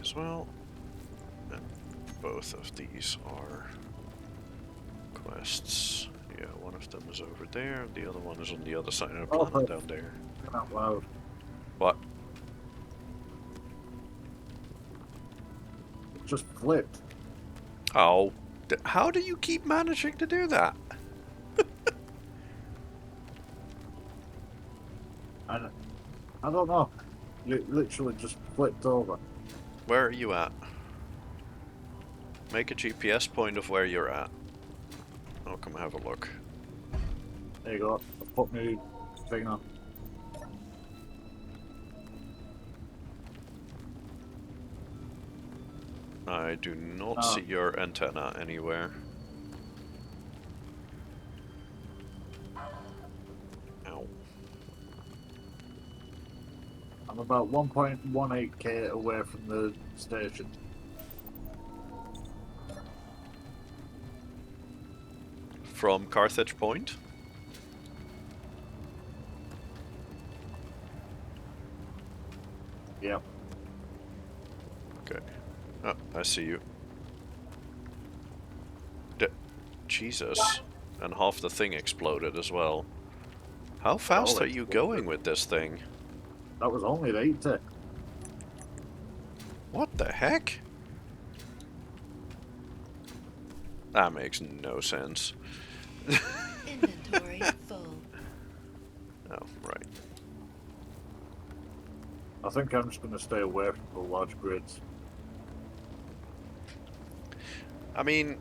S1: As well, and both of these are quests. Yeah, one of them is over there, the other one is on the other side of the planet down there.
S3: Out loud.
S1: What?
S3: It just flipped.
S1: Oh, how do you keep managing to do that?
S3: I don't know. It literally just flipped over.
S1: Where are you at? Make a GPS point of where you're at. I'll come have a look.
S3: There you go. I put my thing on.
S1: I do not see your antenna anywhere. Ow.
S3: I'm about 1.18k away from the station.
S1: From Carthage Point?
S3: Yep.
S1: Okay. Oh, I see you. Jesus. And half the thing exploded as well. How fast are you going with this thing?
S3: That was only at 80.
S1: What the heck? That makes no sense.
S2: Inventory full.
S1: Oh, right.
S3: I think I'm just going to stay away from the large grids.
S1: I mean...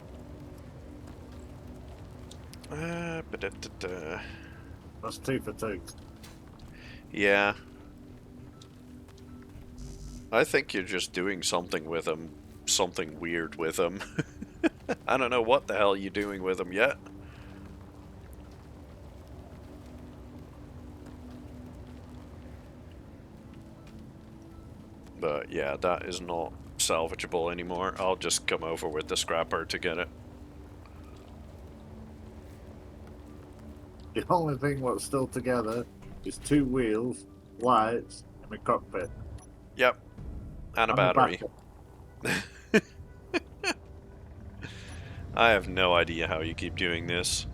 S1: ba-da-da-da.
S3: That's 2 for 2.
S1: Yeah. I think you're just doing something with them. Something weird with them. I don't know what the hell you're doing with them yet. But yeah, that is not salvageable anymore. I'll just come over with the scrapper to get it.
S3: The only thing what's still together is 2 wheels, lights, and a cockpit.
S1: Yep. And a
S3: And the
S1: battery.
S3: backup.
S1: I have no idea how you keep doing this.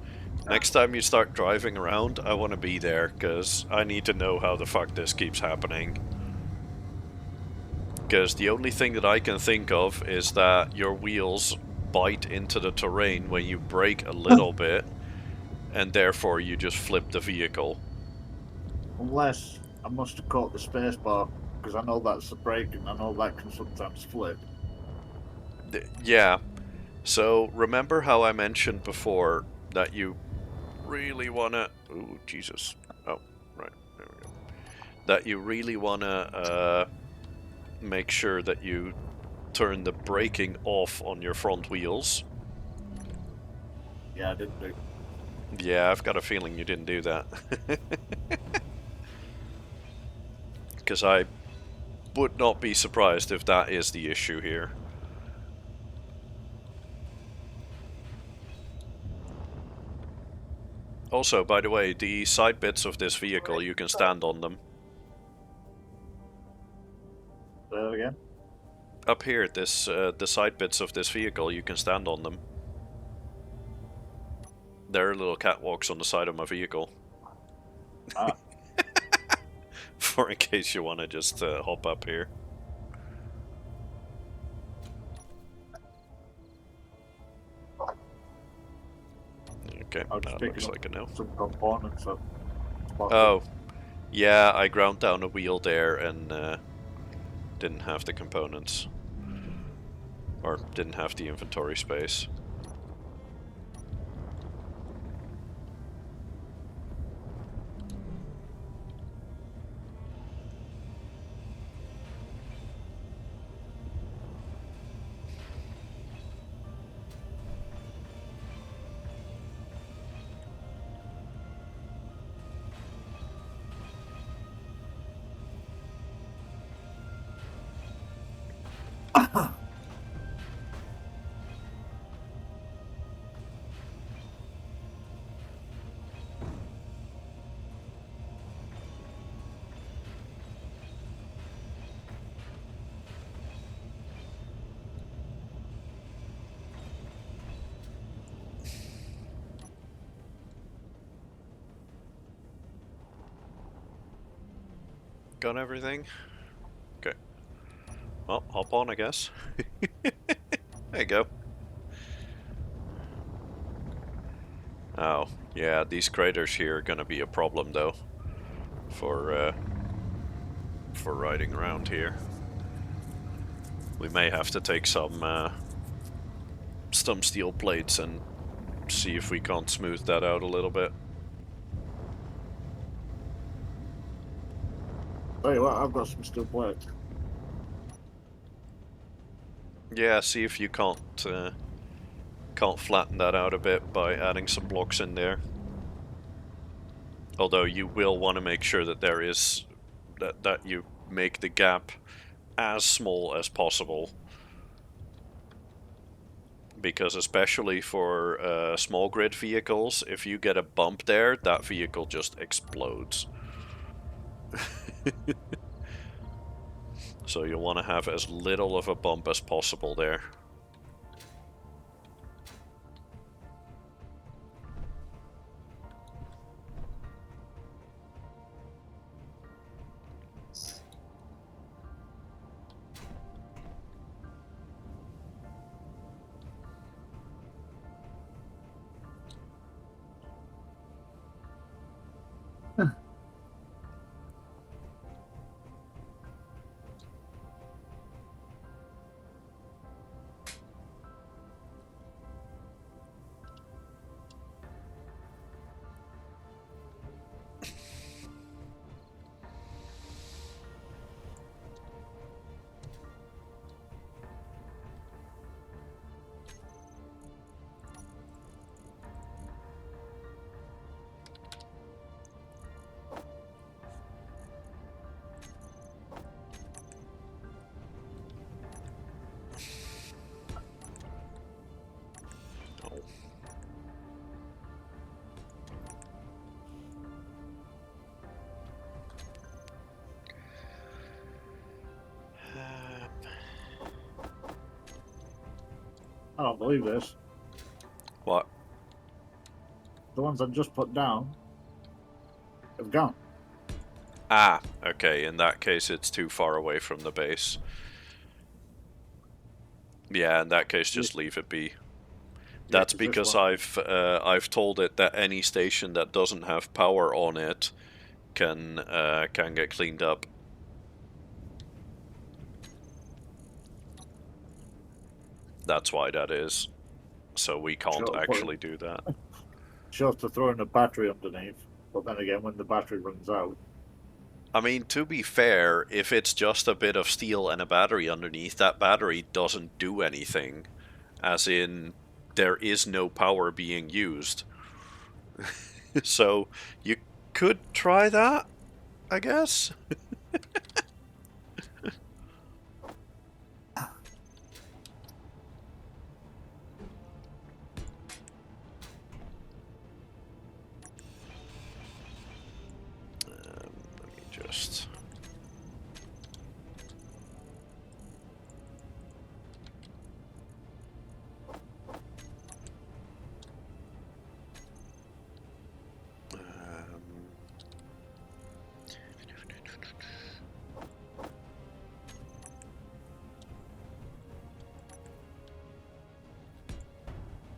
S1: Next time you start driving around, I want to be there, because I need to know how the fuck this keeps happening. Because the only thing that I can think of is that your wheels bite into the terrain when you brake a little bit, and therefore you just flip the vehicle.
S3: Unless I must have caught the spacebar, because I know that's the brake and I know that can sometimes flip.
S1: Yeah. So, remember how I mentioned before that you really wanna... Ooh, Jesus. Oh, right. There we go. That you really wanna make sure that you turn the braking off on your front wheels.
S3: Yeah, I didn't do.
S1: Yeah, I've got a feeling you didn't do that. Because I would not be surprised if that is the issue here. Also, by the way, the side bits of this vehicle, you can stand on them.
S3: There again.
S1: Up here, the side bits of this vehicle, you can stand on them. There are little catwalks on the side of my vehicle.
S3: Ah,
S1: For in case you want to just hop up here. Okay,
S3: I was just
S1: that looks
S3: picking up
S1: like a no.
S3: some components.
S1: Oh, yeah, I ground down a wheel there and didn't have the components. Or didn't have the inventory space. Got everything? Okay. Well, hop on, I guess. There you go. Oh, yeah, these craters here are gonna be a problem, though. For riding around here. We may have to take some steel plates and see if we can't smooth that out a little bit.
S3: Tell you what, I've got some steel plates.
S1: Yeah, see if you can't flatten that out a bit by adding some blocks in there. Although you will want to make sure that there is that you make the gap as small as possible, because especially for small grid vehicles, if you get a bump there, that vehicle just explodes. So you'll want to have as little of a bump as possible there.
S3: I don't believe this.
S1: What?
S3: The ones I just put down have gone.
S1: Ah, okay, in that case it's too far away from the base. Yeah, in that case just leave it be.
S3: Yeah,
S1: That's
S3: 'cause this
S1: because
S3: one,
S1: I've told it that any station that doesn't have power on it can get cleaned up. That's why that is. So we can't actually do that.
S3: sure to throw in a battery underneath. But then again, when the battery runs out,
S1: I mean, to be fair, if it's just a bit of steel and a battery underneath, that battery doesn't do anything. As in, there is no power being used. So, you could try that, I guess? Let me just...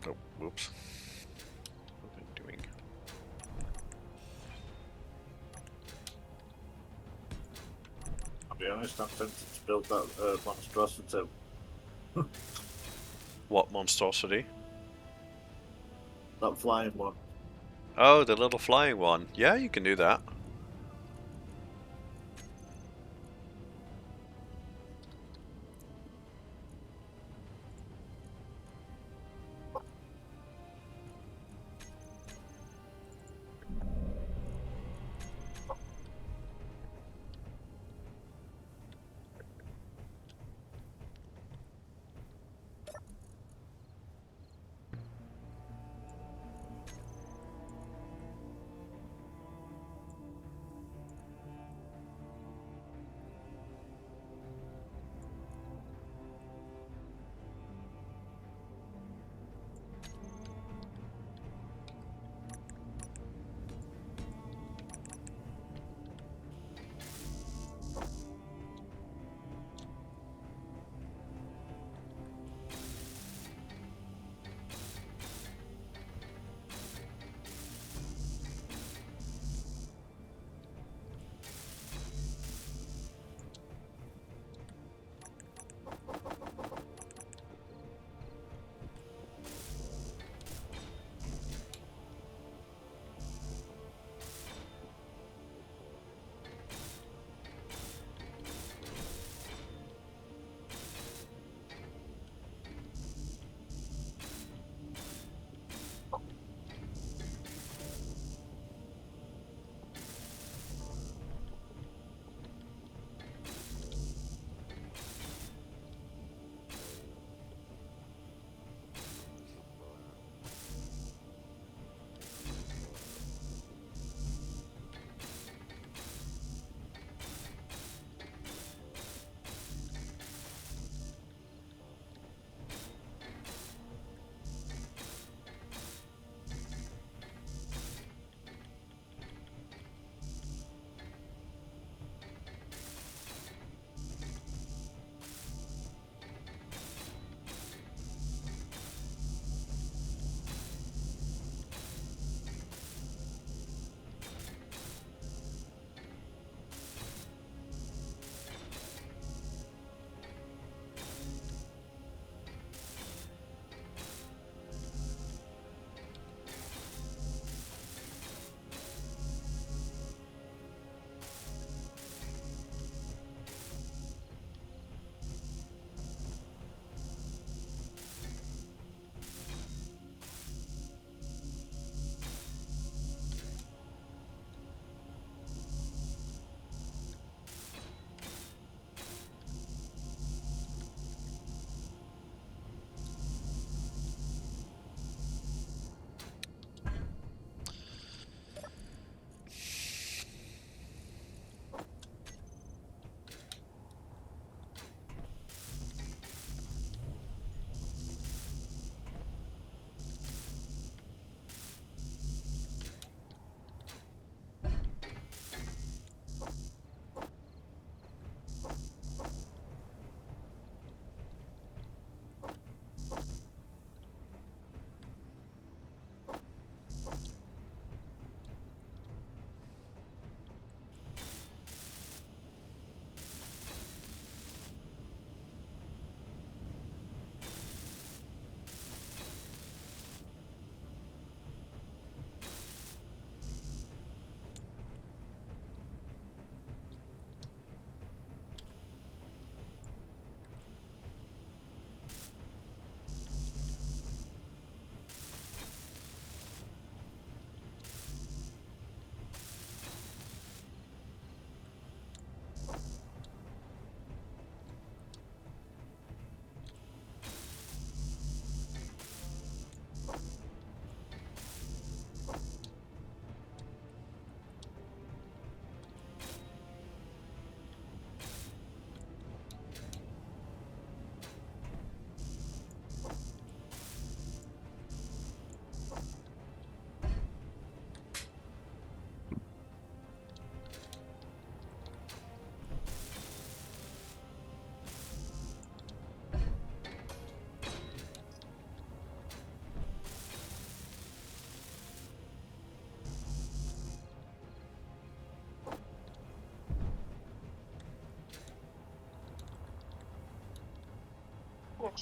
S1: Oh, whoops. What am I doing?
S3: I'll be honest, I'm tempted to build that monstrosity.
S1: What monstrosity?
S3: That flying one.
S1: Oh, the little flying one. Yeah, you can do that.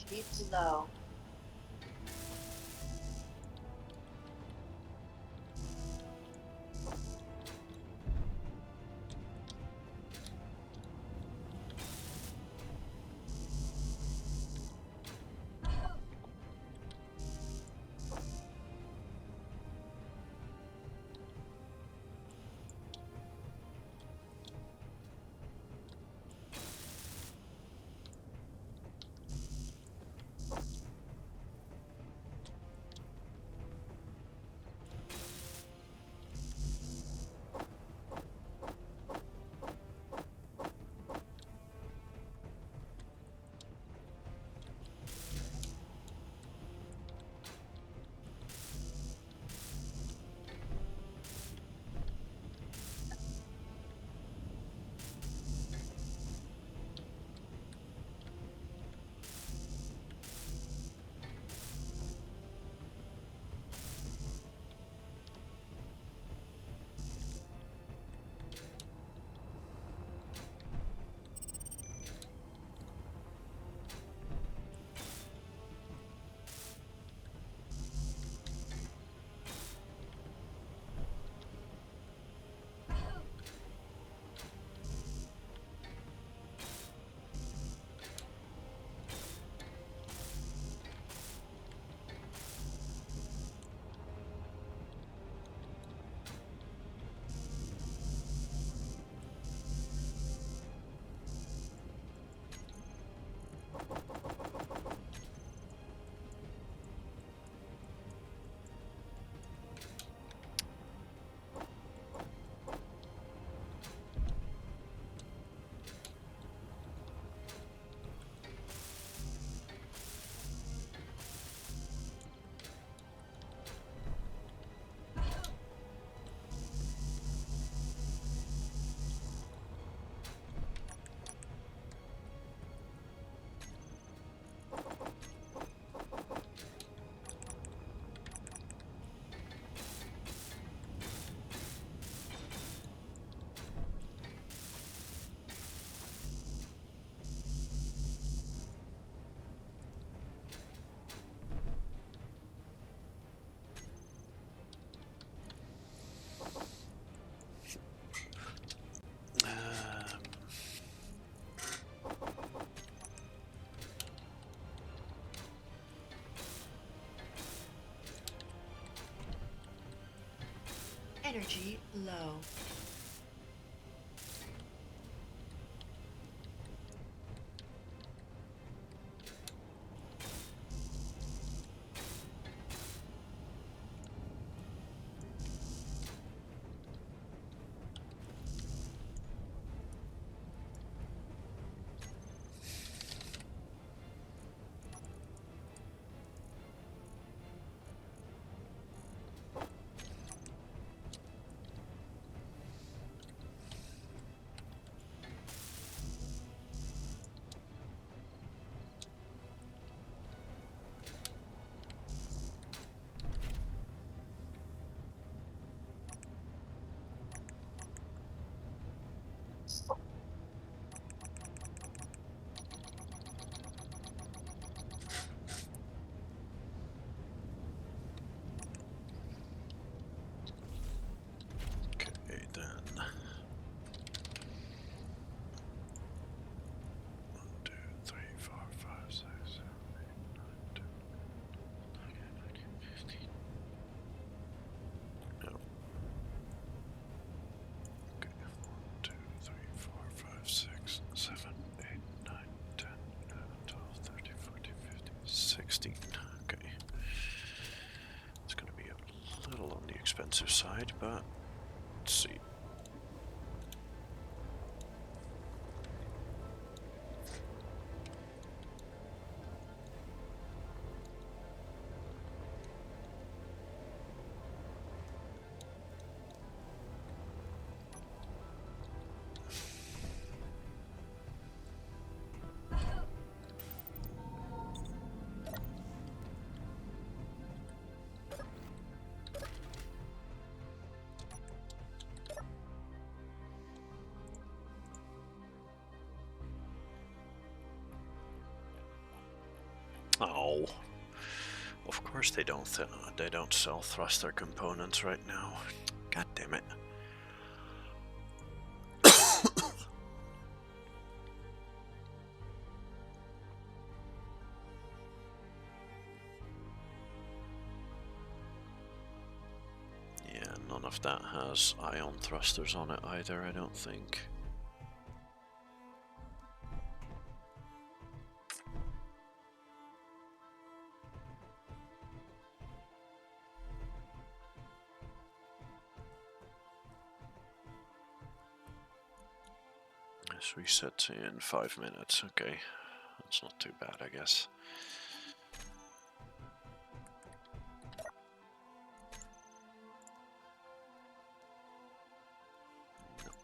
S2: Deep to low. Energy low.
S1: Okay, then. 1, 2, 3, 4, 5, 6, 7, 8, 9, 10, 15. No. Okay, 1, 2, 3, 4, 5, 6, 7, 8, 9, 10, 11, 12, 13, 14, 15, 16. Okay. It's gonna be a little on the expensive side, but let's see. Oh, of course they don't. They don't sell thruster components right now. God damn it. Yeah, none of that has ion thrusters on it either, I don't think. Yes, we set in 5 minutes. Okay, that's not too bad, I guess.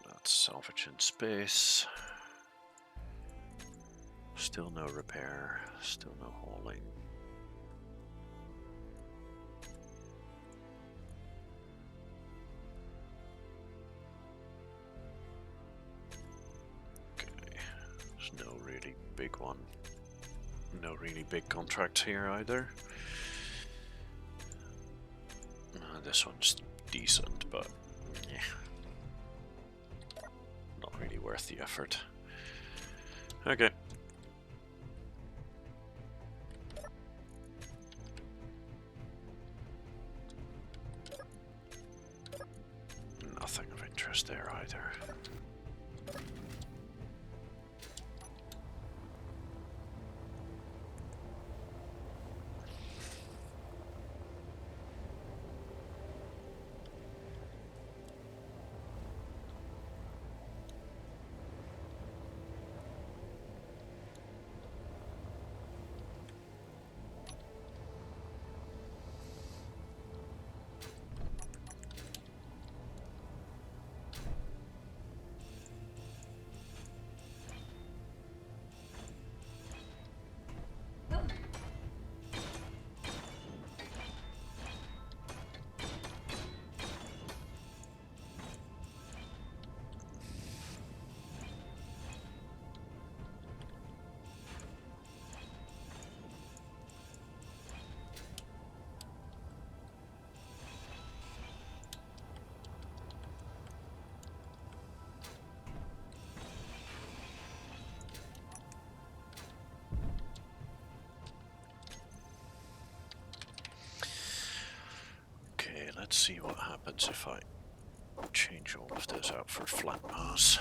S1: That's salvage in space. Still no repair, still no hauling. Okay, there's no really big one. No really big contracts here either. This one's decent, but yeah, not really worth the effort. Okay. Nothing of interest there either. Let's see what happens if I change all of this out for flat mass.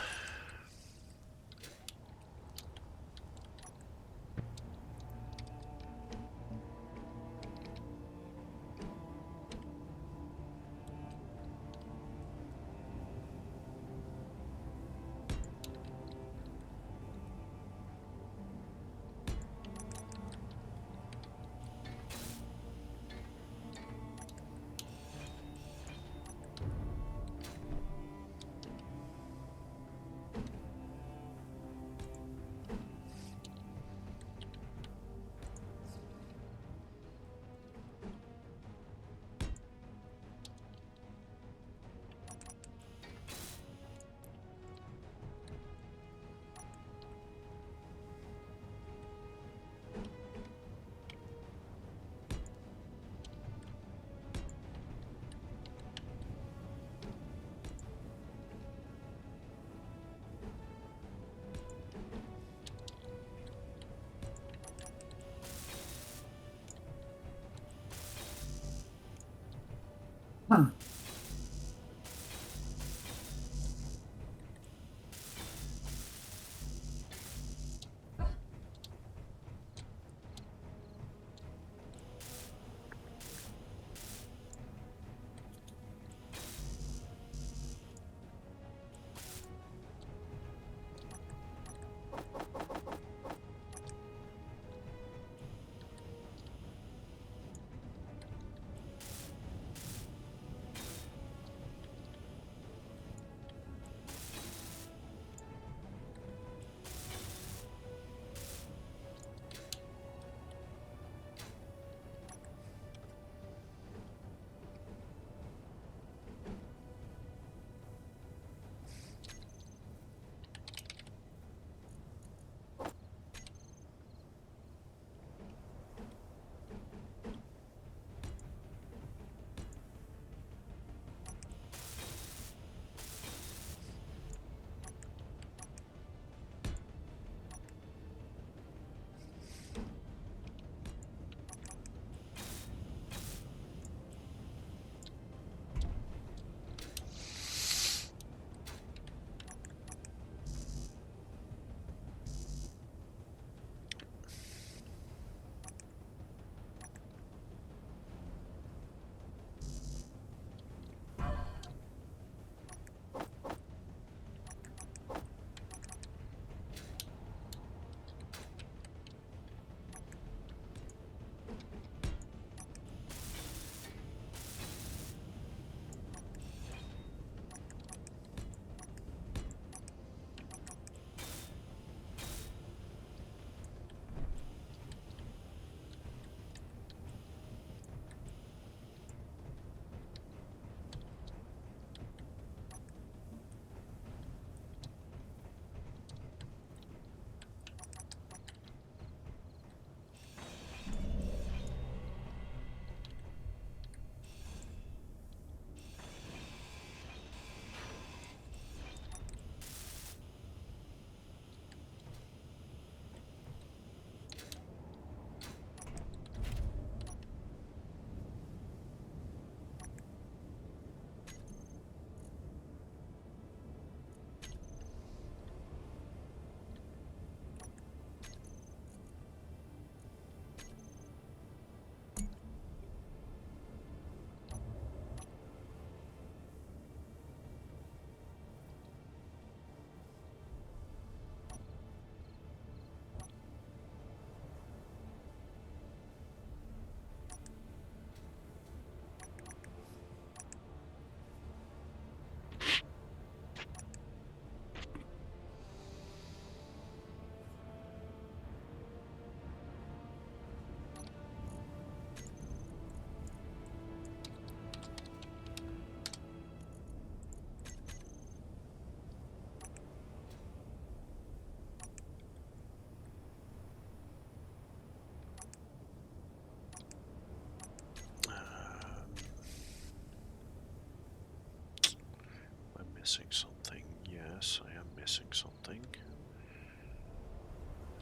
S1: missing something? Yes, I am missing something.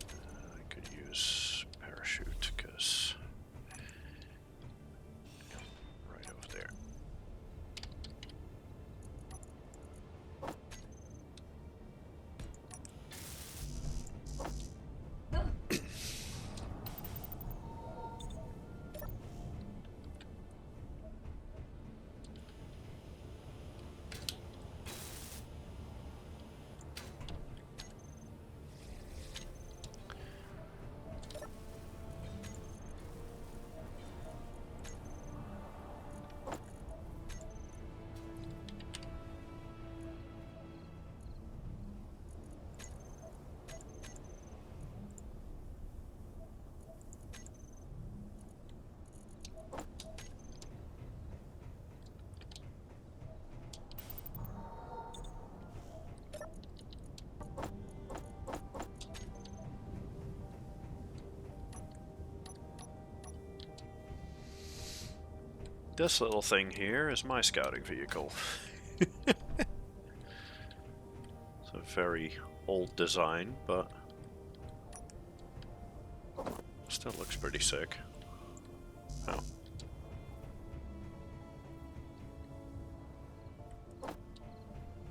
S1: I could use parachute, because... right over there. This little thing here is my scouting vehicle. It's a very old design, but still looks pretty sick. Oh.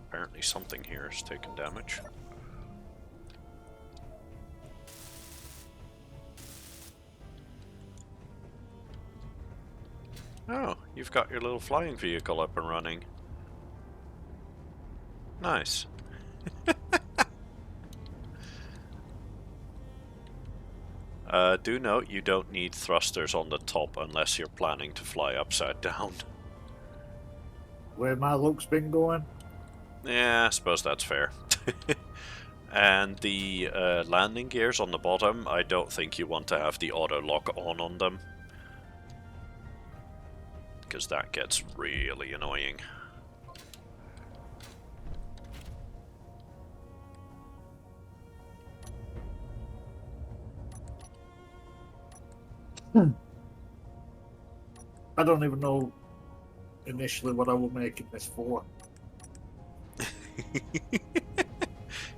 S1: Apparently something here is taking damage. Oh, you've got your little flying vehicle up and running. Nice. Do note you don't need thrusters on the top unless you're planning to fly upside down.
S3: Where my luck's been going?
S1: Yeah, I suppose that's fair. And the landing gears on the bottom, I don't think you want to have the auto lock on them, because that gets really annoying.
S3: I don't even know initially what I was making this for.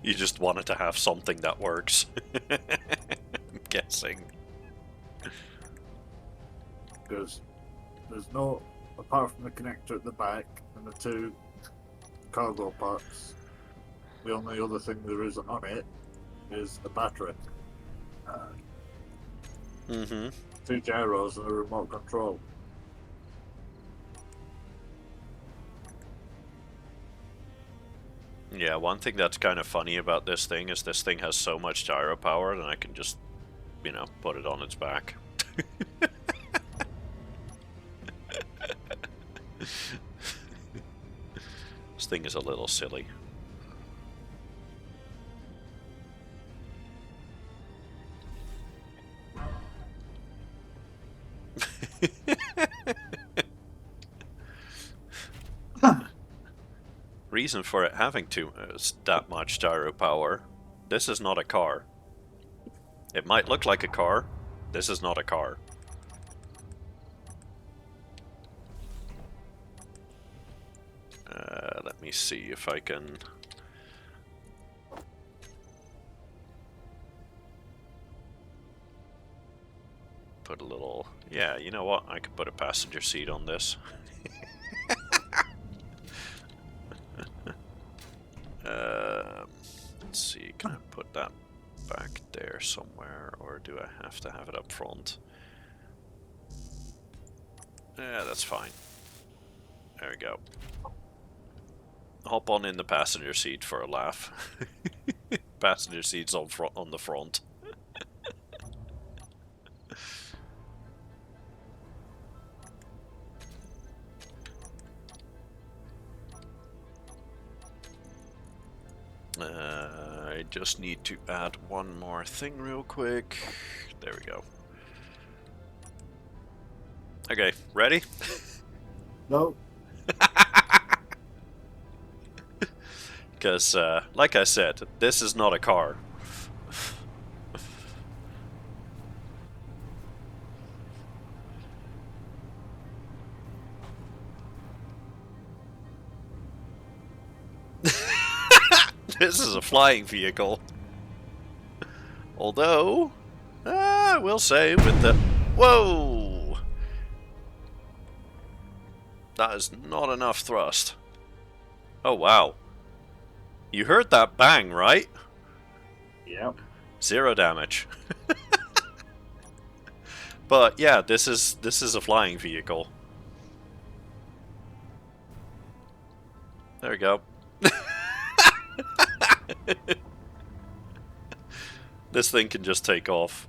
S1: You just wanted to have something that works. I'm guessing.
S3: Because there's no, apart from the connector at the back and the two cargo parts, the only other thing there is on it is a battery.
S1: Mm-hmm.
S3: 2 gyros and a remote control.
S1: Yeah, one thing that's kind of funny about this thing is this thing has so much gyro power that I can just, you know, put it on its back. This thing is a little silly. Reason for it having that much gyro power. This is not a car. It might look like a car. This is not a car. Let me see if I can... put a little... Yeah, you know what? I could put a passenger seat on this. Let's see, can I put that back there somewhere, or do I have to have it up front? Yeah, that's fine. There we go. Hop on in the passenger seat for a laugh. Passenger seat's on the front. I just need to add one more thing real quick. There we go. Okay, ready?
S3: No.
S1: Because, like I said, this is not a car. This is a flying vehicle. Although, I will say with the... Whoa! That is not enough thrust. Oh, wow. You heard that bang, right?
S3: Yep.
S1: 0 damage. But yeah, this is a flying vehicle. There we go. This thing can just take off.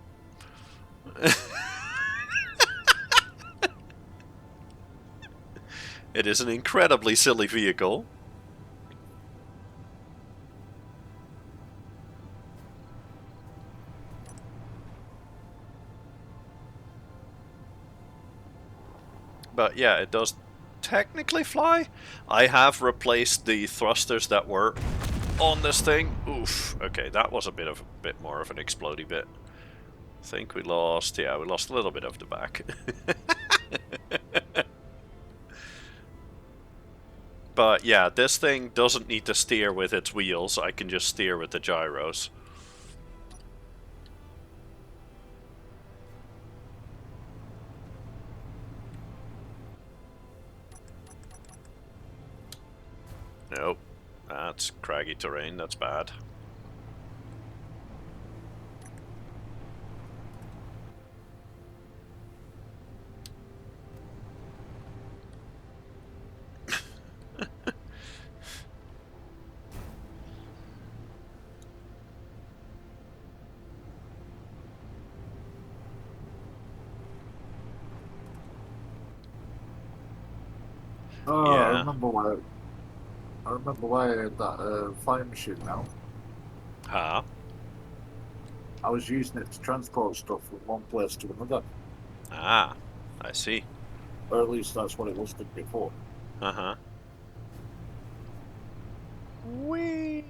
S1: It is an incredibly silly vehicle. But yeah, it does technically fly. I have replaced the thrusters that were on this thing. Oof. Okay, that was a bit more of an explodey bit. I think we lost a little bit of the back. But yeah, this thing doesn't need to steer with its wheels. I can just steer with the gyros. Nope. That's craggy terrain. That's bad.
S3: Oh,
S1: Yeah.
S3: I remember why. I remember why I had that flying machine now.
S1: Huh?
S3: I was using it to transport stuff from one place to another.
S1: Ah, I see.
S3: Or at least that's what it was before.
S1: Uh-huh. Whee!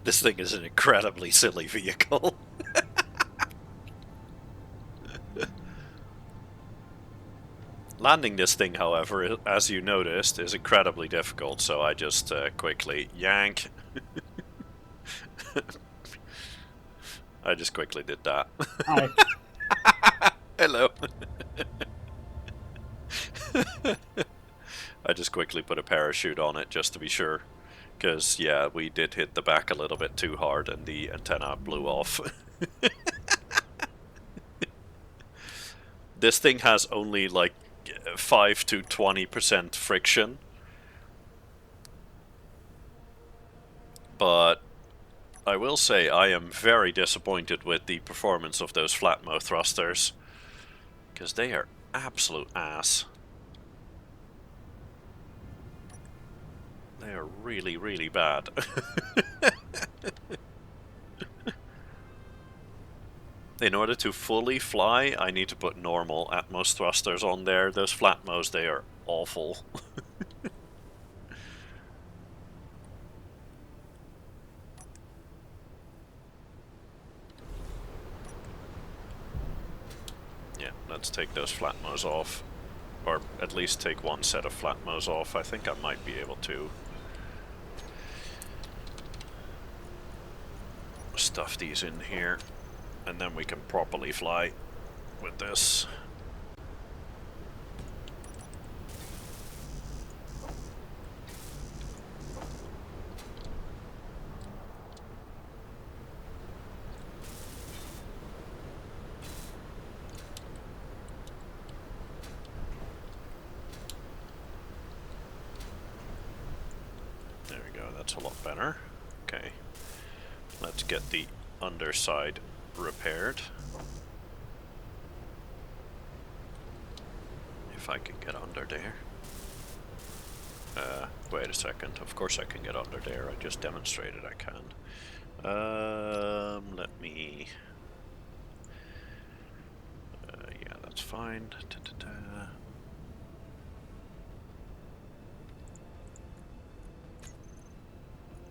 S1: This thing is an incredibly silly vehicle. Landing this thing, however, as you noticed, is incredibly difficult, so I just quickly yank. I just quickly did that.
S3: Hi.
S1: Hello. I just quickly put a parachute on it just to be sure. Because, yeah, we did hit the back a little bit too hard and the antenna blew off. This thing has only like 5 to 20% friction. But I will say I am very disappointed with the performance of those flatmo thrusters. Because they are absolute ass. They are really, really bad. In order to fully fly, I need to put normal Atmos thrusters on there. Those flatmos, they are awful. Yeah, let's take those flatmos off. Or at least take one set of flatmos off. I think I might be able to stuff these in here. And then we can properly fly with this. There we go, that's a lot better. Okay, let's get the underside repaired. If I can get under there. Wait a second, of course I can get under there, I just demonstrated I can. Let me... yeah, that's fine.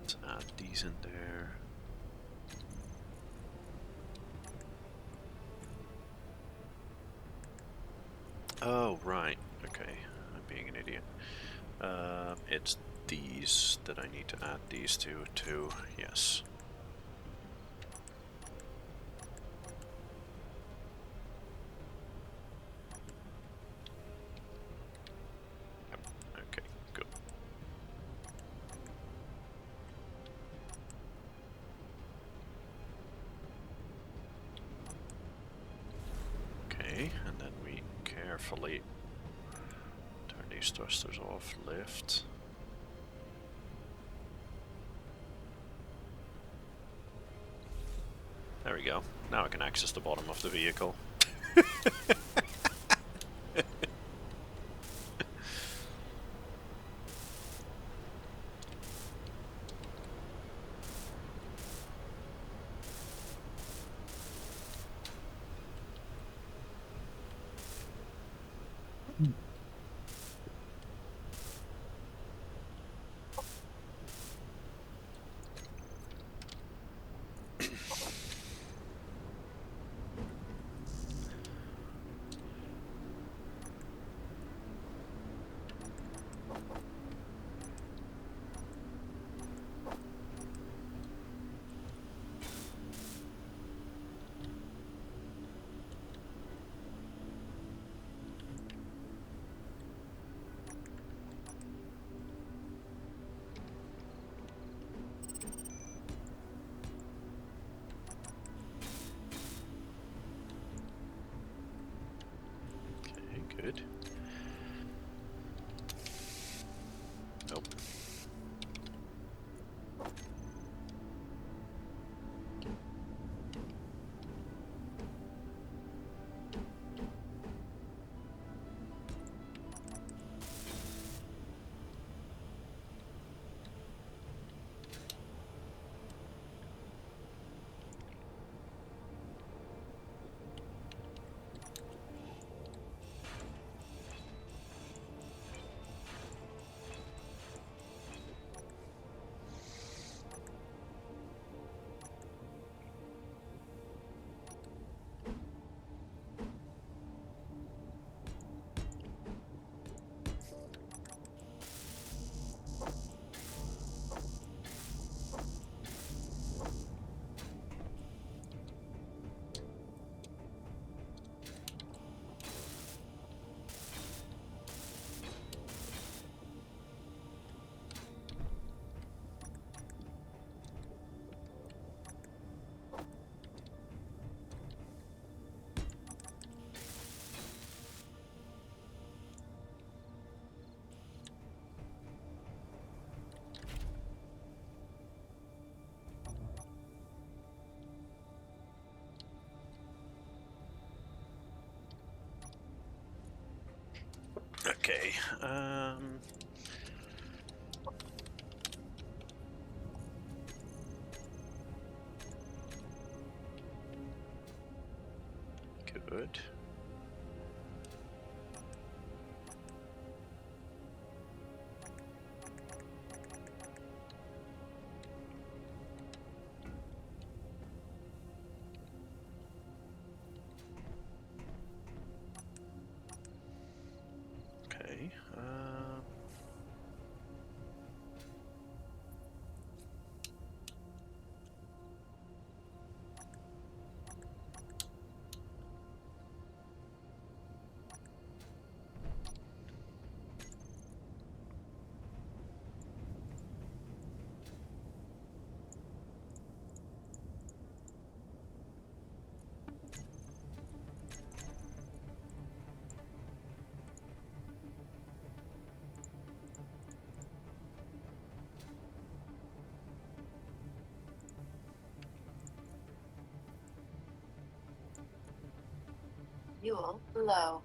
S1: Let's add these in there. Oh, right. Okay. I'm being an idiot. It's these that I need to add these to, yes. Okay, good. Okay, and then we carefully turn these thrusters off, lift. There we go. Now I can access the bottom of the vehicle. Good. Nope. Okay. Good. Okay.
S2: Fuel low.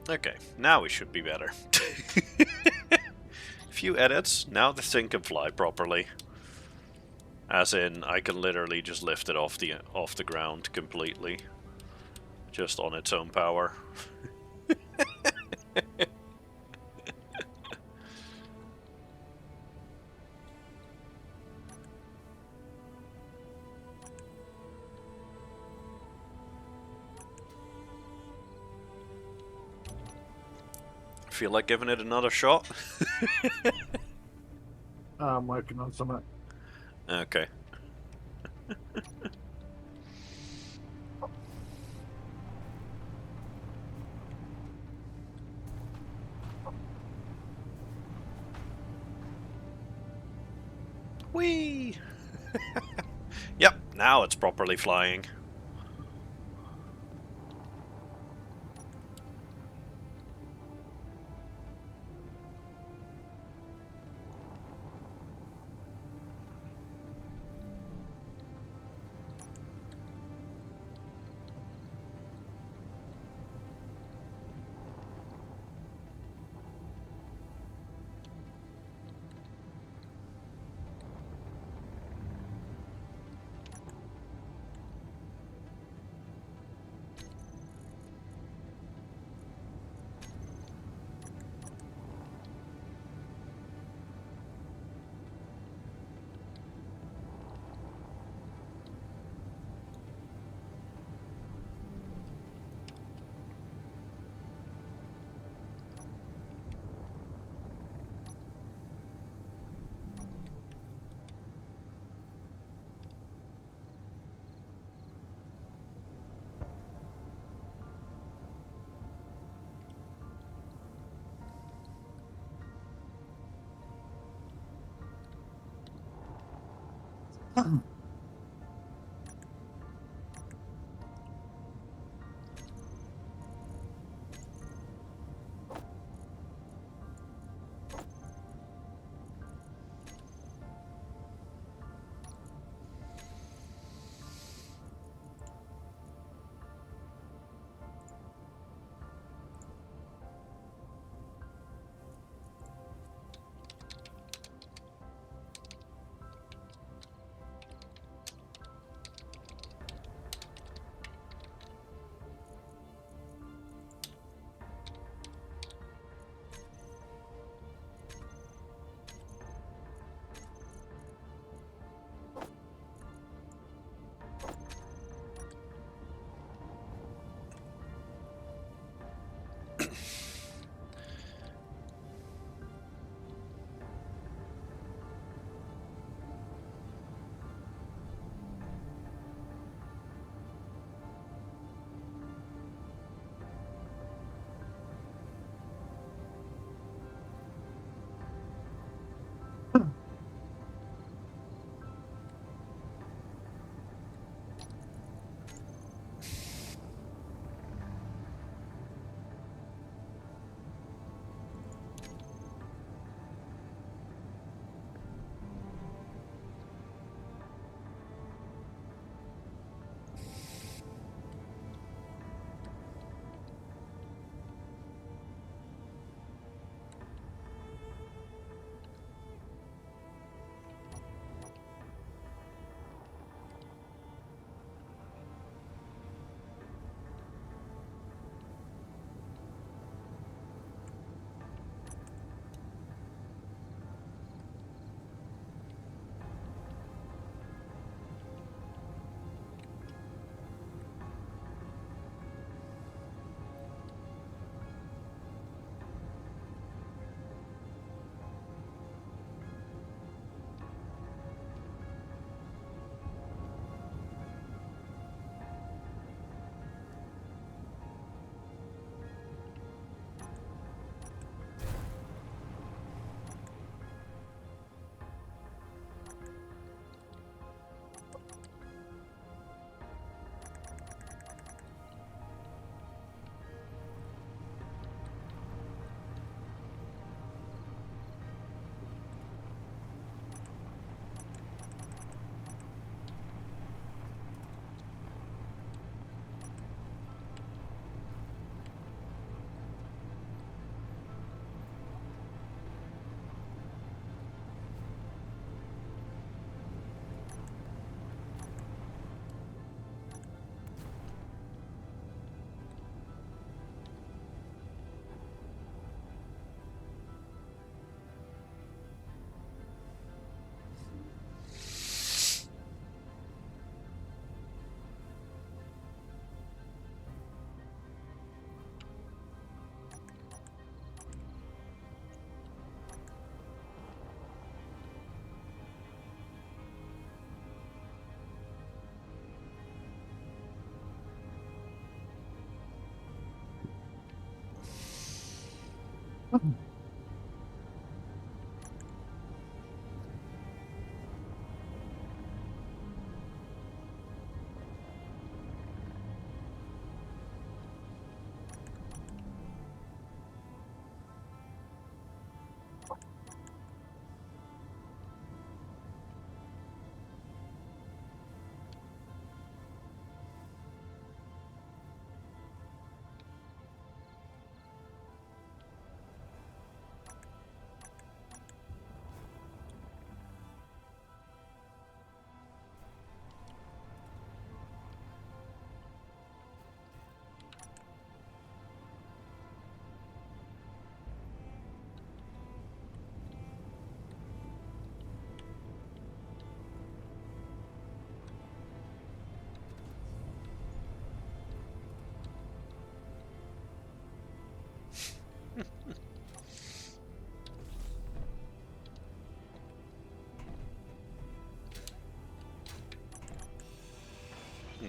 S1: Okay, now we should be better. Few edits, now the thing can fly properly. As in, I can literally just lift it off the ground completely. Just on its own power. Feel like giving it another shot?
S3: I'm working on something.
S1: Okay. Whee! Yep, now it's properly flying.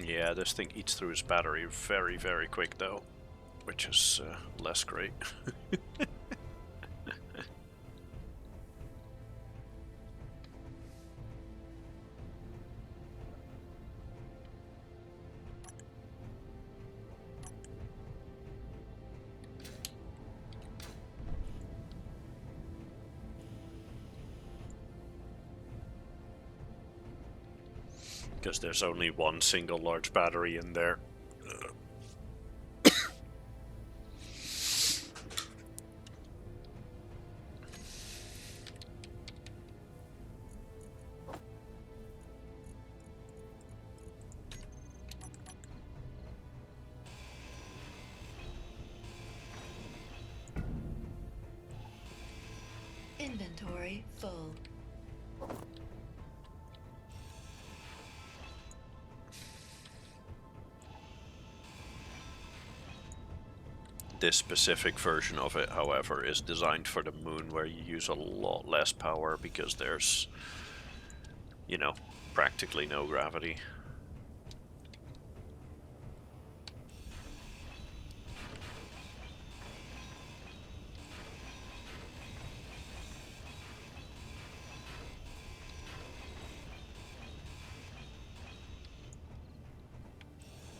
S1: Yeah, this thing eats through its battery very, very quick though, which is less great. Because there's only one single large battery in there.
S2: Inventory full.
S1: This specific version of it, however, is designed for the moon, where you use a lot less power because there's, you know, practically no gravity.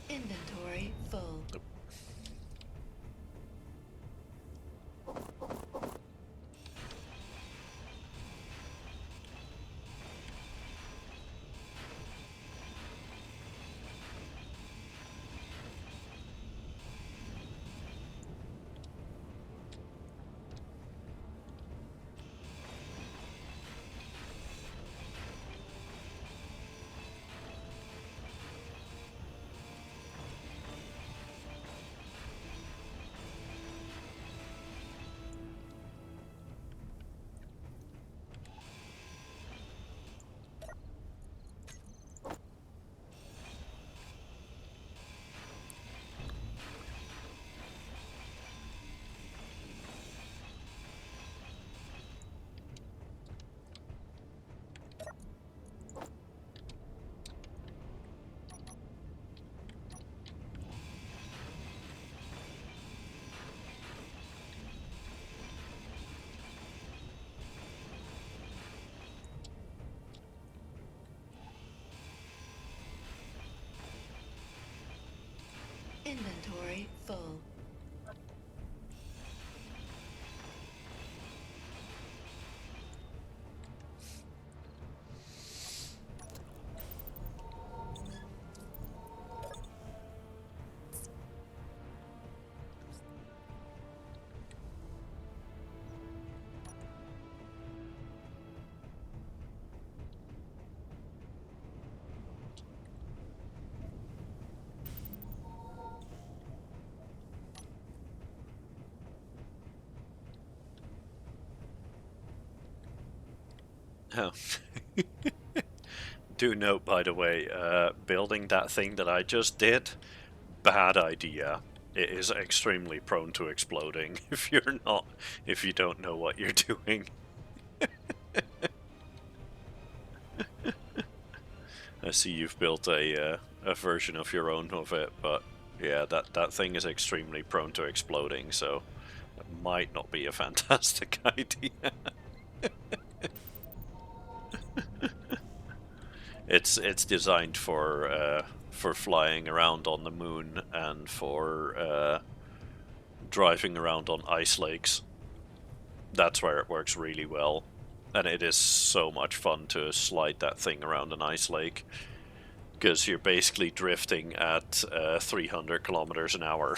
S2: Inventory full. Inventory full.
S1: Oh. Do note, by the way, building that thing that I just did, bad idea. It is extremely prone to exploding if you don't know what you're doing. I see you've built a version of your own of it, but yeah, that thing is extremely prone to exploding, so That might not be a fantastic idea. It's designed for flying around on the moon and for driving around on ice lakes. That's where it works really well. And it is so much fun to slide that thing around an ice lake, because you're basically drifting at 300 kilometers an hour.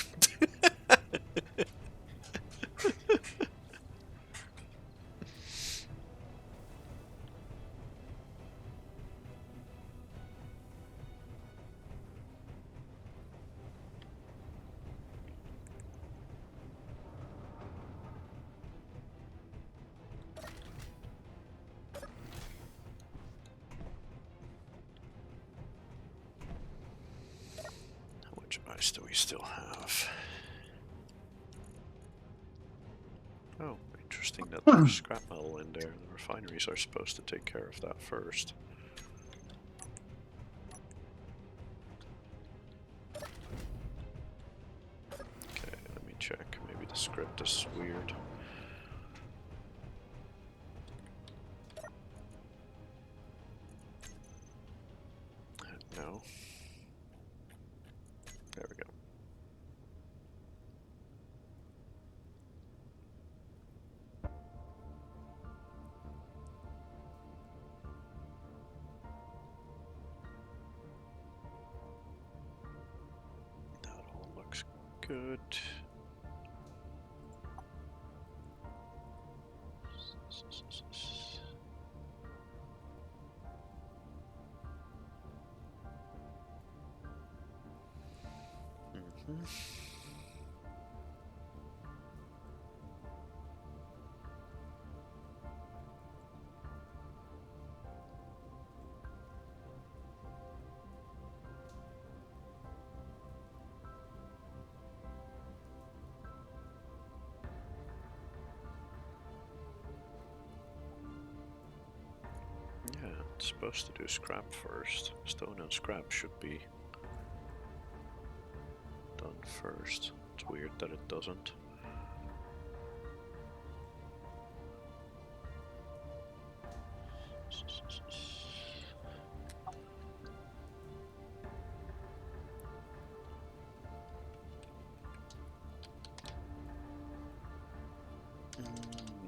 S1: How much ice do we still have? Oh, interesting that there's scrap metal in there. The refineries are supposed to take care of that first. Okay, let me check. Maybe the script is weird. No. There we go. That all looks good. Yeah, it's supposed to do scrap first. Stone and scrap should be done first. It's weird that it doesn't.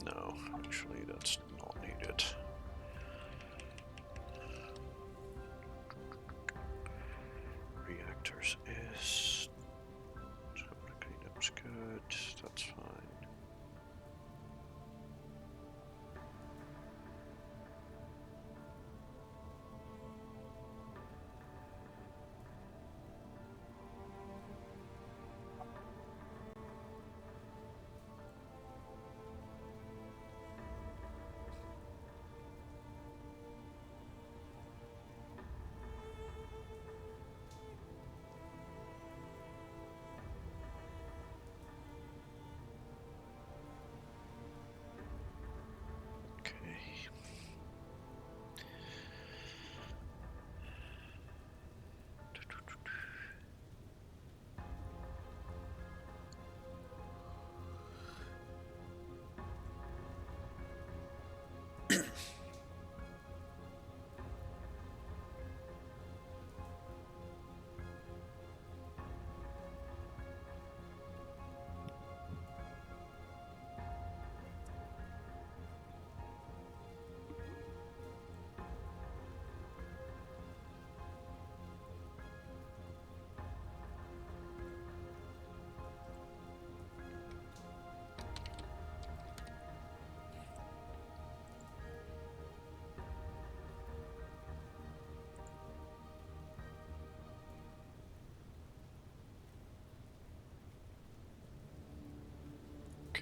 S1: No, actually that's not needed. Reactors is... Cleanup's good, that's fine.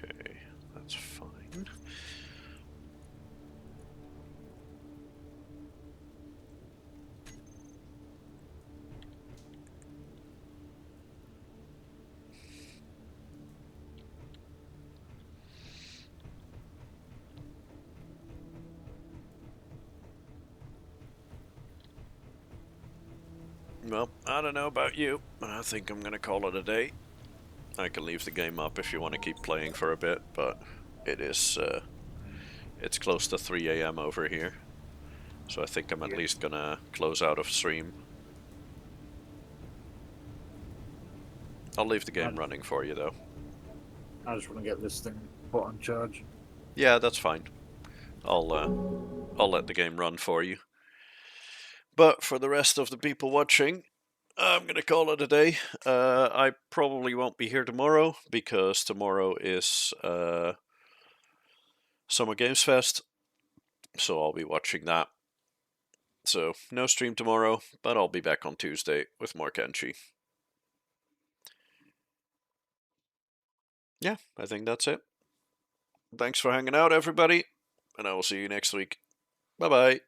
S1: Okay, that's fine. Well, I don't know about you, but I think I'm gonna call it a day. I can leave the game up if you want to keep playing for a bit, but it is it's close to 3 a.m. over here, so I think I'm at least gonna close out of stream. I'll leave the game running for you though.
S3: I just want to get this thing put on charge.
S1: Yeah, that's fine. I'll let the game run for you. But for the rest of the people watching, I'm gonna call it a day. I probably won't be here tomorrow because tomorrow is Summer Games Fest, so I'll be watching that. So no stream tomorrow, but I'll be back on Tuesday with more Kenshi. Yeah, I think that's it. Thanks for hanging out, everybody, and I will see you next week. Bye bye.